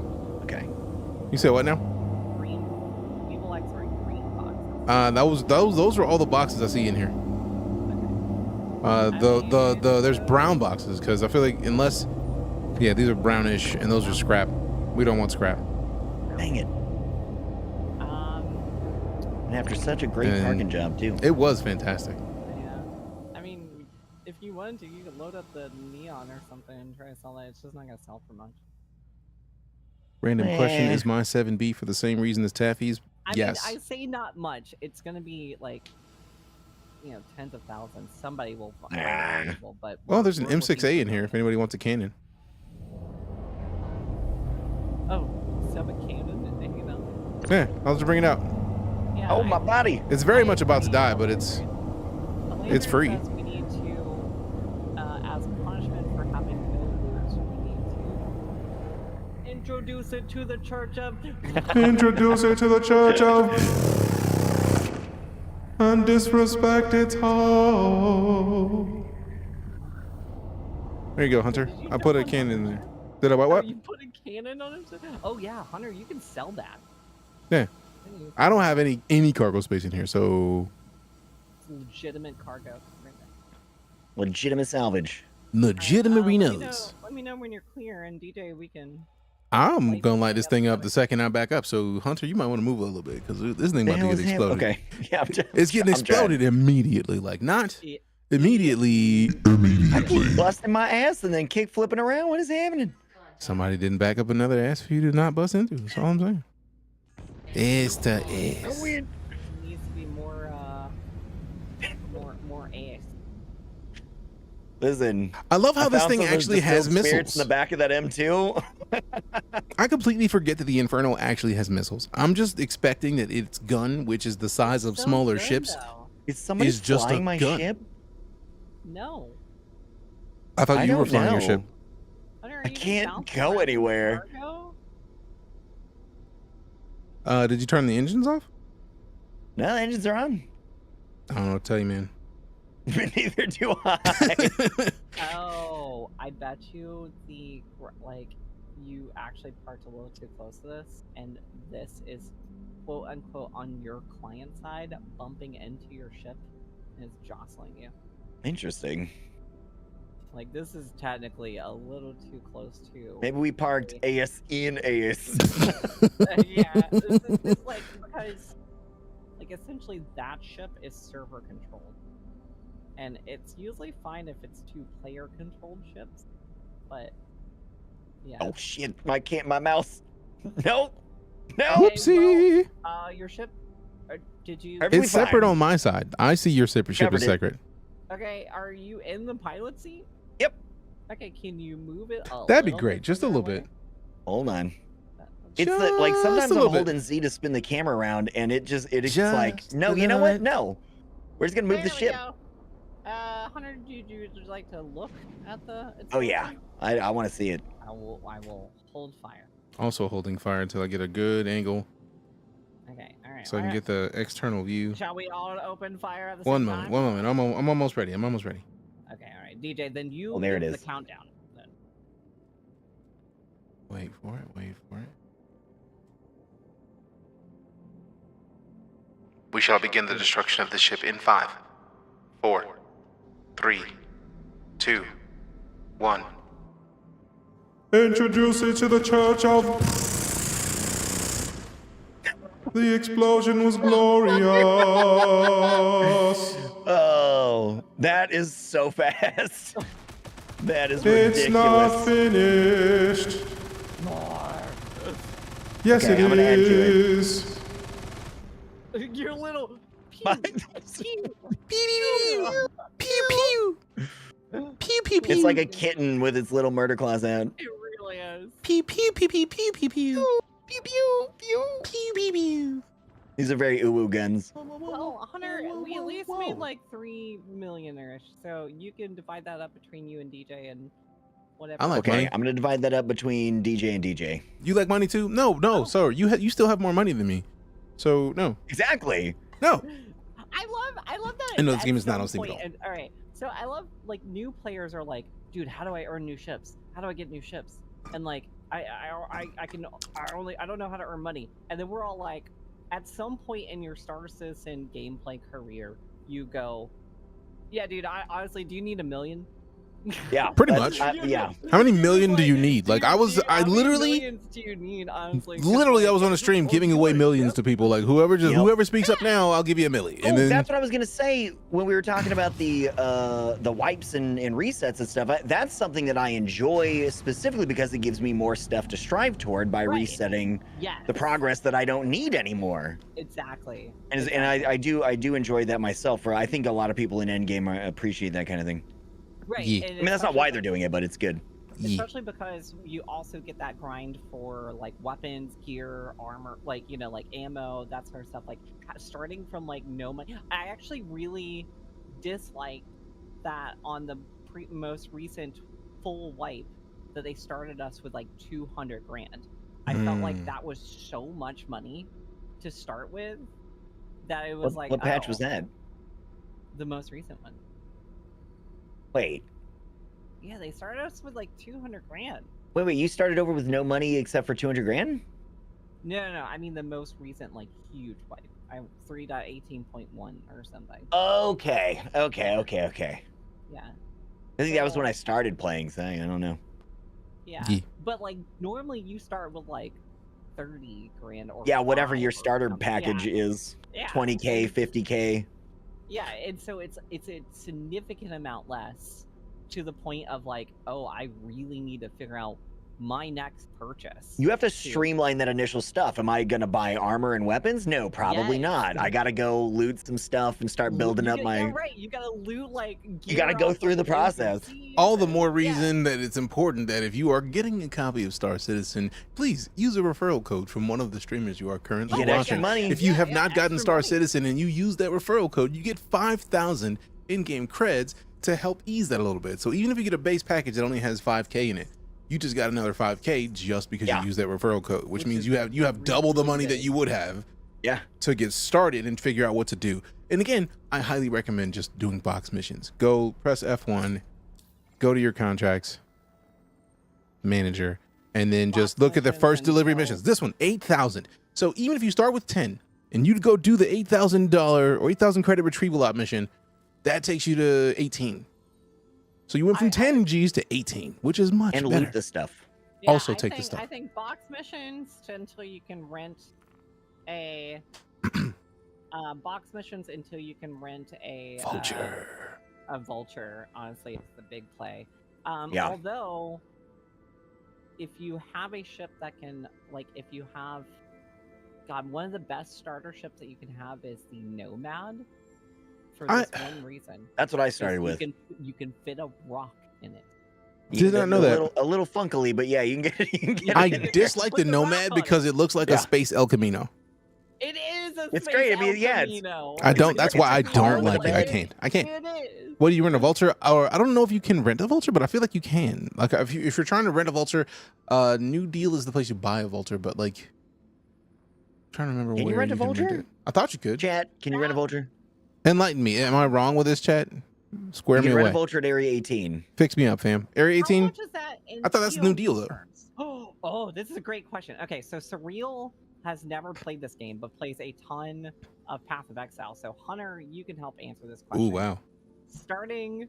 Okay. You said what now? Green. People like throwing green boxes. Those are all the boxes I see in here. There's brown boxes because I feel like unless, yeah, these are brownish and those are scrap. We don't want scrap. Dang it. And after such a great And parking job, too. It was fantastic. Yeah. I mean, if you wanted to, you could load up the neon or something and try to sell that. It's just not gonna sell for much. Random question: Eh. is my 7B for the same reason as Taffy's? Yes. I say not much. It's gonna be like, tens of thousands. Somebody will find it valuable, but Well, there's an we're looking M6A in here if anybody wants a cannon. Oh, sub a cannon and hang it out. Yeah, I'll just bring it out. Yeah, Oh, my body. It's very much about to die, but it's free. Says we need to, as punishment for having no loot, we need to introduce it to the Church of. Introduce it to the Church of and disrespect its home. There you go, Hunter. I put a cannon in there. Did I what? You put a cannon on it? Oh yeah, Hunter, you can sell that. Yeah. I don't have any cargo space in here, so It's legitimate cargo. Right there. Legitimate salvage. legitimate Let me know- Renos. Let me know when you're clear, and DJ, we can. I'm gonna light this thing up the second I back up. So Hunter, you might want to move a little bit because this thing about to get exploded. Okay. Yeah, It's getting exploded immediately. Like not immediately. I keep busting my ass and then kick flipping around. What is happening? Somebody didn't back up another ass for you to not bust into. That's all I'm saying. It's the ass. It needs to be more ass. Listen. I love how this found thing some of those actually has distilled spirits missiles. in the back of that M2. I completely forget that the Inferno actually has missiles. I'm just expecting that its gun, which is the size of smaller ships, Is somebody is just flying a my gun. ship? No. I thought I you were don't flying your know. ship. I can't go anywhere. Did you turn the engines off? No, the engines are on. I don't know what to tell you, man. Neither do I. Oh, I bet you you actually parked a little too close to this, and this is quote unquote on your client side bumping into your ship and it's jostling you. Interesting. Like this is technically a little too close to. Maybe we parked AS in AS. Yeah, it's like because like essentially that ship is server controlled, and it's usually fine if it's 2 player controlled ships, but yeah. Oh shit! My mouse. Nope. No. Whoopsie. Well, your ship. Did you? It's separate on my side. I see your ship is separate. Okay, are you in the pilot seat? Yep. Okay, can you move it? That'd be great, just a little bit. Hold on. It's like sometimes I'm holding Z to spin the camera around, and it's just like, no, you know what? No, we're just gonna move the ship. Hunter, would you like to look at the? Oh yeah, I want to see it. I will hold fire. Also holding fire until I get a good angle. Okay, all right. So I can get the external view. Shall we all open fire at the same time? One moment. I'm almost ready. I'm almost ready. Okay, all right, DJ. Then you. Well, there it give is. The countdown. Then. Wait for it. Wait for it. We shall begin the destruction of the ship in 5, 4, 3, 2, 1. Introduce you to the Church of... The explosion was glorious. Oh, that is so fast. That is ridiculous. It's not finished. Yes, Okay, I'm gonna add to it. Your little. My- It's like a kitten with its little murder claws out. It really is. Pew pew pew pew pew pew pew. Pew pew pew pew pew pew. These are very uwu guns. Well, Hunter, we at least made like 3 million-ish, so you can divide that up between you and DJ and whatever. I like Okay, money. I'm gonna divide that up between DJ and DJ. You like money too? No, sir. You still have more money than me. So no. Exactly. No. I love that. I know this at game is not some on Steam at point- all. and- all right, so I love like new players are like, dude, how do I earn new ships? How do I get new ships? And like, I don't know how to earn money. And then we're all like, at some point in your Star Citizen gameplay career, you go, yeah, dude, honestly, do you need $1 million? Yeah, Pretty much. Yeah. How many million do you need? Like I How many literally, millions do you need, honestly? I was on a stream giving away millions to people. Like whoever speaks up now, I'll give you $1 million. Oh, And then that's what I was gonna say when we were talking about the wipes and resets and stuff. That's something that I enjoy specifically because it gives me more stuff to strive toward by resetting the progress that I don't need anymore. Exactly. And I do enjoy that myself. For I think a lot of people in Endgame appreciate that kind of thing. Right. Yeah. and I mean, that's not especially why they're doing it, but it's good. Especially because you also get that grind for like weapons, gear, armor, like, you know, like ammo, that sort of stuff. Like starting from like no money. I actually really dislike that on the most recent full wipe that they started us with like 200 grand. I felt like that was so much money to start with that it was What patch was that? The most recent one. Wait, Yeah, they started us with like 200 grand. wait, you started over with no money except for 200 grand? No, I mean the most recent, like, huge wipe. 3.18.1 or something. Okay. Yeah. I think that was when I started playing, so I don't know. Yeah. But, like, normally you start with, like, 30 grand or Yeah, whatever 5 your or starter something. package Yeah. is. Yeah. 20K, 50K. Yeah, and so it's a significant amount less to the point of, like, oh, I really need to figure out my next purchase. You have to streamline that initial stuff. Am I gonna buy armor and weapons? No, probably Yes. not. I gotta go loot some stuff and start building up my. Yeah, right. You gotta loot, like, You gotta go through the process. all the more reason that it's important that if you are getting a copy of Star Citizen, please use a referral code from one of the streamers you are currently Get extra watching. money. If you have not gotten Star Citizen and you use that referral code, you get 5,000 in-game creds to help ease that a little bit. So even if you get a base package that only has 5K in it, you just got another 5K just because you use that referral code, which means you have double the money that you would have to get started and figure out what to do. And again, I highly recommend just doing box missions. Go press F1, go to your contracts manager, and then just look at the first delivery missions. This one, 8,000. So even if you start with 10 and you go do the $8,000 or 8,000 credit retrieval lot mission, that takes you to 18. So you went from 10 G's to 18, which is much better. And loot the stuff. Yeah, also I take think, the stuff. I think box missions until you can rent a box missions until you can rent a vulture. A vulture. Honestly, it's the big play. Yeah. Although, if you have a ship that can, like, if you have, God, one of the best starter ships that you can have is the Nomad. For this one reason. That's what I started with. You can fit a rock in it. Did not know that. A little funkily, but yeah, you can get I dislike the Nomad because it looks like a space El Camino. It is a It's space great. I mean, El yeah, Camino. I don't. That's why I don't like it. I can't. It is. What do you rent a vulture? Or I don't know if you can rent a vulture, but I feel like you can. Like if you're trying to rent a vulture, New Deal is the place you buy a vulture. But like, I'm trying to remember Can where you rent a can vulture? it. I thought you could. Chat, can you rent a vulture? Enlighten me. Am I wrong with this, chat? Square You me can rent away. a vulture at Area 18. Fix me up, fam. Area 18. How much is that in I thought that's the New POE Deal though. terms? Oh, this is a great question. Okay, so Surreal has never played this game, but plays a ton of Path of Exile. So Hunter, you can help answer this question. Ooh, wow. Starting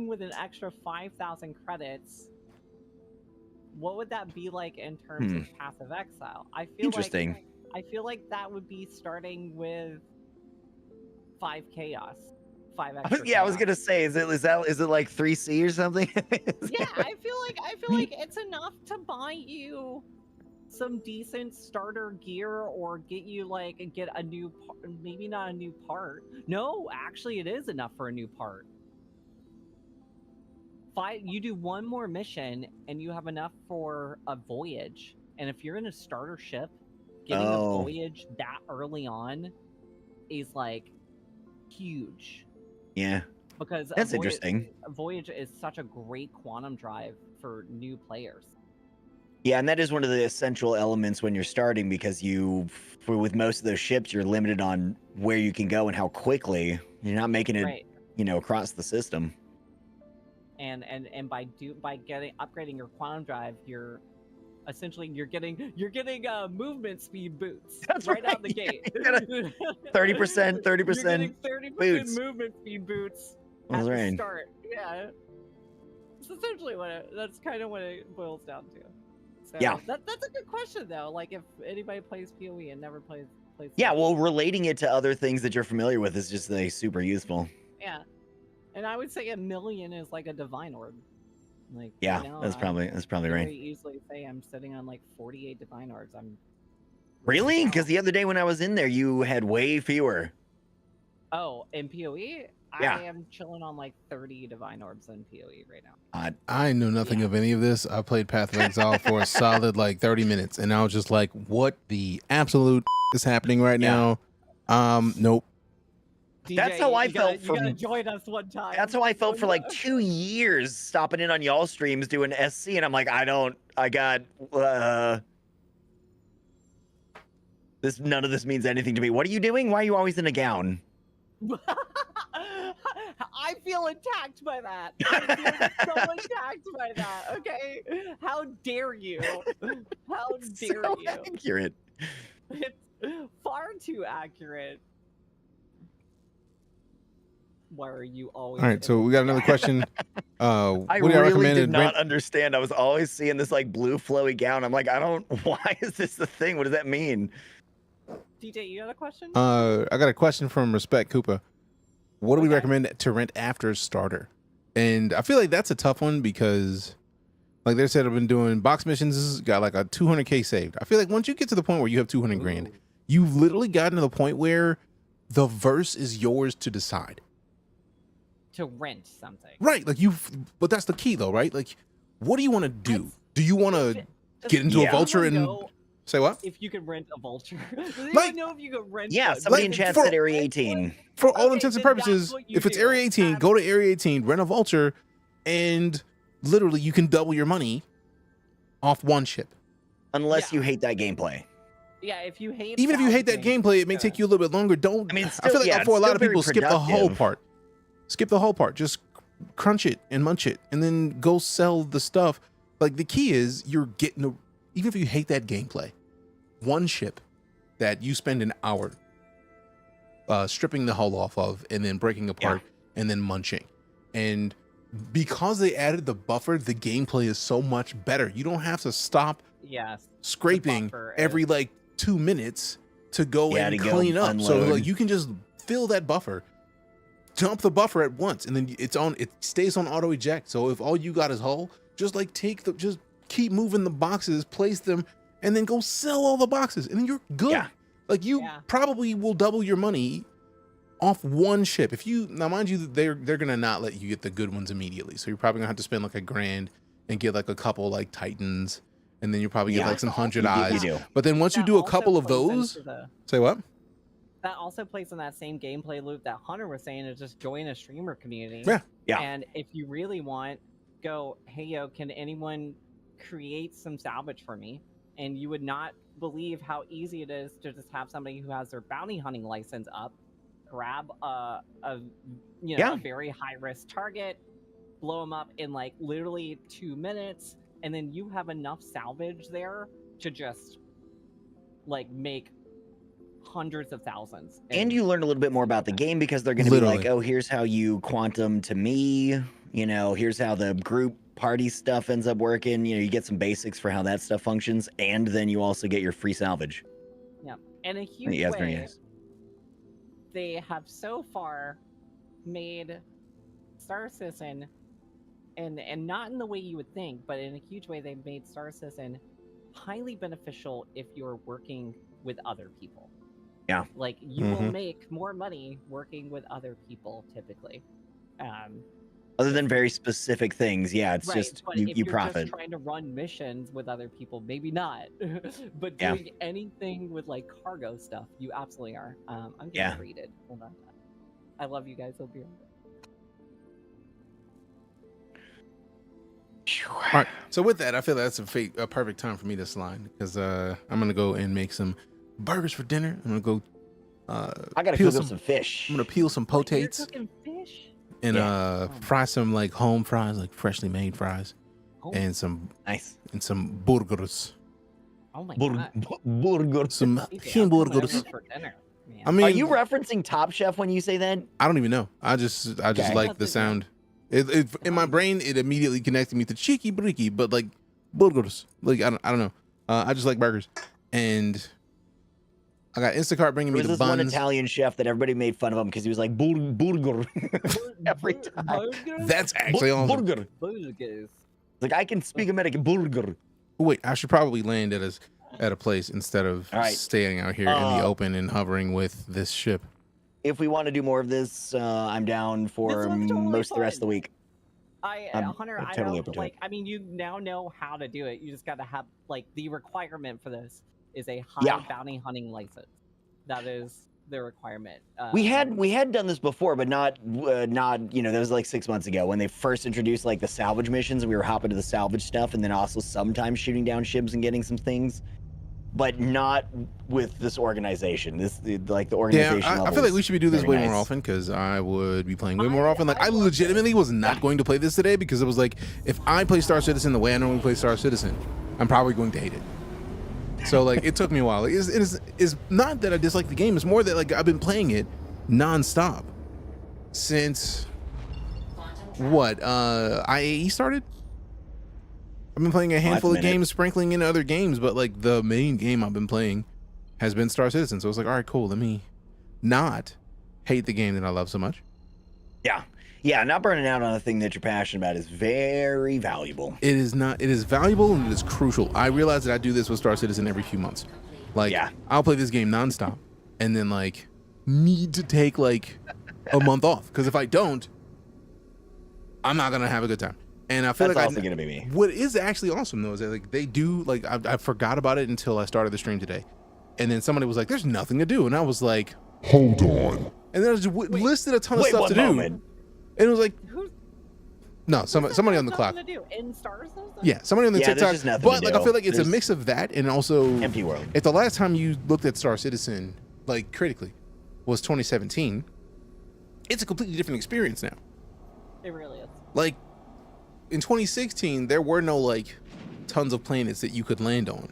with an extra 5,000 credits, what would that be like in terms of Path of Exile? I feel Interesting. I feel like that would be starting with 5 chaos. 5 extra Yeah, I was chaos. gonna say, is it like 3C or something? Yeah, I feel like it's enough to buy you some decent starter gear or get a new maybe not a new part. No, actually it is enough for a new part. You do one more mission and you have enough for a voyage. And if you're in a starter ship, getting a voyage that early on is like huge. Yeah. Because That's interesting. A voyage is such a great quantum drive for new players. Yeah, and that is one of the essential elements when you're starting, because with most of those ships, you're limited on where you can go and how quickly. You're not making it, Right. Across the system. And by upgrading your quantum drive, you're getting movement speed boots. That's right out the gate. 30%, 30% You're getting 30% boots. movement speed boots That's at the right. start. Yeah, it's essentially that's kind of what it boils down to. So Yeah. that's a good question though. Like if anybody plays PoE and never plays. Yeah, well, relating it to other things that you're familiar with is just super useful. Yeah, and I would say 1 million is like a divine orb. Like Yeah, right now, that's probably very right. easily say I'm sitting on like 48 divine orbs. I'm Really? Because the other day when I was in there, you had way fewer. in PoE, Yeah. I am chilling on like 30 divine orbs in PoE right now. I know nothing of any of this. I played Path of Exile for a solid 30 minutes, and I was just like, "What the absolute is happening right now?" Nope. DJ, That's how I you felt gotta, you gotta join us one time. That's how I felt for 2 years, stopping in on y'all streams doing SC, and I'm like, none of this means anything to me. What are you doing? Why are you always in a gown? I feel attacked by that. I feel so attacked by that. Okay, how dare you? How dare So you? accurate. It's far too accurate. Why are you always? All right, so we got another question. I what do y'all really recommend? did not understand. I was always seeing this blue flowy gown. I'm like, why is this the thing? What does that mean? DJ, you got a question? I got a question from Respect Koopa. What do we recommend to rent after starter? And I feel like that's a tough one because, like they said, I've been doing box missions. Got like a 200K saved. I feel like once you get to the point where you have 200 grand, you've literally gotten to the point where the verse is yours to decide. To rent something. Right. But that's the key though, right? Like, what do you want to do? Do you want to get into a vulture and say what? If you could rent a vulture. Does anyone Like- know if you could rent Yeah, one? somebody in chat said Area 18. For all Okay, intents and then that's purposes, what you if it's do. Area 18, go to Area 18, rent a vulture, and literally you can double your money off one ship. Unless you hate that gameplay. Yeah, if you hate even if you hate that salvaging, gameplay, it may take you a little bit longer. Don't. I mean, I feel like for a lot of people, skip the whole productive. part. Skip the whole part. Just crunch it and munch it, and then go sell the stuff. Like the key is you're getting a, even if you hate that gameplay, one ship that you spend an hour stripping the hull off of, and then breaking apart, and then munching, and because they added the buffer, the gameplay is so much better. You don't have to stop scraping every like 2 minutes to go and clean up. So like you can just fill that buffer, dump the buffer at once, and then it stays on auto eject. So if all you got is hull, just like just keep moving the boxes, place them, and then go sell all the boxes, and then you're good. Like you probably will double your money off one ship. If you now, mind you, they're gonna not let you get the good ones immediately. So you're probably gonna have to spend like $1,000 and get like a couple like Titans, and then you probably get like some 100 eyes. But then once you do a couple of those, say what? That also plays in that same gameplay loop that Hunter was saying, is just join a streamer community. Yeah. And if you really want, go, hey yo, can anyone create some salvage for me? And you would not believe how easy it is to just have somebody who has their bounty hunting license up, grab a very high risk target, blow them up in like literally 2 minutes, and then you have enough salvage there to just like make hundreds of thousands. And you learn a little bit more about the game because they're going to be like, oh, here's how you quantum to me. You know, here's how the group party stuff ends up working. You know, you get some basics for how that stuff functions, and then you also get your free salvage. Yeah, and a huge way, they have so far made Star Citizen, and not in the way you would think, but in a huge way, they've made Star Citizen highly beneficial if you're working with other people. Yeah. Like, you will make more money working with other people, typically. Other than very specific things, it's just but you if you're profit. just trying to run missions with other people, maybe not. But doing anything with like cargo stuff, you absolutely are. I'm getting rated. Hold on. I love you guys. Hope you're. All right. So with that, I feel that's a perfect time for me to slide, because I'm gonna go and make some burgers for dinner. I'm gonna go. I gotta cook up some fish. I'm gonna peel some potates. You're cooking fish? And fry some like home fries, like freshly made fries, and some burgers. Oh my god! Burgers. Some hamburgers. I mean, are you referencing Top Chef when you say that? I don't even know. I just like the sound. In my brain, it immediately connected me to cheeky breaky, but like burgers. Like I don't know. I just like burgers, and I got Instacart bringing me the buns. There was this one Italian chef that everybody made fun of him because he was like burger every time. That's actually awesome. Burger. Like, I can speak American. Burger. Wait, I should probably land at a place instead of staying out here in the open and hovering with this ship. If we want to do more of this, I'm down for most of the rest of the week. Hunter, I know, like, I mean, you now know how to do it. You just got to have, like, the requirement for this is a high bounty hunting license. That is the requirement. We had done this before, but not that was like 6 months ago when they first introduced like the salvage missions, and we were hopping to the salvage stuff, and then also sometimes shooting down ships and getting some things, but not with this organization. The organization. Yeah, I feel like we should be doing this way more often, because I would be playing way more often. Like, I legitimately was not going to play this today, because it was like, if I play Star Citizen the way I normally play Star Citizen, I'm probably going to hate it. So like, it took me a while. Like, it's not that I dislike the game. It's more that like I've been playing it nonstop since what IAE started. I've been playing a handful of games, sprinkling in other games, but like the main game I've been playing has been Star Citizen. So it's like, all right, cool. Let me not hate the game that I love so much. Yeah, not burning out on a thing that you're passionate about is very valuable. It is not. It is valuable, and it is crucial. I realize that I do this with Star Citizen every few months. Like, I'll play this game nonstop, and then like need to take like a month off, because if I don't, I'm not gonna have a good time. And I feel that's like also gonna be me. What is actually awesome though is that like they do like I forgot about it until I started the stream today, and then somebody was like, "There's nothing to do," and I was like, "Hold on." And then I just listed a ton of stuff to do. And it was like, No, somebody on the clock. To do in Stars. Yeah, somebody on the Yeah, there's TikTok. just nothing But to like, I do. feel like it's a There's mix of that and also empty world. If the last time you looked at Star Citizen, like critically, was 2017, it's a completely different experience now. It really is. Like in 2016, there were no like tons of planets that you could land on.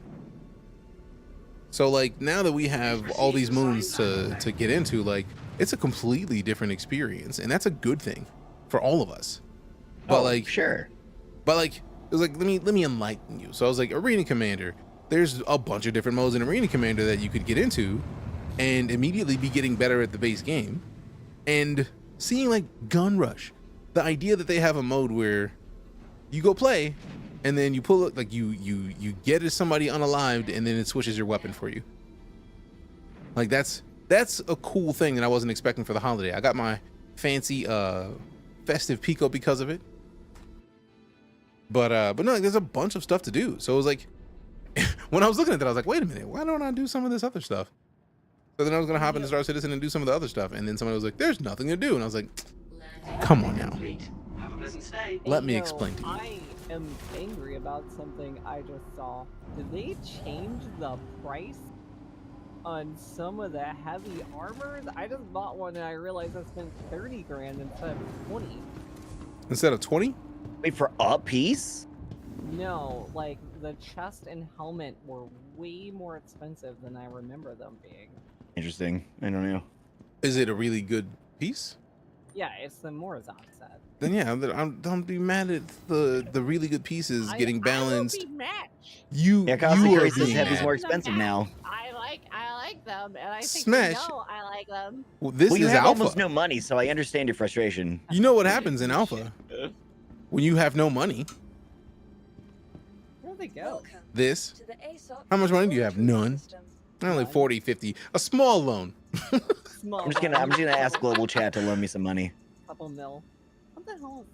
So like now that we have all these moons to get into, like it's a completely different experience, and that's a good thing for all of us. But like sure. But like it was like let me enlighten you. So I was like, Arena Commander, there's a bunch of different modes in Arena Commander that you could get into and immediately be getting better at the base game. And seeing like Gun Rush, the idea that they have a mode where you go play and then you pull it, like you get somebody unalived and then it switches your weapon for you. Like that's a cool thing that I wasn't expecting for the holiday. I got my fancy festive Pico because of it. But no, like, there's a bunch of stuff to do. So it was like when I was looking at that, I was like, wait a minute, why don't I do some of this other stuff? So then I was gonna hop into Star Citizen and do some of the other stuff, and then somebody was like, there's nothing to do, and I was like, come on now. Let me explain to you. I am angry about something I just saw. Did they change the price on some of the heavy armors? I just bought one and I realized I spent 30 grand instead of 20. Instead of 20? Wait, for a piece? No, like the chest and helmet were way more expensive than I remember them being. Interesting. I don't know. Is it a really good piece? Yeah, it's the Morazan set. Then yeah, don't be mad at the really good pieces getting balanced. I will be mad. You Cosmic are Races being Heavy's mad. more expensive now. I like them, and I think Smash. you know I like them. Well, this you is have alpha. almost no money, so I understand your frustration. You know what happens in alpha when you have no money. Where'd they go? This. How much money do you have? None. Only 40, 50. A small loan. I'm just gonna ask Global Chat to loan me some money. Couple mil. What the hell?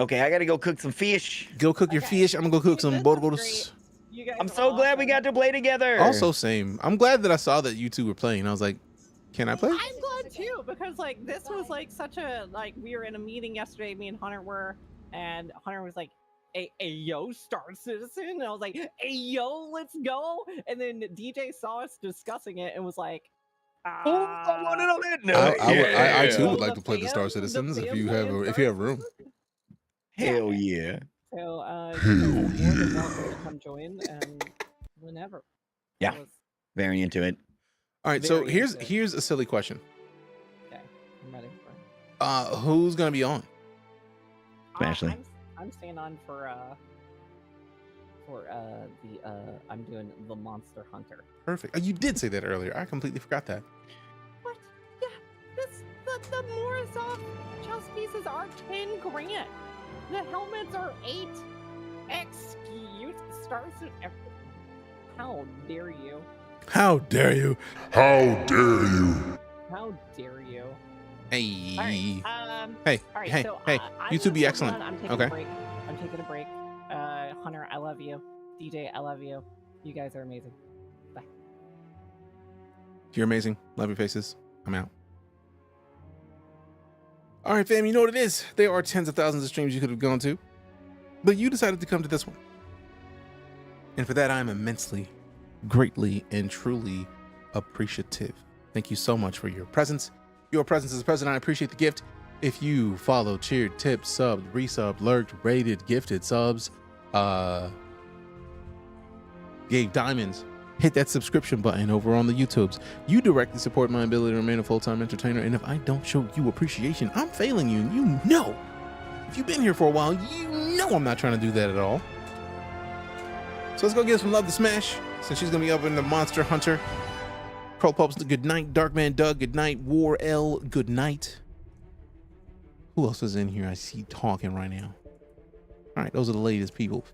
Okay, I gotta go cook some fish. Go cook your fish. I'm gonna go cook some burgers. I'm so glad we got to play together. Also, same. I'm glad that I saw that you two were playing. I was like, can I play? I'm glad too, because like this was like such a we were in a meeting yesterday, me and Hunter were, and Hunter was like, hey yo, Star Citizen, and I was like, hey yo, let's go. And then DJ saw us discussing it and was like, I want it on that note. I too would like to play the Star Citizens if you have room. Hell yeah. So you're more than welcome to come join and whenever. Yeah. Very into it. All right, so here's a silly question. Okay, I'm ready for it. Who's gonna be on? Ashley. I'm staying on for I'm doing the Monster Hunter. Perfect. You did say that earlier. I completely forgot that. What? Yeah, the Morazan chest pieces are 10 grand. The helmets are 8. Excuse Star Citizen. How dare you? How dare you? How dare you? How dare you? Hey. All right, hey. all right, Hey. so, Hey. I'm You two gonna be step excellent. down. I'm taking Okay. a break. I'm taking a break. Hunter, I love you. DJ, I love you. You guys are amazing. Bye. You're amazing. Love your faces. I'm out. All right, fam, you know what it is. There are tens of thousands of streams you could have gone to, but you decided to come to this one. And for that, I'm immensely, greatly, and truly appreciative. Thank you so much for your presence. Your presence is present. I appreciate the gift. If you followed, cheered, tipped, subbed, resubbed, lurked, rated, gifted subs, gave diamonds, hit that subscription button over on the YouTubes. You directly support my ability to remain a full-time entertainer, and if I don't show you appreciation, I'm failing you, and you know. If you've been here for a while, you know I'm not trying to do that at all. So let's go give some love to Smash, since she's gonna be up in the Monster Hunter. Curl Pulps, good night. Darkman Doug, good night. War L, good night. Who else is in here I see talking right now? All right, those are the latest people.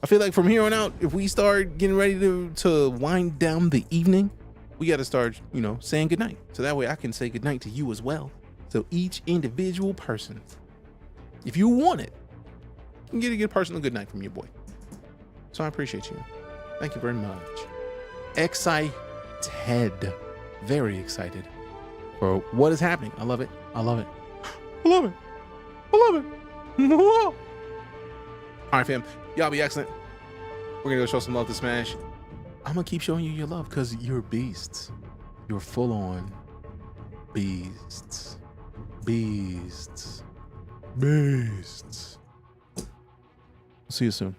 I feel like from here on out, if we start getting ready to wind down the evening, we got to start, saying goodnight. So that way I can say goodnight to you as well. So each individual person, if you want it, can get a good personal goodnight from your boy. So I appreciate you. Thank you very much. Excited. Very excited for what is happening. I love it. I love it. I love it. I love it. All right, fam. Y'all be excellent. We're gonna go show some love to Smash. I'm gonna keep showing you your love because you're beasts. You're full on beasts. Beasts. Beasts. See you soon.